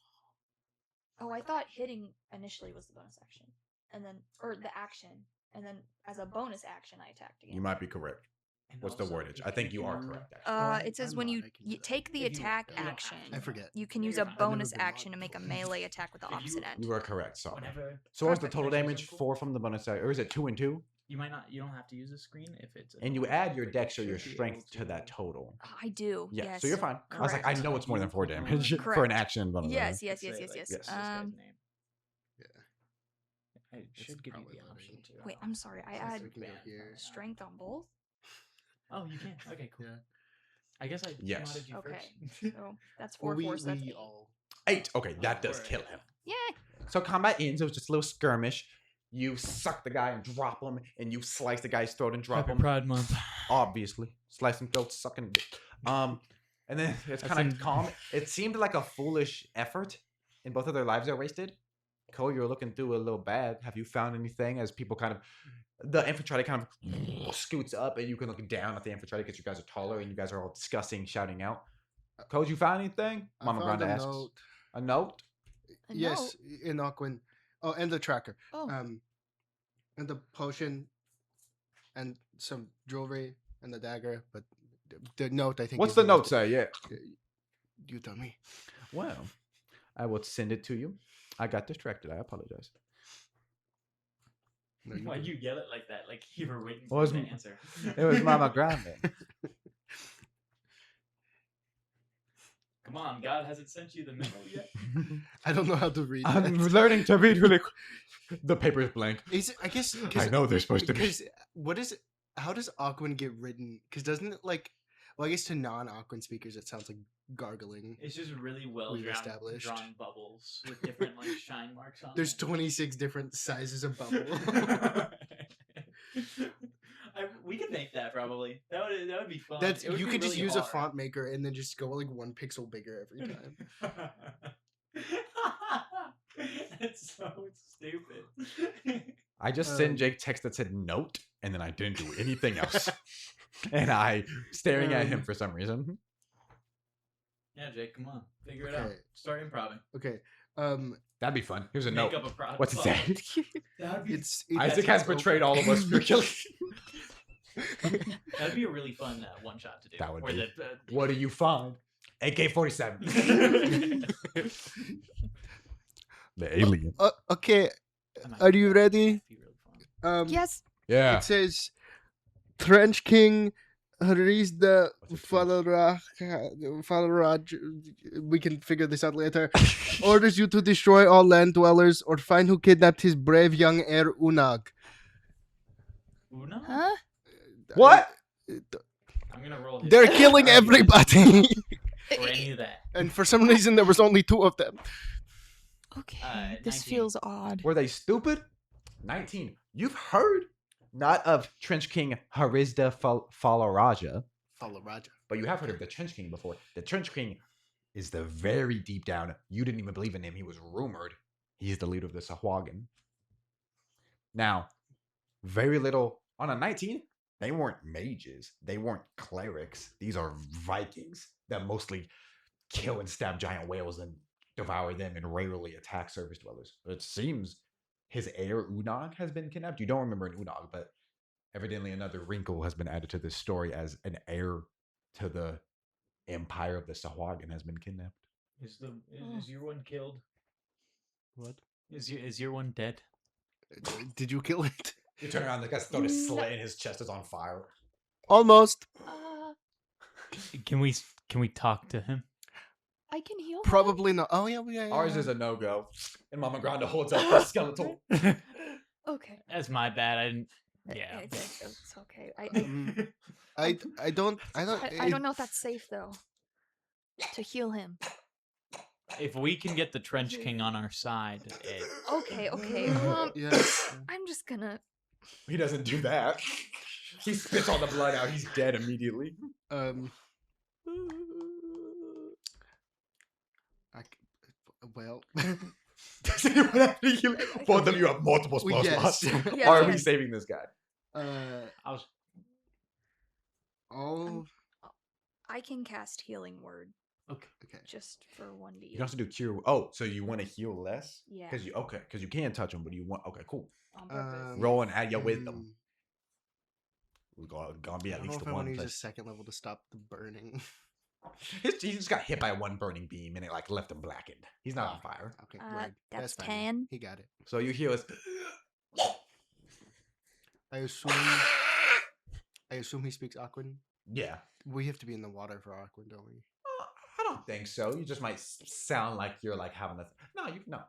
Oh, I thought hitting initially was the bonus action. And then, or the action. And then as a bonus action, I attacked again. You might be correct. And What's the also, wordage? if I think you are do- correct. Actually. I- It says I'm when not, you, I can do that. take the If you- attack you don't have action, to. I forget. you can Yeah, use you're a fine. I've never bonus been action to logged make a before. melee attack with the If you- opposite end. You are correct. Sorry. Whenever So what's the Perfect. total Actually, damage? simple. 4 from the bonus action, or is it 2 and 2? you might not, you don't have to use the screen if it's. And you add your dex or should your be strength able to that total. I do. Yeah. Yes. So you're fine. I was like, I Correct. know it's more than 4 You damage can- for an Correct. action. Blah, blah, blah. Yes, yes, Could yes, say, yes, like, yes. this guy's name. Yeah. It It's should give you probably the option loading. to. Wait, I'm sorry. I So add we can go advanced here. on that. strength on both. Oh, you can. Okay, cool. Yeah. I guess I Yes. modded you Okay. first. So that's 4 Well, 4, so that's we 8. all. 8. Okay, that Oh, does word. kill him. Yay! So combat ends. It was just a little skirmish. You suck the guy and drop him, and you slice the guy's throat and drop him. Pride Month. Obviously, slicing throat, sucking. Dick. And then it's That's kind of in- calm. It seemed like a foolish effort, and both of their lives are wasted. Cole, you're looking through a little bag. Have you found anything? As people kind of, the infiltrator kind of scoots up, and you can look down at the infiltrator because you guys are taller, and you guys are all discussing, shouting out. Cole, you found anything? I Mama found Granda a asks. note. A note? A Yes, in Aquin. Oh, and the tracker. Oh. And the potion, and some jewelry, and the dagger. But the note, I think. What's is the the note most- say? Yeah. You tell me. Well, I will send it to you. I got distracted. I apologize. No, you Why'd do. you yell it like that? Like you were waiting Well, for it the was answer. It was Mama Grande. Come on, God hasn't sent you the memo yet. I don't know how to read. I'm that. learning to read really quick. The paper is blank. Is it, I guess. I know they're supposed to be. Because what is it? How does Aquin get written? Because doesn't it like? Well, I guess to non-Aquin speakers, it sounds like gargling. It's just really well We've drawn, established. drawn bubbles with different like shine marks on There's them. 26 different sizes of bubble. We could make that probably. That would be fun. That's It would you be could just really use a hard. font maker and then just go like 1 pixel bigger every time. It's so stupid. I just sent Um, Jake text that said note, and then I didn't do anything else. And I staring at him Um, for some reason. Yeah, Jake, come on, figure it out. Okay. Start improving. Okay. That'd be fun. Here's a Make note. up a prod. What's it say? That'd be It's Isaac has betrayed all of us. We're killing. that'd be a really fun one shot to do. That would where be. The, What do you find? AK-47. The alien. Okay. That might Are be- you ready? that'd be really fun. Yes. Yeah. It says Trench King Haris the What's it Falaraj. We can figure this out later. Orders you to destroy all land dwellers or find who kidnapped his brave young heir Unag. Una? Huh? What? I'm gonna roll. His They're killing everybody. or any of that. And for some reason, there was only 2 of them. Okay, this 19. feels odd. Were they stupid? 19. You've heard not of Trench King Harizda Falaraja, Follow Raja. but you have heard of the Trench King before. The Trench King is the very deep down. You didn't even believe in him. He was rumored. He's the leader of the Sahuagin. Now, very little on a 19. They weren't mages. They weren't clerics. These are Vikings that mostly kill and stab giant whales and devour them and rarely attack surface dwellers. It seems his heir Unog has been kidnapped. You don't remember an Unog, but evidently another wrinkle has been added to this story as an heir to the empire of the Sahuagin has been kidnapped. Is your one killed? What? Is your one dead? Did you kill it? You turn around, the guy's throwing a slit and his chest is on fire. Almost. Can we talk to him? I can heal. Probably not. Oh, yeah. Ours is a no-go. And Mama Granda holds up the skeletal. Okay. That's my bad. I didn't. Yeah. It's okay. I don't. I don't know if that's safe though. To heal him. If we can get the Trench King on our side, Okay. Yeah. I'm just gonna. He doesn't do that. He spits all the blood out. He's dead immediately. Well. Does anyone have to heal? Both of you have multiple spell slots. Yeah, Or are yeah. we saving this guy? I was. Oh. I can cast Healing Word Okay. just for 1d. You can also do cure. Oh, so you want to heal less? Yeah. Because you can touch him, but you want. Okay, cool. On purpose. Roll and add your wisdom. We're gonna be I at don't know least if I one want to use a place. second level to stop the burning. He just got hit by one burning beam and it like left him blackened. He's not on fire. Okay, That's that's fine. 10. He got it. So you heal us. I assume he speaks Aquan. Yeah. We have to be in the water for Aquan, don't we? I don't think so. You just might sound like you're like having a. No.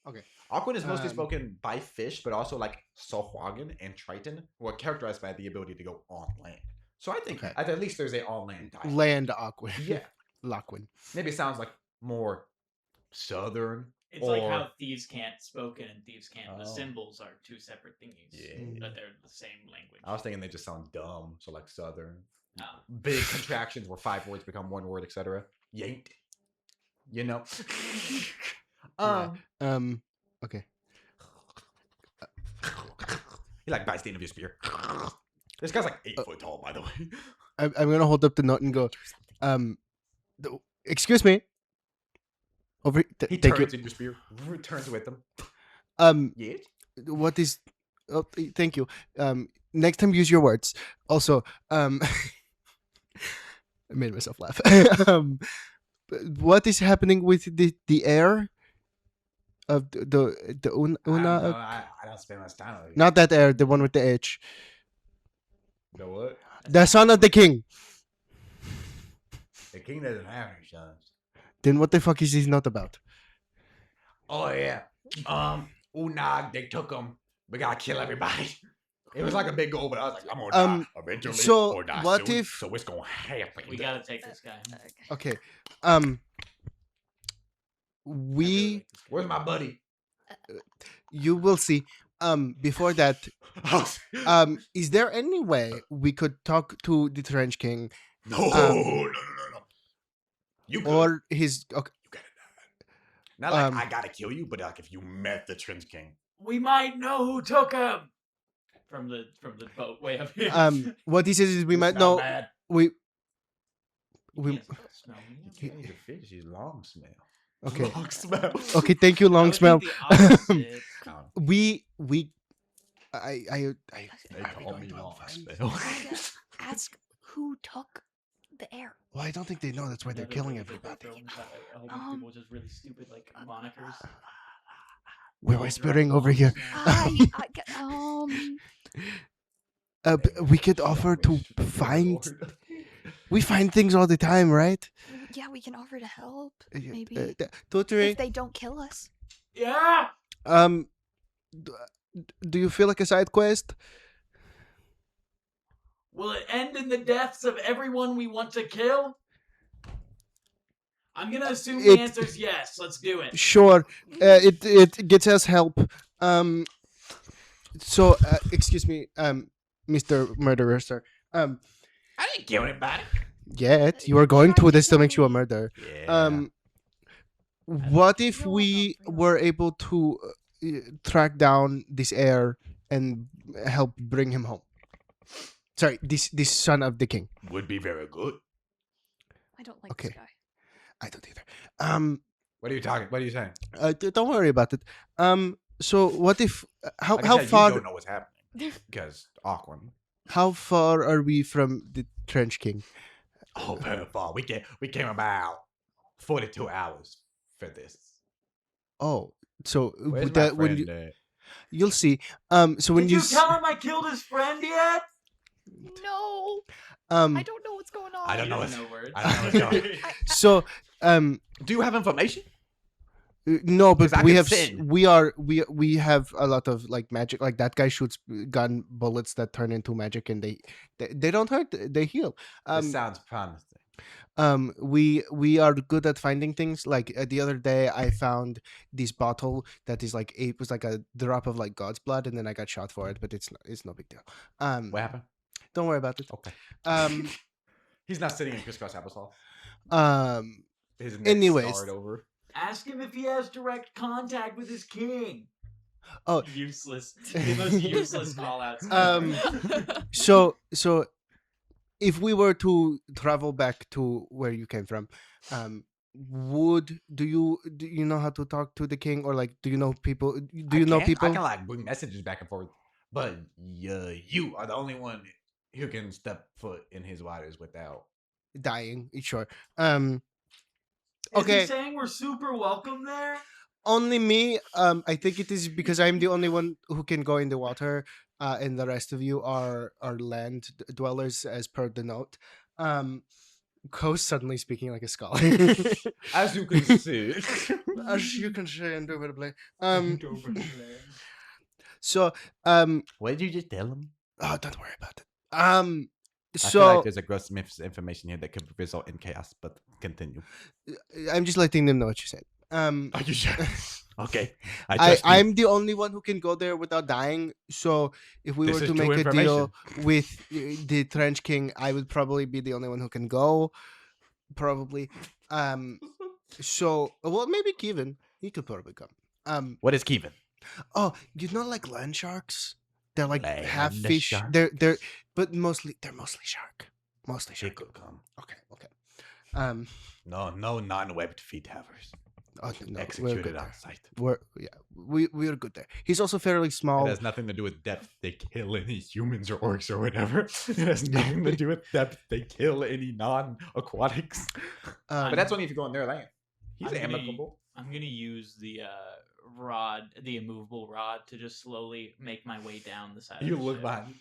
Okay. Aquan is mostly Um, spoken by fish, but also like Sahuagin and Triton were characterized by the ability to go on land. So I think Okay. at least there's a on land type. Land Aquan. Yeah. Laquan. Maybe it sounds like more southern. It's like or- how Thieves Can't spoken and Thieves Can't. The Oh. symbols are 2 separate thingies. Yeah. But they're the same language. I was thinking they just sound dumb. So like southern. Oh. Big contractions where 5 words become 1 word, etc. Yanked. You know. Okay. He like bites the end of your spear. This guy's like 8 foot tall, by the way. I'm gonna hold up the note and go. Excuse me. Over. He Thank you. turns in your spear. Returns with them. Yes. What is? Oh, thank you. Next time use your words. Also, I made myself laugh. What is happening with the air? Of the Una? I don't spend much time with it. Not that air, the one with the H. The what? The son of the king. The king doesn't have any sons. Then what the fuck is this not about? Oh yeah. Unag, they took him. We gotta kill everybody. It was like a big goal, but I was like, I'm gonna die eventually so or die what soon. if- So it's gonna happen. We gotta take this guy. Okay. I really We like this guy. Where's my buddy? you will see. Before that, is there any way we could talk to the Trench King No. You could. or his? Okay. You gotta die. Not like Um, I gotta kill you, but like if you met the Trench King. We might know who took him. From the boat way up here. What he says is we You might smell know. bad. We He can't smell me. You can't eat a fish. He's long smell. okay. Long smell. Okay. Thank you, I long would smell. think the opposite. We They are we call going me to long find- smell. Ask who took the air. Well, I don't think they know that's why they're Yeah, killing really everybody. good films. I hope people just really stupid like monikers. We're whispering over here. We could offer to find. We find things all the time, right? Yeah, we can offer to help. Yeah, Maybe Totally. if they don't kill us. Yeah. Do you feel like a side quest? Will it end in the deaths of everyone we want to kill? I'm gonna assume the answer's yes. Let's do it. Sure. It gets us help. So excuse me, Mr. Murderer, sir. I didn't kill anybody. Yet you are going to. This still makes you a murderer. Yeah. What if You're we welcome, were able to track down this heir and help bring him home? Sorry, this son of the king. Would be very good. I don't like Okay. this guy. I don't either. What are you talking? What are you saying? Don't worry about it. So what if how Like I how said, far You don't know what's happening because awkward. how far are we from the Trench King? Oh, very far. We came about 42 hours for this. Oh, so Where's that my when friend you, at? you'll see. So when Did you tell him I killed his friend yet? No, um I don't know what's going on. I don't know He doesn't what's- words. I don't know what's going on. so Do you have information? no, but 'Cause I we could have send. we have a lot of like magic. Like that guy shoots gun bullets that turn into magic, and they don't hurt. They heal. This sounds promising. We are good at finding things. Like the other day, I found this bottle that is like it was like a drop of like God's blood, and then I got shot for it. But it's no big deal. What happened? Don't worry about it. Okay. Um, He's not sitting in crisscross applesauce. um, His neck Anyways. scarred over. Ask him if he has direct contact with his king. Oh. Useless. The most useless call outs. so if we were to travel back to where you came from, do you know how to talk to the king, or like do you know people? Do you know people? I can like bring messages back and forth, but you are the only one who can step foot in his waters without. Dying, sure. Is Okay. he saying we're super welcome there? Only me. I think it is because I'm the only one who can go in the water, and the rest of you are land dwellers, as per the note. Co's suddenly speaking like a scholar. As you can see. As you can see, indubitably. So, What did you just tell him? oh, don't worry about it. I feel So like there's a gross misinformation here that could result in chaos, but continue. I'm just letting them know what you said. Are you sure? Okay. I trust you. I'm the only one who can go there without dying. So if we This were is to true make a deal with the Trench King, I would probably be the only one who can go. Probably. So well, maybe Kevin. He could probably come. What is Kevin? Oh, you know, like land sharks. They're like half Land fish. shark? They're but mostly shark. Mostly She shark. could come. Okay. Um. No non-webbed feet havers. Oh, no, we're Executed good on there. sight. We are good there. He's also fairly small. It has nothing to do with depth. They kill any humans or orcs or whatever. It has nothing to do with depth. They kill any non-aquatics. But that's only if you go on their land. He's I'm gonna- amicable. I'm gonna use the rod, the immovable rod, to just slowly make my way down the side. You of the look ship. behind.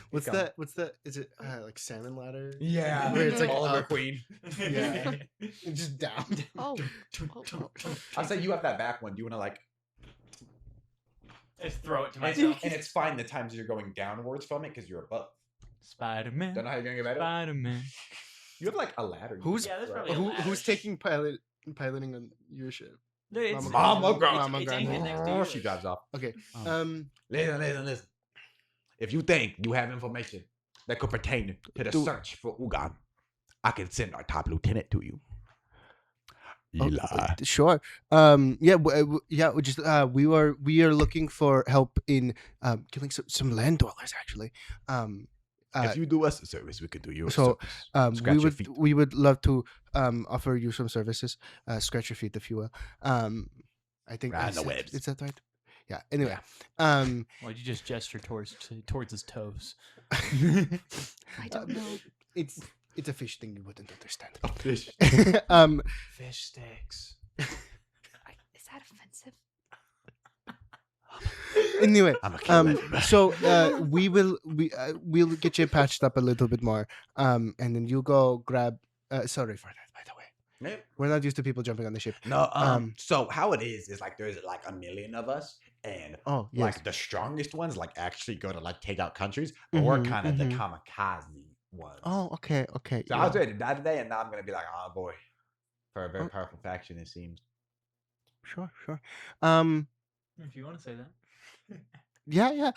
What's coming. that? What's that? Is it like salmon ladder? Yeah, Where it's like Oliver up. Queen. Yeah. Just down. Oh. I'll say you have that back one. Do you want to like? Just throw it to And, myself. and it's fine the times you're going downwards from it because you're above. Spider-Man. Don't know how you're gonna get better. Spider-Man. You have like a ladder. you Who's- can Yeah, there's throw. probably a Who's taking piloting on your ship? It's, Mama it's, Grant. it's, Mama it's Grant. aimed next to Oh, you. she drives off. Okay. Um, Listen. If you think you have information that could pertain to the Do- search for Ugan, I can send our top lieutenant to you. Oh, Eli. Sure. Yeah. We just we are looking for help in killing some land dwellers. Actually. If you do us a service, we can do you a so, service. Scratch your feet. we would love to offer you some services. Scratch your feet, if you will. I think Right on is the that- webs. Is that right? Yeah. Anyway. Why'd you just gesture towards his toes? I don't know. It's a fish thing you wouldn't understand. A fish. Fish sticks. Is that offensive? Anyway, I'm a killer. so we'll get you patched up a little bit more, and then you go grab. Sorry for that, by the way. We're not used to people jumping on the ship. No, Um, so how it is like there's like a million of us, And Oh, yes. like the strongest ones, like actually go to like take out countries, but we're Mhm, kind of the mhm. kamikaze ones. Oh, okay. So I was ready to die today, and now I'm gonna be like, oh boy, for a very Oh. powerful faction, it seems. Sure. If you want to say that. Yeah.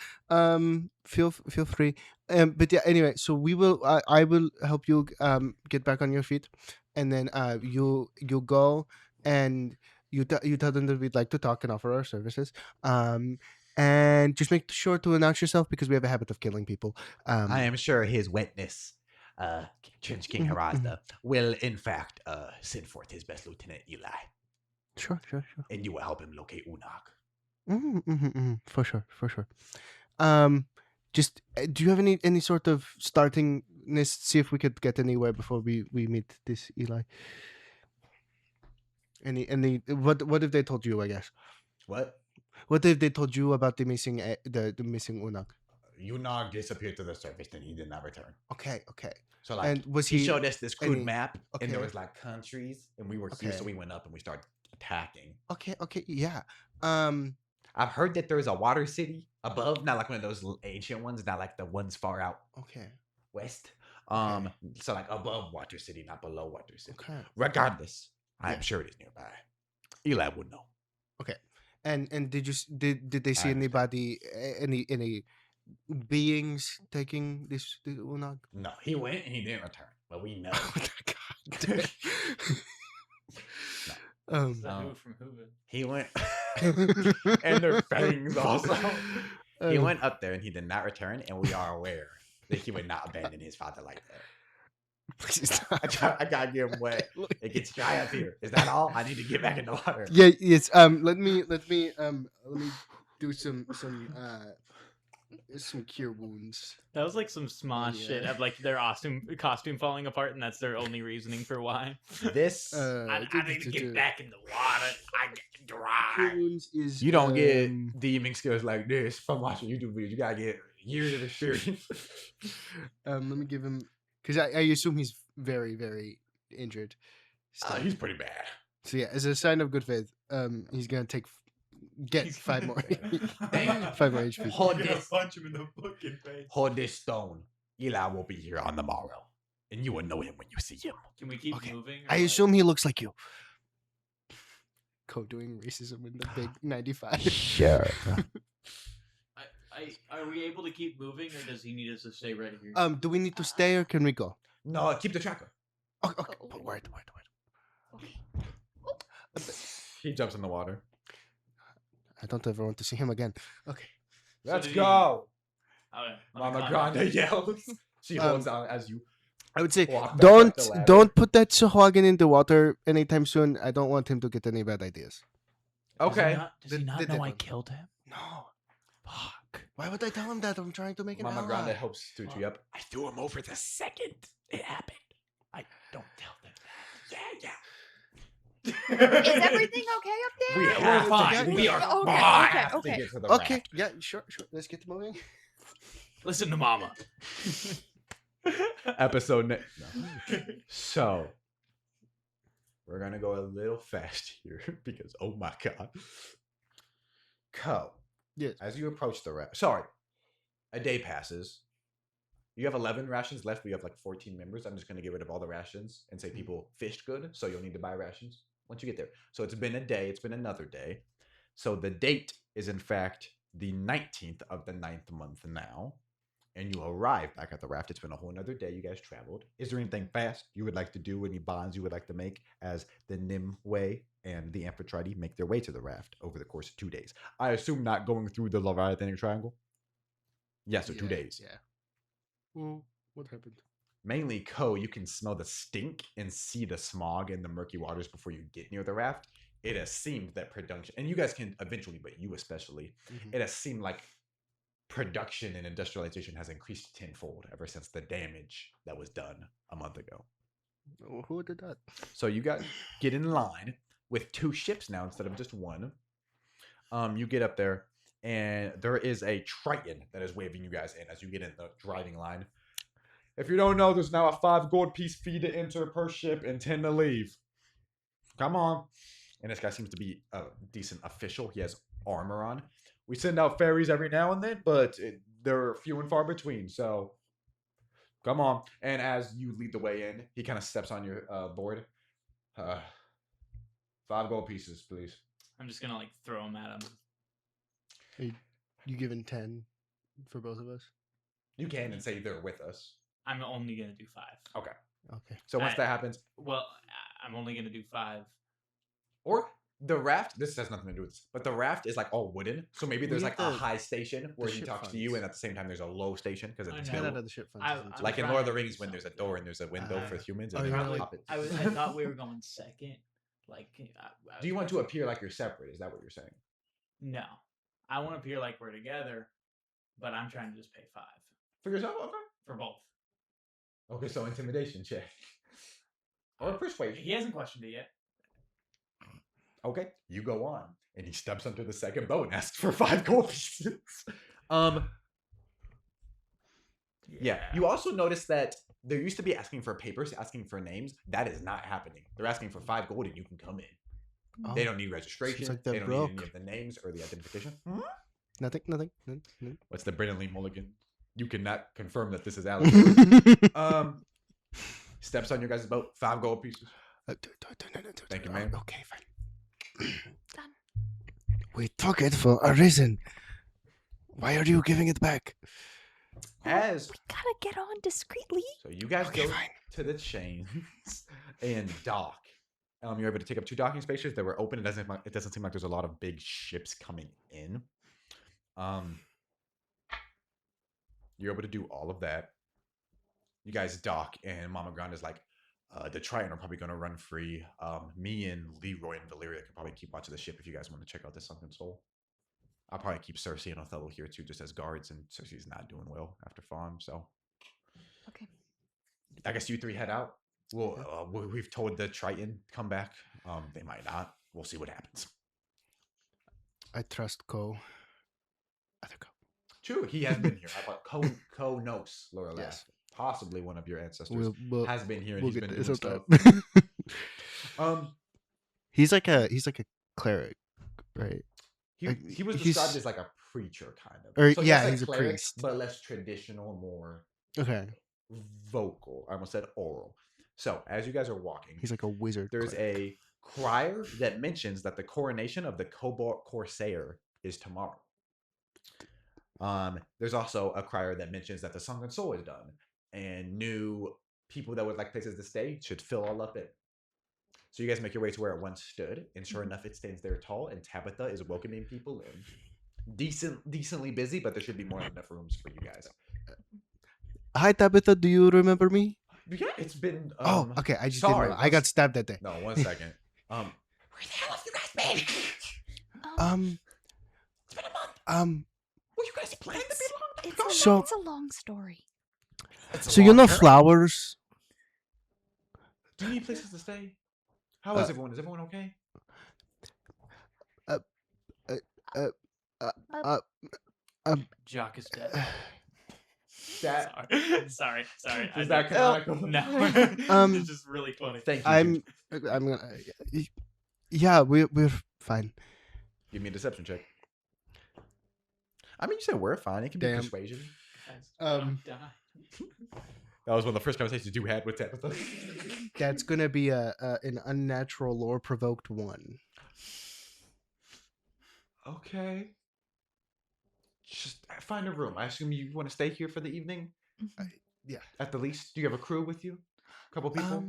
Feel free. But yeah. Anyway, so we will. I will help you get back on your feet, and then you go and you tell them that we'd like to talk and offer our services. And just make sure to announce yourself because we have a habit of killing people. I am sure His Wetness, Trench King Mhm, Harazda, will in fact send forth his best lieutenant Eli, Sure. and you will help him locate Unak. For sure. Just do you have any sort of startingness? See if we could get anywhere before we meet this Eli. Any what if they told you? I guess. What? What if they told you about the missing the missing Unak? Unak disappeared to the surface, and he did not return. Okay. So like, And was he he showed us this crude any- map, and there okay. was like countries, and we were here, so Okay. we went up and we started attacking. Okay. Yeah. I've heard that there's a water city above, not like one of those ancient ones, not like the ones far out Okay. west. Okay. So like above Water City, not below Water City. Okay. Regardless, I'm Yeah. sure it is nearby. Eli would know. Okay. And did you did they see I understand. anybody any beings taking this Unak? No, he went and he didn't return. But we know. Oh my god. No. It's the Um, Who from Hoover. He went, and their fangs also. He Oh. went up there and he did not return, and we are aware that he would not abandon his father like that. Please I gotta get him wet. It gets dry up here. Is that all? I need to get back in the water. Yeah, yes. Let me do some cure wounds. That was like some smosh shit Yeah. of like their costume falling apart, and that's their only reasoning for why. This I need to get back in the water. I get Cure dry. wounds is you don't get DMing skills like this from watching YouTube videos. You gotta get years of experience. let me give him because I assume he's very very injured. Still. He's pretty bad. So yeah, as a sign of good faith, he's gonna get He's 5 more Damn. 5 more HP. Hold You're gonna this. punch him in the fucking face. Hold this stone. Eli will be here on the morrow, and you will know him when you see him. Can we keep Okay. moving? I assume he looks like you. Co-doing racism in the big 95. Sure. Are we able to keep moving, or does he need us to stay right here? Do we need to stay or can we go? No, keep the tracker. Okay. Wait. He jumps in the water. I don't ever want to see him again. Okay. So Let's did he- go. Okay, let me Mama climb Grande up. yells. She holds on as you I would say walk back up the ladder. don't put that Sahuagin in the water anytime soon. I don't want him to get any bad ideas. Okay. Does he Did- not did know that I one. killed him? No. Fuck. Why would I tell him that? I'm trying to make an Mama ally. Grande helps suit you up. I threw him over the second it happened. I don't tell them that. Yeah. Is everything okay up there? We we're have fine. to. We are Okay, fine okay. to get to the Okay. raft. Yeah. Sure. Let's get moving. Listen to Mama. Episode no. So we're gonna go a little fast here because oh my god. Co. Yes. As you approach the raft, sorry, a day passes. You have 11 rations left. We have like 14 members. I'm just gonna get rid of all the rations and say people fished good, so you'll need to buy rations once you get there. So it's been a day. It's been another day. So the date is in fact the 19th of the 9th month now. And you arrive back at the raft. It's been a whole nother day. You guys traveled. Is there anything fast you would like to do? Any bonds you would like to make as the Nimue and the Amphitrite make their way to the raft over the course of 2 days? I assume not going through the Leviathanic Triangle. Yeah, so 2 days. Yeah. Well, what happened? Mainly, Co, you can smell the stink and see the smog in the murky waters before you get near the raft. It has seemed that production, and you guys can eventually, but you especially, Mhm. it has seemed like production and industrialization has increased tenfold ever since the damage that was done a month ago. Oh, who did that? So you guys get in line with 2 ships now instead of just one. You get up there, and there is a Triton that is waving you guys in as you get in the driving line. If you don't know, there's now a 5 gold piece fee to enter per ship and 10 to leave. Come on. And this guy seems to be a decent official. He has armor on. We send out ferries every now and then, but they're few and far between. So come on. And as you lead the way in, he kind of steps on your board. 5 gold pieces, please. I'm just gonna like throw them at him. You giving 10 for both of us? You can and say they're with us. I'm only gonna do 5. Okay. Okay. So once that happens, Well, I'm only gonna do 5. or the raft, this has nothing to do with this, but the raft is like all wooden. So maybe there's We like have a high station where he ship talks to you, funds. and at the same time there's a low station because I it's know. Get built. out of the ship funds. I- isn't it? I'm Like in trying Lord of the to Rings, do when there's a something. door and there's a window for humans, and Oh, then you're you like- pop it. I thought we were going second. Like, Do you want to appear like you're separate? Is that what you're saying? No, I want to appear like we're together, but I'm trying to just pay 5 For yourself? Okay. for both. Okay, so intimidation check. Or persuasion. He hasn't questioned it yet. Okay, you go on. And he steps under the second boat and asks for 5 gold pieces. Yeah. You also notice that there used to be asking for papers, asking for names. That is not happening. They're asking for 5 gold and you can come in. They don't need registration. like they're they don't need any broke. of the names or the identification. Nothing. What's the Brennan Lee Mulligan? You cannot confirm that this is Alex. Steps on your guys' boat. 5 gold pieces. Thank you, ma'am. Okay, fine. Done. We took it for a reason. Why are you giving it back? As We gotta get on discreetly. so, you guys Okay, go fine. to the chains and dock. You're able to take up 2 docking spaces. They were open. It doesn't seem like there's a lot of big ships coming in. You're able to do all of that. You guys dock, and Mama Grande is like, the Triton are probably going to run free. Me and Leroy and Valeria can probably keep watch of the ship if you guys want to check out the Sunken Soul. I'll probably keep Cersei and Othello here too, just as guards, and Cersei's not doing well after farm, so. Okay. I guess you 3 head out. Well, we've told the Triton come back. They might not. We'll see what happens. I trust Ko. Other Ko. True, he has been here. I thought Ko knows Laura Yes. Laugh. Possibly one of your ancestors We'll has been here and we'll he's get been this doing sometime. stuff. He's like a cleric, right? He was he's- described as like a preacher kind of. Or, So yeah, yes, he's a cleric, priest. but less traditional, more Okay, vocal. I almost said oral. So as you guys are walking, he's like a wizard. there's cleric. a crier that mentions that the coronation of the Cobalt Corsair is tomorrow. There's also a crier that mentions that the Sunken Soul is done, and new people that would like places to stay should fill all up it. So you guys make your way to where it once stood, and sure enough, it stands there tall, and Tabitha is welcoming people in. Decently busy, but there should be more than enough rooms for you guys. Hi Tabitha, do you remember me? Yeah, it's been. Oh, okay. I just sorry, didn't know. I got let's- stabbed that day. No, 1 second. Where the hell have you guys been? It's been a month. Were you guys planning to be long? So- It's a long story. So you know flowers? Do you need places to stay? How is everyone? Is everyone okay? Jock is dead. That Sorry. is that canonical? No. It's just really funny. Thank you. I'm gonna. Yeah, we're fine. Give me a deception check. I mean, you said we're fine. It can be Damn. persuasion. Um, That was one of the first conversations you had with Tabitha. That's gonna be an unnatural lore provoked 1. Okay. Just find a room. I assume you want to stay here for the evening? Yeah. At the least. Do you have a crew with you? A couple people?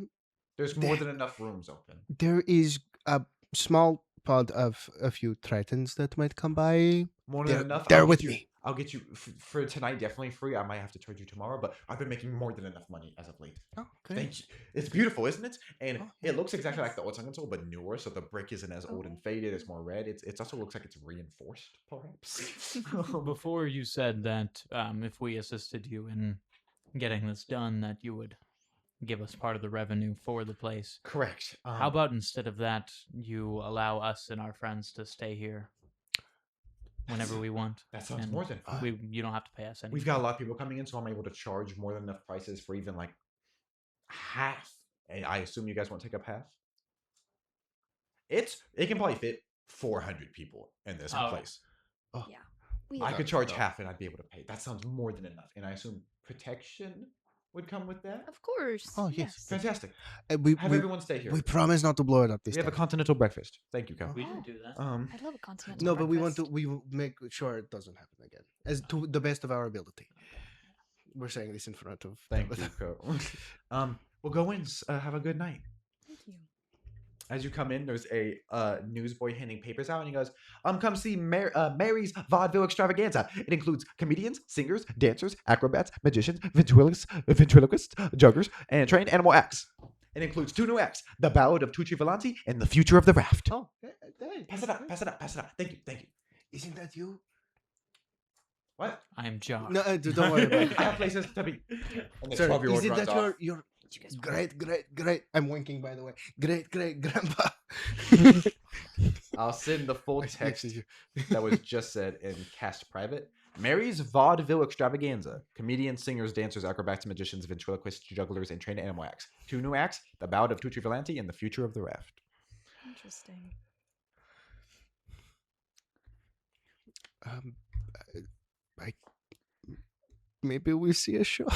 There's more than enough rooms open. There is a small pod of a few tritons that might come by. More than enough. They're I'll with get you- me. I'll get you for tonight. Definitely free. I might have to charge you tomorrow, but I've been making more than enough money as of late. Oh, okay. Thank you. It's beautiful, isn't it? And Oh, it looks exactly like the old Sunken Soul, but newer. So the brick isn't as old and faded. It's more red. It also looks like it's reinforced, perhaps. Before you said that if we assisted you in getting this done, that you would give us part of the revenue for the place. Correct. How about instead of that, you allow us and our friends to stay here whenever we want? that sounds and more than fine. You don't have to pay us anything. We've got a lot of people coming in, so I'm able to charge more than enough prices for even like half. And I assume you guys won't take up half. It can probably fit 400 people in this Oh. place. I could charge half and I'd be able to pay. That sounds more than enough. And I assume protection would come with that? Of course. Oh, yes. Fantastic. We Have everyone stay here. we promise not to blow it up this We have a time. continental breakfast. Thank you, Cal. We didn't do that. I love a continental No, but we want breakfast. to. We will make sure it doesn't happen again, as to the best of our ability. We're saying this in front of. Thank you, Cal. Well, go in. Have a good night. Thank you. As you come in, there's a newsboy handing papers out, and he goes, come see Mary's Vaudeville Extravaganza. It includes comedians, singers, dancers, acrobats, magicians, ventriloquists, juggers, and trained animal acts. It includes 2 new acts, The Ballad of Tucci Volanti and The Future of the Raft. Oh, Pass it up. Thank you. Isn't that you? What? I am Jock. No, don't worry about it. I have places to be. And the Sorry, 12-year-old is it runs that off. your great? I'm winking, by the way. Great grandpa. I'll send the full text Yes, that was just said in cast private. Mary's Vaudeville Extravaganza. Comedians, singers, dancers, acrobats, magicians, ventriloquists, jugglers, and trained animal acts. 2 new acts, The Ballad of Tucci Volanti and The Future of the Raft. Interesting. I maybe we see a show.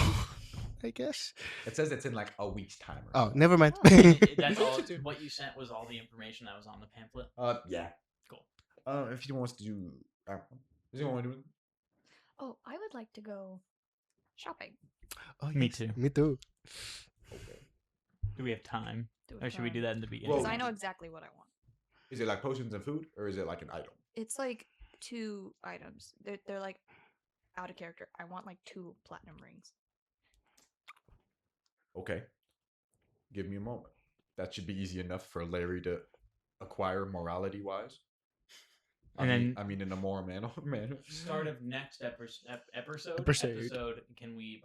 I guess. It says it's in like a week's time. Or Oh, so. never mind. That's all. What you sent was all the information that was on the pamphlet. Yeah. Cool. If you want us to do, does anyone want to do it? Oh, I would like to go shopping. Oh, Me yes, too. Me too. Okay. Do we have time? Do Or should we do that in the beginning? Well, Because I know exactly what I want. Is it like potions and food, or is it like an item? It's like 2 items. They're like out of character. I want like 2 platinum rings. Okay. Give me a moment. That should be easy enough for Larry to acquire morality-wise. And I mean, in a more manner. Start of next episode. Can we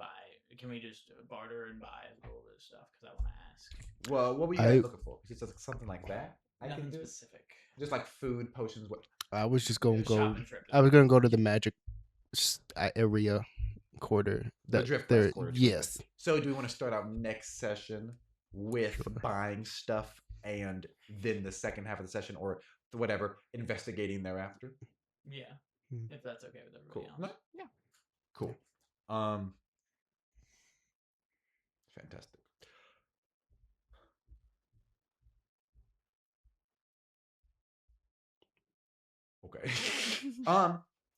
just barter and buy all this stuff? Because I want to ask. Well, what were you guys looking for? Is it just something like that? I Nothing can do specific. just like food, potions. What? I was just going to go. Shopping trip. I was going to go to the magic area quarter. The That Drift there. West quarter, Yes. So, do we want to start out next session with buying stuff, and then the second half of the session, or whatever, investigating thereafter? Yeah, Hmm. if that's okay with Cool. everybody else. Yeah. Cool. Fantastic. Okay.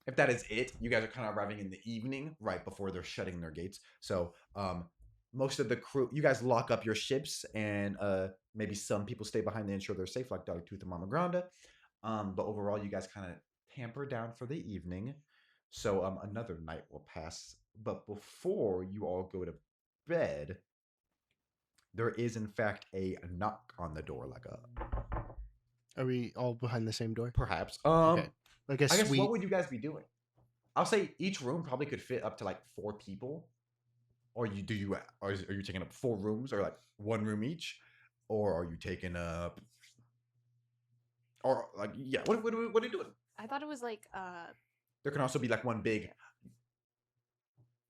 If that is it, you guys are kind of arriving in the evening, right before they're shutting their gates. So, most of the crew, you guys lock up your ships, and maybe some people stay behind to ensure they're safe, like Dogtooth and Mama Granda. But overall, you guys kind of tamper down for the evening. So, another night will pass. But before you all go to bed, there is in fact a knock on the door, like a Are we all behind the same door? perhaps. Okay. Like a I guess suite. what would you guys be doing? I'll say each room probably could fit up to like 4 people. Or are you taking up 4 rooms, or like 1 room each? Or are you taking up, or like, yeah, what are you doing? I thought it was like There can also be like one big.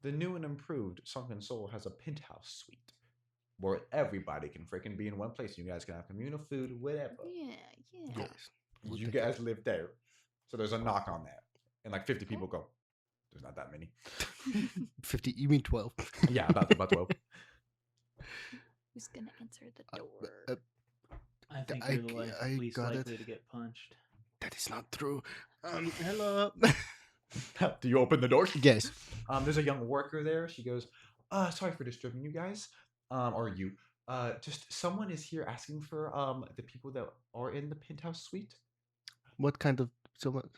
The new and improved Sunken Soul has a penthouse suite where everybody can freaking be in one place. You guys can have communal food, whatever. yeah. Yes. We'll You take guys live there. So there's a knock on that. And like 50 people go. There's not that many. 50. You mean 12? Yeah, about 12. Who's gonna answer the Uh, door? I think I you're the g- I least got it. likely to get punched. That is not true. Hello. Do you open the door? Yes. There's a young worker there. She goes, sorry for disturbing you guys. Or you. Just someone is here asking for the people that are in the penthouse suite. What kind of someone?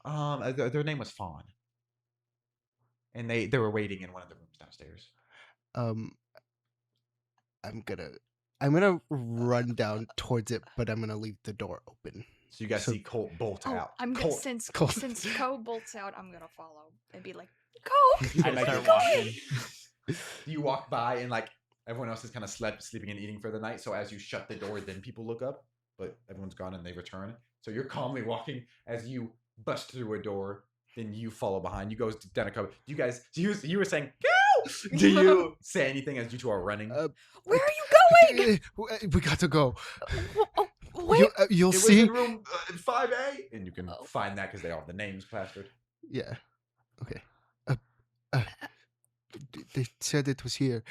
Their name was Fawn. And they were waiting in one of the rooms downstairs. I'm gonna run down towards it, but I'm gonna leave the door open. So you guys So- see Colt bolt Oh, out. I'm gonna Colt, since Colt. since Co bolts out, I'm gonna follow and be like, Co. I Like, start go walking. you walk by and like everyone else is kind of sleeping and eating for the night. So as you shut the door, then people look up, but everyone's gone and they return. So you're calmly walking as you bust through a door. Then you follow behind. You go down a cupboard. You guys, you were saying, go! Do you say anything as you two are running? Where are you going? We got to go. Wait. You'll it was see. in room 5A, and you can Oh. find that because they all have the names plastered. Yeah. Okay. Uh, they said it was here.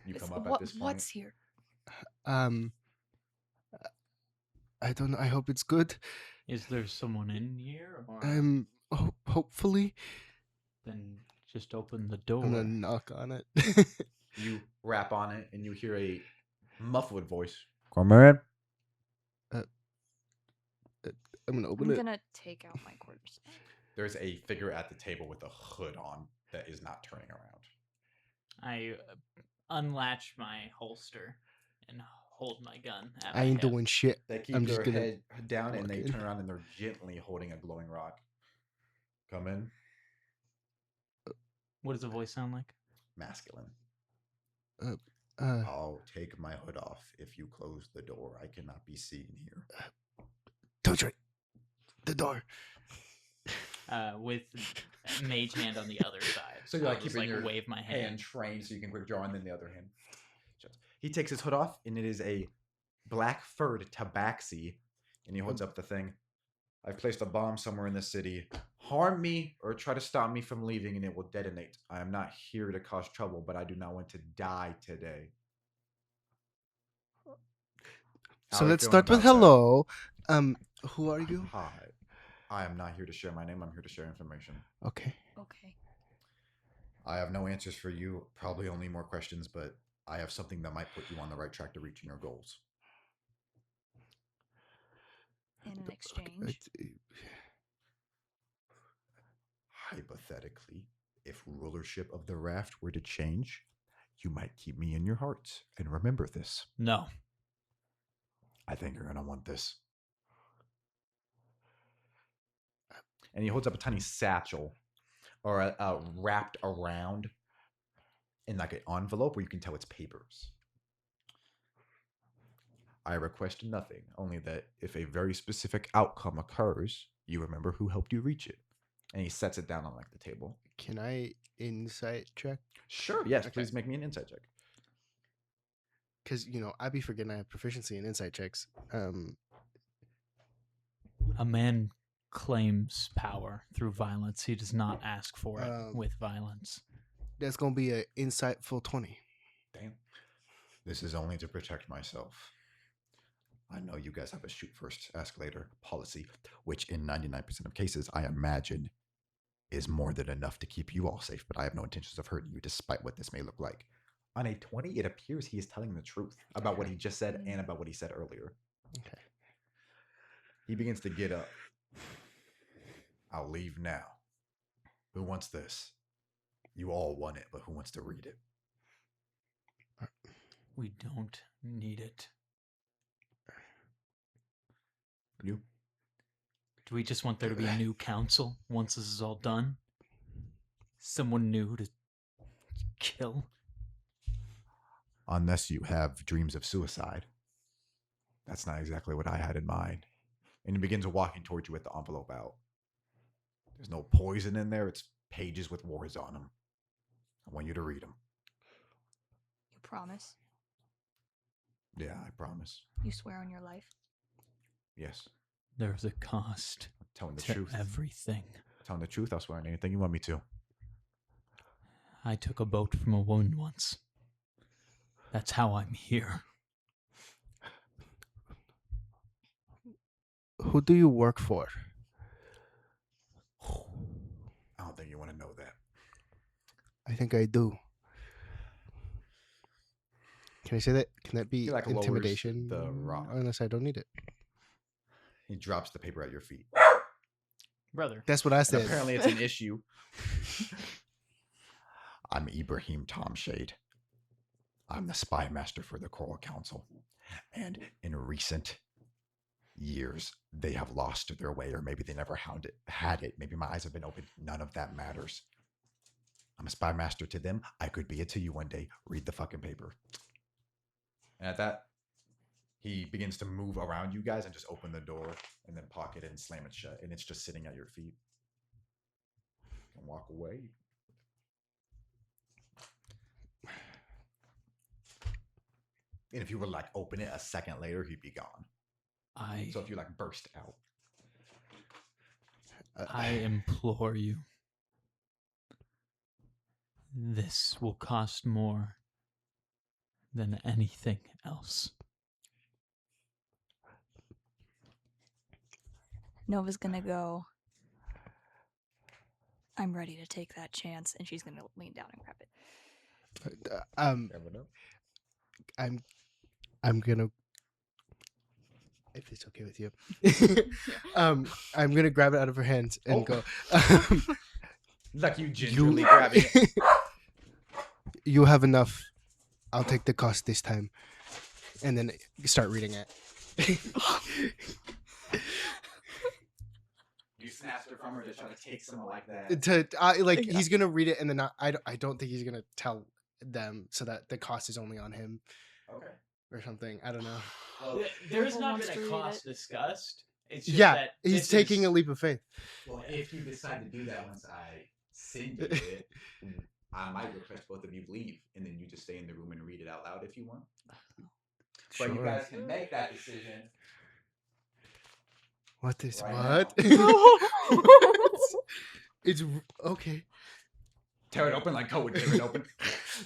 You It's- come up at this point. What's here? Um, I don't know. I hope it's good. Is there someone in here, or Hopefully, then just open the door? I'm gonna knock on it. You rap on it, and you hear a muffled voice. Come in. I'm gonna open I'm it. gonna take out my quarterstaff. There's a figure at the table with a hood on that is not turning around. I unlatch my holster and hold my gun. At I my ain't hip. doing shit. They keep I'm just their gonna head down, and walk they in. turn around, and they're gently holding a glowing rock. Come in. What does the voice sound like? Masculine. Uh, I'll take my hood off if you close the door. I cannot be seen here. don't try the door. With mage hand on the other side. So you're I'll like just, keeping your wave my hand hand. trained so you can quick draw, and then the other hand shuts. He takes his hood off, and it is a black furred tabaxi, and he holds up the thing. I've placed a bomb somewhere in the city. Harm me or try to stop me from leaving, and it will detonate. I am not here to cause trouble, but I do not want to die today. How So are you let's feeling start with about that? hello. Who are you? Hi. I am not here to share my name. I'm here to share information. Okay. Okay. I have no answers for you, probably only more questions, but I have something that might put you on the right track to reaching your goals. In an exchange. Hypothetically, if rulership of the Raft were to change, you might keep me in your hearts. And remember this. No. I think you're going to want this. And he holds up a tiny satchel or wrapped around in like an envelope where you can tell it's papers. I request nothing, only that if a very specific outcome occurs, you remember who helped you reach it. And he sets it down on like the table. Can I insight check? Sure, yes, Okay. please make me an insight check. Because I be forgetting I have proficiency in insight checks. A man claims power through violence. He does not ask for it with violence. That's gonna be an insightful 20. Damn. This is only to protect myself. I know you guys have a shoot first, ask later policy, which in 99% of cases, I imagine, is more than enough to keep you all safe, but I have no intentions of hurting you despite what this may look like. On a 20, it appears he is telling the truth about what he just said and about what he said earlier. Okay. He begins to get up. I'll leave now. Who wants this? You all want it, but who wants to read it? We don't need it. You? Do we just want there to be a new council once this is all done? Someone new to kill? Unless you have dreams of suicide. That's not exactly what I had in mind. And he begins walking towards you with the envelope out. There's no poison in there. It's pages with words on them. I want you to read them. You promise? Yeah, I promise. You swear on your life? Yes. There's a cost I'm telling the to truth. everything. Telling the truth, I'll swear on anything you want me to. I took a boat from a wound once. That's how I'm here. Who do you work for? I don't think you want to know that. I think I do. Can I say that? Can that be He, like, lowers intimidation? the rock. Unless I don't need it. He drops the paper at your feet. Brother. That's what I And said. apparently it's an issue. I'm Ibrahim Tomshade. I'm the spy master for the Coral Council. And in recent years, they have lost their way, or maybe they never had it. Maybe my eyes have been opened. None of that matters. I'm a spy master to them. I could be it to you one day. Read the fucking paper. And at that, he begins to move around you guys and just open the door and then pocket it and slam it shut. And it's just sitting at your feet. And walk away. And if you were like open it a second later, he'd be gone. So if you like burst out. I implore you. This will cost more than anything else. Nova's gonna go. I'm ready to take that chance, and she's gonna lean down and grab it. I'm gonna, if it's okay with you, I'm gonna grab it out of her hands and go. Like you gingerly grabbing it. You have enough. I'll take the cost this time, and then start reading it. You snatched it from her to try to take some like that. He's gonna read it, and then I don't think he's gonna tell them, so that the cost is only on him. Okay. Or something. I don't know. Well, There's not wants been to a read cost discussed. It's just Yeah, that he's this taking is- a leap of faith. well, if you decide to do that once I send you it, I might request both of you leave, and then you just stay in the room and read it out loud if you want. But you Sure. guys can make that decision. What is right what? It's okay. Tear it open like Cole would tear it open.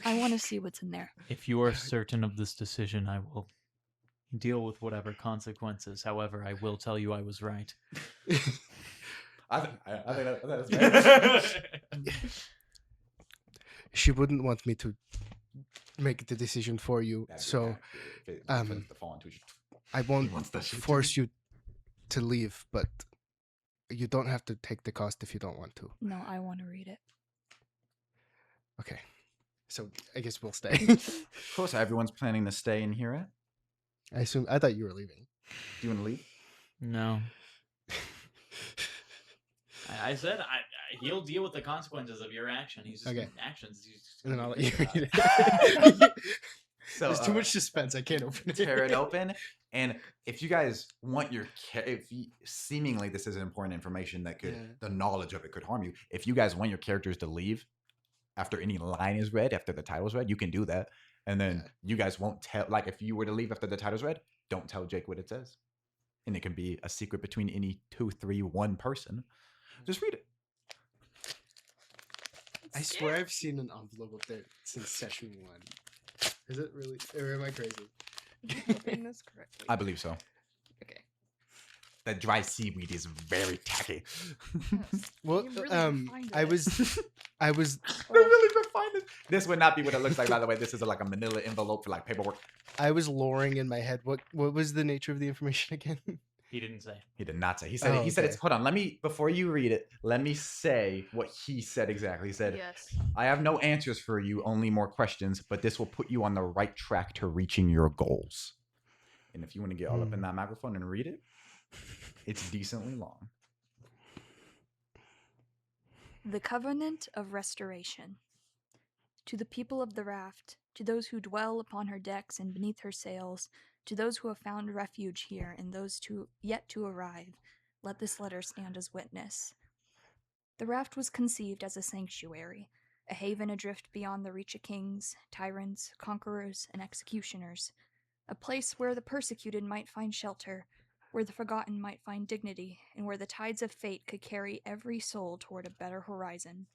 I want to see what's in there. If you are certain of this decision, I will deal with whatever consequences. However, I will tell you I was right. I think that's fair. She wouldn't want me to make the decision for you, That'd be so bad if um, it's the fallen too. I won't wants that shit force you to leave, but you don't have to take the cost if you don't want to. No, I want to read it. Okay. So I guess we'll stay. Cool. So everyone's planning to stay and hear it. I thought you were leaving. Do you want to leave? No. I said he'll deal with the consequences of your action. He's just Okay. actions. He's just And then gonna I'll be let you good about read it. So There's too much suspense. I can't open it. tear it open, and if you guys want seemingly this is important information that could the knowledge of it could harm you. If you guys want your characters to leave after any line is read, after the title's read, you can do that, and then you guys won't tell. Like if you were to leave after the title's read, don't tell Jake what it says, and it can be a secret between any 2, 3, 1 person. Just read it. I swear I've seen an envelope up there since session 1. Is it really? Or am I crazy? Opening this correctly. I believe so. Okay. That dry seaweed is very tacky. Yes. Well, You really refined I it. was They're really refined it. This would not be what it looks like, by the way. This is like a manila envelope for like paperwork. I was loring in my head. What was the nature of the information again? He didn't say. He did not say. He said. Oh, He said okay. it's. Hold on. Let me before you read it. Let me say what he said exactly. He said, Yes. "I have no answers for you, only more questions. But this will put you on the right track to reaching your goals." And if you want to get all up in that microphone and read it, it's decently long. The Covenant of Restoration. To the people of the Raft, to those who dwell upon her decks and beneath her sails, to those who have found refuge here and those yet to arrive, let this letter stand as witness. The Raft was conceived as a sanctuary, a haven adrift beyond the reach of kings, tyrants, conquerors, and executioners, a place where the persecuted might find shelter, where the forgotten might find dignity, and where the tides of fate could carry every soul toward a better horizon.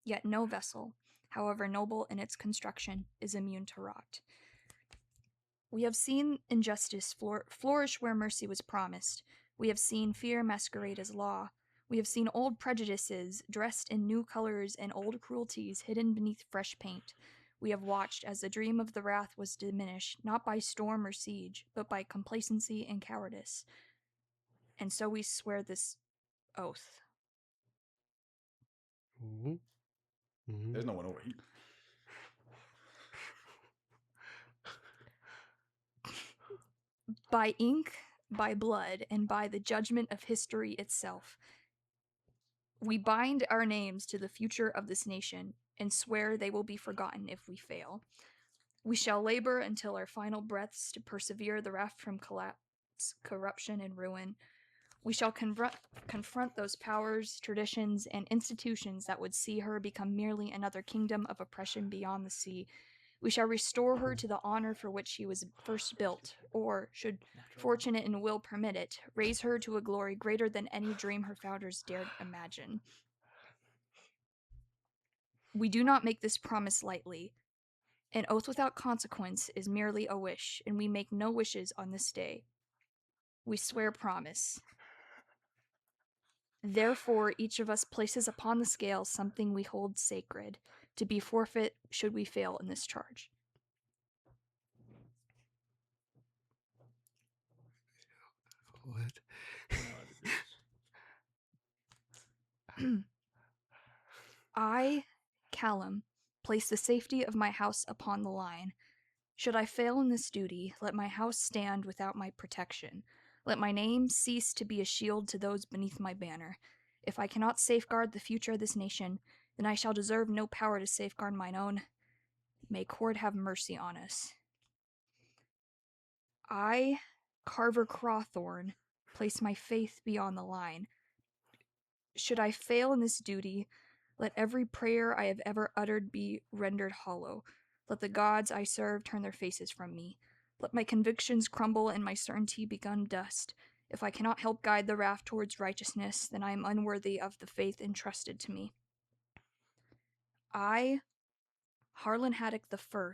Yet no vessel, however noble in its construction, is immune to rot. We have seen injustice flourish where mercy was promised. We have seen fear masquerade as law. We have seen old prejudices dressed in new colors and old cruelties hidden beneath fresh paint. We have watched as the dream of the wrath was diminished, not by storm or siege, but by complacency and cowardice. And so we swear this oath. Mhm. Mhm. There's no one over here. By ink, by blood, and by the judgment of history itself, we bind our names to the future of this nation and swear they will be forgotten if we fail. We shall labor until our final breaths to persevere the raft from collapse, corruption, and ruin. We shall confront those powers, traditions, and institutions that would see her become merely another kingdom of oppression beyond the sea. We shall restore her to the honor for which she was first built, or, should fortunate and will permit it, raise her to a glory greater than any dream her founders dared imagine. We do not make this promise lightly. An oath without consequence is merely a wish, and we make no wishes on this day. We swear promise. Therefore, each of us places upon the scale something we hold sacred, to be forfeit should we fail in this charge. What? I, Callum, place the safety of my house upon the line. Should I fail in this duty, let my house stand without my protection. Let my name cease to be a shield to those beneath my banner. If I cannot safeguard the future of this nation, then I shall deserve no power to safeguard mine own. May Cord have mercy on us. I, Carver Crawthorne, place my faith beyond the line. Should I fail in this duty, let every prayer I have ever uttered be rendered hollow. Let the gods I serve turn their faces from me. Let my convictions crumble and my certainty become dust. If I cannot help guide the raft towards righteousness, then I am unworthy of the faith entrusted to me. I, Harlan Haddock I,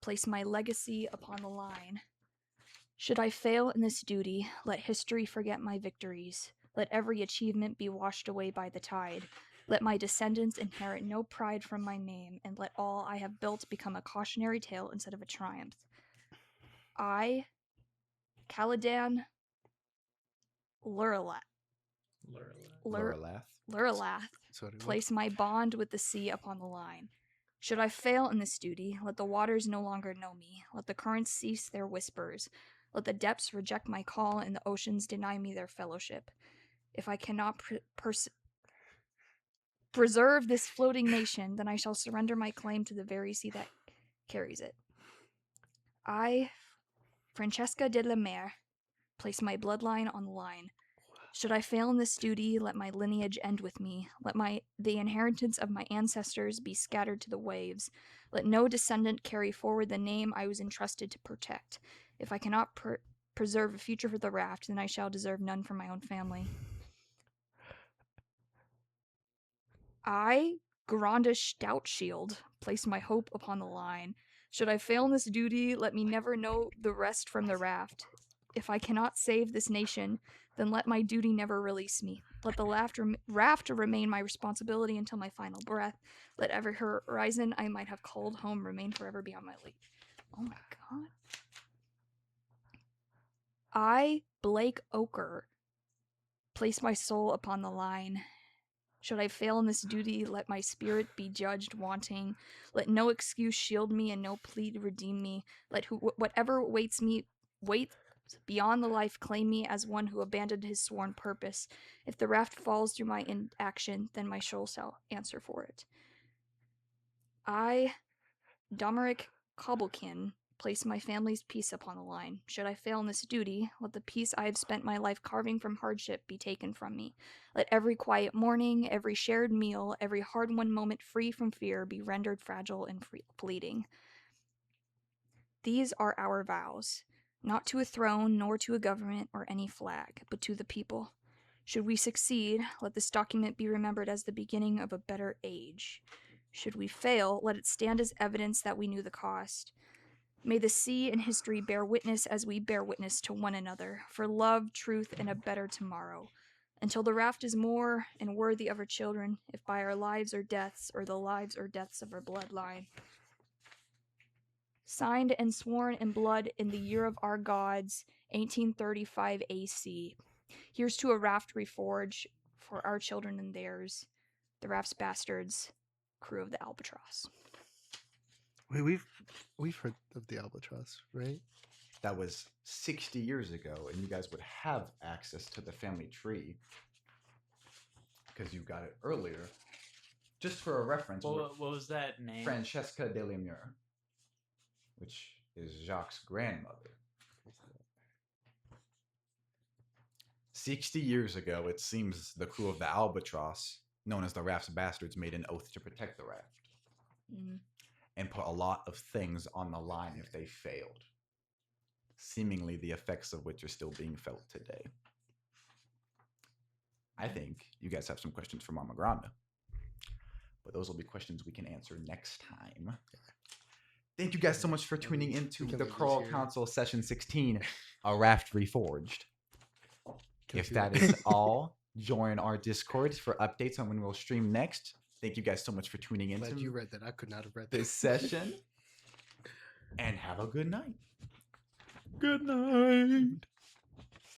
place my legacy upon the line. Should I fail in this duty, let history forget my victories. Let every achievement be washed away by the tide. Let my descendants inherit no pride from my name, and let all I have built become a cautionary tale instead of a triumph. I, Caladan Lurlath, place my bond with the sea upon the line. Should I fail in this duty, let the waters no longer know me. Let the currents cease their whispers. Let the depths reject my call, and the oceans deny me their fellowship. If I cannot preserve this floating nation, then I shall surrender my claim to the very sea that carries it. I, Francesca de la Mer, place my bloodline on the line. Should I fail in this duty, let my lineage end with me. Let the inheritance of my ancestors be scattered to the waves. Let no descendant carry forward the name I was entrusted to protect. If I cannot preserve a future for the raft, then I shall deserve none for my own family. I, Gronda Stoutshield, place my hope upon the line. Should I fail in this duty, let me never know the rest from the raft. If I cannot save this nation, then let my duty never release me. Let the raft remain my responsibility until my final breath. Let every horizon I might have called home remain forever beyond my reach. Oh my god. I, Blake Oker, place my soul upon the line. Should I fail in this duty, let my spirit be judged wanting. Let no excuse shield me and no plea redeem me. Let whatever waits beyond the life claim me as one who abandoned his sworn purpose. If the raft falls through my inaction, then my soul shall answer for it. I, Domeric Cobblekin, place my family's peace upon the line. Should I fail in this duty, let the peace I have spent my life carving from hardship be taken from me. Let every quiet morning, every shared meal, every hard-won moment free from fear be rendered fragile and fleeting. These are our vows, not to a throne, nor to a government or any flag, but to the people. Should we succeed, let this document be remembered as the beginning of a better age. Should we fail, let it stand as evidence that we knew the cost. May the sea and history bear witness as we bear witness to one another, for love, truth, and a better tomorrow. Until the raft is more and worthy of our children, if by our lives or deaths, or the lives or deaths of our bloodline. Signed and sworn in blood in the year of our gods, 1835 AC. Here's to a raft reforged for our children and theirs, the raft's bastards, crew of the Albatross. Wait, we've heard of the Albatross, right? That was 60 years ago, and you guys would have access to the family tree because you got it earlier. Just for a reference, What was that name? Francesca de la Mer, which is Jacques' grandmother. 60 years ago, it seems the crew of the Albatross, known as the Raft's Bastards, made an oath to protect the raft. Mm. and put a lot of things on the line if they failed, seemingly the effects of which are still being felt today. I think you guys have some questions for Mama Granda, but those will be questions we can answer next time. Thank you guys so much for tuning into we can the leave this Crawl here. Council Session 16, a Raft Reforged. Can I If see that is all, join our Discord for updates on when we'll stream next. Thank you guys so much for tuning Glad into you read that. I could not have read this that. session, and have a good night. Good night.